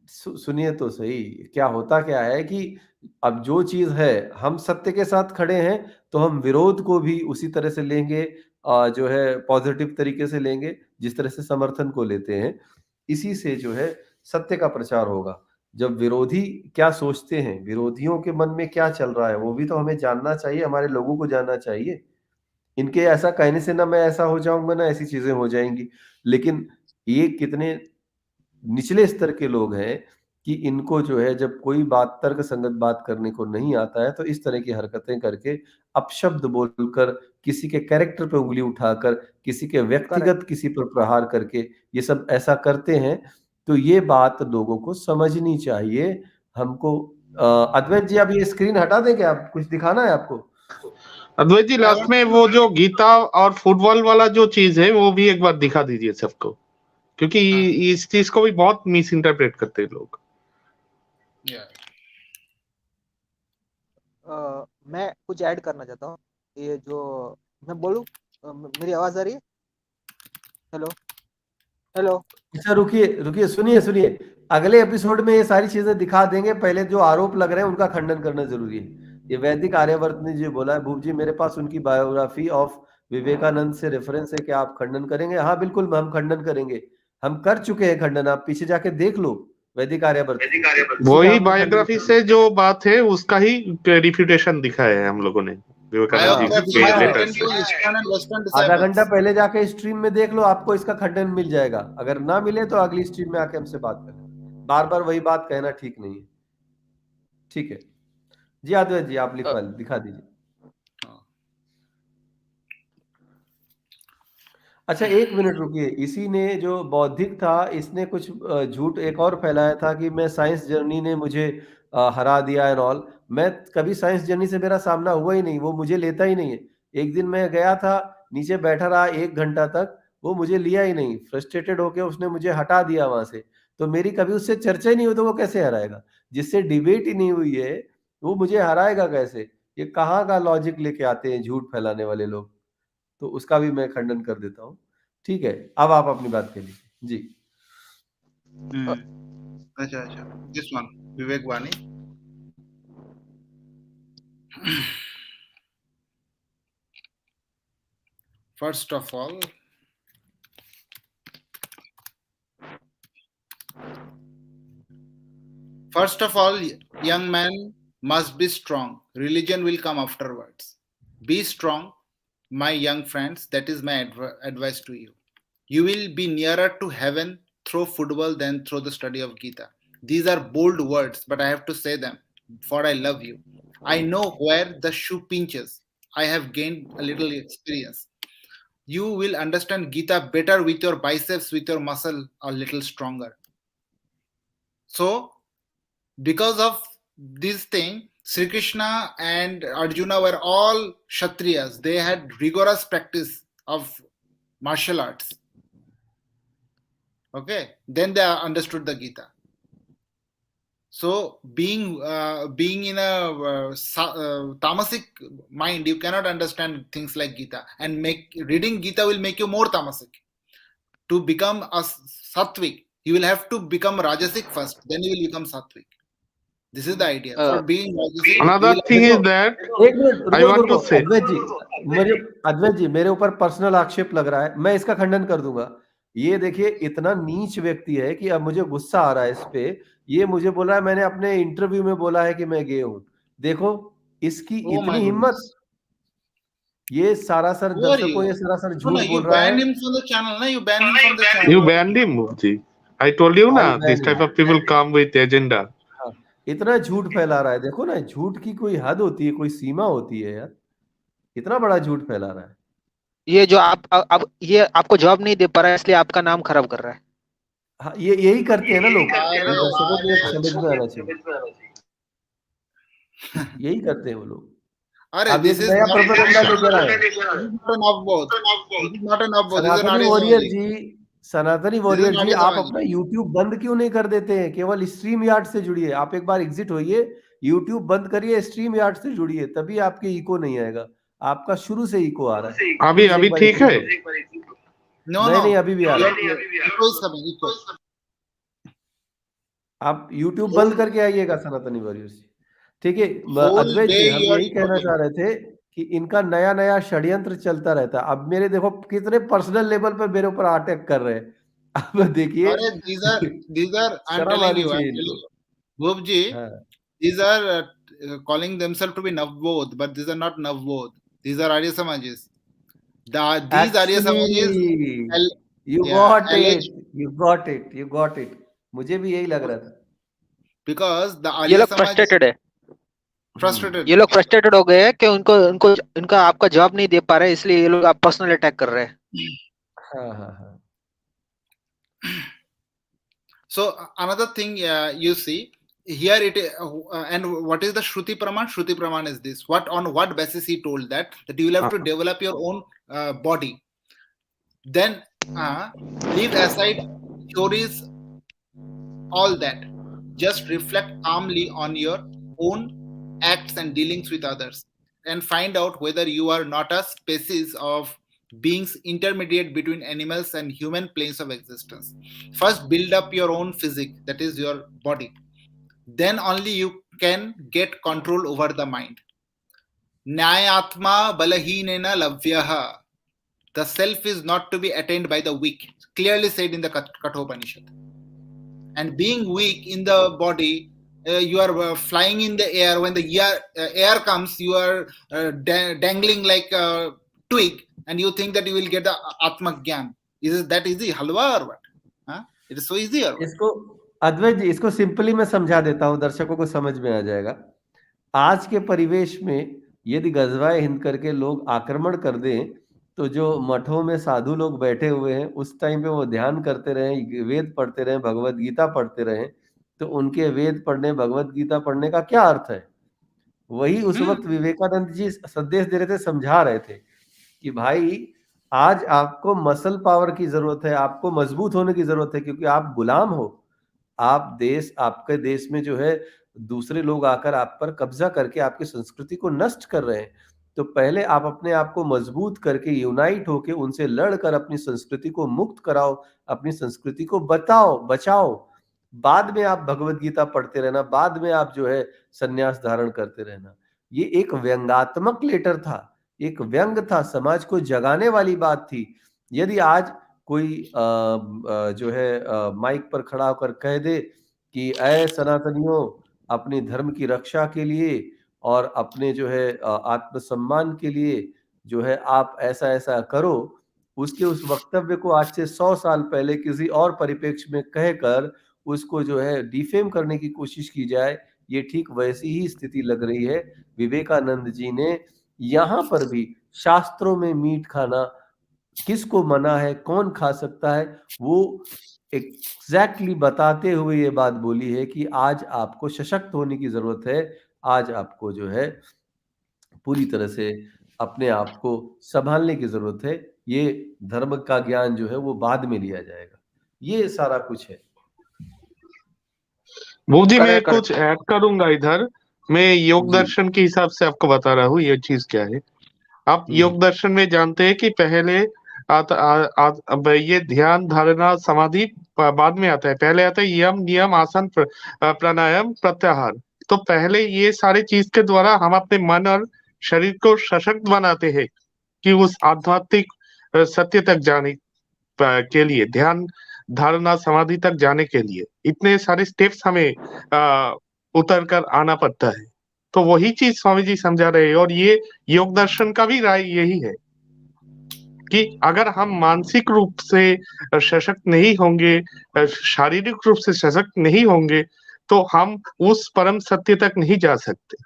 सुनिए तो सही, क्या होता क्या है कि अब जो चीज है, हम सत्य के साथ खड़े हैं, तो हम विरोध को भी उसी तरह से लेंगे, जो है पॉजिटिव तरीके से लेंगे जिस तरह से समर्थन को लेते हैं। इसी से जो है सत्य का प्रचार होगा। जब विरोधी क्या सोचते हैं, विरोधियों के मन में क्या चल रहा है, वो भी तो हमें जानना चाहिए, हमारे लोगों को जानना चाहिए। इनके ऐसा कहने से ना मैं ऐसा हो जाऊंगा ना ऐसी चीजें हो जाएंगी। लेकिन ये कितने निचले स्तर के लोग हैं कि इनको जो है जब कोई बात तर्क संगत बात करने को नहीं आता है, तो इस तरह की हरकतें करके, अपशब्द बोलकर, किसी के कैरेक्टर पे उंगली उठाकर, किसी के करेक्ट। व्यक्तिगत किसी पर प्रहार करके ये सब ऐसा करते हैं। तो ये बात लोगों को समझनी चाहिए हमको। अद्वैत जी, आप ये स्क्रीन हटा दें क्या? आप कुछ दिखाना है आपको? अद्वैत जी, लास्ट में वो जो गीता और फुटबॉल वाला जो चीज है वो भी एक बार दिखा दीजिए सबको, क्योंकि इस चीज को भी बहुत मिस इंटरप्रेट करते हैं लोग। मैं कुछ ऐड करना चाहता हूँ। ये जो मैं बोलूँ, मेरी आवाज आ रही है? Hello hello. अच्छा, रुकिए रुकिए, सुनिए सुनिए, अगले एपिसोड में ये सारी चीजें दिखा देंगे। पहले जो आरोप लग रहे हैं उनका खंडन करना जरूरी है। ये वैदिक आर्यवर्त ने जो बोला है, भूप जी मेरे पास उनकी बायोग्राफी ऑफ विवेकानंद से रेफरेंस है, क्या आप खंडन करेंगे? हाँ बिल्कुल, हम खंडन करेंगे, हम कर चुके हैं खंडन, आप पीछे जाके देख लो वैदिक आर्यवर्त की, इसी का वही हमने खंडन बायोग्राफी किया। से जो बात है उसका ही रिफ्यूटेशन दिखाया है हम लोगों ने विवेकानंद जी अभी Biography के दिखाया है, लेटर written से। to ISKCON and Western आधा घंटा disciples. पहले जाके स्ट्रीम में देख लो, आपको इसका खंडन मिल जाएगा। अगर ना मिले तो अगली स्ट्रीम में आके हमसे बात करें, बार बार वही बात कहना ठीक नहीं है। ठीक है जी, अद्वैत जी आप दिखा दीजिए। अच्छा, 1 मिनट रुकिए। इसी ने जो बौद्धिक था, इसने कुछ झूठ एक और फैलाया था कि मैं साइंस जर्नी ने मुझे हरा दिया एंड ऑल। मैं कभी साइंस जर्नी से मेरा सामना हुआ ही नहीं, वो मुझे लेता ही नहीं है। एक दिन मैं गया था, नीचे बैठा रहा 1 घंटा तक, वो मुझे लिया ही नहीं। फ्रस्ट्रेटेड होके उसने मुझे हटा दिया वहाँ से। तो मेरी कभी उससे चर्चा ही नहीं हुई, तो वो कैसे हराएगा? जिससे डिबेट ही नहीं हुई है, वो मुझे हराएगा कैसे? ये कहाँ का लॉजिक लेके आते हैं झूठ फैलाने वाले लोग। तो उसका भी मैं खंडन कर देता हूँ। ठीक है, अब आप अपनी बात कह लीजिए जी। अच्छा, this one, Vivek Vani. First of all, young man must be strong. Religion will come afterwards. Be strong, my young friends. That is my advice to you. You will be nearer to heaven through football than through the study of Geeta. These are bold words, but I have to say them, for I love you. I know where the shoe pinches. I have gained a little experience. You will understand Geeta better with your biceps, with your muscle a little stronger. So, because of this thing, Sri Krishna and Arjuna were all Kshatriyas. They had rigorous practice of martial arts. Okay, then they understood the Gita. So, being in a tamasic mind, you cannot understand things like Gita. And reading Gita will make you more tamasic. To become a sattvic, you will have to become rajasic first. Then you will become sattvic. This is the idea. For being rajasic, Another thing is that एक minute I रुको want रुको to say अद्वैत जी मेरे ऊपर personal आक्षेप लग रहा है, मैं इसका खंडन कर दूंगा। ये देखिए, इतना नीच व्यक्ति है कि अब मुझे गुस्सा आ रहा है इस पे। ये मुझे बोल रहा है मैंने अपने इंटरव्यू में बोला है कि मैं गे हूं। देखो इसकी Oh my इतनी हिम्मत। goodness. ये सरासर Who are दर्शकों, you? ये सरासर No, झूठ you बोल रहा है। banned him from the channel. No, you banned him from the channel. you banned him, Mukji. I told you I'll na, ban this type him. of people come with agenda. हाँ, इतना झूठ फैला रहा है। देखो ना, झूठ की कोई हद होती है, कोई सीमा होती है यार। इतना बड़ा झूठ फैला रहा है। ये जो आप अब ये आपको जवाब नहीं दे पा रहा है, इसलिए आपका नाम खराब कर रहा है। हाँ, ये यही करते हैं ना लोग। अरे दर्शकों को समझ में आना चाहिए, यही करते हैं वो लोग। अरे अब this एक is नया not प्रोपेगेंडा लेकर आए। this is not an upvote. This is not an upvote. This is an Sanatani Arya warrior Samaji. Ji, Sanatani This is warrior an ji, Arya आप Samaji. अपना यूट्यूब बंद क्यों नहीं कर देते हैं? केवल स्ट्रीम यार्ड से जुड़िए। आप एक बार एग्जिट होइए, यूट्यूब बंद करिए, स्ट्रीम यार्ड से जुड़िए, तभी आपके इको नहीं आएगा। आपका शुरू से इको आ रहा है। अभी प्लीज अभी एक बार ठीक exit है? होइए। No, नहीं no. नहीं, अभी भी आ रहा है। Echo is coming. Echo. आप यूट्यूब बंद करके आइएगा सनातनी वॉरियर जी। ठीक है, Whole अद्वैत day जी, हम you are यही कहना talking. चाह रहे थे कि इनका नया नया षड्यंत्र चलता रहता है। अब मेरे देखो कितने पर्सनल लेवल पर मेरे ऊपर अटैक कर रहे हैं। अब देखिए, अरे these are I'm शर्म telling आनी you, चाहिए I'm telling इनको। you. Bhubji, हाँ, these are calling themselves to be Navbodh, but these are not Navbodh. These are Arya Samajis. These Arya Samajis, actually you yeah, got alleged it, you got it, you got it. मुझे भी यही लग रहा था। because the ये Arya लोग Samaj frustrated है, frustrated. ये लोग फ्रस्ट्रेटेड हो गए हैं कि उनको उनको इनका आपका जवाब नहीं दे पा रहे, इसलिए ये लोग आप पर्सनल अटैक कर रहे हैं। हाँ हाँ हाँ। So another thing you see here and what is the Shruti Praman? Shruti Praman is this. On what basis he told that you will have to develop your own body. Then leave aside theories, all that. Just reflect calmly on your own acts and dealings with others and find out whether you are not a species of beings intermediate between animals and human planes of existence. First, build up your own physique, that is your body. Then only you can get control over the mind. Nyayatma balahinena lavyaha. The self is not to be attained by the weak, clearly said in the Kathopanishad. And being weak in the body, you are flying in the air. When the air comes, you are dangling like a twig, and you think that you will get the Atma Gyan. Is it that easy? Halwa or what? Huh? It is so easy or what? इसको अद्वैत जी, इसको simply मैं समझा देता हूँ, दर्शकों को समझ में आ जाएगा। आज के परिवेश में यदि गजवाए हिंद करके लोग आक्रमण कर दें तो जो मठों में साधु लोग बैठे हुए हैं उस टाइम पे वो ध्यान करते रहे, वेद पढ़ते रहे, भगवत गीता पढ़ते रहे, तो उनके वेद पढ़ने, भगवत गीता पढ़ने का क्या अर्थ है? वही उस वक्त विवेकानंद जी संदेश दे रहे थे, समझा रहे थे कि भाई आज आपको मसल पावर की जरूरत है, आपको मजबूत होने की जरूरत है, क्योंकि आप गुलाम हो। आपके देश में जो है दूसरे लोग आकर आप पर कब्जा करके आपकी संस्कृति को नष्ट कर रहे हैं। तो पहले आप अपने आप को मजबूत करके, यूनाइट होके उनसे लड़कर अपनी संस्कृति को मुक्त कराओ, अपनी संस्कृति को बचाओ। बाद में आप भगवत गीता पढ़ते रहना, बाद में आप जो है सन्यास धारण करते रहना। ये एक व्यंग्यात्मक लेटर था, एक व्यंग था, समाज को जगाने वाली बात थी। यदि आज कोई जो है माइक पर खड़ा होकर कह दे कि ऐ सनातनियों, अपने धर्म की रक्षा के लिए और अपने जो है आत्मसम्मान के लिए जो है आप ऐसा ऐसा करो, उसके उस वक्तव्य को आज से 100 साल पहले किसी और परिप्रेक्ष्य में कहकर उसको जो है डिफेम करने की कोशिश की जाए, ये ठीक वैसी ही स्थिति लग रही है। विवेकानंद जी ने यहाँ पर भी शास्त्रों में मीट खाना किसको मना है, कौन खा सकता है, वो एग्जैक्टली बताते हुए ये बात बोली है कि आज आपको सशक्त होने की जरूरत है। आज आपको जो है पूरी तरह से अपने आप को संभालने की जरूरत है। ये धर्म का ज्ञान जो है वो बाद में लिया जाएगा। ये सारा कुछ है। वो जी मैं करेक्ट कुछ ऐड करूंगा इधर। मैं योग जी। दर्शन के हिसाब से आपको बता रहा हूँ ये चीज क्या है। आप योग दर्शन में जानते हैं कि पहले अब ये ध्यान, धारणा, समाधि बाद में आता है। पहले आता है यम, नियम, आसन, प्राणायाम, प्रत्याहार। तो पहले ये सारे चीज के द्वारा हम अपने मन और शरीर को सशक्त बनाते हैं कि उस आध्यात्मिक सत्य तक जाने के लिए, ध्यान, धारणा, समाधि तक जाने के लिए इतने सारे स्टेप्स हमें उतर कर आना पड़ता है। तो वही चीज स्वामी जी समझा रहे हैं। और ये योग दर्शन का भी राय यही है कि अगर हम मानसिक रूप से सशक्त नहीं होंगे, शारीरिक रूप से सशक्त नहीं होंगे, तो हम उस परम सत्य तक नहीं जा सकते।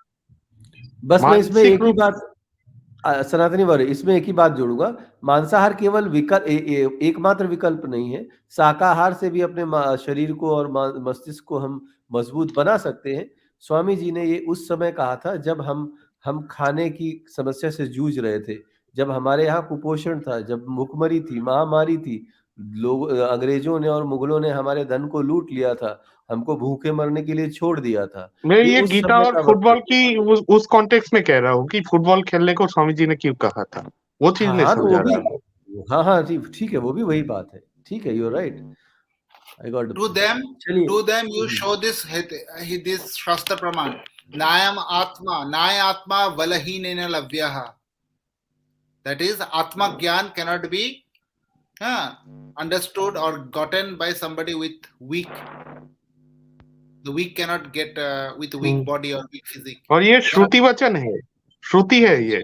बस मैं इसमें मानसिक एक ही रूप बात सनातनी वर्य, इसमें एक ही बात जोड़ूंगा। मांसाहार केवल एकमात्र विकल्प नहीं है। शाकाहार से भी अपने शरीर को और मस्तिष्क को हम मजबूत बना सकते हैं। स्वामी जी ने ये उस समय कहा था जब हम खाने की समस्या से जूझ रहे थे, जब हमारे यहाँ कुपोषण था, जब भुखमरी थी, महामारी थी, लोग अंग्रेजों ने और मुगलों ने हमारे धन को लूट लिया था, हमको भूखे मरने के लिए छोड़ दिया था। मैं ये ये उस गीता समय और का वक्त फुटबॉल है। की उस कॉन्टेक्स्ट में कह रहा हूँ कि फुटबॉल खेलने को स्वामी जी ने क्यों कहा था, वो चीज हाँ मैं हाँ, तो वो समझा भी, रहा हूँ। हाँ हाँ ठीक ठीक है, वो भी वही बात है। ठीक है, you are right, I got the To point. them, चलिए। to them, you show this Shastra Praman. Naya Atma Valahinena Lavyaha. That is, Atma Gyan cannot be understood or gotten by somebody with weak. The weak cannot get with weak body or weak physique. और ये श्रुति वचन है, श्रुति है ये।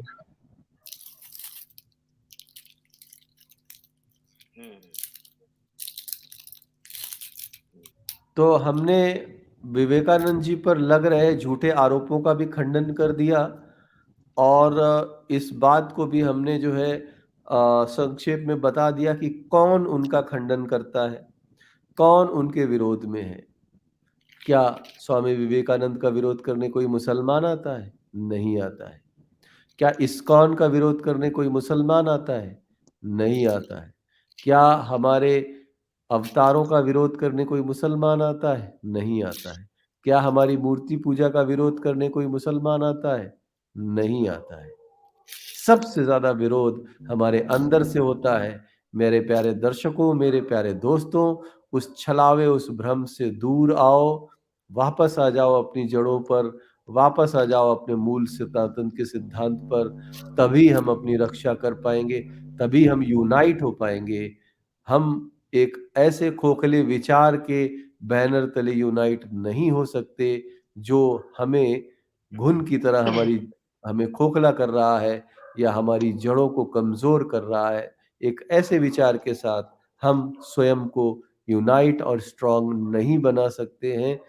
तो हमने विवेकानंद जी पर लग रहे झूठे आरोपों का भी खंडन कर दिया, और इस बात को भी हमने जो है संक्षेप में बता दिया कि कौन उनका खंडन करता है, कौन उनके विरोध में है। क्या स्वामी विवेकानंद का विरोध करने कोई मुसलमान आता है? नहीं आता है। क्या इस्कॉन का विरोध करने कोई मुसलमान आता है? नहीं आता है। क्या हमारे अवतारों का विरोध करने कोई मुसलमान आता है? नहीं आता है। क्या हमारी मूर्ति पूजा का विरोध करने कोई मुसलमान आता है? नहीं आता है। सबसे ज्यादा विरोध हमारे अंदर से होता है। मेरे प्यारे दर्शकों, मेरे प्यारे दोस्तों, उस छलावे, उस भ्रम से दूर आओ, वापस आ जाओ अपनी जड़ों पर, वापस आ जाओ अपने मूल सनातन के सिद्धांत पर। तभी हम अपनी रक्षा कर पाएंगे, तभी हम यूनाइट हो पाएंगे। हम एक ऐसे खोखले विचार के बैनर तले यूनाइट नहीं हो सकते जो हमें घुन की तरह हमें खोखला कर रहा है या हमारी जड़ों को कमजोर कर रहा है। एक ऐसे विचार के साथ हम स्वयं को यूनाइट और स्ट्रांग नहीं बना सकते हैं।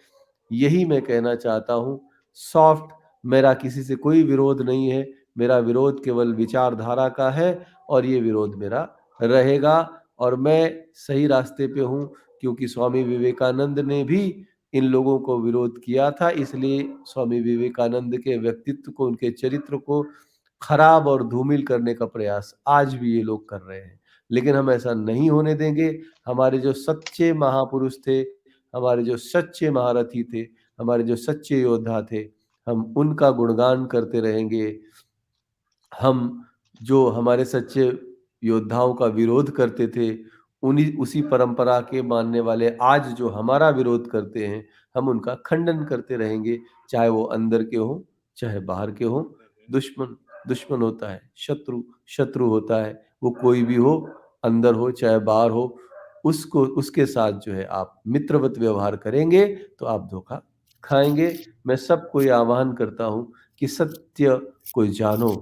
यही मैं कहना चाहता हूं। सॉफ्ट, मेरा किसी से कोई विरोध नहीं है, मेरा विरोध केवल विचारधारा का है और ये विरोध मेरा रहेगा, और मैं सही रास्ते पे हूँ, क्योंकि स्वामी विवेकानंद ने भी इन लोगों को विरोध किया था। इसलिए स्वामी विवेकानंद के व्यक्तित्व को, उनके चरित्र को खराब और धूमिल करने का प्रयास आज भी ये लोग कर रहे हैं, लेकिन हम ऐसा नहीं होने देंगे। हमारे जो सच्चे महापुरुष थे, हमारे जो सच्चे महारथी थे, हमारे जो सच्चे योद्धा थे, हम उनका गुणगान करते रहेंगे। हम जो हमारे सच्चे योद्धाओं का विरोध करते थे, उसी परंपरा के मानने वाले आज जो हमारा विरोध करते हैं, हम उनका खंडन करते रहेंगे, चाहे वो अंदर के हों, चाहे बाहर के हों। दुश्मन दुश्मन होता है, शत्रु शत्रु होता है, वो कोई भी हो, अंदर हो चाहे बाहर हो, उसके साथ जो है आप मित्रवत व्यवहार करेंगे तो आप धोखा खाएंगे। मैं सबको ये आह्वान करता हूं कि सत्य को जानो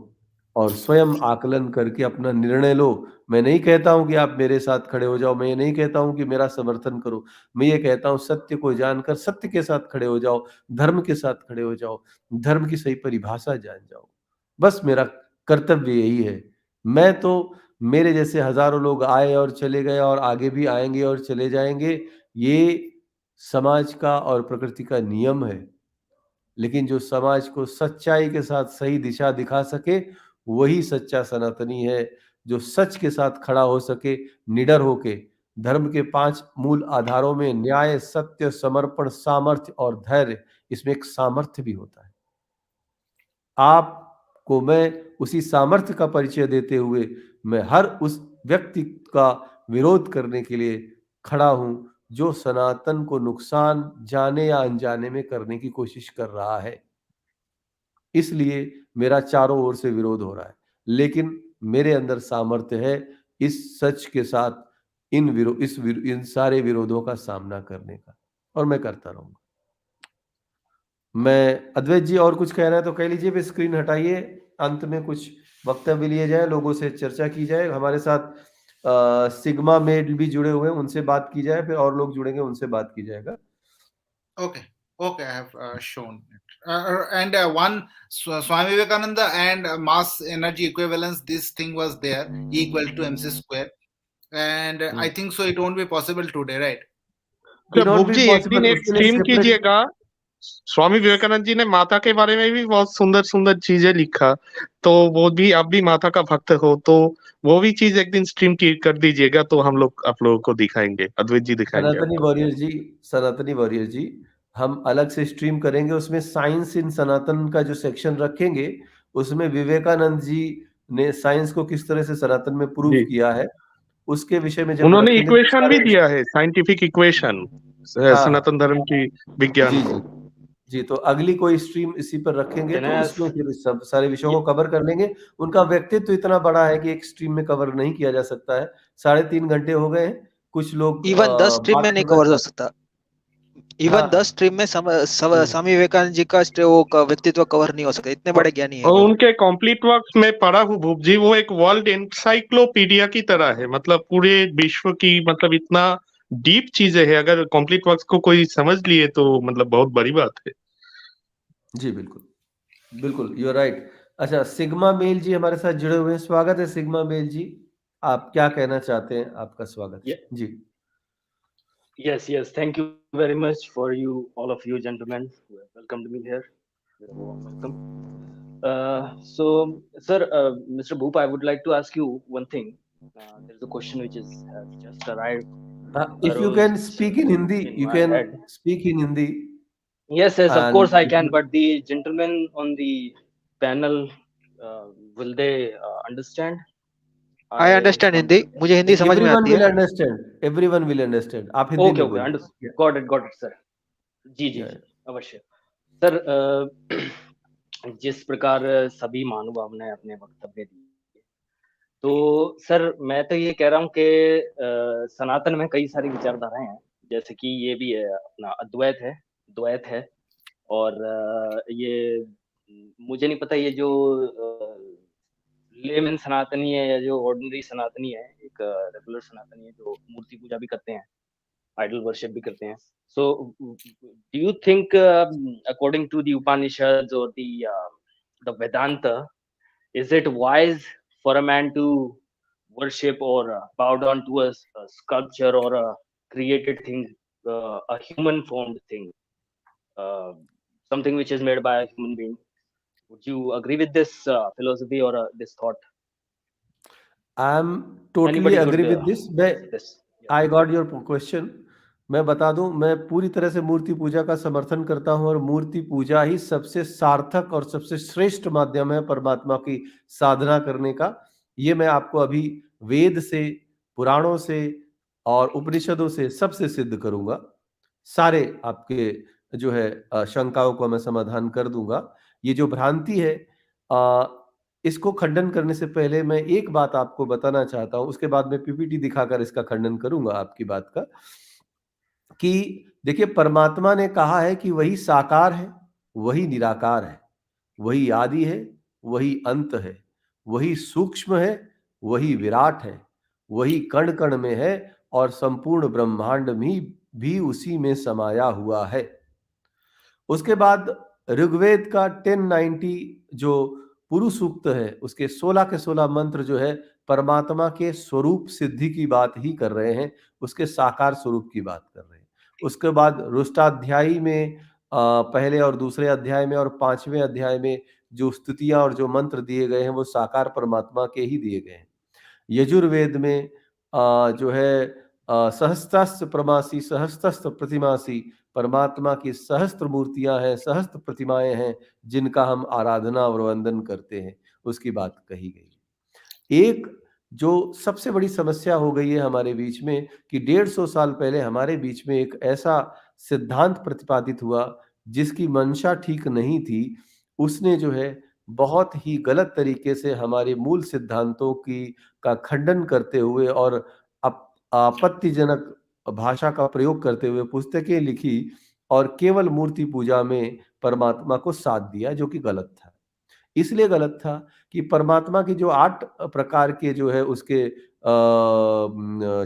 और स्वयं आकलन करके अपना निर्णय लो। मैं नहीं कहता हूं कि आप मेरे साथ खड़े हो जाओ, मैं ये नहीं कहता हूं कि मेरा समर्थन करो, मैं ये कहता हूं सत्य को जानकर सत्य के साथ खड़े हो जाओ, धर्म के साथ खड़े हो जाओ, धर्म की सही परिभाषा जान जाओ। बस मेरा कर्तव्य यही है। मैं तो, मेरे जैसे हजारों लोग आए और चले गए और आगे भी आएंगे और चले जाएंगे, ये समाज का और प्रकृति का नियम है। लेकिन जो समाज को सच्चाई के साथ सही दिशा दिखा सके, वही सच्चा सनातनी है। जो सच के साथ खड़ा हो सके, निडर होके, धर्म के 5 मूल आधारों में न्याय, सत्य, समर्पण, सामर्थ्य और धैर्य, इसमें एक सामर्थ्य भी होता है। आपको मैं उसी सामर्थ्य का परिचय देते हुए मैं हर उस व्यक्ति का विरोध करने के लिए खड़ा हूं जो सनातन को नुकसान जाने या अनजाने में करने की कोशिश कर रहा है। इसलिए मेरा चारों ओर से विरोध हो रहा है, लेकिन मेरे अंदर सामर्थ्य है इस सच के साथ इन सारे विरोधों का सामना करने का, और मैं करता रहूंगा। मैं अद्वैत जी और कुछ कह रहे हैं तो कह लीजिए, स्क्रीन हटाइए, अंत में कुछ वक्तव्य लिए जाए, लोगों से चर्चा की जाए। हमारे साथ सिग्मा मेल भी जुड़े हुए हैं, उनसे बात की जाए, फिर और लोग जुड़ेंगे, उनसे बात की जाएगा। Okay, I have shown it. And one Swami Vivekananda and mass energy equivalence, this thing was there, E equal to mc square, and I think so it won't be possible today, right? भूप जी एक दिन एक stream कीजिएगा। स्वामी विवेकानंद जी ने माता के बारे में भी बहुत सुंदर सुंदर चीजें लिखा, तो वो भी, आप भी माता का भक्त हो तो वो भी चीज एक दिन स्ट्रीम की कर दीजिएगा, तो हम लोग आप लोगों को दिखाएंगे, अद्वैत जी दिखाएंगे। सनातनी वॉरियर जी, हम अलग से स्ट्रीम करेंगे, उसमें साइंस इन सनातन का जो सेक्शन रखेंगे, उसमें विवेकानंद जी ने साइंस को किस तरह से सनातन में प्रूव किया है, उसके विषय में जब उन्होंने इक्वेशन भी दिया है, साइंटिफिक इक्वेशन सनातन धर्म की विज्ञान को। जी, तो अगली कोई स्ट्रीम इसी पर रखेंगे तो उसमें फिर सब सारे विषयों को कवर कर लेंगे। उनका व्यक्तित्व इतना बड़ा है कि एक स्ट्रीम में कवर नहीं किया जा सकता है। 3.5 घंटे हो गए हैं। कुछ लोग इवन 10 स्ट्रीम में नहीं कवर हो सकता। इवन 10 स्ट्रीम में स्वामी विवेकानंद जी का वो व्यक्तित्व कवर नहीं हो सकता, इतने बड़े ज्ञानी है। और उनके कंप्लीट वर्क्स में पढ़ा हूँ भूप जी, वो एक वर्ल्ड एनसाइक्लोपीडिया की तरह है, मतलब पूरे विश्व की, मतलब इतना डीप चीजें है, अगर कंप्लीट वर्क्स को कोई समझ लिए तो मतलब बहुत बड़ी बात है। जी बिल्कुल बिल्कुल, यू आर राइट। अच्छा, सिग्मा मेल जी हमारे साथ जुड़े हुए हैं, स्वागत है सिग्मा मेल जी, आप क्या कहना चाहते हैं? आपका स्वागत है जी। Yes, thank you very much for you, all of you gentlemen who have welcomed me here. Very warm welcome. So sir, Mr. Bhoop, I would like to ask you one thing. There is a question which has just arrived. If you can speak in Hindi, you can speak in Hindi. Yes, of course I can, but the gentlemen on the panel, will they understand? I understand Hindi, मुझे हिंदी समझ में आती है। Everyone will understand. आप हिंदी में बोलिए। Okay, got it sir। जी अवश्य sir. जिस प्रकार सभी महानुभाव ने अपने वक्तव्य दिए, तो सर मैं तो ये कह रहा हूँ कि सनातन में कई सारी विचारधाराएं हैं, जैसे कि ये भी है अपना अद्वैत है, द्वैत है, और ये मुझे नहीं पता ये जो लेमन सनातनी है या जो ऑर्डिनरी सनातनी है, एक रेगुलर सनातनी है जो मूर्ति पूजा भी करते हैं, आइडल वर्शिप भी करते हैं। So do you think according to the Upanishads or the Vedanta, is it wise for a man to worship or bow down to a sculpture or a created thing, a human formed thing, something which is made by a human being? Would you agree with this philosophy or this thought? I am totally Anybody agree could with this. मैं answer this. Yeah. I got your question. मैं बता दूं, मैं पूरी तरह से मूर्ति पूजा का समर्थन करता हूं और मूर्ति पूजा ही सबसे सार्थक और सबसे श्रेष्ठ माध्यम है परमात्मा की साधना करने का. ये मैं आपको अभी वेद से, पुराणों से और उपनिषदों से सबसे सिद्ध करूंगा. सारे आपके जो है शंकाओं को मैं समाधान कर दूंगा. ये जो भ्रांति है, इसको खंडन करने से पहले मैं एक बात आपको बताना चाहता हूं, उसके बाद मैं पीपीटी दिखाकर इसका खंडन करूंगा आपकी बात का. कि देखिए, परमात्मा ने कहा है कि वही साकार है, वही निराकार है, वही आदि है, वही अंत है, वही सूक्ष्म है, वही विराट है, वही कण कण में है और संपूर्ण ब्रह्मांड में भी उसी में समाया हुआ है. उसके बाद ऋग्वेद का 1090 जो पुरुष सूक्त है, उसके 16 के 16 मंत्र जो है परमात्मा के स्वरूप सिद्धि की बात ही कर रहे हैं, उसके साकार स्वरूप की बात कर रहे हैं. उसके बाद रुष्टाध्यायी में पहले और दूसरे अध्याय में और 5वें अध्याय में जो स्तुतियां और जो मंत्र दिए गए हैं वो साकार परमात्मा के ही दिए गए हैं. यजुर्वेद में जो है सहस्त्रस्त्र प्रमासी सहस्त्रस्त्र प्रतिमासी, परमात्मा की सहस्त्र मूर्तियां हैं, सहस्त्र प्रतिमाएं हैं जिनका हम आराधना और वंदन करते हैं, उसकी बात कही गई. एक जो सबसे बड़ी समस्या हो गई है हमारे बीच में कि 150 साल पहले हमारे बीच में एक ऐसा सिद्धांत प्रतिपादित हुआ जिसकी मंशा ठीक नहीं थी. उसने जो है बहुत ही गलत तरीके से हमारे मूल सिद्धांतों की का खंडन करते हुए और आपत्तिजनक भाषा का प्रयोग करते हुए पुस्तकें लिखी और केवल मूर्ति पूजा में परमात्मा को साथ दिया, जो कि गलत था. इसलिए गलत था कि परमात्मा की जो 8 प्रकार के जो है उसके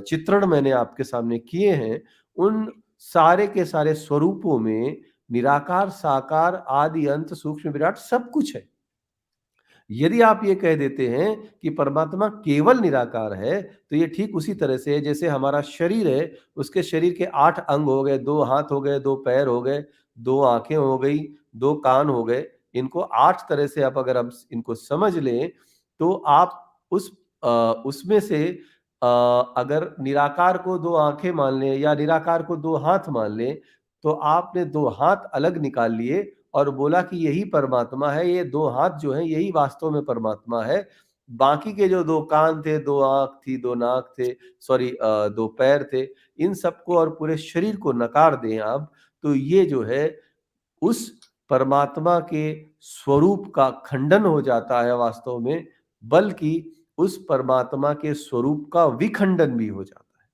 चित्रण मैंने आपके सामने किए हैं, उन सारे के सारे स्वरूपों में निराकार, साकार, आदि, अंत, सूक्ष्म, विराट सब कुछ है. यदि आप ये कह देते हैं कि परमात्मा केवल निराकार है, तो ये ठीक उसी तरह से है जैसे हमारा शरीर है, उसके शरीर के 8 अंग हो गए, 2 हाथ हो गए, 2 पैर हो गए, 2 आंखें हो गई, 2 कान हो गए. इनको 8 तरह से आप अगर हम इनको समझ लें तो आप उसमें से अगर निराकार को 2 आंखें मान लें या निराकार को 2 हाथ मान लें, तो आपने 2 हाथ अलग निकाल लिए और बोला कि यही परमात्मा है. ये 2 हाथ जो है यही वास्तव में परमात्मा है. बाकी के जो 2 कान थे, 2 आंख थी, 2 नाक थे, 2 पैर थे, इन सबको और पूरे शरीर को नकार दें आप, तो ये जो है उस परमात्मा के स्वरूप का खंडन हो जाता है वास्तव में, बल्कि उस परमात्मा के स्वरूप का विखंडन भी हो जाता है.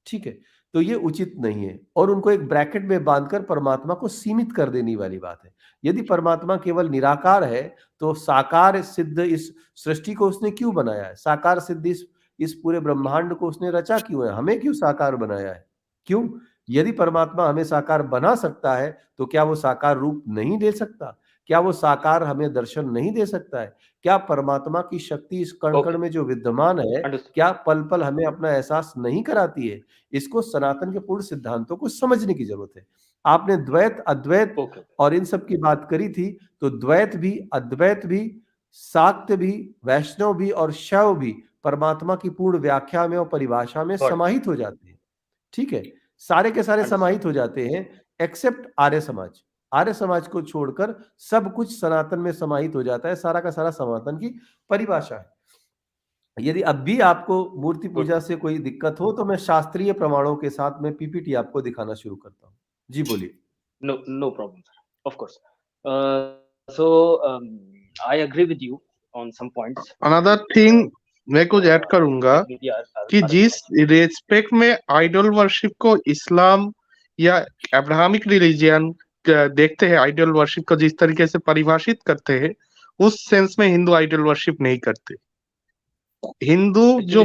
ठीक है, तो ये उचित नहीं है और उनको एक ब्रैकेट में बांधकर परमात्मा को सीमित कर देने वाली बात है. यदि परमात्मा केवल निराकार है तो साकार सिद्ध इस सृष्टि को उसने क्यों बनाया है? साकार सिद्ध इस पूरे ब्रह्मांड को उसने रचा क्यों है? हमें क्यों साकार बनाया है? क्यों? यदि परमात्मा हमें साकार बना सकता है तो क्या वो साकार रूप नहीं दे सकता? क्या वो साकार हमें दर्शन नहीं दे सकता है? क्या परमात्मा की शक्ति इस कण कण में जो विद्यमान है, क्या पल पल हमें अपना एहसास नहीं कराती है? इसको सनातन के पूर्ण सिद्धांतों को समझने की जरूरत है. आपने द्वैत, अद्वैत और इन सब की बात करी थी, तो द्वैत भी, अद्वैत भी, शाक्त भी, वैष्णव भी और शैव भी परमात्मा की पूर्ण व्याख्या में और परिभाषा में समाहित हो जाते हैं. ठीक है, सारे के सारे समाहित हो जाते हैं एक्सेप्ट आर्य समाज. आर्य समाज को छोड़कर सब कुछ सनातन में समाहित हो जाता है. सारा का सारा सनातन की परिभाषा है. यदि अब भी आपको मूर्ति पूजा से कोई दिक्कत हो तो मैं शास्त्रीय प्रमाणों के साथ में पीपीटी आपको दिखाना शुरू करता हूँ. जी बोलिए. No problem, sir. Of course. So I agree with you on some points. Another thing मैं कुछ ऐड करूंगा कि जिस रेस्पेक्ट में आइडल वर्शिप को इस्लाम या अब्राहमिक रिलीजियन देखते हैं, आइडल वर्शिप को जिस तरीके से परिभाषित करते हैं, उस सेंस में हिंदू आइडल वर्शिप नहीं करते. हिंदू जो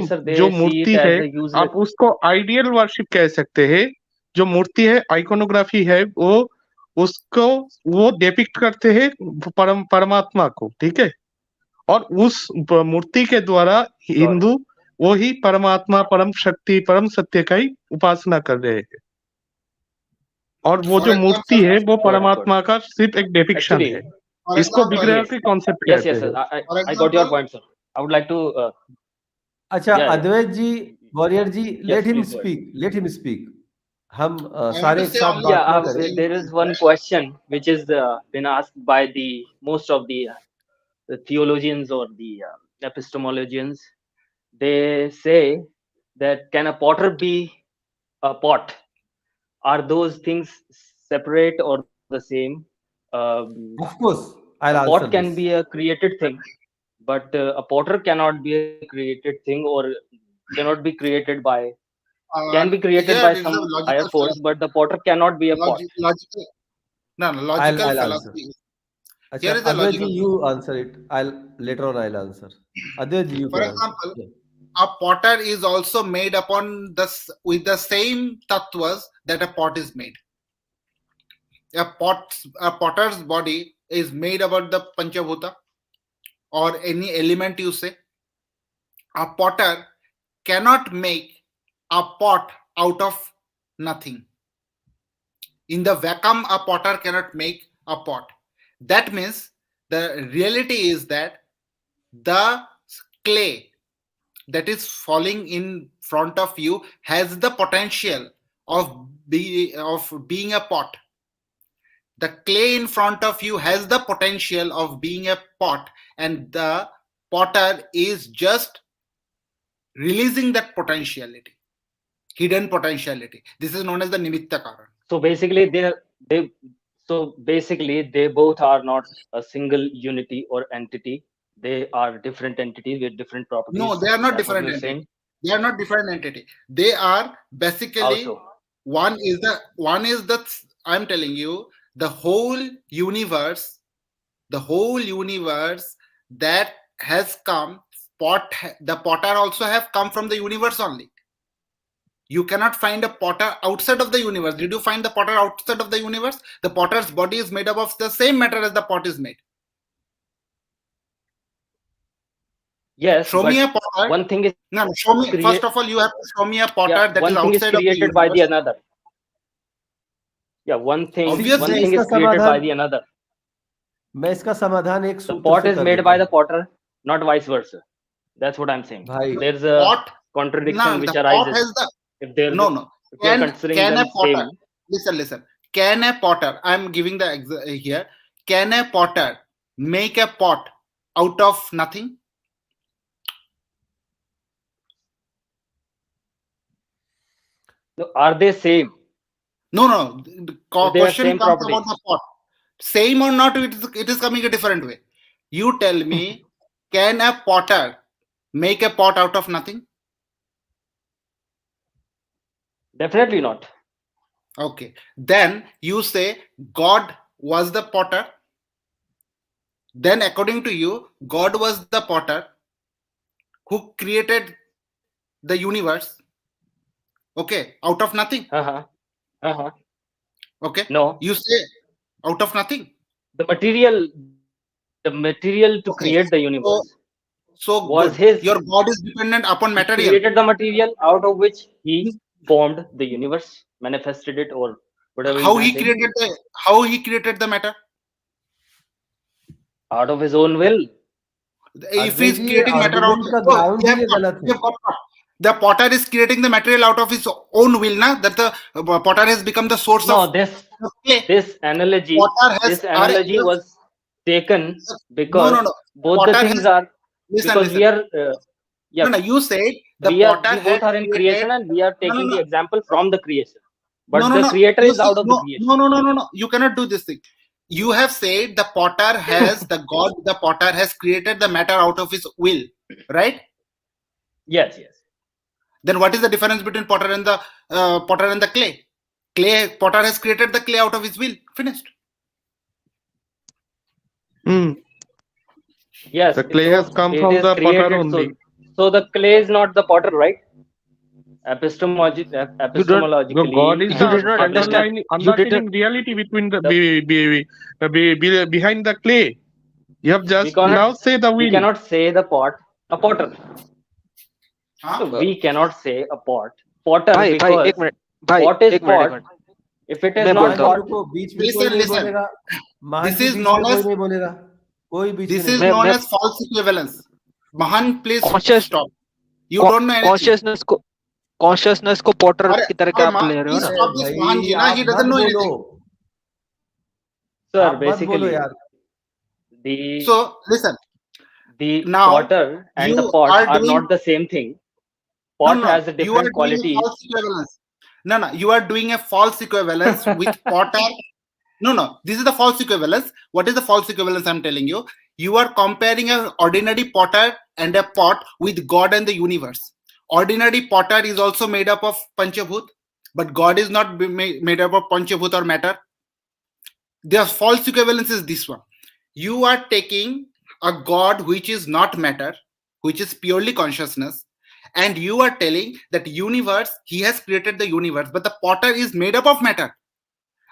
मूर्ति है, आप उसको आइडियल वर्शिप कह सकते हैं. जो मूर्ति है, आइकोनोग्राफी है, वो डिपिक्ट करते हैं परमात्मा को. ठीक है, और उस मूर्ति के द्वारा हिंदू वो ही परमात्मा, परम शक्ति, परम सत्य का ही उपासना कर रहे हैं। और वो जो मूर्ति है वो परमात्मा का सिर्फ एक डिपिक्शन है। इसको विग्रह के कॉन्सेप्ट कहते हैं। I got your point, sir. I would like to अच्छा Yeah, yeah. Advait ji, warrior ji, Yes, let him please go ahead. Speak, let him speak. हम want सारे to एक say साथ only- बात Yeah, ना करें। there is one question which is been asked by the most of the theologians or the epistemologians. They say that can a potter be a pot? Are those things separate or the same? Of course, I'll A answer pot can this. be a created thing, but a potter cannot be a created thing, or cannot be created by can be created here by is some a logical higher force, fallacy. but the potter cannot be a pot. Logical, no, logical I'll fallacy. अच्छा Here is a Advaita ji, logical you answer it. I'll answer. Advaita ji, you For can example, answer. a potter is also made upon with the same tattvas that a pot is made. A potter's body is made about the panchabhuta or any element you say. A potter cannot make a pot out of nothing. In the vacuum, a potter cannot make a pot. That means the reality is that the clay that is falling in front of you has the potential of being a pot. The clay in front of you has the potential of being a pot, and the potter is just releasing that potentiality, hidden potentiality. This is known as the nimitta karan. So basically, they both are not a single unity or entity. They are different entities with different properties. No, they are not That's what different you're entity. saying? They are not different entity. They are basically Also, one is the I'm telling you, the whole universe that has come, the potter also have come from the universe only. You cannot find a potter outside of the universe. Did you find the potter outside of the universe? The potter's body is made up of the same matter as the pot is made. yes, Show but me a potter. one thing is No, show me. First of all, you have to show me a potter that is one thing is outside of the created by the universe. another. Yeah, one thing Obviously, is created by the another. मैं इसका समाधान एक The सूत्र pot से is कर made देता by हूं। the potter, not vice versa. That's what I'm saying. भाई, There's a Pot, contradiction no, which the arises. pot has the If they're no. if we are considering Can them a potter same, listen? Can a potter? I'm giving the here. Can a potter make a pot out of nothing? no, are they same? No. The If they have question same comes properties. about the pot. Same or not, it is coming a different way. You tell me, can a potter make a pot out of nothing? Definitely not. Okay. Then you say God was the potter. Then according to you, God was the potter who created the universe. Okay. Out of nothing. Okay. No. You say out of nothing. The material to create the universe So was good. his. Your God is dependent upon He material. created the material out of which he formed the universe, manifested it, or whatever. How he created the matter? Out of his own will. If he's creating matter out of the potter is creating the material out of his own will, na? That the potter has become the source of this analogy was taken because both the things are because we are you said the we potter both are in creation and we are taking the example from the creation, but the creator is out of the creation. No, you cannot do this thing. You have said the potter has the potter has created the matter out of his will, right? Yes. Then what is the difference between potter and the clay? Potter has created the clay out of his will. Finished. Yes, the clay has come from the potter only. So the clay is not the potter, right? Epistemologically, God is the underlying reality between the behind the clay. You have just cannot- now say the we wheel. cannot say the pot, a potter. हाँ? So we cannot say a potter भाई because एक minute भाई what is एक minute pot? If it is मैं not बोलता हूँ। pot, रुको, बीच में कोई Listen, नहीं listen. बोलेगा। महान This ji is beach known में कोई as- नहीं बोलेगा, कोई बीच This में is नहीं known मैं- as false equivalence. Mahan, please Conscious- stop. You don't know anything. Consciousness को पोर्टर अरे- की तरह अरे आप मा- ले रहे हो please ना। stop this भाई, Mahan ji, na, he आप doesn't मत know बोलो, anything. sir, आप मत बोलो basically यार। the So listen, the now potter and the you pot are are doing- not the same thing. Pot has a you are different doing quality. a false equivalence. No, you are doing a false equivalence with potter. No, this is the false equivalence. What is the false equivalence? I'm telling you. You are comparing an ordinary potter and a pot with God and the universe. Ordinary potter is also made up of Panchabhut, but God is not made up of Panchabhut or matter. The false equivalence is this one. You are taking a God which is not matter, which is purely consciousness, and you are telling that universe, he has created the universe, but the potter is made up of matter.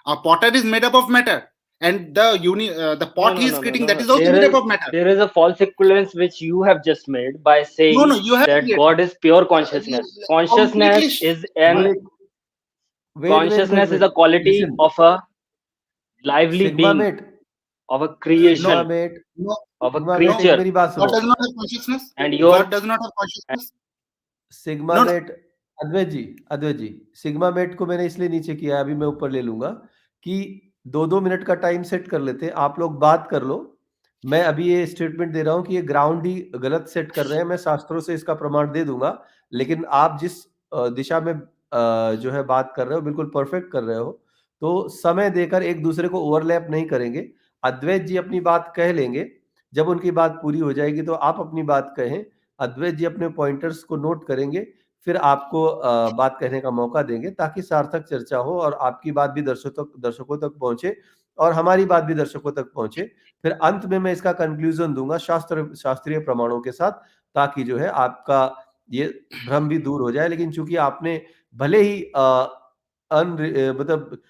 A potter is made up of matter, and the pot he is creating, that is also made up of matter. There is a false equivalence which you have just made by saying No, you have that made. God is pure consciousness. Consciousness is an consciousness is a quality Listen. of a lively sigma being, mate, of a creation, sigma mate, of a sigma mate, एक creature, मेरी बात God सुनो। does not have consciousness. and your God does not have consciousness. Sigma No, mate, Advait ji, sigma mate को मैंने इसलिए नीचे किया है, अभी मैं ऊपर ले लूंगा कि 2-2 मिनट का टाइम सेट कर लेते हैं, आप लोग बात कर लो। मैं अभी ये स्टेटमेंट दे रहा हूं कि ये ग्राउंड ही गलत सेट कर रहे हैं, मैं शास्त्रों से इसका प्रमाण दे दूंगा, लेकिन आप जिस दिशा में जो है बात कर रहे हो बिल्कुल परफेक्ट कर रहे हो, तो समय देकर एक दूसरे को ओवरलैप नहीं करेंगे। अद्वैत जी अपनी बात कह लेंगे, जब उनकी बात पूरी हो जाएगी तो आप अपनी बात कहें, अद्वैत जी अपने पॉइंटर्स को नोट करेंगे, फिर आपको बात कहने का मौका देंगे ताकि सार्थक चर्चा हो और आपकी बात भी दर्शकों तक पहुंचे और हमारी बात भी दर्शकों तक पहुंचे। फिर अंत में मैं इसका कंक्लूजन दूंगा शास्त्रीय प्रमाणों के साथ, ताकि जो है आपका ये भ्रम भी दूर हो जाए। लेकिन चूंकि आपने भले ही मतलब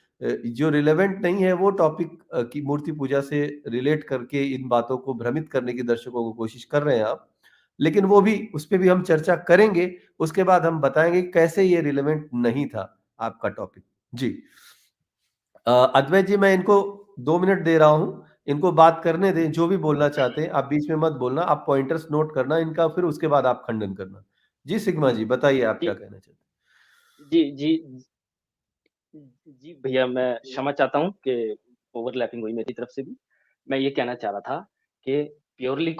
जो रिलेवेंट नहीं है वो टॉपिक की मूर्ति पूजा से रिलेट करके इन बातों को भ्रमित करने की दर्शकों को कोशिश कर रहे हैं आप, लेकिन वो भी, उस पे भी हम चर्चा करेंगे। उसके बाद हम बताएंगे कैसे ये रिलेवेंट नहीं था आपका टॉपिक। जी अद्वैत जी, मैं इनको 2 मिनट दे रहा हूं, इनको बात करने दें, जो भी बोलना चाहते हैं। आप बीच में मत बोलना, आप पॉइंटर्स नोट करना इनका, फिर उसके बाद आप खंडन करना। जी सिग्मा जी बताइए, आप क्या कहना चाहते हैं? जी भैया, मैं क्षमा चाहता हूँ कि ओवरलैपिंग हुई मेरी तरफ से भी। मैं ये कहना चाह रहा था कि purely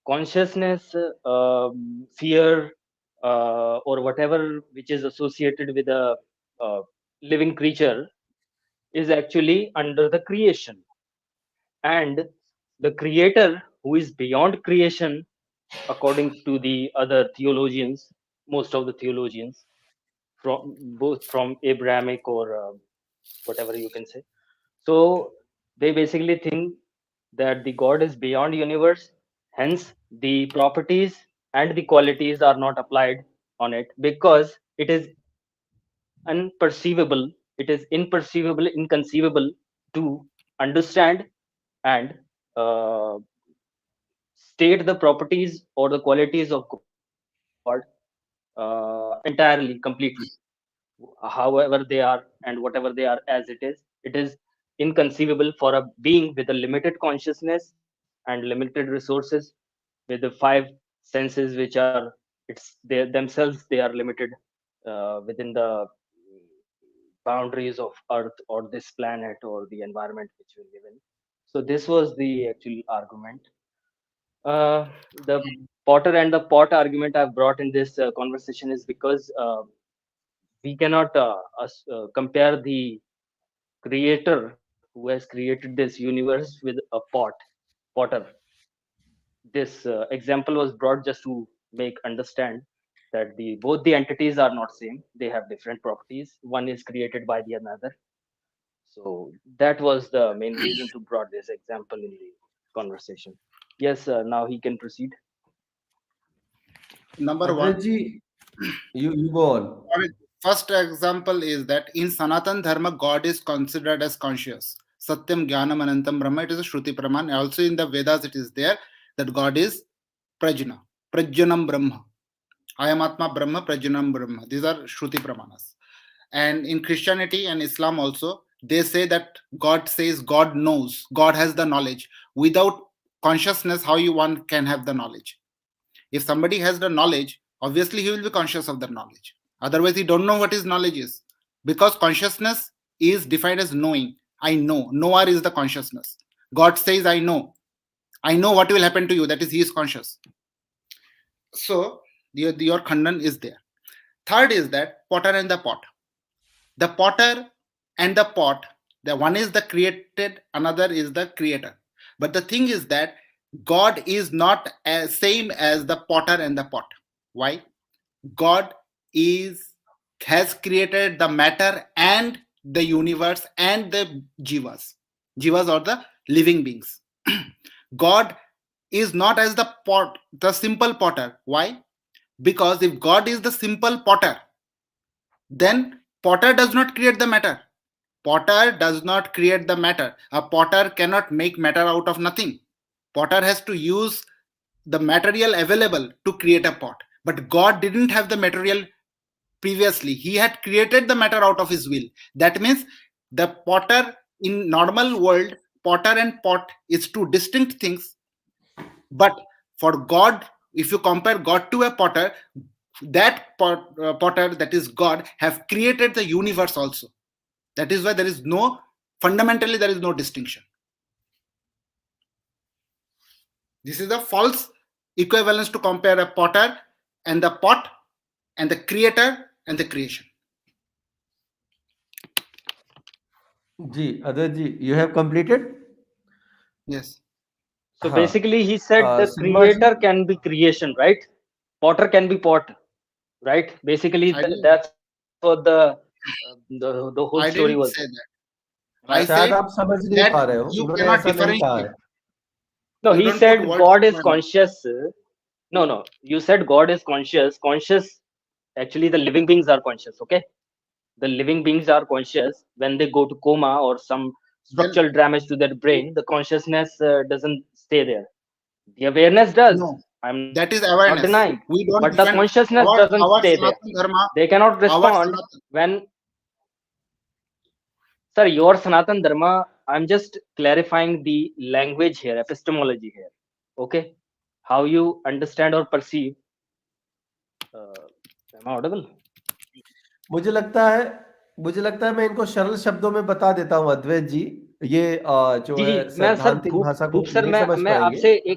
consciousness, fear, or whatever which is associated with a living creature is actually under the creation, and the creator, who is beyond creation, according to the other theologians, most of the theologians, from Abrahamic or whatever you can say. So they basically think that the God is beyond universe, hence the properties and the qualities are not applied on it because it is unperceivable, it is imperceivable, inconceivable to understand and state the properties or the qualities of God entirely, completely, however they are and whatever they are as it is inconceivable for a being with a limited consciousness and limited resources, with the 5 senses which are they themselves, they are limited within the boundaries of earth or this planet or the environment which we live in. So this was the actual argument. The potter and the pot argument I've brought in this conversation is because we cannot compare the creator who has created this universe with a potter. This example was brought just to make understand that both the entities are not same, they have different properties, one is created by the another. So that was the main reason to brought this example in the conversation. Yes, now he can proceed. Number Advait one, ji, you go on. first example is that in Sanatan Dharma, God is considered as conscious. Satyam Jnanam Anantam Brahma. It is a Shruti Praman. Also in the Vedas it is there that God is Prajna, Prajnanam Brahma. I am Atma Brahma, Prajnanam Brahma. These are Shruti Pramanas. And in Christianity and Islam also, they say that God says God knows, God has the knowledge. Without consciousness, how one can have the knowledge? If somebody has the knowledge, obviously he will be conscious of the knowledge. Otherwise, he don't know what his knowledge is. Because consciousness is defined as knowing. I know. Knower is the consciousness. God says, I know. I know what will happen to you. That is, he is conscious. So, your khandan is there. Third is that potter and the pot. The potter and the pot, the one is the created, another is the creator. But the thing is that God is not as same as the potter and the pot. Why? God has created the matter and the universe and the jivas. Jivas are the living beings. God is not as the pot, the simple potter. Why? Because if God is the simple potter, then potter does not create the matter. Potter does not create the matter. A potter cannot make matter out of nothing. Potter has to use the material available to create a pot. But God didn't have the material previously. He had created the matter out of his will. That means the potter in normal world, potter and pot is two distinct things. But for God, if you compare God to a potter, that potter, that is God, have created the universe also. That is why there is no, fundamentally there is no distinction. This is a false equivalence to compare a potter and the pot and the creator and the creation. Ji, Advait ji, you have completed? Yes. So basically he said the creator can be creation, right? Potter can be pot, right? Basically that's what the whole story was. I didn't say that. I said आप समझ नहीं पा रहे हो, you उन्होंने cannot ऐसा नहीं कहा differentiate. है. No, You he don't said put words God is in my mouth. conscious. No, you said God is conscious. Conscious, actually the living beings are conscious, okay? The living beings are conscious. When they go to coma or some structural damage to their brain, the consciousness doesn't stay there. The awareness does. No, I'm that is not awareness. denying. We don't But the defend consciousness our doesn't stay there. Sanatan Dharma, They cannot respond when... Sir, your Sanatan Dharma, I'm just clarifying the language here, epistemology here. Okay? How you understand or perceive. Am I audible? मुझे लगता है मैं इनको सरल शब्दों में बता देता हूं अद्वैत जी. ये जो है सैद्धांतिक भाषा को सर नहीं समझ पाएंगे.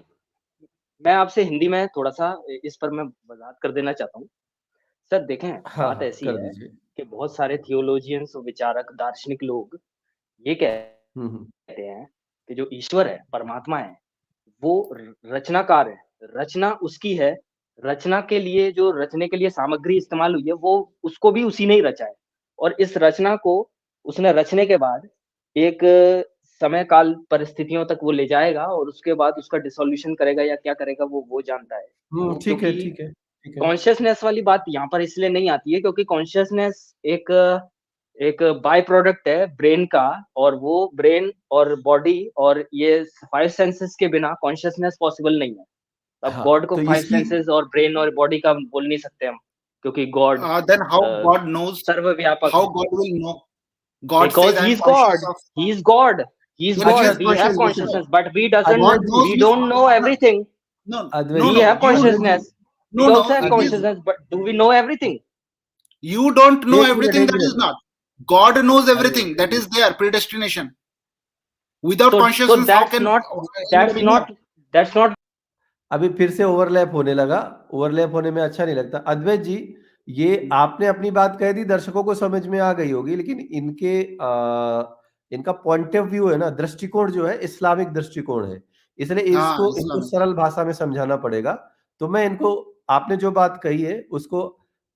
मैं आपसे हिंदी में थोड़ा सा इस पर मैं वजाहत कर देना चाहता हूँ. सर देखें, बात ऐसी है कि बहुत सारे थियोलॉजियंस और विचारक, दार्शनिक लोग ये कहते हैं कि जो ईश्वर है, परमात्मा है, वो रचनाकार है. रचना उसकी है. रचना के लिए जो रचने के लिए सामग्री इस्तेमाल हुई है, वो उसको भी उसी ने ही रचा है. और इस रचना को उसने रचने के बाद एक समय काल परिस्थितियों तक वो ले जाएगा और उसके बाद उसका डिसोल्यूशन करेगा या क्या करेगा वो जानता है. ठीक है. कॉन्शियसनेस वाली बात यहाँ पर इसलिए नहीं आती है क्योंकि कॉन्शियसनेस एक बाय प्रोडक्ट है ब्रेन का, और वो ब्रेन और बॉडी और ये 5 सेंसेस के बिना कॉन्शियसनेस पॉसिबल नहीं है. अब गॉड को 5 सेंसेस और ब्रेन और बॉडी का बोल नहीं सकते हम, क्योंकि God then how God knows, सर्वव्यापक. how God will know? God because says he is God. We have consciousness, but we don't know everything. We have consciousness. We also have consciousness, but do we know everything? You don't know everything. That is not. God knows everything. That is their predestination. Without consciousness, so that's not. अभी फिर से overlap होने लगा. Overlap होने में अच्छा नहीं लगता. अद्वैत जी, ये आपने अपनी बात कह दी, दर्शकों को समझ में आ गई होगी, लेकिन इनका पॉइंट ऑफ व्यू है ना, दृष्टिकोण जो है इस्लामिक दृष्टिकोण है, इसलिए इनको सरल भाषा में समझाना पड़ेगा. तो मैं इनको, आपने जो बात कही है उसको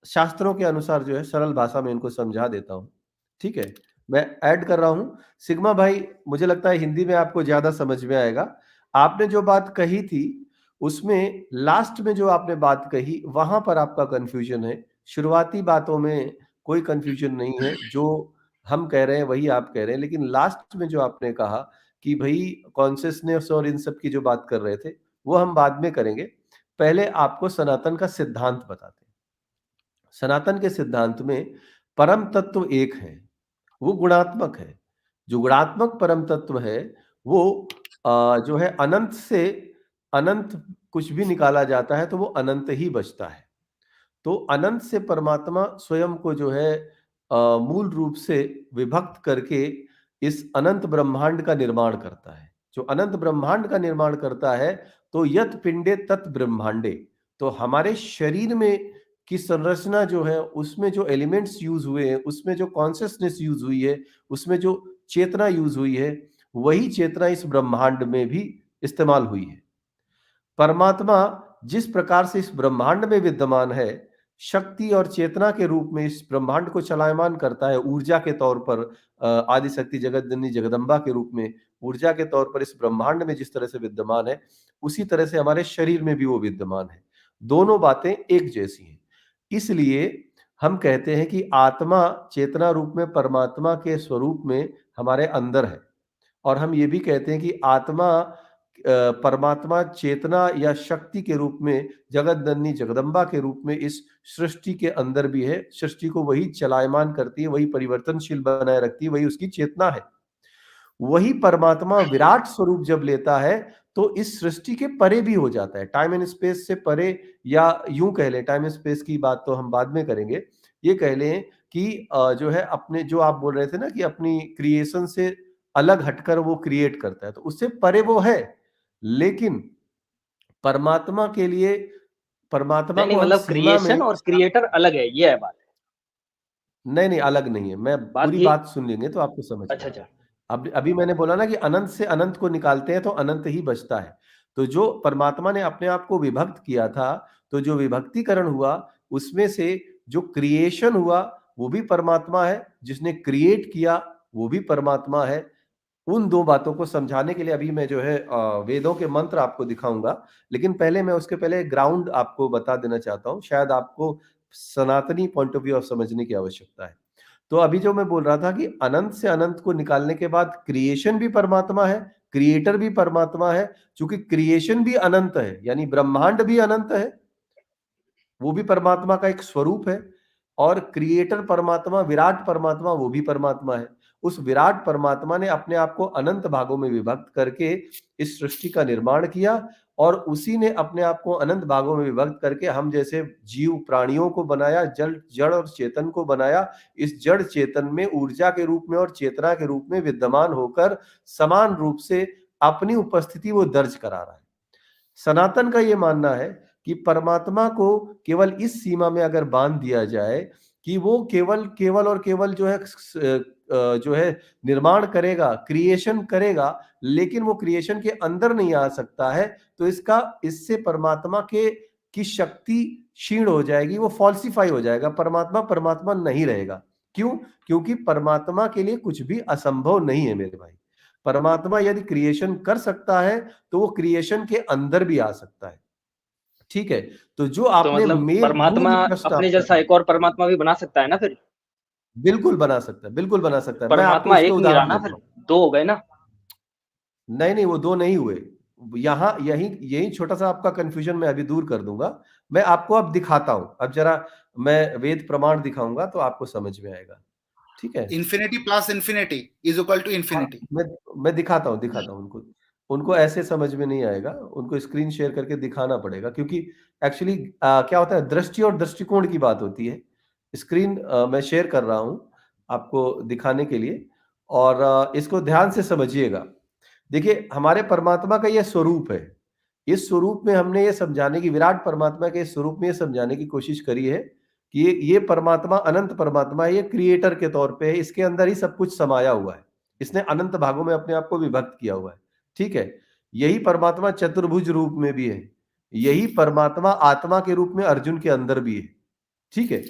शास्त्रों के अनुसार जो है सरल भाषा में इनको समझा देता हूं. ठीक है, मैं ऐड कर रहा हूं. सिग्मा भाई, मुझे लगता है हिंदी में आपको ज्यादा समझ में आएगा. आपने जो बात कही थी उसमें लास्ट में जो आपने बात कही, वहां पर आपका कंफ्यूजन है. शुरुआती बातों में कोई कंफ्यूजन नहीं है. जो हम कह रहे हैं वही आप कह रहे हैं, लेकिन लास्ट में जो आपने कहा कि भाई कॉन्शियसनेस और इन सब की जो बात कर रहे थे वो हम बाद में करेंगे। पहले आपको सनातन का सिद्धांत बताते हैं। सनातन के सिद्धांत में परम तत्व एक है, वो गुणात्मक है। जो गुणात्मक परम तत्व है वो जो है अनंत से अनंत कुछ भी निकाला जाता है तो वो अनंत ही बचता है। तो अनंत से परमात्मा स्वयं को जो है मूल रूप से विभक्त करके इस अनंत ब्रह्मांड का निर्माण करता है। जो अनंत ब्रह्मांड का निर्माण करता है तो यत पिंडे तत् ब्रह्मांडे, तो हमारे शरीर में की संरचना जो है उसमें जो एलिमेंट्स यूज हुए हैं, उसमें जो कॉन्शियसनेस यूज हुई है, उसमें जो चेतना यूज हुई है, वही चेतना इस ब्रह्मांड में भी इस्तेमाल हुई है। परमात्मा जिस प्रकार से इस ब्रह्मांड में विद्यमान है, शक्ति और चेतना के रूप में इस ब्रह्मांड को चलायमान करता है, ऊर्जा के तौर पर आदि शक्ति जगत जननी जगदम्बा के रूप में ऊर्जा के तौर पर इस ब्रह्मांड में जिस तरह से विद्यमान है, उसी तरह से हमारे शरीर में भी वो विद्यमान है। दोनों बातें एक जैसी हैं। इसलिए हम कहते हैं कि आत्मा चेतना रूप में परमात्मा के स्वरूप में हमारे अंदर है, और हम ये भी कहते हैं कि आत्मा परमात्मा चेतना या शक्ति के रूप में जगत जननी जगदम्बा के रूप में इस सृष्टि के अंदर भी है। सृष्टि को वही चलायमान करती है, वही परिवर्तनशील बनाए रखती है, वही उसकी चेतना है। वही परमात्मा विराट स्वरूप जब लेता है तो इस सृष्टि के परे भी हो जाता है, टाइम एंड स्पेस से परे, या यूं कह लें, टाइम एंड स्पेस की बात तो हम बाद में करेंगे, ये कह लें कि जो है अपने, जो आप बोल रहे थे ना कि अपनी क्रिएशन से अलग हटकर वो क्रिएट करता है, तो उससे परे वो है। लेकिन परमात्मा के लिए, परमात्मा नहीं को हम मतलब सीमा में, क्रिएशन और क्रिएटर अलग है, ये है बात। नहीं नहीं अलग नहीं है, मैं बात पूरी ये, बात सुन लेंगे तो आपको समझ में अच्छा आएगा। अच्छा, अब अभी मैंने बोला ना कि अनंत से अनंत को निकालते हैं तो अनंत ही बचता है। तो जो परमात्मा ने अपने आप को विभक्त किया था, तो जो विभक्तिकरण हुआ उसमें से जो क्रिएशन हुआ वो भी परमात्मा है, जिसने क्रिएट किया वो भी परमात्मा है। उन दो बातों को समझाने के लिए अभी मैं जो है वेदों के मंत्र आपको दिखाऊंगा, लेकिन पहले मैं उसके पहले ग्राउंड आपको बता देना चाहता हूं, शायद आपको सनातनी पॉइंट ऑफ व्यू ऑफ समझने की आवश्यकता है। तो अभी जो मैं बोल रहा था कि अनंत से अनंत को निकालने के बाद क्रिएशन भी परमात्मा है, क्रिएटर भी परमात्मा है। चूंकि क्रिएशन भी अनंत है, यानी ब्रह्मांड भी अनंत है, वो भी परमात्मा का एक स्वरूप है, और क्रिएटर परमात्मा, विराट परमात्मा, वो भी परमात्मा है। उस विराट परमात्मा ने अपने आप को अनंत भागों में विभक्त करके इस सृष्टि का निर्माण किया, और उसी ने अपने आप को अनंत भागों में विभक्त करके हम जैसे जीव प्राणियों को बनाया, जल जड़ और चेतन को बनाया। इस जड़ चेतन में ऊर्जा के रूप में और चेतना के रूप में विद्यमान होकर समान रूप से अपनी उपस्थिति वो दर्ज करा रहा है। सनातन का ये मानना है कि परमात्मा को केवल इस सीमा में अगर बांध दिया जाए कि वो केवल केवल और केवल जो है निर्माण करेगा, क्रिएशन करेगा, लेकिन वो क्रिएशन के अंदर नहीं आ सकता है, तो इससे परमात्मा की शक्ति क्षीण हो जाएगी, वो फॉल्सिफाई हो जाएगा, परमात्मा परमात्मा नहीं रहेगा। क्यों? क्योंकि परमात्मा के लिए कुछ भी असंभव नहीं है मेरे भाई। परमात्मा यदि क्रिएशन कर सकता है तो वो क्रिएशन के अंदर भी आ सकता है। ठीक है, तो जो तो आपने मतलब मूल परमात्मा जो प्रश्न अपने आपका जैसा था, एक और परमात्मा भी बना सकता है ना फिर? बिल्कुल बना सकता है, बिल्कुल बना सकता है। मैं आपको परमात्मा उसके एक नहीं रहा उदाहरण ना देता फिर, हूँ। दो हो गए ना? नहीं नहीं, वो दो नहीं हुए। यहाँ यही यही छोटा सा आपका कंफ्यूजन मैं अभी दूर कर दूंगा। मैं आपको अब दिखाता हूं, अब जरा मैं वेद प्रमाण दिखाऊंगा तो आपको समझ में आएगा। ठीक है, infinity plus infinity is equal to हाँ, इंफिनिटी। मैं दिखाता हूँ उनको। उनको ऐसे समझ में नहीं आएगा, उनको स्क्रीन शेयर करके दिखाना पड़ेगा, क्योंकि एक्चुअली क्या होता है, दृष्टि और दृष्टिकोण की बात होती है। स्क्रीन मैं शेयर कर रहा हूँ आपको दिखाने के लिए, और इसको ध्यान से समझिएगा। देखिए, हमारे परमात्मा का यह स्वरूप है। इस स्वरूप में हमने ये समझाने की, विराट परमात्मा के इस स्वरूप में ये समझाने की कोशिश करी है कि ये परमात्मा अनंत परमात्मा है, ये क्रिएटर के तौर पे है, इसके अंदर ही सब कुछ समाया हुआ है, इसने अनंत भागों में अपने आप को विभक्त किया हुआ है। ठीक है, यही परमात्मा चतुर्भुज रूप में भी है, यही परमात्मा आत्मा के रूप में अर्जुन के अंदर भी है। ठीक है,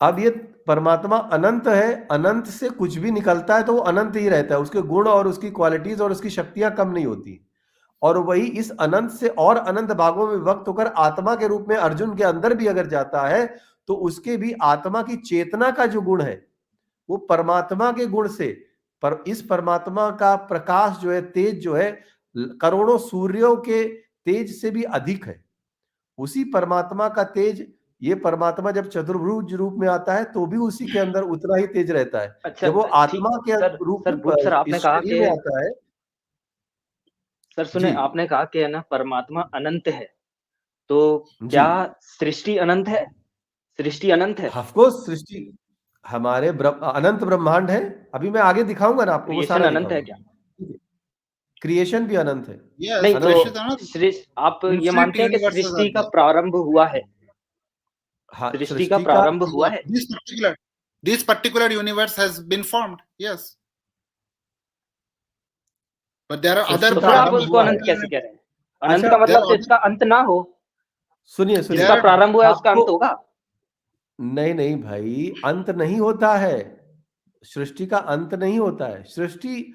अब ये परमात्मा अनंत है, अनंत से कुछ भी निकलता है तो वो अनंत ही रहता है, उसके गुण और उसकी क्वालिटीज और उसकी शक्तियां कम नहीं होती। और वही इस अनंत से और अनंत भागों में विभक्त होकर आत्मा के रूप में अर्जुन के अंदर भी अगर जाता है तो उसके भी आत्मा की चेतना का जो गुण है वो परमात्मा के गुण से, पर इस परमात्मा का प्रकाश जो है, तेज जो है, करोड़ों सूर्यों के तेज से भी अधिक है। उसी परमात्मा का तेज, ये परमात्मा जब चतुर्भुज रूप में आता है तो भी उसी के अंदर उतना ही तेज रहता है। अच्छा, जब वो ठीक। आत्मा के रूप सर बुद्ध सर, में आपने इस कहा शरीर कि में आता है। सर सुने, जी आपने कहा कि है ना परमात्मा अनंत है, तो जी, क्या सृष्टि अनंत है? सृष्टि अनंत है? ऑफकोर्स सृष्टि हमारे अनंत ब्रह्मांड है। अभी मैं आगे दिखाऊंगा ना आपको, वो क्रिएशन सारा अनंत है दिखाऊंगा। क्या? क्रिएशन भी अनंत है। Yes, नहीं, तो creation is आप ये infinite मानते हैं कि universes सृष्टि are का there. प्रारंभ हुआ है? हाँ, सृष्टि का सृष्टि का प्रारंभ हुआ Yeah, है? this particular universe has been formed. Yes, but there are Srishti other तो का फिर आप आरंभ उसको हुआ अनंत है। कैसे कह रहे हैं? अनंत अच्छा, का there मतलब are तो other इसका अंत ना हो। सुनिए there जिसका सुनिए, are प्रारंभ हुआ है उसका आपको अंत होगा? नहीं नहीं भाई, अंत नहीं होता है। सृष्टि का अंत नहीं होता है। सृष्टि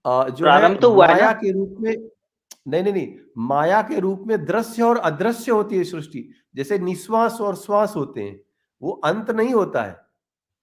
जो है प्रारंभ तो हुआ है ना? माया के रूप में, नहीं नहीं नहीं, माया के रूप में दृश्य और अदृश्य होती है सृष्टि, जैसे निश्वास और श्वास होते हैं। वो अंत नहीं होता है।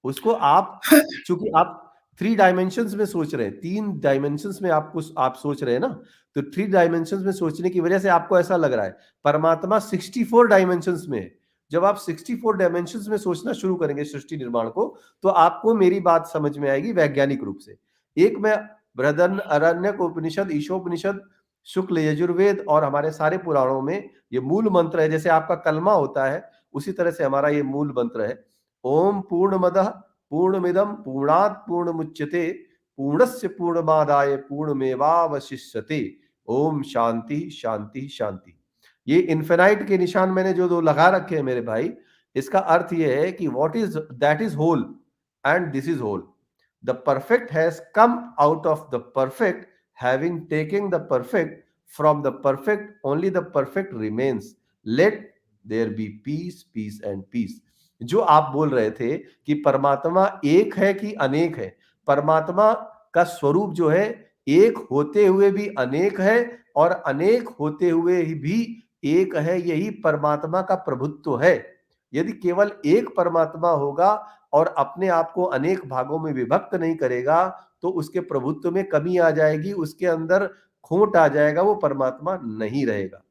उसको आप, चूंकि आप 3 डायमेंशंस में सोच रहे हैं, 3 डायमेंशंस में आप सोच रहे हैं ना, तो 3 डायमेंशंस में सोचने की वजह से आपको ऐसा लग रहा है। परमात्मा 64 डायमेंशंस में है। जब आप 64 डायमेंशंस में सोचना शुरू करेंगे सृष्टि निर्माण को, तो आपको मेरी बात समझ में आएगी वैज्ञानिक रूप से। एक में बृहदन अरण्यक उपनिषद, ईशोपनिषद, शुक्ल यजुर्वेद और हमारे सारे पुराणों में ये मूल मंत्र है। जैसे आपका कलमा होता है, उसी तरह से हमारा ये मूल मंत्र है। ओम पूर्णमदः पूर्णमिदं पूर्णात् पूर्णमुच्यते पूर्णस्य पूर्णमादाय पूर्णमेवावशिष्यते। ओम शांति शांति शांति। ये इन्फिनाइट के निशान मैंने जो 2 लगा रखे हैं मेरे भाई, इसका अर्थ ये है कि what is that is whole and this is whole. The perfect has come out of the perfect, having taken the perfect from the perfect, only the perfect remains. Let there be peace, peace and peace. जो आप बोल रहे थे कि परमात्मा एक है कि अनेक है, परमात्मा का स्वरूप जो है एक होते हुए भी अनेक है और अनेक होते हुए भी एक है। यही परमात्मा का प्रभुत्व है। यदि केवल एक परमात्मा होगा और अपने आप को अनेक भागों में विभक्त नहीं करेगा, तो उसके प्रभुत्व में कमी आ जाएगी, उसके अंदर खोट आ जाएगा, वो परमात्मा नहीं रहेगा।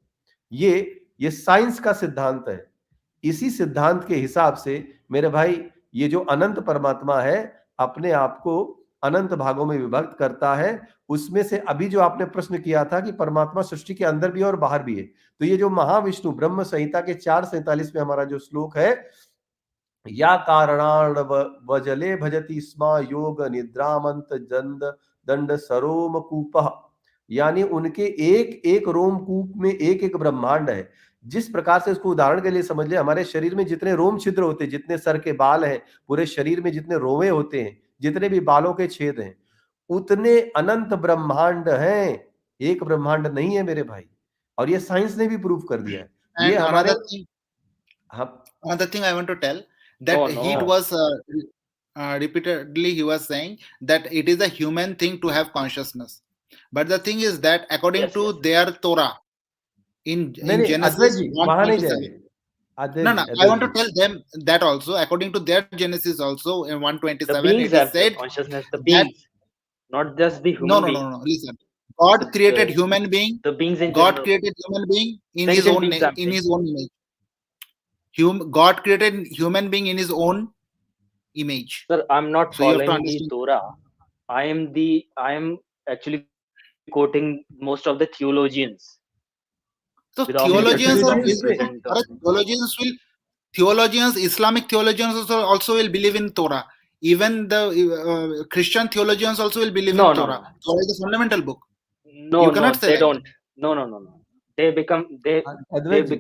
ये साइंस का सिद्धांत है। इसी सिद्धांत के हिसाब से मेरे भाई, ये जो अनंत परमात्मा है अपने आप को अनंत भागों में विभक्त करता है। उसमें से अभी जो आपने प्रश्न किया था कि परमात्मा सृष्टि के अंदर भी और बाहर भी है, तो ये जो महाविष्णु ब्रह्म संहिता के 4:47 में हमारा जो श्लोक है, या कारणार्ण वजले भजति स्मा योग निद्रामंत जंद दंड सरोम कूप, यानी उनके एक एक रोमकूप में एक एक ब्रह्मांड है। जिस प्रकार से, उसको उदाहरण के लिए समझ ले, हमारे शरीर में जितने रोम छिद्र होते हैं, जितने सर के बाल हैं, पूरे शरीर में जितने रोवे होते हैं, जितने भी बालों के छेद हैं, उतने अनंत ब्रह्मांड हैं। एक ब्रह्मांड नहीं है मेरे भाई। और ये साइंस ने भी प्रूव कर दिया है। ये and हमारे another thing I want to tell that Oh he no. was repeatedly he was saying that it is a human thing to have consciousness, but the thing is that according Yes, to yes. their Torah in नहीं अद्वैत Genesis जी वहां नहीं 1:27. जाएंगे। No, I Advaita want to ji, tell them that also according to their Genesis also in The 1:27 beings it is have the said consciousness, the that beings, not just the no, human no, no, being. no, listen. God created The, human being. the beings in God general. created human being in his Sentient own beings, I'm in saying. his own image. God created human being in his own image. Sir, I'm not So you have to following the understand. Torah. I am actually quoting most of the theologians So with ठीक है, theologians are theologians में theologians, Islamic theologians also will believe in Torah. Even the Christian theologians also will believe in no, Torah. Torah is a fundamental book. no, You cannot say they like that. don't. No. They Advait ji,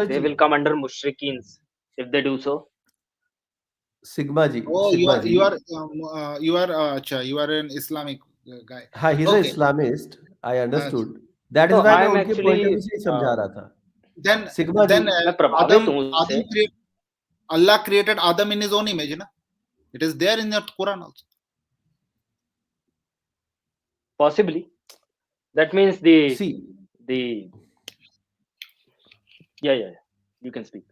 they will come under mushrikins if they do so. Oh, sigma ji, you are an Islamic guy. हाँ, he is a Okay. Islamist, I Uh, understood. That is So why I मैं am उनके point of actually view से ही समझा रहा था। then sigma ji, मैं प्रभावित हूँ उससे। Allah created Adam in his own image, na? It is there in the Quran also. Possibly. That means see, the yeah, you can speak.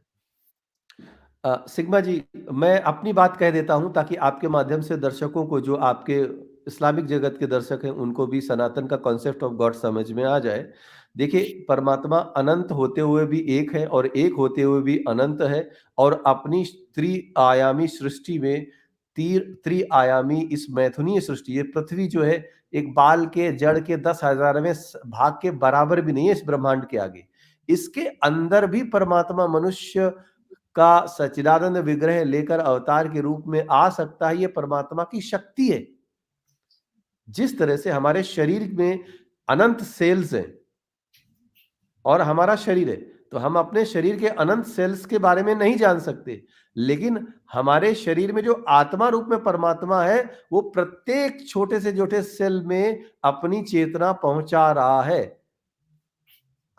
Sigma ji, मैं अपनी बात कह देता हूं ताकि आपके माध्यम से दर्शकों को, जो आपके इस्लामिक जगत के दर्शक हैं, उनको भी सनातन का कॉन्सेप्ट ऑफ गॉड समझ में आ जाए। देखिए, परमात्मा अनंत होते हुए भी एक है और एक होते हुए भी अनंत है, और अपनी त्रिआयामी सृष्टि में त्रिआयामी इस मैथुनीय सृष्टि, ये पृथ्वी जो है एक बाल के जड़ के 10,000वें भाग के बराबर भी नहीं है इस ब्रह्मांड के आगे। इसके अंदर भी परमात्मा मनुष्य का सच्चिदानंद विग्रह लेकर अवतार के रूप में आ सकता है। ये परमात्मा की शक्ति है। जिस तरह से हमारे शरीर में अनंत सेल्स हैं और हमारा शरीर है, तो हम अपने शरीर के अनंत सेल्स के बारे में नहीं जान सकते, लेकिन हमारे शरीर में जो आत्मा रूप में परमात्मा है, वो प्रत्येक छोटे से छोटे सेल में अपनी चेतना पहुंचा रहा है।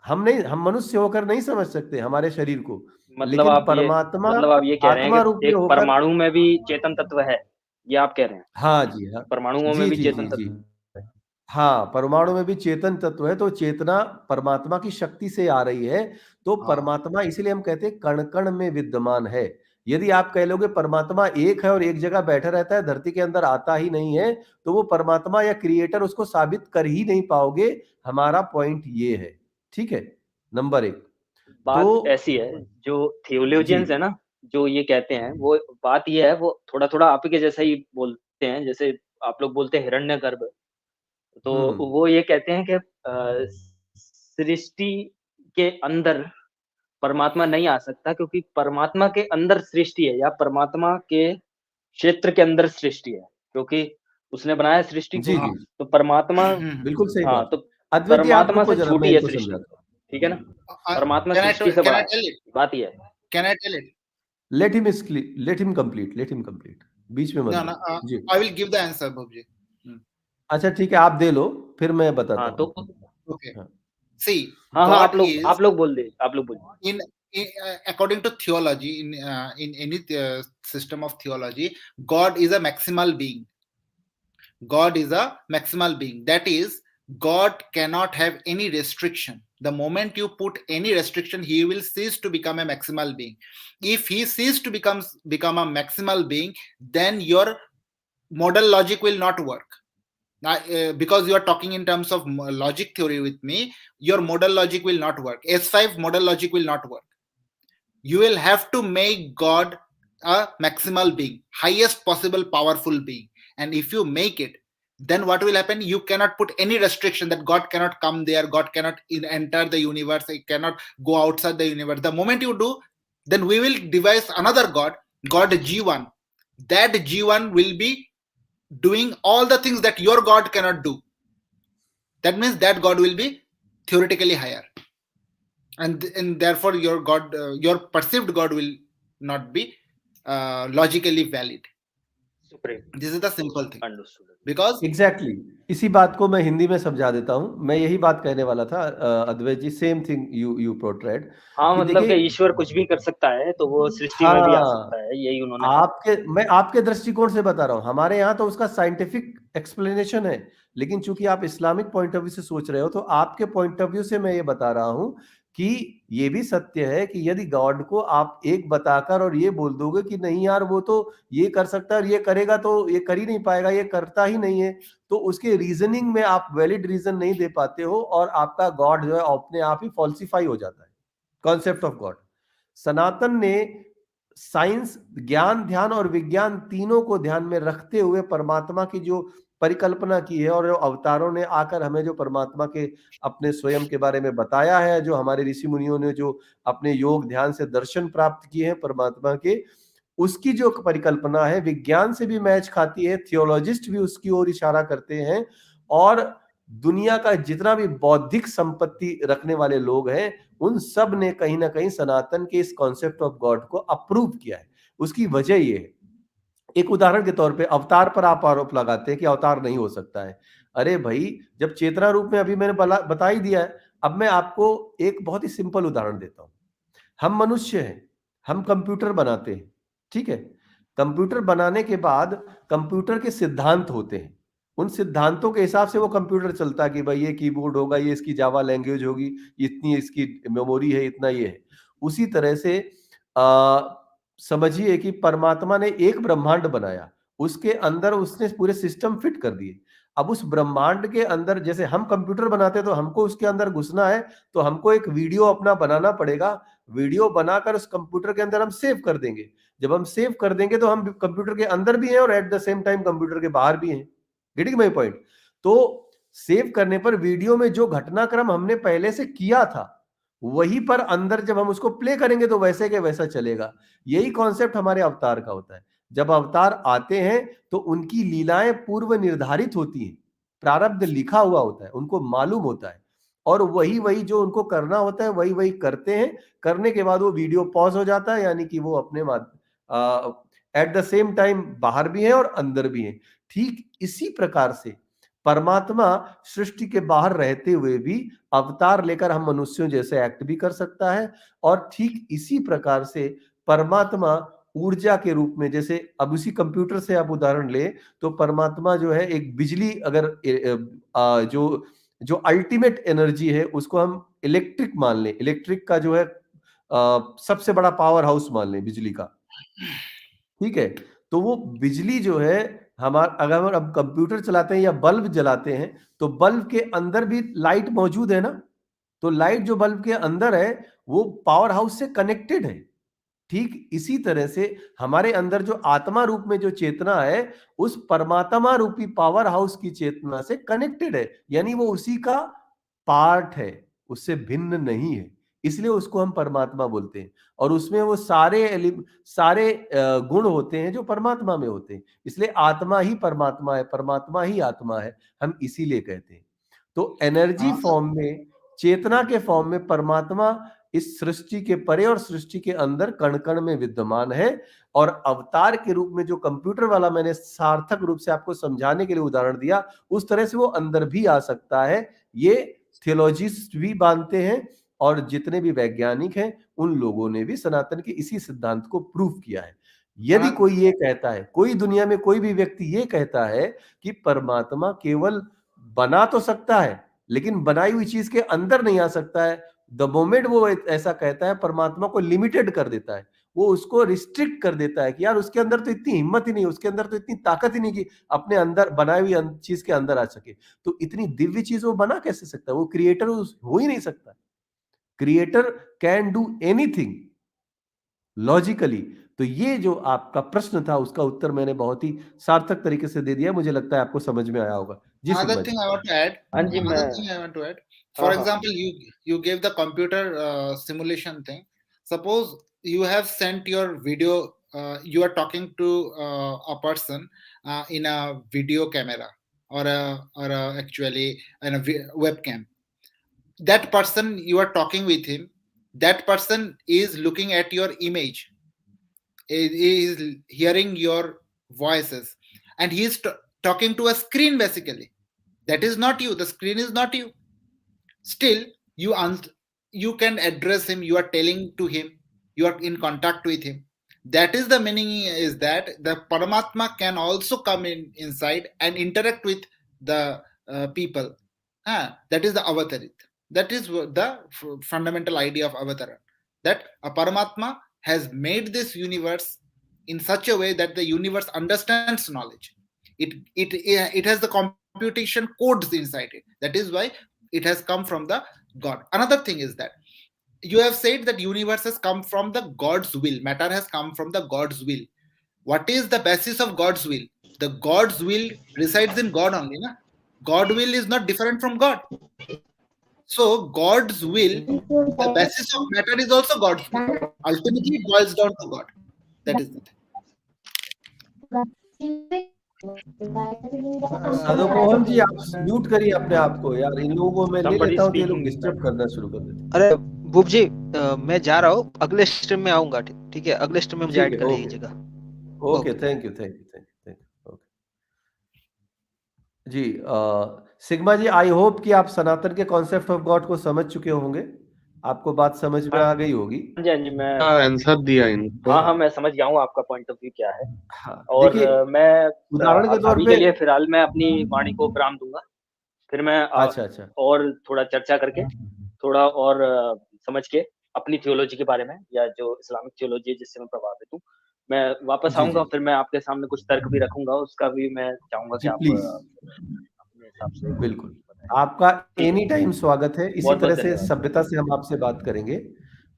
हम मनुष्य होकर नहीं समझ सकते हमारे शरीर को, मतलब लेकिन परमात्मा आप ये कह रहे हैं आत्मा रूप कि में एक होकर, परमाणु में भी चेतन तत्व है, ये आप कह रहे हैं? हाँ जी, हाँ परमाणुओं में जी भी जी जी चेतन जी, तत्व है। हाँ, परमाणु में भी चेतन तत्व है, तो चेतना परमात्मा की शक्ति से आ रही है। तो हाँ। परमात्मा, इसीलिए हम कहते हैं कण कण में विद्यमान है। यदि आप कह लोगे परमात्मा एक है और एक जगह बैठा रहता है, धरती के अंदर आता ही नहीं है, तो वो परमात्मा या क्रिएटर उसको साबित कर ही नहीं पाओगे। हमारा पॉइंट ये है, ठीक है, नंबर 1। बात तो ऐसी है, जो जी थियोलॉजियंस है ना, जो ये कहते हैं, वो बात ये है, वो थोड़ा थोड़ा आप के जैसा ही बोलते हैं। जैसे आप लोग बोलते हैं हिरण्यगर्भ, तो वो ये कहते हैं कि सृष्टि के अंदर परमात्मा नहीं आ सकता, क्योंकि परमात्मा के अंदर सृष्टि है, या परमात्मा के क्षेत्र के अंदर सृष्टि है, क्योंकि उसने बनाया सृष्टि जी को। जी, तो परमात्मा, बिल्कुल सही हाँ, बात। तो अद्वैत जी, आप परमात्मा रुको से जरा, मैं छोटी है इनको सृष्टि, समझाता हूँ। ठीक है ना? परमात्मा Can I सृष्टि से can बड़ा I है, tell it? बात ये है। Can I tell it? Let him complete, बीच में मत No, no. बोलो जी। I will give the answer, Bhubji. अच्छा ठीक है, आप दे लो, फिर मैं बताता हाँ, तो हूँ। Okay. हाँ See, हाँ हाँ, God is आप लोग बोल दे, आप लोग बोल दे। in according to theology, in any system of theology, God is a maximal being. God is a maximal being. That is, God cannot have any restriction. The moment you put any restriction, he will cease to become a maximal being. If he ceases to become a maximal being, then your model logic will not work. Now, because you are talking in terms of logic theory with me, your model logic will not work. S5 model logic will not work. You will have to make God a maximal being, highest possible powerful being. And if you make it, then what will happen? You cannot put any restriction that God cannot come there, God cannot enter the universe, he cannot go outside the universe. The moment you do, then we will devise another God, God G1. That G1 will be doing all the things that your God cannot do. That means that God will be theoretically higher. And therefore your God, your perceived God will not be logically valid. This is the simple thing. Understood. Because exactly इसी बात को मैं हिंदी में समझा देता हूं। मैं यही बात कहने वाला था अद्वैत जी, सेम थिंग यू पोर्ट्रेड हाँ, कि मतलब कि देखिए, ईश्वर कुछ भी कर सकता है, तो वो सृष्टि में भी आ हाँ, सकता है, यही उन्होंने कहा। मैं आपके दृष्टिकोण से बता रहा हूं। हमारे यहाँ तो उसका साइंटिफिक एक्सप्लेनेशन है, लेकिन चूंकि आप इस्लामिक पॉइंट ऑफ व्यू से सोच रहे हो, तो आपके पॉइंट ऑफ व्यू से मैं ये बता रहा हूं कि ये भी सत्य है कि यदि गॉड को आप एक बताकर और ये बोल दोगे कि नहीं यार वो तो ये कर सकता है और ये करेगा, तो ये कर ही नहीं पाएगा, ये करता ही नहीं है, तो उसके रीजनिंग में आप वैलिड रीजन नहीं दे पाते हो और आपका गॉड जो है अपने आप ही फॉल्सिफाई हो जाता है, कॉन्सेप्ट ऑफ गॉड। सनातन ने साइंस, ज्ञान, ध्यान और विज्ञान तीनों को ध्यान में रखते हुए परमात्मा की जो परिकल्पना की है, और अवतारों ने आकर हमें जो परमात्मा के अपने स्वयं के बारे में बताया है, जो हमारे ऋषि मुनियों ने जो अपने योग ध्यान से दर्शन प्राप्त किए हैं परमात्मा के, उसकी जो परिकल्पना है विज्ञान से भी मैच खाती है। थियोलॉजिस्ट भी उसकी ओर इशारा करते हैं, और दुनिया का जितना भी बौद्धिक संपत्ति रखने वाले लोग हैं, उन सब ने कहीं ना कहीं सनातन के इस कॉन्सेप्ट ऑफ गॉड को अप्रूव किया है। उसकी वजह ये है, एक उदाहरण के तौर पे अवतार पर आप आरोप लगाते हैं कि अवतार नहीं हो सकता है। अरे भाई, जब चेतना रूप में अभी मैंने बता ही दिया है। अब मैं आपको एक बहुत ही सिंपल उदाहरण देता हूं। हम मनुष्य हैं, हम कंप्यूटर बनाते हैं, ठीक है। कंप्यूटर बनाने के बाद कंप्यूटर के सिद्धांत होते हैं, उन सिद्धांतों के हिसाब से वो कंप्यूटर चलता है कि भाई ये कीबोर्ड होगा, ये इसकी जावा लैंग्वेज होगी, इतनी इसकी मेमोरी है, इतना ये है। उसी तरह से समझिए कि परमात्मा ने एक ब्रह्मांड बनाया, उसके अंदर उसने पूरे सिस्टम फिट कर दिए। अब उस ब्रह्मांड के अंदर जैसे हम कंप्यूटर बनाते तो हमको उसके अंदर घुसना है, तो हमको एक वीडियो अपना बनाना पड़ेगा। वीडियो बनाकर उस कंप्यूटर के अंदर हम सेव कर देंगे। जब हम सेव कर देंगे तो हम कंप्यूटर के अंदर भी हैं और at the same time computer के बाहर भी हैं। Getting my point? तो सेव करने पर वीडियो में जो घटनाक्रम हमने पहले से किया था वही पर अंदर जब हम उसको प्ले करेंगे तो वैसे के वैसा चलेगा। यही कॉन्सेप्ट हमारे अवतार का होता है। जब अवतार आते हैं तो उनकी लीलाएं पूर्व निर्धारित होती हैं, प्रारब्ध लिखा हुआ होता है, उनको मालूम होता है, और वही वही जो उनको करना होता है वही वही करते हैं। करने के बाद वो वीडियो पॉज हो जाता है, यानी कि वो अपने एट द सेम टाइम बाहर भी है और अंदर भी है। ठीक इसी प्रकार से परमात्मा सृष्टि के बाहर रहते हुए भी अवतार लेकर हम मनुष्यों जैसे एक्ट भी कर सकता है। और ठीक इसी प्रकार से परमात्मा ऊर्जा के रूप में, जैसे अब उसी कंप्यूटर से आप उदाहरण ले तो परमात्मा जो है एक बिजली, अगर जो जो अल्टीमेट एनर्जी है उसको हम इलेक्ट्रिक मान लें, इलेक्ट्रिक का जो है सबसे बड़ा पावर हाउस मान लें बिजली का, ठीक है। तो वो बिजली जो है हमारा, अगर हम अब कंप्यूटर चलाते हैं या बल्ब जलाते हैं तो बल्ब के अंदर भी लाइट मौजूद है ना, तो लाइट जो बल्ब के अंदर है वो पावर हाउस से कनेक्टेड है। ठीक इसी तरह से हमारे अंदर जो आत्मा रूप में जो चेतना है उस परमात्मा रूपी पावर हाउस की चेतना से कनेक्टेड है, यानी वो उसी का पार्ट है, उससे भिन्न नहीं है, इसलिए उसको हम परमात्मा बोलते हैं। और उसमें वो सारे गुण होते हैं जो परमात्मा में होते हैं, इसलिए आत्मा ही परमात्मा है, परमात्मा ही आत्मा है, हम इसीलिए कहते हैं। तो एनर्जी फॉर्म में, चेतना के फॉर्म में परमात्मा इस सृष्टि के परे और सृष्टि के अंदर कण कण में विद्यमान है। और अवतार के रूप में जो कंप्यूटर वाला मैंने सार्थक रूप से आपको समझाने के लिए उदाहरण दिया, उस तरह से वो अंदर भी आ सकता है। ये थियोलॉजिस्ट भी मानते हैं और जितने भी वैज्ञानिक हैं उन लोगों ने भी सनातन के इसी सिद्धांत को प्रूव किया है। यदि कोई ये कहता है, कोई दुनिया में कोई भी व्यक्ति ये कहता है कि परमात्मा केवल बना तो सकता है लेकिन बनाई हुई चीज के अंदर नहीं आ सकता है, द मोमेंट वो ऐसा कहता है परमात्मा को लिमिटेड कर देता है, वो उसको रिस्ट्रिक्ट कर देता है कि यार उसके अंदर तो इतनी हिम्मत ही नहीं, उसके अंदर तो इतनी ताकत ही नहीं कि अपने अंदर बनाई हुई चीज के अंदर आ सके, तो इतनी दिव्य चीज वो बना कैसे सकता है? वो क्रिएटर हो ही नहीं सकता। Creator can do anything logically. तो ये जो आपका प्रश्न था उसका उत्तर मैंने बहुत ही सार्थक तरीके से दे दिया, मुझे लगता है आपको समझ में आया होगा। जी Another thing I want to add. हाँ जी, Another thing I want to add. For example, you gave the computer simulation thing. Suppose you have sent your video. You are talking to a person in a video camera or actually in a webcam. That person, you are talking with him. That person is looking at your image. He is hearing your voices, and he is talking to a screen basically. That is not you. The screen is not you. Still, you can address him. You are telling to him. You are in contact with him. That is the meaning, is that the Paramatma can also come inside and interact with the people. That is the avatarit. That is the fundamental idea of avataran. That a Paramatma has made this universe in such a way that the universe understands knowledge. It has the computation codes inside it. That is why it has come from the God. Another thing is that you have said that universe has come from the God's will. Matter has come from the God's will. What is the basis of God's will? The God's will resides in God only. Na? God will is not different from God. So God's will, the basis of matter is also God's will. Ultimately, it boils down to God. That is the thing. सदोमोहन जी, आप mute करिए अपने आप को यार, इन लोगों को मैं ले लेता हूँ तो ये लोग डिस्टर्ब करना शुरू कर देते। अरे बुब जी, मैं जा रहा हूँ, अगले स्ट्रीम में आऊंगा। ठीक है, अगले स्ट्रीम में मुझे ऐड कर लीजिएगा। Okay, thank you. Okay ji, sigma ji, I hope कि आप सनातन के कॉन्सेप्ट ऑफ गॉड को समझ चुके होंगे, आपको बात समझ में आ गई होगी। हाँ जी, मैं आंसर दिया इनको। हाँ, मैं समझ गया हूँ आपका पॉइंट ऑफ व्यू क्या है। हाँ, और मैं उदाहरण के तौर अभी पे के लिए फिलहाल मैं अपनी वाणी को विराम दूंगा, फिर मैं अच्छा और थोड़ा चर्चा करके, थोड़ा और समझ के अपनी थियोलॉजी के बारे में, या जो इस्लामिक थियोलॉजी है जिससे मैं प्रभावित हूँ, मैं वापस जी आऊंगा, जी फिर मैं आपके सामने कुछ तर्क भी रखूंगा, उसका भी मैं चाहूंगा कि जी आप प्लीज, अपने हिसाब से बिल्कुल बताएं। आपका ठीक है, एनी टाइम स्वागत है। इसी बहुत बहुत तरह से धन्यवाद। सभ्यता से हम आपसे बात करेंगे,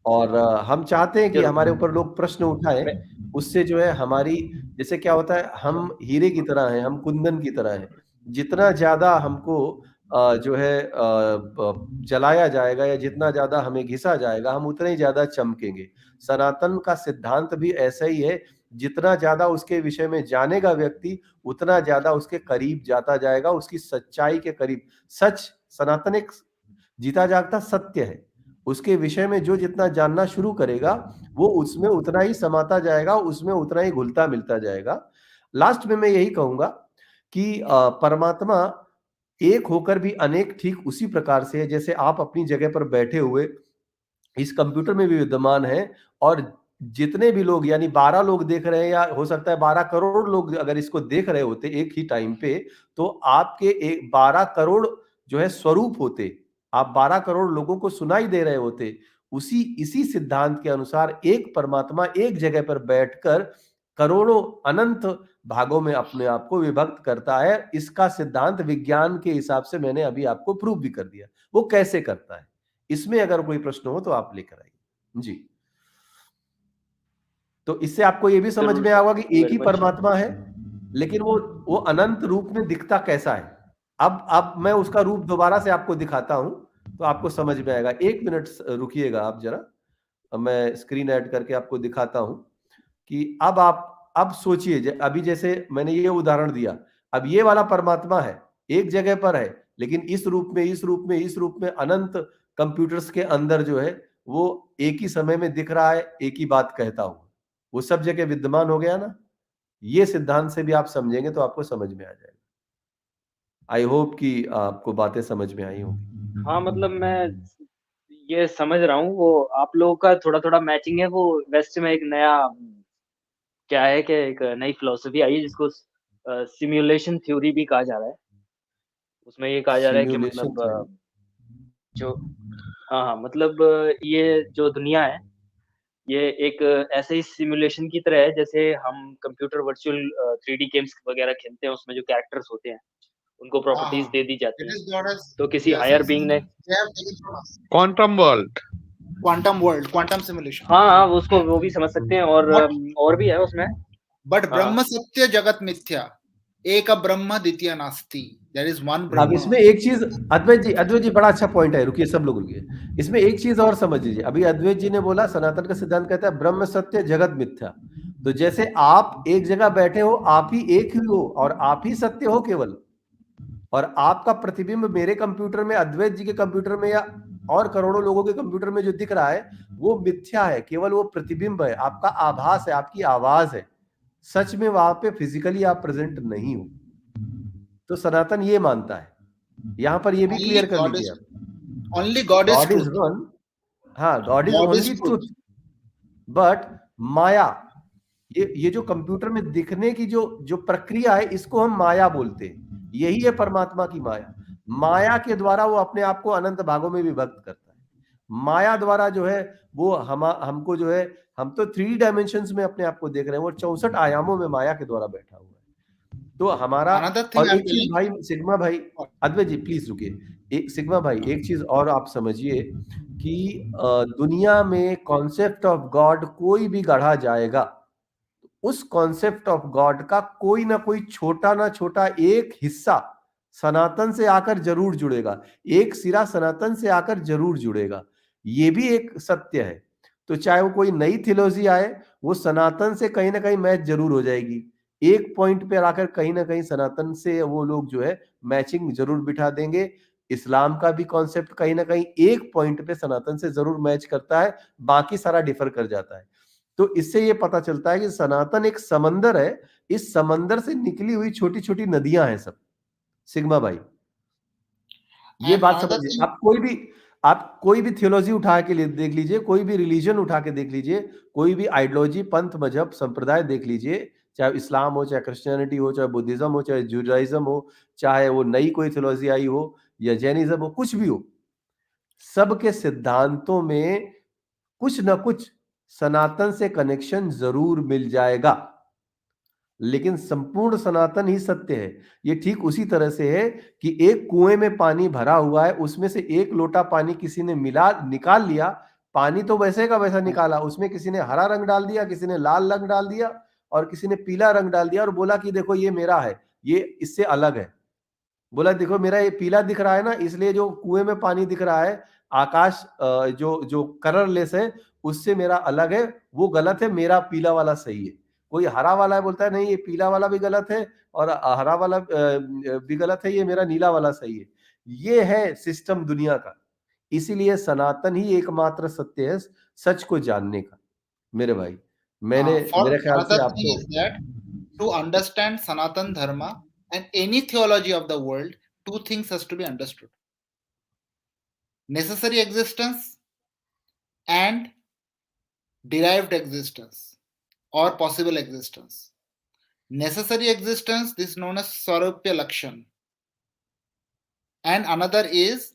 और हम चाहते हैं कि जरूर। हमारे ऊपर लोग प्रश्न उठाएं। मैं उससे जो है हमारी, जैसे क्या होता है, हम हीरे की तरह हैं, हम कुंदन की तरह हैं। जितना ज्यादा हमको जो है जलाया जाएगा या जितना ज्यादा हमें घिसा जाएगा, हम उतने ही ज्यादा चमकेंगे। सनातन का सिद्धांत भी ऐसा ही है, जितना ज्यादा उसके विषय में जानेगा व्यक्ति, उतना ज्यादा उसके करीब जाता जाएगा, उसकी सच्चाई के करीब। सच, सनातन एक जीता जागता सत्य है। उसके विषय में जो जितना जानना शुरू करेगा, वो उसमें उतना ही समाता जाएगा, उसमें उतना ही घुलता मिलता जाएगा। लास्ट में मैं यही कहूंगा कि परमात्मा एक होकर भी अनेक ठीक उसी प्रकार से है, जैसे आप अपनी जगह पर बैठे हुए इस कंप्यूटर में भी विद्यमान है, और जितने भी लोग, यानी 12 लोग देख रहे हैं, या हो सकता है 12 करोड़ लोग अगर इसको देख रहे होते एक ही टाइम पे, तो आपके एक 12 करोड़ जो है स्वरूप होते, आप 12 करोड़ लोगों को सुनाई दे रहे होते। उसी इसी सिद्धांत के अनुसार एक परमात्मा एक जगह पर बैठकर करोड़ों अनंत भागों में अपने आप को विभक्त करता है। इसका सिद्धांत विज्ञान के हिसाब से मैंने अभी आपको प्रूव भी कर दिया, वो कैसे करता है। इसमें अगर कोई प्रश्न हो तो आप लेकर आइए जी। तो इससे आपको यह भी समझ जरूर में सर, आएगा कि एक वेरी ही मच। परमात्मा है, लेकिन वो अनंत रूप में दिखता कैसा है। अब मैं उसका रूप दोबारा से आपको दिखाता हूं, तो आपको समझ में आएगा। 1 मिनट रुकिएगा आप जरा, मैं स्क्रीन ऐड करके आपको दिखाता हूं कि अब सोचिए, अभी जैसे मैंने ये उदाहरण दिया, अब ये वाला परमात्मा है, एक जगह पर है, लेकिन इस रूप में, इस रूप में, इस रूप में अनंत कंप्यूटर्स के अंदर जो है वो एक ही समय में दिख रहा है, एक ही बात कहता हूं, वो सब जगह विद्यमान हो गया ना। ये सिद्धांत से भी आप समझेंगे तो आपको समझ में आ जाएगा। आई होप कि आपको बातें समझ में आई होंगी। हाँ, मतलब मैं ये समझ रहा हूँ, वो आप लोगों का थोड़ा-थोड़ा मैचिंग है। वो वेस्ट में एक नया क्या है कि एक नई फिलॉसफी आई है जिसको सिमुलेशन थ्योरी भी कहा जा रहा है। उसमें ये कहा जा रहा है कि सिमुलेशन मतलब थ्योरी, जो हाँ, हाँ, मतलब ये जो दुनिया है, ये एक ऐसे ही सिमुलेशन की तरह है, जैसे हम कंप्यूटर वर्चुअल 3D गेम्स वगैरह खेलते हैं, उसमें जो कैरेक्टर्स होते हैं, उनको प्रॉपर्टीज दे दी जाती It हैं। is God as तो किसी yes, हायर yes. बीइंग ने They have taken from us. Quantum world. Quantum world, quantum simulation. हाँ, हाँ, उसको वो भी समझ सकते हैं, और भी है उसमें। But हाँ, Brahma Satya Jagat Mithya. Eka Brahma Ditya Nasti. There is one अब Brahma. इसमें एक चीज, अद्वैत जी बड़ा अच्छा पॉइंट है, रुकिए सब लोग रुकिए। इसमें एक चीज और समझ लीजिए। अभी अद्वैत जी ने बोला सनातन का सिद्धांत कहता है ब्रह्म सत्य जगत मिथ्या। तो जैसे आप एक जगह बैठे हो, आप ही एक ही हो और आप ही सत्य हो केवल, और आपका प्रतिबिंब मेरे कंप्यूटर में, अद्वैत जी के कंप्यूटर में, या और करोड़ों लोगों के कंप्यूटर में जो दिख रहा है वो मिथ्या है, केवल वो प्रतिबिंब है, आपका आभास है, आपकी आवाज है। सच में वहां पे फिजिकली आप प्रेजेंट नहीं हो। तो सनातन ये मानता है, यहां पर ये भी Only क्लियर कर God लीजिए is आप। only God is God is truth. One, हाँ, God is God is only truth. Truth, but माया, ये जो कंप्यूटर में दिखने की जो जो प्रक्रिया है, इसको हम माया बोलते हैं। यही है परमात्मा की माया। माया के द्वारा वो अपने आप को अनंत भागों में विभक्त करता है। माया द्वारा जो है वो हमको जो है, हम तो 3 डायमेंशंस में अपने आप को देख रहे हैं, वो 64 आयामों में माया के द्वारा बैठा हुआ है। तो हमारा, Another thing और I'm एक चीज telling. भाई सिग्मा भाई, अद्वैत जी प्लीज रुकिए, एक सिग्मा भाई, एक चीज और आप समझिए कि दुनिया में कॉन्सेप्ट ऑफ गॉड कोई भी गढ़ा जाएगा, उस कॉन्सेप्ट ऑफ गॉड का कोई ना कोई छोटा ना छोटा एक हिस्सा सनातन से आकर जरूर जुड़ेगा, एक सिरा सनातन से आकर जरूर जुड़ेगा। ये भी एक सत्य है। तो चाहे वो कोई नई थियोलॉजी आए, वो सनातन से कहीं ना कहीं मैच जरूर हो जाएगी। एक पॉइंट पे आकर कहीं ना कहीं सनातन से वो लोग जो है मैचिंग जरूर बिठा देंगे। इस्लाम का भी कॉन्सेप्ट कहीं ना कहीं एक पॉइंट पे सनातन से जरूर मैच करता है, बाकी सारा डिफर कर जाता है। तो इससे ये पता चलता है कि सनातन एक समंदर है, इस समंदर से निकली हुई छोटी छोटी नदियां हैं सब। सिग्मा भाई, ये And बात another समझिए। thing. आप कोई भी थियोलॉजी उठा के देख लीजिए, कोई भी रिलीजन उठा के देख लीजिए, कोई भी आइडियोलॉजी, पंथ, मजहब, संप्रदाय देख लीजिए, चाहे इस्लाम हो, चाहे क्रिश्चियनिटी हो, चाहे बुद्धिज्म हो, चाहे जूडाइज्म हो, चाहे वो नई कोई थियोलॉजी आई हो या जैनिज्म हो, कुछ भी हो, सबके सिद्धांतों में कुछ ना कुछ सनातन से कनेक्शन जरूर मिल जाएगा, लेकिन संपूर्ण सनातन ही सत्य है। ये ठीक उसी तरह से है कि एक कुएं में पानी भरा हुआ है, उसमें से एक लोटा पानी किसी ने निकाल लिया, पानी तो वैसे का वैसा निकाला, उसमें किसी ने हरा रंग डाल दिया, किसी ने लाल रंग डाल दिया और किसी ने पीला रंग डाल दिया और बोला कि देखो ये मेरा है, ये इससे अलग है। बोला देखो मेरा ये पीला दिख रहा है ना, इसलिए जो कुएं में पानी दिख रहा है आकाश जो जो कलरलेस है उससे मेरा अलग है, वो गलत है, मेरा पीला वाला सही है। कोई हरा वाला है बोलता है नहीं ये पीला वाला भी गलत है और हरा वाला भी गलत है, ये मेरा नीला वाला सही है। ये है सिस्टम दुनिया का। इसीलिए सनातन ही एकमात्र सत्य है सच को जानने का। मेरे भाई मैंने मेरे ख्याल से another thing आपको is that to understand Sanatan Dharma and any theology of the world, two things has to be understood: necessary existence and derived existence or possible existence. Necessary existence, this is known as Sarupya Lakshan, and another is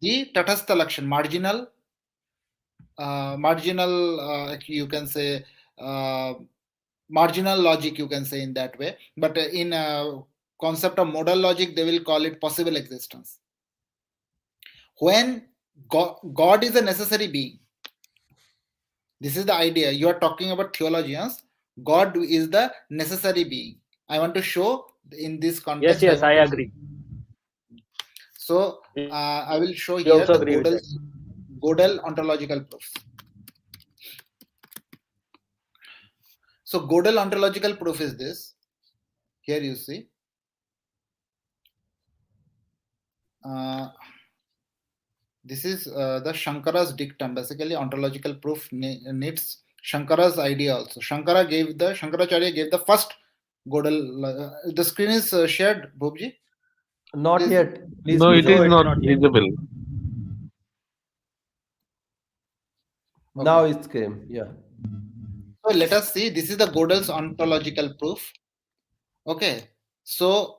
the Tatastha Lakshan, marginal, you can say, marginal logic, you can say in that way. But in concept of modal logic, they will call it possible existence. When God is a necessary being, this is the idea. You are talking about theologians. God is the necessary being. I want to show in this context. Yes, I agree. So I will show We here also the agree with that. Gödel ontological proofs. So Gödel ontological proof is this. Here you see. This is the Shankara's dictum. Basically, ontological proof needs Shankara's idea also. Shankaracharya gave the first Gödel. The screen is shared, Bhubji? not Please. yet. Please No, please. it is it's not not yet. visible. Now it came. Yeah. So let us see. This is the Gödel's ontological proof. Okay. So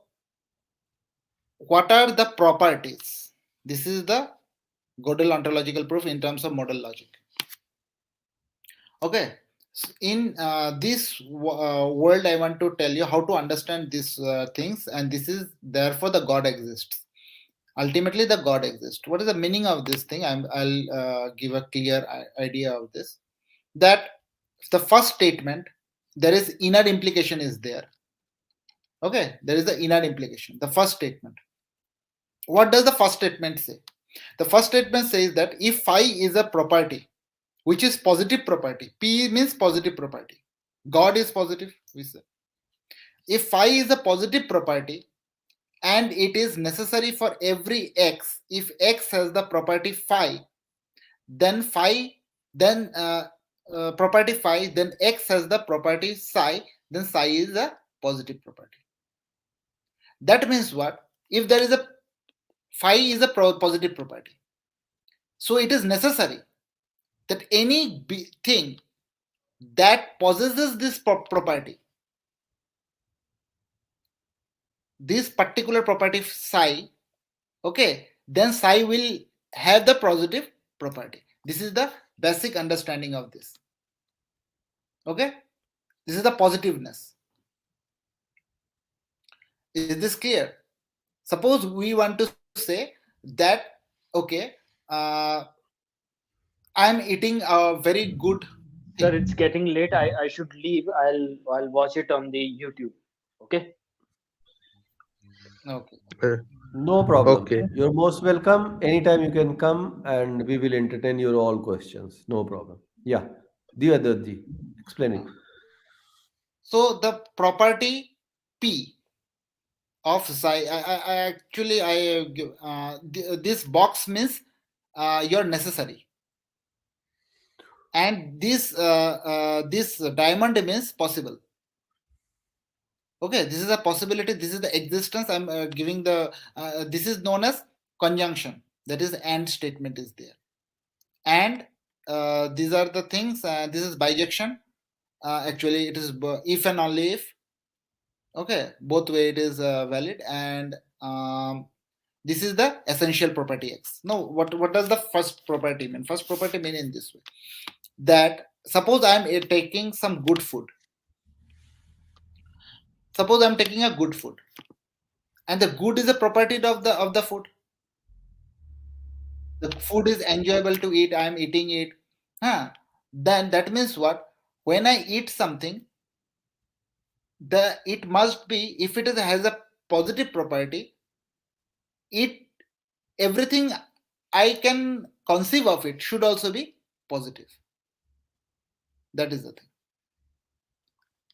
what are the properties? This is the Gödel ontological proof in terms of modal logic. Okay. So in this world, I want to tell you how to understand these things, and this is therefore the God exists. Ultimately, the God exists. What is the meaning of this thing? I'll give a clear idea of this. That the first statement, there is inner implication is there. Okay, there is the inner implication. The first statement. What does the first statement say? The first statement says that if phi is a property, which is positive property, P means positive property. God is positive, we say. If phi is a positive property and it is necessary for every x, if x has the property phi, then property phi, then x has the property psi, then psi is a positive property. That means what? If there is a phi is a positive property, so it is necessary that any thing that possesses this property, this particular property psi, okay, then psi will have the positive property. This is the basic understanding of this. Okay, this is the positiveness. Is this clear? Suppose we want to say that, okay, I'm eating a very good thing. Sir, it's getting late. I should leave. I'll watch it on the YouTube. Okay. Okay. No problem. Okay. You're most welcome. Anytime you can come and we will entertain your all questions. No problem. Yeah. Diyadarji, explain it. So the property P of psi, this box means you're necessary, and this diamond means possible. Okay, this is a possibility, this is the existence. I'm giving the this is known as conjunction, that is and statement is there, and these are the things. This is bijection. Actually it is if and only if. Okay, both way it is valid. And This is the essential property X. Now, what does the first property mean? First property mean in this way, that suppose I am taking some good food. Suppose I am taking a good food, and the good is a property of the food. The food is enjoyable to eat. I am eating it. Then that means what? When I eat something, it must be, if it has a positive property, everything I can conceive of it should also be positive. That is the thing.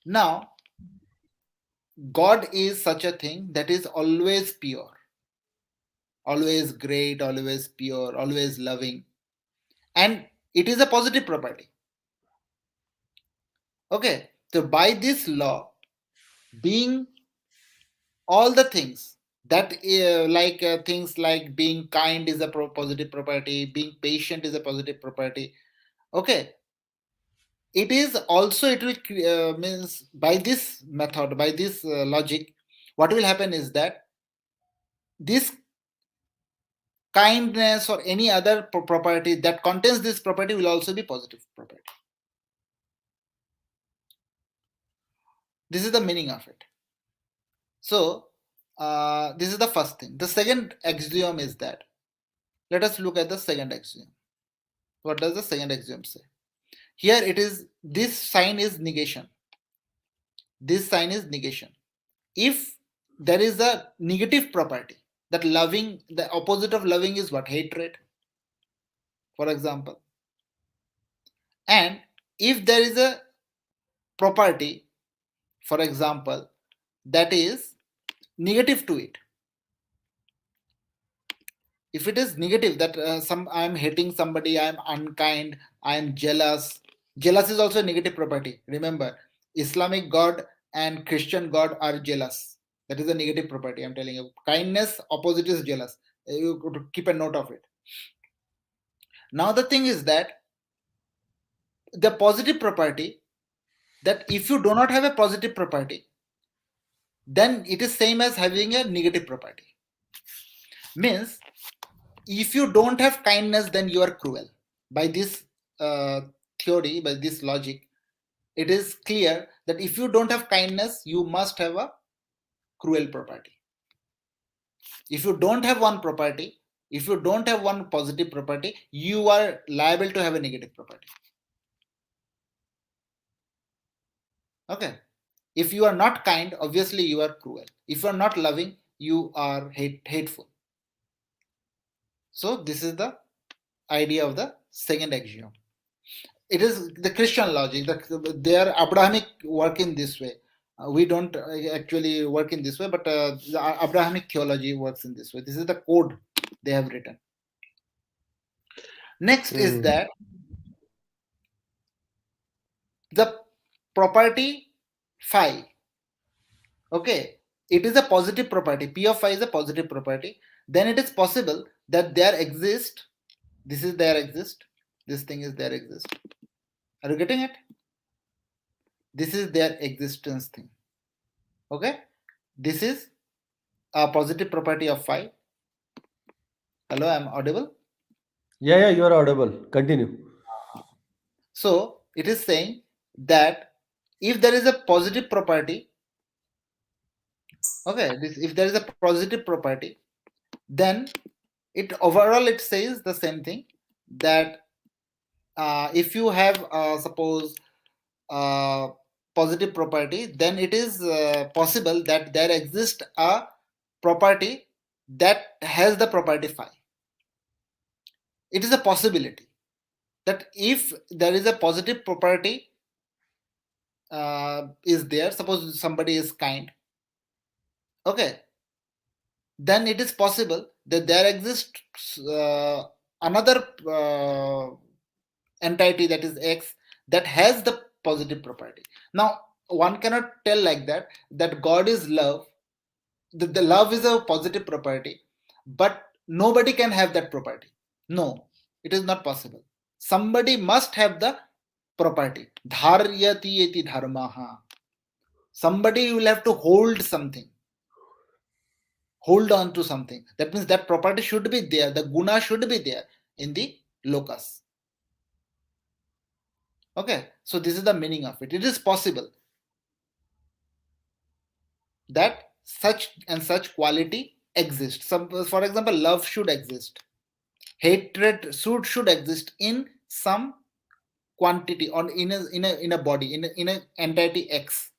Now, God is such a thing that is always pure, always great, always pure, always loving, and it is a positive property. Okay, so by this law, being all the things that things like being kind is a positive property, being patient is a positive property. Okay, it is also, it will means by this method, by this logic, what will happen is that this kindness or any other property that contains this property will also be positive property. This is the meaning of it. So this is the first thing. The second axiom is that, let us look at the second axiom. What does the second axiom say? Here it is, this sign is negation. This sign is negation. If there is a negative property, that loving, the opposite of loving is what? Hatred, for example. And if there is a property, for example, that is negative to it, if it is negative, that I am hating somebody, I am unkind, I am jealous. Jealous is also a negative property. Remember, Islamic God and Christian God are jealous. That is a negative property, I'm telling you. Kindness, opposite is jealous. You could keep a note of it. Now the thing is that the positive property, that if you do not have a positive property, then it is same as having a negative property. Means, if you don't have kindness, then you are cruel. By this theory, by this logic, it is clear that if you don't have kindness, you must have a cruel property. If you don't have one property, if you don't have one positive property, you are liable to have a negative property. Okay. If you are not kind, obviously you are cruel. If you are not loving, you are hateful. So this is the idea of the second axiom. It is the Christian logic. Their Abrahamic work in this way. We don't actually work in this way, but the Abrahamic theology works in this way. This is the code they have written. Next is that the property phi. Okay, it is a positive property. P of phi is a positive property. Then it is possible that there exist. This is there exist. This thing is there exist. Are you getting it? This is their existence thing. Okay, this is a positive property of phi. Hello, I'm audible? Yeah, you are audible. Continue. So it is saying that if there is a positive property, okay, if there is a positive property, then it overall it says the same thing, that if you have suppose positive property, then it is possible that there exists a property that has the property phi. It is a possibility that if there is a positive property is there, suppose somebody is kind, okay, then it is possible that there exists another entity, that is X, that has the positive property. Now one cannot tell like that God is love, the love is a positive property, but nobody can have that property. No, it is not possible. Somebody must have the property. Dharyati eti dharmaha. Somebody will have to hold something. hold on to something. That means that property should be there, the guna should be there in the locus. Okay, so this is the meaning of it. It is possible that such and such quality exists. For example, love should exist, hatred should exist in some quantity, or in a body, in an entity X.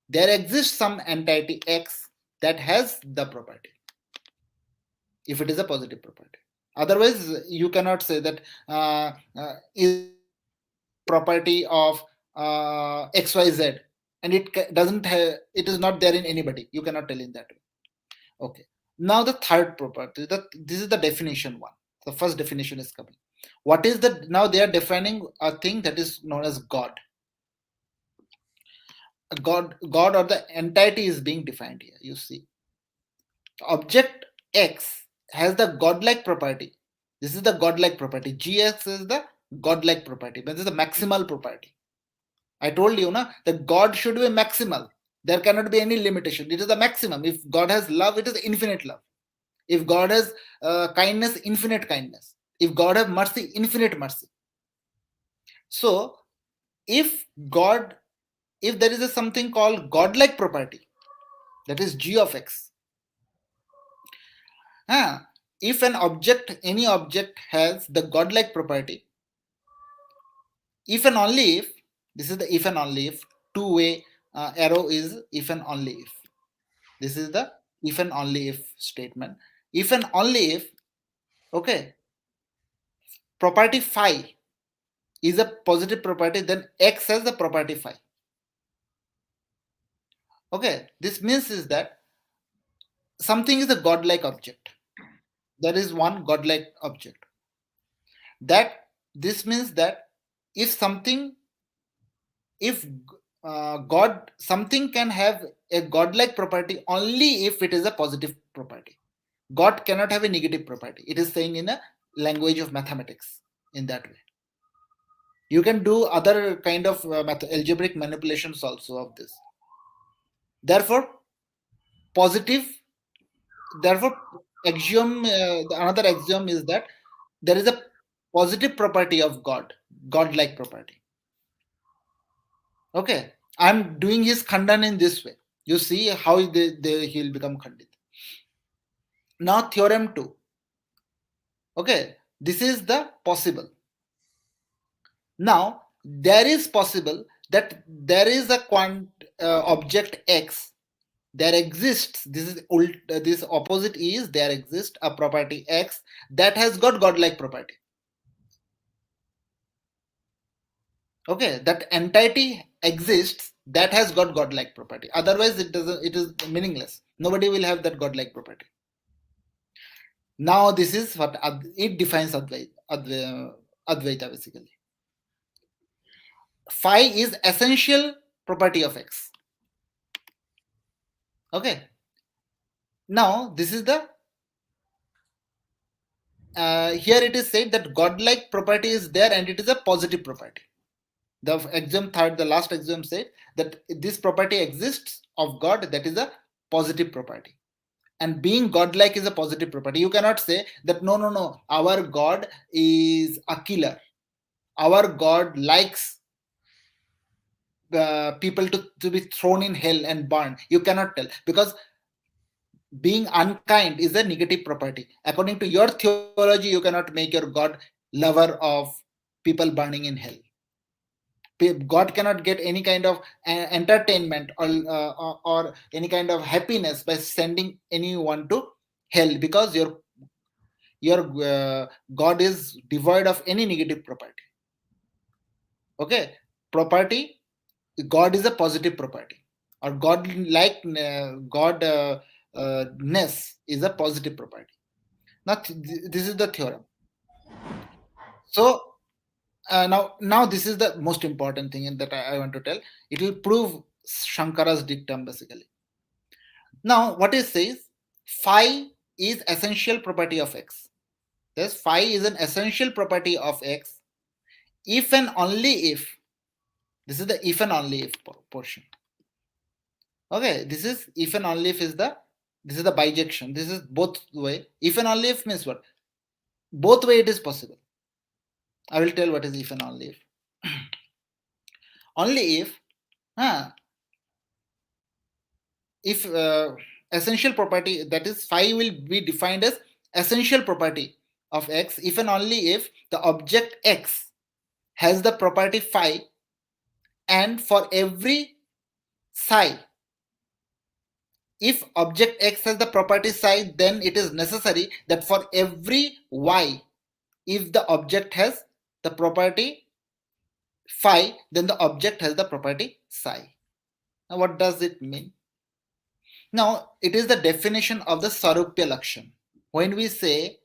There exists some entity X that has the property, if it is a positive property. Otherwise, you cannot say that is property of XYZ, and it doesn't have, it is not there in anybody. You cannot tell in that way. Okay. Now the third property, this is the definition one. The first definition is coming. What is the, now they are defining a thing that is known as God. God or the entity is being defined here. You see, object X has the godlike property. This is the godlike property. GX is the godlike property. This is the maximal property. I told you, na, that God should be maximal. There cannot be any limitation. It is the maximum. If God has love, it is infinite love. If God has kindness, infinite kindness. If God has mercy, infinite mercy. So, if there is something called godlike property, that is G of X. If an object, any object has the godlike property, if and only if, this is the if and only if, two-way arrow is if and only if. This is the if and only if statement. If and only if, okay, property phi is a positive property, then X has the property phi. Okay, this means is that something is a godlike object. There is one godlike object. That this means that if something, if something can have a godlike property only if it is a positive property. God cannot have a negative property. It is saying in a language of mathematics in that way. You can do other kind of algebraic manipulations also of this. Therefore, axiom, another axiom is that there is a positive property of God, godlike property. Okay, I'm doing his khandan in this way. You see how he'll become khandit. Now theorem 2. Okay, this is the possible. Now there is possible that there is a object X. There exists, this opposite is, there exists a property X that has got godlike property. Okay, that entity exists that has got godlike property. Otherwise, it is meaningless. Nobody will have that godlike property. Now, this is what it defines Advaita basically. Phi is essential property of X. Okay. Now, this is the here it is said that godlike property is there and it is a positive property. The axiom third, the last axiom said that this property exists of God, that is a positive property. And being godlike is a positive property. You cannot say that no, our God is a killer. Our God likes people to be thrown in hell and burned. You cannot tell, because being unkind is a negative property. According to your theology, you cannot make your God lover of people burning in hell. God cannot get any kind of entertainment or any kind of happiness by sending anyone to hell, because your God is devoid of any negative property. Okay, property, God is a positive property, or godness is a positive property. Now this is the theorem. So now this is the most important thing that I want to tell. It will prove Shankara's dictum basically. Now what it says, phi is essential property of X. Yes, phi is an essential property of X if and only if, this is the if and only if portion. Okay, this is if and only if is the This is the bijection. This is both way. If and only if means what? Both way it is possible. I will tell what is if and only if. Only if essential property, that is phi, will be defined as essential property of X if and only if the object X has the property phi, and for every psi, if object X has the property psi, then it is necessary that for every Y, if the object has the property phi, then the object has the property psi. Now what does it mean? Now it is the definition of the Sarupya Lakshan. When we say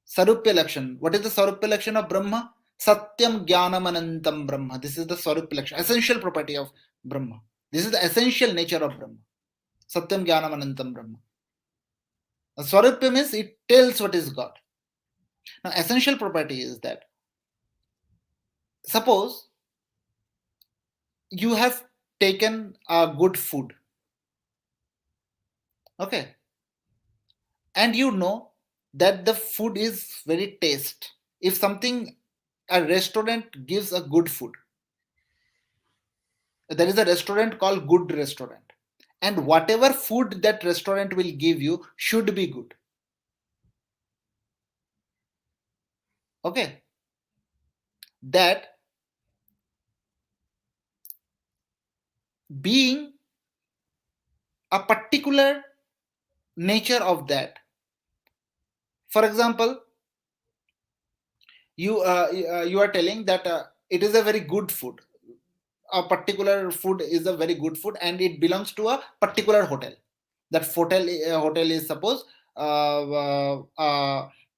Sarupya Lakshan, what is the Sarupya Lakshan of Brahma? Satyam Jnanam Anantam Brahma. This is the Sarupya Lakshan, essential property of Brahma. This is the essential nature of Brahma. Satyam Jnanam Anantam Brahma. Sarupya means it tells what is God. Now essential property is that, suppose you have taken a good food, okay, and you know that the food is very taste. If something, a restaurant gives a good food, there is a restaurant called good restaurant, and whatever food that restaurant will give you should be good. Okay, that being a particular nature of that. For example, you are telling that it is a very good food. A particular food is a very good food, and it belongs to a particular hotel. That hotel is, suppose,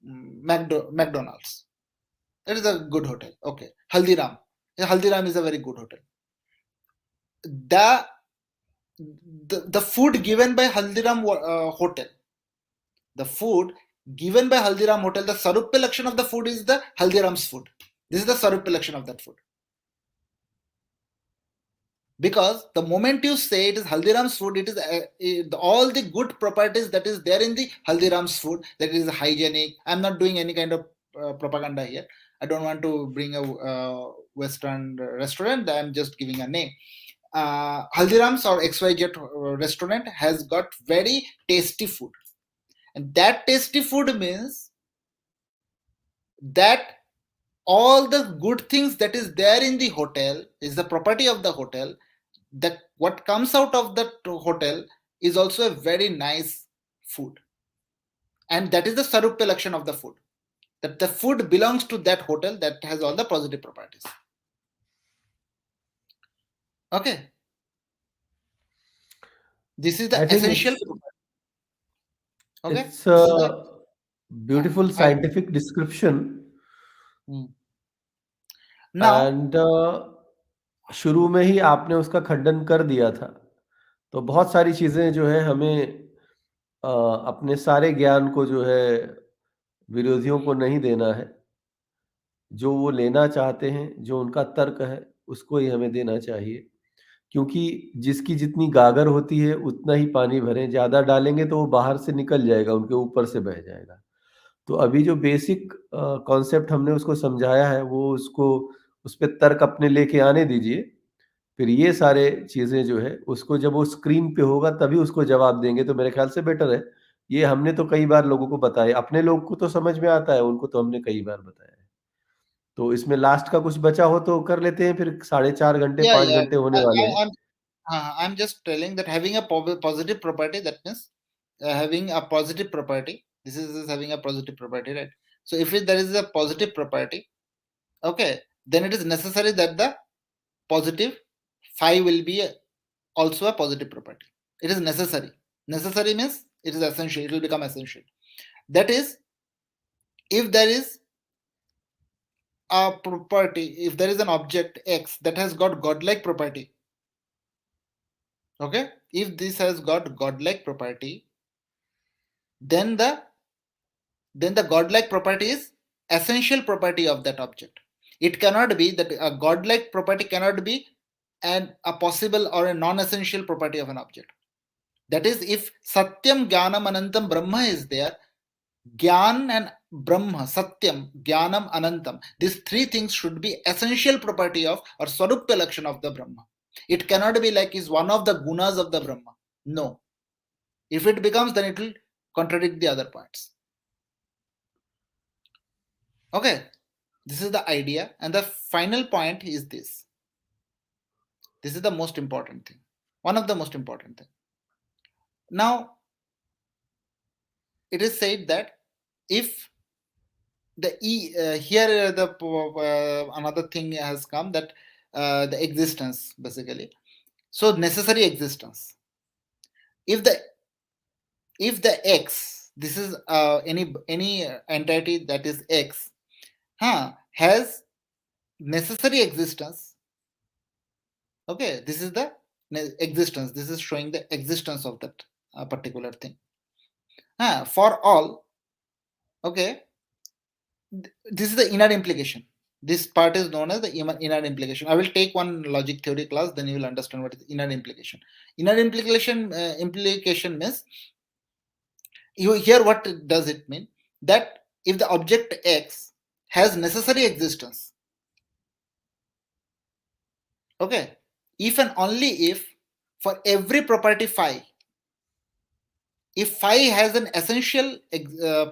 McDonald's. It is a good hotel. Okay, Haldiram. Haldiram is a very good hotel. The food given by Haldiram hotel, the food given by Haldiram hotel, the Sarupya Lakshan of the food is the Haldiram's food. This is the Sarupya Lakshan of that food. Because the moment you say it is Haldiram's food, it is all the good properties that is there in the Haldiram's food, that is hygienic. I'm not doing any kind of propaganda here. I don't want to bring a Western restaurant. I'm just giving a name. Haldiram's or XYZ restaurant has got very tasty food. And that tasty food means that all the good things that is there in the hotel is the property of the hotel. That what comes out of the hotel is also a very nice food. And that is the Sarupya Lakshan of the food. That the food belongs to that hotel that has all the positive properties. Okay. This is the essential. Okay. It's a beautiful scientific description. Now, and शुरू में ही आपने उसका खंडन कर दिया था, तो बहुत सारी चीजें जो है हमें अपने सारे ज्ञान को जो है विरोधियों को नहीं देना है। जो वो लेना चाहते हैं, जो उनका तर्क है, उसको ही हमें देना चाहिए। क्योंकि जिसकी जितनी गागर होती है उतना ही पानी भरें, ज़्यादा डालेंगे तो वो बाहर से निकल जाएगा, उनके ऊपर से बह जाएगा। तो अभी जो बेसिक कॉन्सेप्ट हमने उसको समझाया है, वो उसको उस पे तर्क अपने लेके आने दीजिए। फिर ये सारे चीज़ें जो है उसको जब वो स्क्रीन पे होगा तभी उसको जवाब देंगे, तो मेरे ख्याल से बेटर है। ये हमने तो कई बार लोगों को बताया, अपने लोगों को तो समझ में आता है, उनको तो हमने कई बार बताया है। तो इसमें लास्ट का कुछ बचा हो तो कर लेते हैं, फिर 4.5 घंटे 5 घंटे होने वाले हैं। I'm just telling that having a positive property, that means having a positive property. This is having a positive property, right? So if there is a positive property, okay, then it is necessary that the positive phi will be also a positive property. It is necessary. Necessary means it is essential. It will become essential. That is, if there is a property, if there is an object X that has got godlike property, okay, if this has got godlike property, then the godlike property is essential property of that object. It cannot be that a godlike property cannot be a possible or a non-essential property of an object. That is, if Satyam, Jnanam, Anantam, Brahma is there, Gyan and Brahma, Satyam, Jnanam, Anantam, these three things should be essential property of or Swarupya Lakshana of the Brahma. It cannot be like is one of the gunas of the Brahma. No. If it becomes, then it will contradict the other parts. Okay. This is the idea. And the final point is this. This is the most important thing. One of the most important things. Now, it is said that if the here the another thing has come, that the existence basically. So necessary existence. If the X, this is any entity that is X, has necessary existence. Okay, this is the existence. This is showing the existence of that particular thing. For all, okay, this is the inner implication. This part is known as the inner implication. I will take one logic theory class, then you will understand what is inner implication. Inner implication means, you hear what does it mean? That if the object X has necessary existence, okay, if and only if for every property phi, if phi has an essential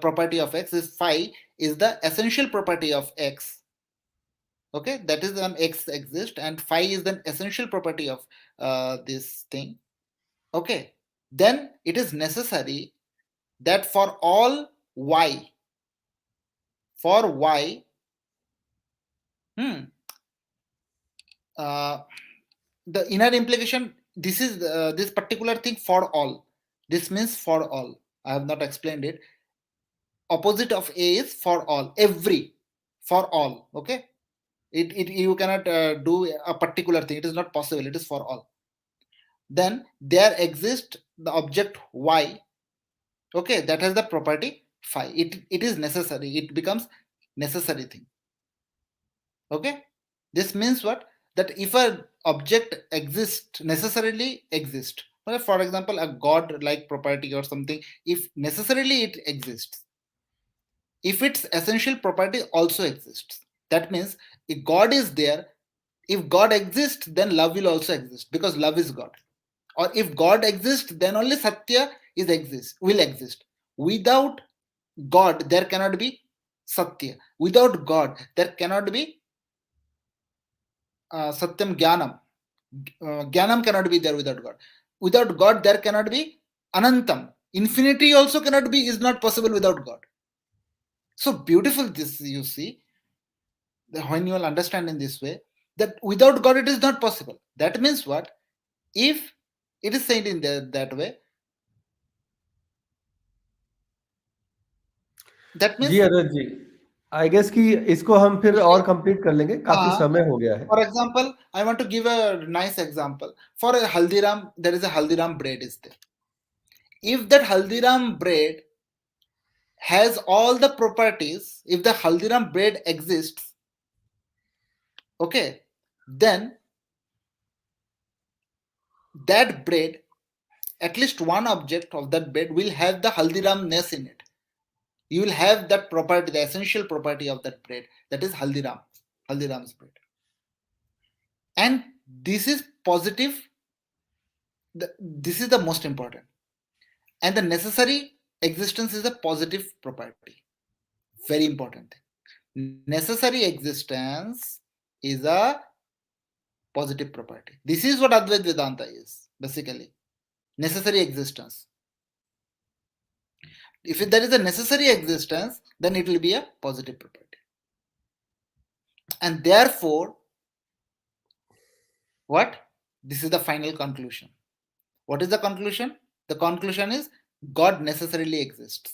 property of X, if phi is the essential property of X, okay, that is when X exists, and phi is the essential property of this thing, okay, then it is necessary that for all Y, the inner implication, this is this particular thing for all. This means for all. I have not explained it. Opposite of A is for all, every, for all. Okay, you cannot do a particular thing. It is not possible. It is for all. Then there exists the object Y. Okay, that has the property phi. It is necessary. It becomes necessary thing. Okay, this means what? That if an object exists, necessarily exists. For example, a god-like property or something, if necessarily it exists, if its essential property also exists, that means if God is there, if God exists, then love will also exist, because love is God. Or if God exists, then only Satya will exist. Without God, there cannot be Satya. Without God, there cannot be Satyam Jnanam. Jnanam cannot be there without God. Without God, there cannot be Anantam. Infinity also cannot be, is not possible without God. So beautiful this, you see, when you will understand in this way, that without God it is not possible. That means what? If it is said in that way, that means, जी अरज जी, I guess कि इसको हम फिर और complete कर लेंगे, काफी समय हो गया है. For example, I want to give a nice example. For a Haldiram, there is a Haldiram bread is there. If that Haldiram bread has all the properties, if the Haldiram bread exists, okay, then that bread, at least one object of that bread will have the Haldiramness in it. You will have that property, the essential property of that bread, that is Haldiram's bread. And this is positive. This is the most important. And the necessary existence is a positive property. Very important thing. Necessary existence is a positive property. This is what Advaita Vedanta is, basically. Necessary existence. If there is a necessary existence, then it will be a positive property. And therefore, what? This is the final conclusion. What is the conclusion? The conclusion is God necessarily exists.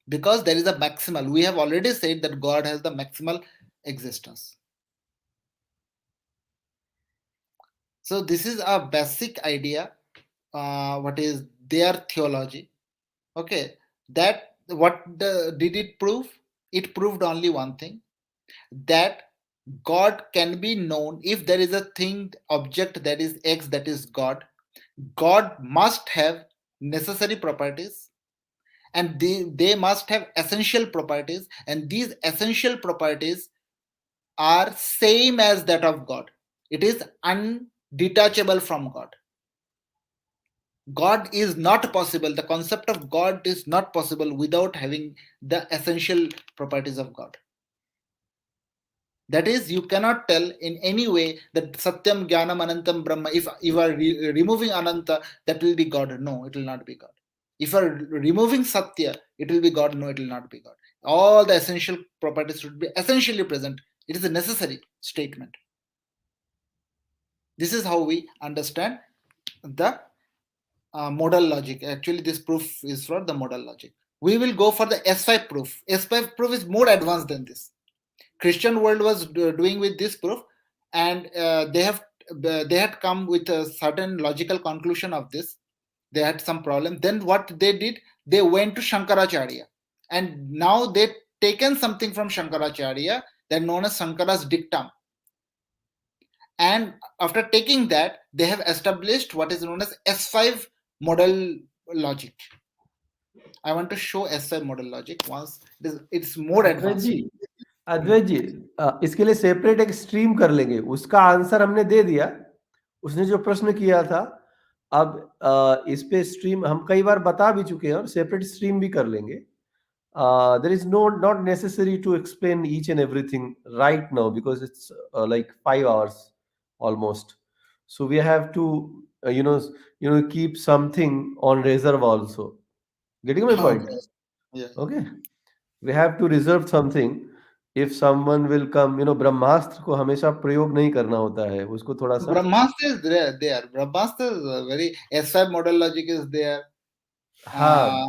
Because there is a maximal. We have already said that God has the maximal existence. So this is a basic idea. What is their theology? Okay, that what did it prove? It proved only one thing, that God can be known if there is a thing, object that is X, that is God. God must have necessary properties, and they must have essential properties, and these essential properties are same as that of God. It is undetachable from God. God is not possible. The concept of God is not possible without having the essential properties of God. That is, you cannot tell in any way that Satyam, Jnanam, Anantam, Brahma. If you are removing Ananta, that will be God. No, it will not be God. If you are removing Satya, it will be God. No, it will not be God. All the essential properties should be essentially present. It is a necessary statement. This is how we understand the modal logic. Actually, this proof is for the modal logic. We will go for the S5 proof. S5 proof is more advanced than this. Christian world was doing with this proof, and they had come with a certain logical conclusion of this. They had some problem. Then what they did, they went to Shankaracharya, and now they've taken something from Shankaracharya that known as Shankara's dictum. And after taking that, they have established what is known as S5 modal logic. I want to show S5 modal logic once. It's more advanced. अद्वैत जी इसके लिए separate एक stream कर लेंगे. उसका answer हमने दे दिया, उसने जो प्रश्न किया था. अब इस पे स्ट्रीम हम कई बार बता भी चुके हैं और सेपरेट स्ट्रीम भी कर लेंगे. There is not necessary to explain each and everything right now because it's like 5 hours almost. So we have to keep something on reserve also. Getting my point? Yeah. Okay. We have to reserve something. If someone will come, ब्रह्मास्त्र को हमेशा प्रयोग नहीं करना होता है, उसको थोड़ा सा. Brahmastra is there. Brahmastra is very S5 modal logic is there. हाँ.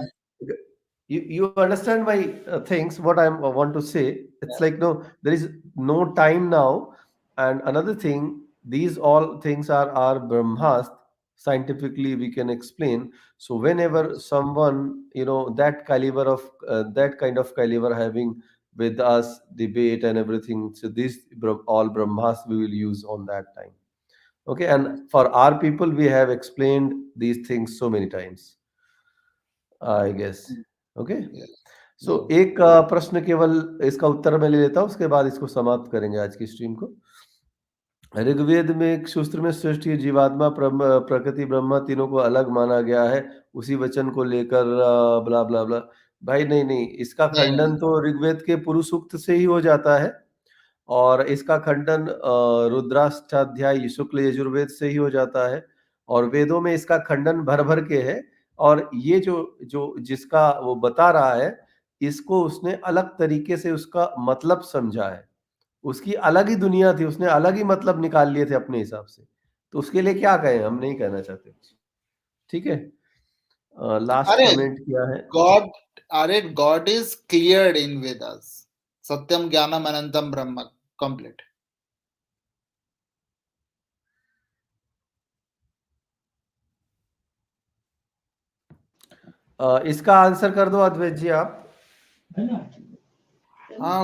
You understand my things, what I want to say. It's like, no, there is no time now. And another thing, these all things are brahmast. Scientifically we can explain. So whenever someone, that caliber of that kind of caliber having with us debate and everything, so these all brahmas we will use on that time. Okay. And for our people we have explained these things so many times, I guess. Okay. सो एक प्रश्न केवल इसका उत्तर मैं ले लेता हूं, उसके बाद इसको समाप्त करेंगे आज की स्ट्रीम को. ऋग्वेद में एक सूत्र में सृष्टि, जीवात्मा, प्रकृति, ब्रह्मा तीनों को अलग माना गया है, उसी वचन को लेकर ब्ला ब्ला ब्ला. भाई नहीं, इसका खंडन तो ऋग्वेद के पुरुष सूक्त से ही हो जाता है, और इसका खंडन रुद्राष्टाध्याय शुक्ल यजुर्वेद से ही हो जाता है, और वेदों में इसका खंडन भर भर के है. और ये जो जिसका वो बता रहा है, इसको उसने अलग तरीके से उसका मतलब समझा है. उसकी अलग ही दुनिया थी, उसने अलग ही मतलब निकाल लिए थे अपने हिसाब से. तो उसके लिए क्या कहें, हम नहीं कहना चाहते. ठीक है. लास्ट कमेंट किया है. God is cleared in Vedas. Satyam, Jnanam, Anantam, Brahma. Complete. इसका आंसर कर दो अद्वैत जी आप.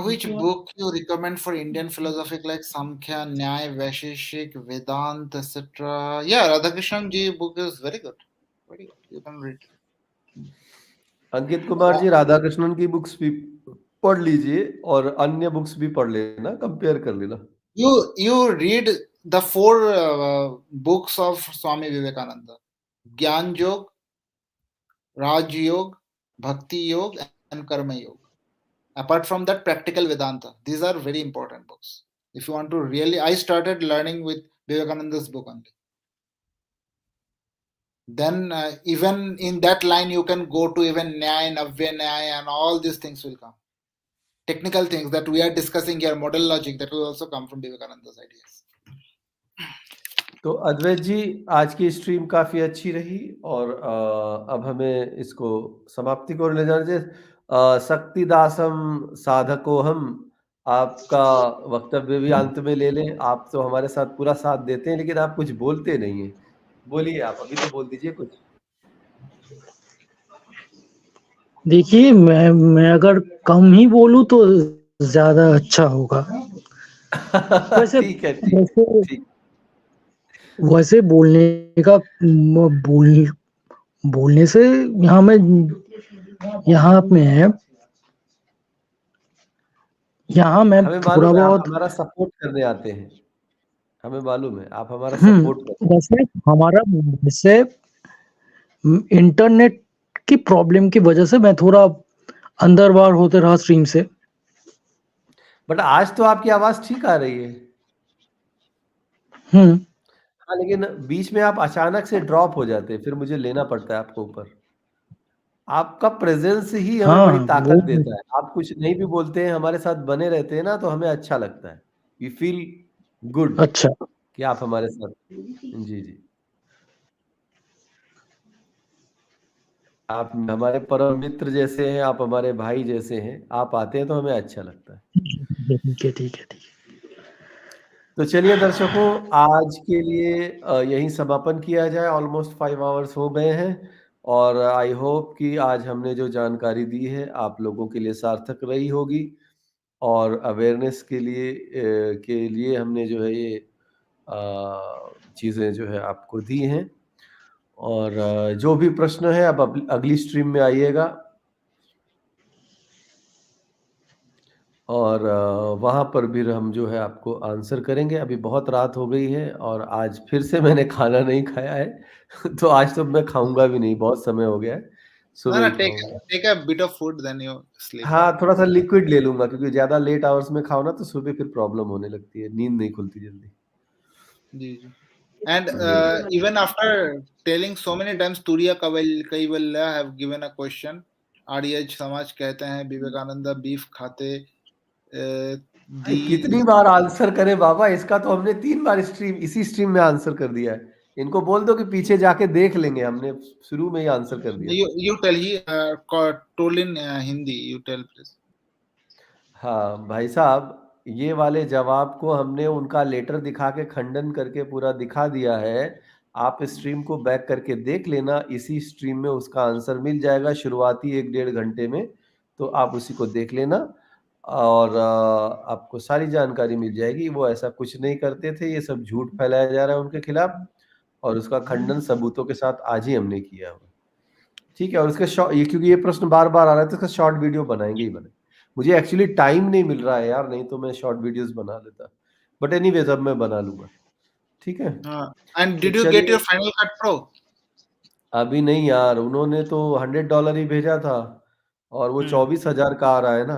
Which book you recommend for Indian philosophy like Samkhya, Nyaya, Vaisheshik, Vedant, etc.? Yeah, Radhakrishnan ji book is very good. Very good. You can read. Ankit Kumar ji, Radhakrishnan की books भी पढ़ लीजिए और अन्य बुक्स भी पढ़ लेना, कंपेयर कर लेना. You read the 4 books of Swami Vivekanannd: Gyan Yog, Raj Yog, Bhakti Yog, and Karma Yog. Apart from that, Practical Vedanta. These are very important books. If you want to really, I started learning with Vivekananda's book only. Then even in that line, you can go to even Nyaya, Navya Nyaya, and all these things will come. Technical things that we are discussing here, model logic, that will also come from Vivekananda's ideas. तो अद्वैत जी, आज की stream काफी अच्छी रही, और अब हमें इसको समाप्ति को ले जाना चाहिए. शक्तिदासम साधको हम, आपका वक्तव्य भी अंत में ले लें. आप तो हमारे साथ पूरा साथ देते हैं, लेकिन आप कुछ बोलते नहीं है. बोलिए, आप अभी तो बोल दीजिए कुछ. देखिए, मैं अगर कम ही बोलूं तो ज्यादा अच्छा होगा. वैसे ठीक है, ठीक वैसे है, ठीक। वैसे बोलने का बोलने से यहाँ में यहाँ में यहाँ मैं हमें थोड़ा मालूम है आप बहुत हमारा सपोर्ट करने आते हैं, हमें मालूम है आप हमारा सपोर्ट करते वैसे हमारा वैसे इंटरनेट की प्रॉब्लम की वजह से मैं थोड़ा अंदर बाहर होते रहा स्ट्रीम से। हैं। बट आज तो आपकी आवाज ठीक आ रही है। हम्म हाँ, लेकिन बीच में आप अचानक से ड्रॉप हो जाते हैं, फिर मुझे लेना पड़ता है आपको ऊपर। आपका प्रेजेंस ही हमें बड़ी हाँ ताकत वो देता है। आप कुछ नहीं भी बोलते हैं, हमारे साथ बने रहते हैं ना, तो हमें अच्छा लगता है। वी फील गुड अच्छा कि आप हमारे साथ। जी, जी। आप हमारे परम मित्र जैसे हैं, आप हमारे भाई जैसे हैं। आप आते हैं तो हमें अच्छा लगता है। ठीक है ठीक है। तो चलिए दर्शकों, आज के लिए यहीं समापन किया जाए। ऑलमोस्ट 5 आवर्स हो गए हैं और आई होप कि आज हमने जो जानकारी दी है आप लोगों के लिए सार्थक रही होगी और अवेयरनेस के लिए हमने जो है ये चीज़ें जो है आपको दी हैं। और जो भी प्रश्न है अब अगली स्ट्रीम में आइएगा और वहाँ पर भी हम जो है आपको आंसर करेंगे। अभी बहुत रात हो गई है और आज फिर से मैंने खाना नहीं खाया है तो आज तो मैं खाऊंगा भी नहीं, बहुत समय हो गया है, No, सुबह no, ही खाऊंगा। take a bit of food, then you sleep. हाँ, थोड़ा सा लिक्विड ले लूंगा क्योंकि ज्यादा लेट आवर्स में खाओ ना तो सुबह फिर प्रॉब्लम होने लगती है, नींद नहीं खुलती जल्दी। जी जी. And ji. even after telling so many times, Turiya Kaivalya have given a question. Arya Samaj कहते हैं विवेकानंद बीफ खाते भाई दी. कितनी बार आंसर करें बाबा, इसका तो हमने 3 बार इसी स्ट्रीम में आंसर कर दिया है। इनको बोल दो कि पीछे जाके देख लेंगे, हमने शुरू में ही आंसर कर दिया था। You tell, he told in Hindi. You tell please. हाँ भाई साहब, ये वाले जवाब को हमने उनका लेटर दिखा के खंडन करके पूरा दिखा दिया है। आप स्ट्रीम को बैक करके देख लेना, इसी स्ट्रीम में उसका आंसर मिल जाएगा शुरुआती 1-1.5 घंटे में। तो आप उसी को देख लेना और आपको सारी जानकारी मिल जाएगी। वो ऐसा कुछ नहीं करते थे, ये सब झूठ फैलाया जा रहा है उनके खिलाफ और उसका खंडन सबूतों के साथ आज ही हमने किया हुआ। ठीक है, और उसका क्योंकि ये प्रश्न बार बार आ रहा है तो इसका शॉर्ट वीडियो बनाएंगे ही बने। मुझे एक्चुअली टाइम नहीं मिल रहा है यार, नहीं तो मैं शॉर्ट वीडियोस बना लेता। बट एनीवेज अब मैं बना लूंगा। ठीक है, And तो did you get चलिए। your Final Cut Pro? अभी नहीं यार, उन्होंने तो $100 ही भेजा था और वो 24,000 का आ रहा है ना।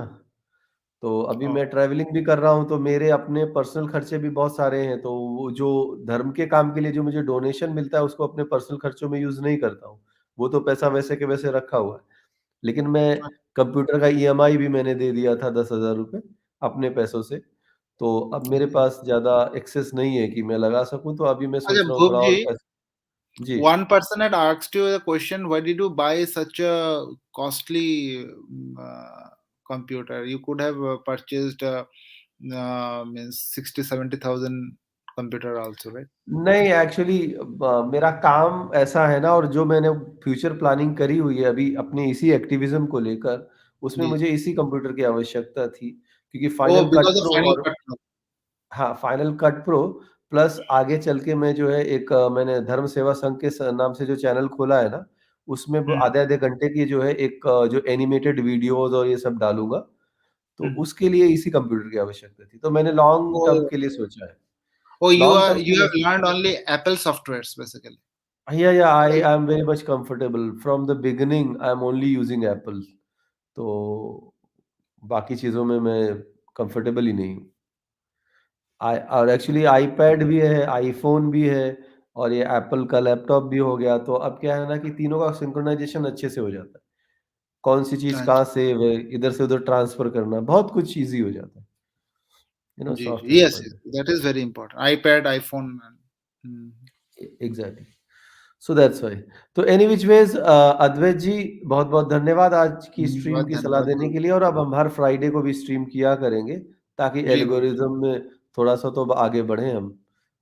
तो अभी मैं ट्रैवलिंग भी कर रहा हूँ तो मेरे अपने पर्सनल खर्चे भी बहुत सारे हैं, तो वो जो धर्म के काम के लिए जो मुझे डोनेशन मिलता है उसको अपने पर्सनल खर्चों में यूज नहीं करता हूँ। वो तो पैसा वैसे के वैसे रखा हुआ है। लेकिन मैं कंप्यूटर का ईएमआई भी मैंने दे दिया था 10,000 रुपये अपने पैसों से। तो अब मेरे पास ज्यादा एक्सेस नहीं है कि मैं लगा सकूं, तो अभी मैं अच्छा सोच रहा हूँ भूप थोड़ा जी, और पैसे। जी। one person had asked you the question, why did you buy such a costly computer? You could have purchased means 60-70,000 computer also, right? नहीं एक्चुअली मेरा काम ऐसा है ना, और जो मैंने फ्यूचर प्लानिंग करी हुई है अभी अपने इसी एक्टिविज्म को लेकर, उसमें जी. मुझे इसी कंप्यूटर की आवश्यकता थी क्योंकि Oh, final because cut of pro Final और Cut Pro. हाँ, फाइनल कट प्रो प्लस आगे चल के मैं जो है एक मैंने धर्म सेवा संघ के नाम से जो चैनल खोला है ना, उसमें वो आधे आधे घंटे की जो है एक जो एनिमेटेड वीडियोस और ये सब डालूंगा। तो उसके लिए इसी कंप्यूटर की आवश्यकता थी, तो मैंने लॉन्ग टर्म Oh, के लिए सोचा है। oh, लॉन्ग टर्म के you लिए। have learned only Apple softwares basically. या I am very much comfortable from the beginning, I am only using Apple. तो बाकी चीज़ों में मैं कंफर्टेबल ही नहीं हूँ। और एक्चुअली आईपैड भी है, आईफ़ोन भी है और ये एप्पल का लैपटॉप भी हो गया, तो अब क्या है ना कि तीनों का सिंक्रोनाइज़ेशन अच्छे से हो जाता है। कौन-सी चीज़ कहाँ अच्छा. सेव है, इधर से उधर ट्रांसफ़र करना, बहुत कुछ ईज़ी हो जाता है, जी, सॉफ्टवेयर yes, पढ़ने। that is very important. iPad, iPhone. Exactly. So that's why. तो एनी व्हिच वेज़ अद्वैत जी, बहुत-बहुत धन्यवाद आज की स्ट्रीम धन्यवाद की सलाह धन्यवाद देने के लिए, और अब हम हर फ्राइडे को भी स्ट्रीम किया करेंगे ताकि जी भूप जी. एल्गोरिदम में थोड़ा-सा तो आगे बढ़ें हम।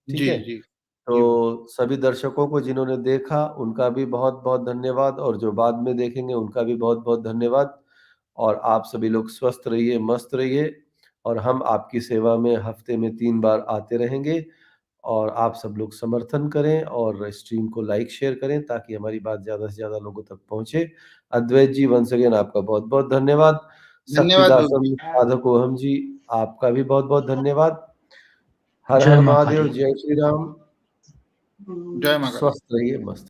ठीक जी है? जी जी भूप. तो सभी दर्शकों को जिन्होंने देखा उनका भी बहुत-बहुत धन्यवाद और जो बाद में देखेंगे उनका भी बहुत-बहुत धन्यवाद। और आप सभी लोग स्वस्थ रहिए, मस्त रहिए और हम आपकी सेवा में हफ्ते में 3 बार आते रहेंगे। और आप सब लोग समर्थन करें और स्ट्रीम को लाइक शेयर करें ताकि हमारी बात ज़्यादा से ज़्यादा लोगों तक पहुंचे। अद्वैत जी वंस अगेन आपका बहुत बहुत धन्यवाद। धन्यवाद गुरु शक्तिदासम जी। साधको हम जी आपका भी बहुत बहुत धन्यवाद। हर जय हर माता महादेव, दी। जय श्री राम। जय माता दी। स्वस्थ रहिए, मस्त